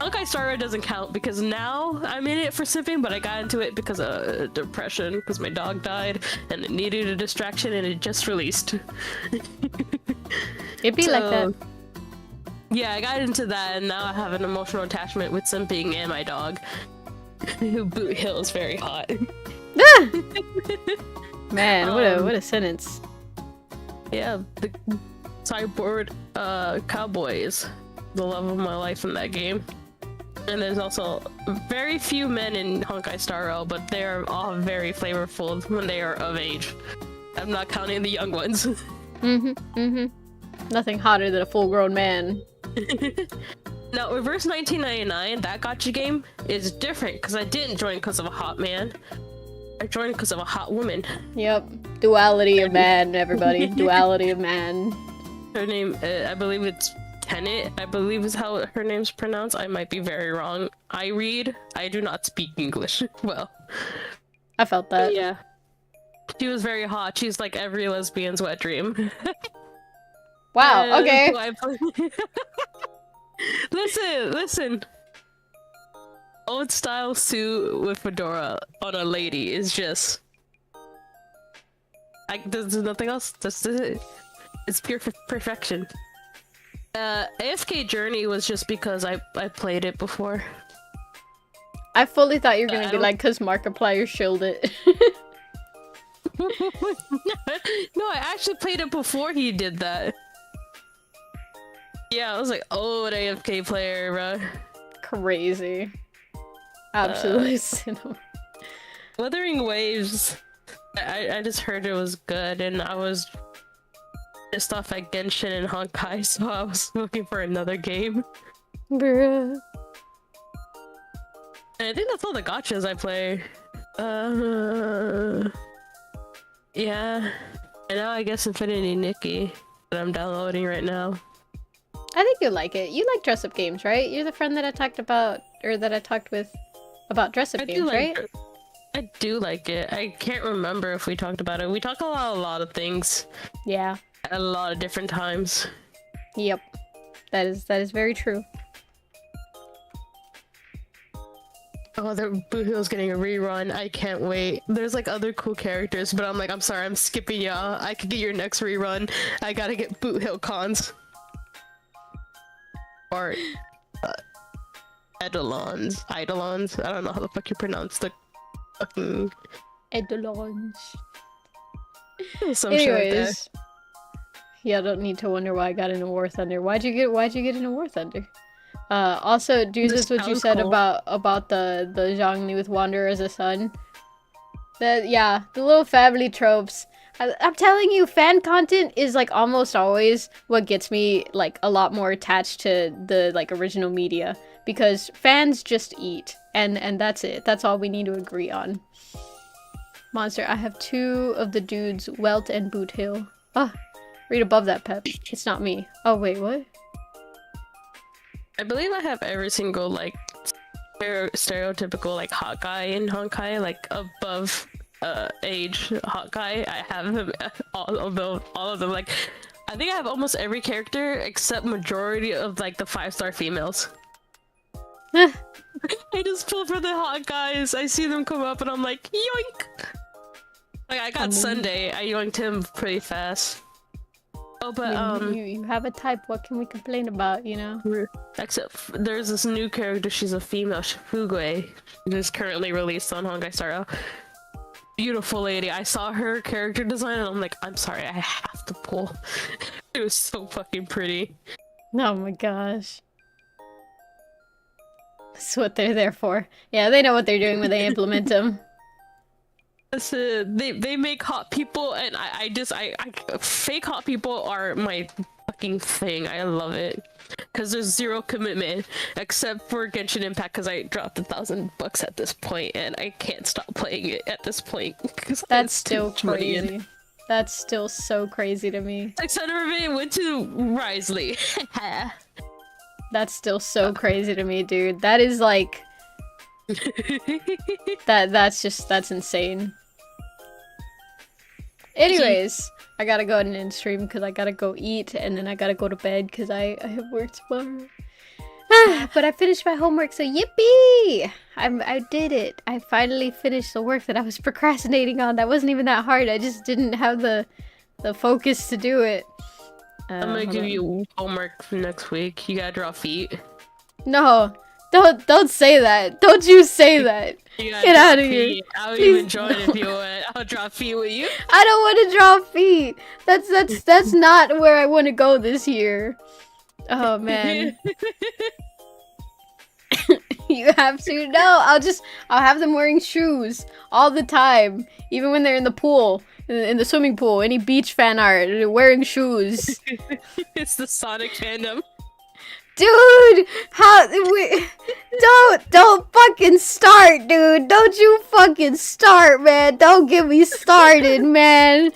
Speaker 4: Honkai Star Rail doesn't count because now I'm in it for simping, but I got into it because of depression, because my dog died and it needed a distraction and it just released.
Speaker 1: It'd be like that.
Speaker 4: Yeah, I got into that and now I have an emotional attachment with simping and my dog. Boot Hill is very hot.
Speaker 1: Man, what a sentence.
Speaker 4: Yeah, the cyborg cowboys, the love of my life in that game. And there's also very few men in Honkai Star Rail, but they're all very flavorful when they are of age. I'm not counting the young ones.
Speaker 1: Nothing hotter than a full-grown man.
Speaker 4: Now, Reverse 1999, that gacha game, is different because I didn't join because of a hot man. I joined because of a hot woman.
Speaker 1: Yep. Duality of man, everybody. Duality of man.
Speaker 4: Her name, I believe it's Tenet, I believe is how her name's pronounced. I might be very wrong. I do not speak English well.
Speaker 1: I felt that.
Speaker 4: Yeah. She was very hot. She's like every lesbian's wet dream.
Speaker 1: Wow, okay.
Speaker 4: Listen. Old style suit with fedora on a lady is just... there's nothing else. That's it. It's pure perfection. AFK Journey was just because I played it before.
Speaker 1: I fully thought you were gonna be like, cause Markiplier shilled it.
Speaker 4: No, I actually played it before he did that. Yeah, I was like, oh, an AFK player, bro.
Speaker 1: Crazy. Absolutely cinema.
Speaker 4: Wuthering Waves, I just heard it was good, and I was pissed off at Genshin and Honkai, so I was looking for another game.
Speaker 1: Bruh.
Speaker 4: And I think that's all the gachas I play. Yeah. And now I guess Infinity Nikki that I'm downloading right now.
Speaker 1: I think you like it. You like dress-up games, right? You're the friend that I talked about, or that I talked with about dress-up games, right?
Speaker 4: I do like it. I can't remember if we talked about it. We talk about a lot of things.
Speaker 1: Yeah.
Speaker 4: a lot of different times.
Speaker 1: Yep. That is very true.
Speaker 4: Oh, the Boo Hill's getting a rerun. I can't wait. There's like other cool characters, but I'm like, I'm sorry, I'm skipping y'all. I could get your next rerun. I gotta get Boot Hill cons. Or Eidolons. Eidolons. I don't know how the fuck you pronounce the fucking
Speaker 1: Eidolons.
Speaker 4: some shit like that.
Speaker 1: Anyways. Yeah, I don't need to wonder why I got into War Thunder. Why'd you get into War Thunder? Also, dude, this is what you
Speaker 4: sounds
Speaker 1: said
Speaker 4: cool.
Speaker 1: about the Zhang with Wanderer as a son. That, yeah, the little family tropes. I'm telling you, fan content is like almost always what gets me like a lot more attached to the like original media, because fans just eat, and that's it. That's all we need to agree on. Monster, I have 2 of the dudes, Welt and Boot Hill. Oh, read above that, Pep. It's not me. Oh wait, what?
Speaker 4: I believe I have every single like stereotypical like hot guy in Honkai, like above age hot guy. I have him, all of them. Like, I think I have almost every character except majority of like the 5-star females. I just pull for the hot guys. I see them come up and I'm like, yoink! Like, I got Sunday. I yoinked him pretty fast. Oh, but
Speaker 1: you have a type. What can we complain about? You know.
Speaker 4: Except there's this new character. She's a female, Shifugwe. Who's currently released on Honkai Star Rail. Beautiful lady. I saw her character design and I'm like, I'm sorry, I have to pull. It was so fucking pretty.
Speaker 1: Oh my gosh. That's what they're there for. Yeah, they know what they're doing when they implement them.
Speaker 4: They make hot people, and I fake hot people are my fucking thing. I love it because there's zero commitment except for Genshin Impact, because I dropped $1,000 at this point and I can't stop playing it at this point.
Speaker 1: That's still crazy. That's still so crazy to me.
Speaker 4: 600 of it went to Risley.
Speaker 1: That's still so crazy to me, dude. That is like that's insane. Anyways, I gotta go and end stream because I gotta go eat, and then I gotta go to bed because I have work tomorrow. But I finished my homework, so yippee! I did it. I finally finished the work that I was procrastinating on. That wasn't even that hard. I just didn't have the focus to do it.
Speaker 4: I'm gonna give you homework for next week. You gotta draw feet.
Speaker 1: No, don't say that. Don't you say that. Get out of here.
Speaker 4: I'll
Speaker 1: Please,
Speaker 4: even join if you want. I'll draw feet with you.
Speaker 1: I don't want to draw feet. That's not where I want to go this year. Oh man. You have to. No, I'll have them wearing shoes all the time, even when they're in the pool, in the swimming pool. Any beach fan art, they're wearing shoes.
Speaker 4: It's the Sonic fandom.
Speaker 1: Dude, don't fucking start, dude. Don't you fucking start, man. Don't get me started, man.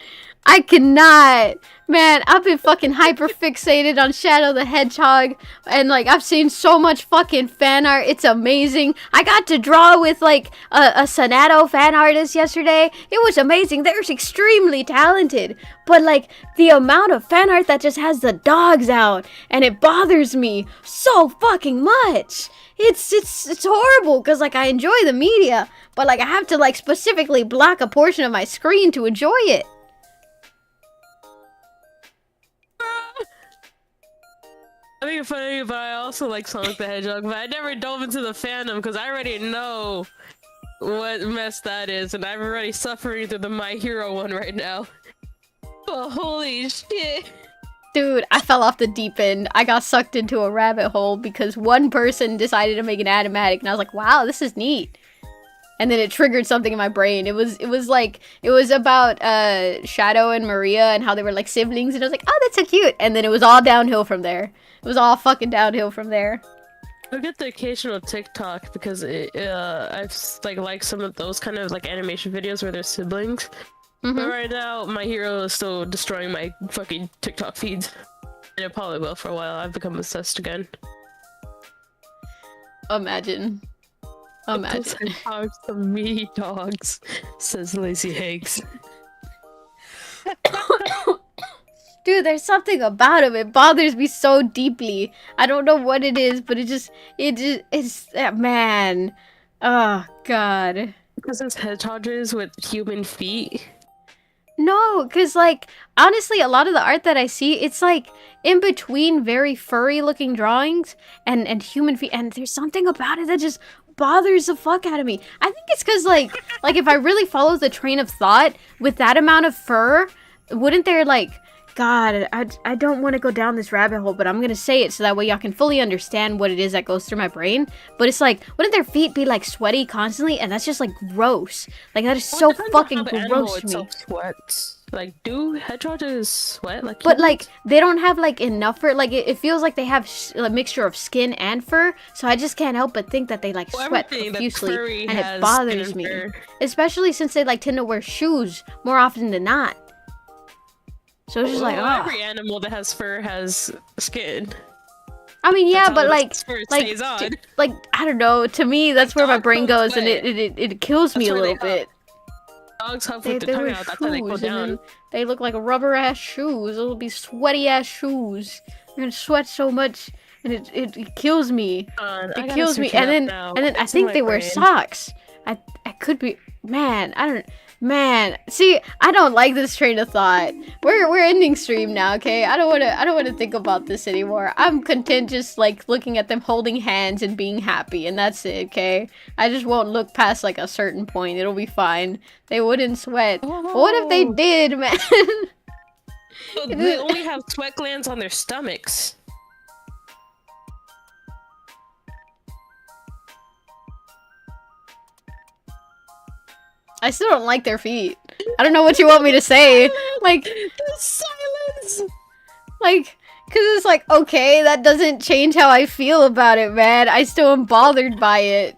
Speaker 1: I cannot. Man, I've been fucking hyper fixated on Shadow the Hedgehog, and like I've seen so much fucking fan art. It's amazing. I got to draw with like a Sonato fan artist yesterday. It was amazing. They're extremely talented, but like the amount of fan art that just has the dogs out, and it bothers me so fucking much. It's horrible because like I enjoy the media, but like I have to like specifically block a portion of my screen to enjoy it.
Speaker 4: I think it's funny, but I also like Sonic the Hedgehog, but I never dove into the fandom because I already know what mess that is, and I'm already suffering through the My Hero one right now. But holy shit.
Speaker 1: Dude, I fell off the deep end. I got sucked into a rabbit hole because one person decided to make an animatic, and I was like, wow, this is neat. And then it triggered something in my brain. It was about Shadow and Maria and how they were like siblings, and I was like, oh, that's so cute. And then it was all downhill from there. It was all fucking downhill from there.
Speaker 4: I get the occasional TikTok because I've like some of those kind of like animation videos where they're siblings.
Speaker 1: Mm-hmm.
Speaker 4: But right now, My Hero is still destroying my fucking TikTok feeds. And it probably will for a while. I've become obsessed again.
Speaker 1: Imagine.
Speaker 4: Those dogs are meaty dogs, says Lazy Higgs.
Speaker 1: Dude, there's something about him. It bothers me so deeply. I don't know what it is, but it's man. Oh God.
Speaker 4: Because it's hedgehogs with human feet.
Speaker 1: No, because, like, honestly, a lot of the art that I see, it's, like, in between very furry-looking drawings and human feet, and there's something about it that just bothers the fuck out of me. I think it's because, like, if I really follow the train of thought, with that amount of fur, wouldn't there, like... God, I don't want to go down this rabbit hole, but I'm gonna say it so that way y'all can fully understand what it is that goes through my brain. But it's like, wouldn't their feet be like sweaty constantly? And that's just like gross. Like that is so fucking gross to me.
Speaker 4: Sweats. Like, do hedgehogs sweat? Like,
Speaker 1: but like they don't have like enough fur. Like it feels like they have a mixture of skin and fur. So I just can't help but think that they like sweat profusely, and it bothers me. Especially since they like tend to wear shoes more often than not. So it's just like, oh.
Speaker 4: Every animal that has fur has skin.
Speaker 1: I mean, yeah, but like,
Speaker 4: like,
Speaker 1: I don't know. To me, that's where my brain goes, and it kills me a little bit.
Speaker 4: Dogs huff with their tongue out. That's how they go down.
Speaker 1: They look like rubber ass shoes. It'll be sweaty ass shoes. You're gonna sweat so much, and it kills me. It kills me. And then I think they wear socks. I could be, man. I don't. Man, see, I don't like this train of thought. We're ending stream now, okay? I don't wanna think about this anymore. I'm content just like looking at them holding hands and being happy, and that's it, okay? I just won't look past like a certain point. It'll be fine. They wouldn't sweat. But what if they did, man?
Speaker 4: They only have sweat glands on their stomachs.
Speaker 1: I still don't like their feet. I don't know what you want me to say. Like,
Speaker 4: the silence.
Speaker 1: Like, cause it's like, okay, that doesn't change how I feel about it, man. I still am bothered by it.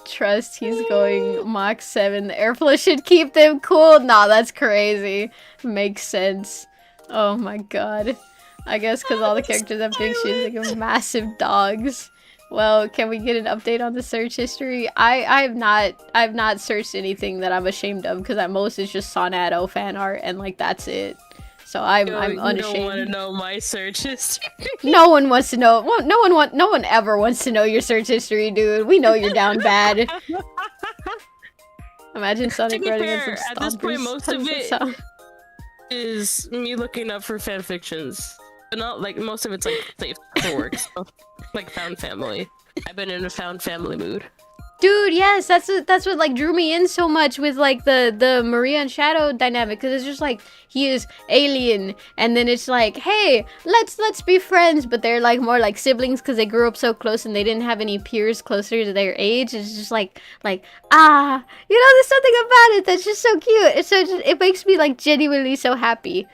Speaker 1: Trust, he's going Mach 7. The airflow should keep them cool. Nah, that's crazy. Makes sense. Oh my god. I guess because all the characters have big shoes, like massive dogs. Well, can we get an update on the search history? I've not searched anything that I'm ashamed of, because at most it's just Sonado fan art, and like that's it. So I'm unashamed.
Speaker 4: You don't want to know my search history.
Speaker 1: No one wants to know. Well, no one ever wants to know your search history, dude. We know you're down bad. Imagine Sonic running into some
Speaker 4: at this point, most of it
Speaker 1: sound.
Speaker 4: is me looking up for fanfictions. But not like most of it's like safe for work stuff, like found family. I've been in a found family mood.
Speaker 1: Dude, yes, that's what like drew me in so much with like the Maria and Shadow dynamic, because it's just like he is alien, and then it's like, hey, let's be friends, but they're like more like siblings because they grew up so close and they didn't have any peers closer to their age. It's just like there's something about it that's just so cute. It's so it makes me like genuinely so happy.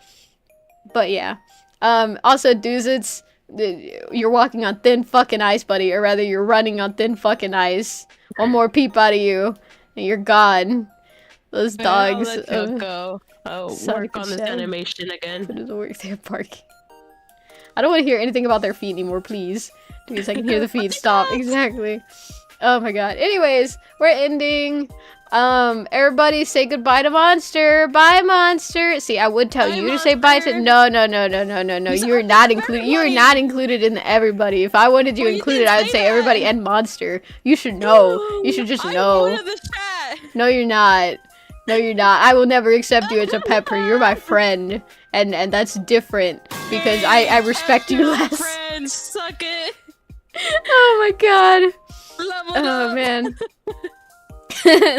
Speaker 1: But yeah. Also, Duzits, you're walking on thin fucking ice, buddy, or rather, you're running on thin fucking ice. One more peep out of you, and you're gone. Those dogs.
Speaker 4: I'll let you go. I'll work on this animation again.
Speaker 1: Put it to work there, parking. I don't want to hear anything about their feet anymore, please. Because I can hear the feet. Stop. Exactly. Oh my god. Anyways, we're ending. Everybody say goodbye to Monster. Bye, Monster. See, I would tell you to say bye to. No. You're not included. You are not included in the everybody. If I wanted you included, I would say everybody and Monster. You should know. You should just know. No, you're not. No, you're not. I will never accept you as a pepper. You're my friend, and that's different because I respect you less.
Speaker 4: Friends, suck it.
Speaker 1: Oh my god.
Speaker 4: Leveled
Speaker 1: oh
Speaker 4: up.
Speaker 1: Man.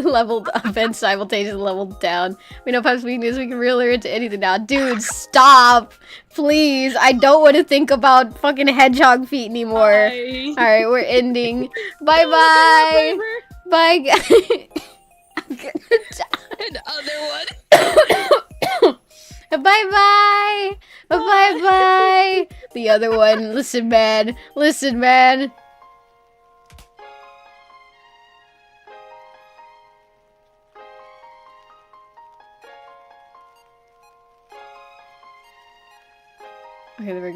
Speaker 1: Leveled up and simultaneously leveled down. We know Pep's weakness, we can reel her into anything now. Dude, stop! Please, I don't want to think about fucking hedgehog feet anymore. Alright, we're ending. Bye-bye! Bye, guys!
Speaker 4: Another one!
Speaker 1: Bye-bye! Bye-bye! The other one. Listen, man. Listen, man. Okay, there we go.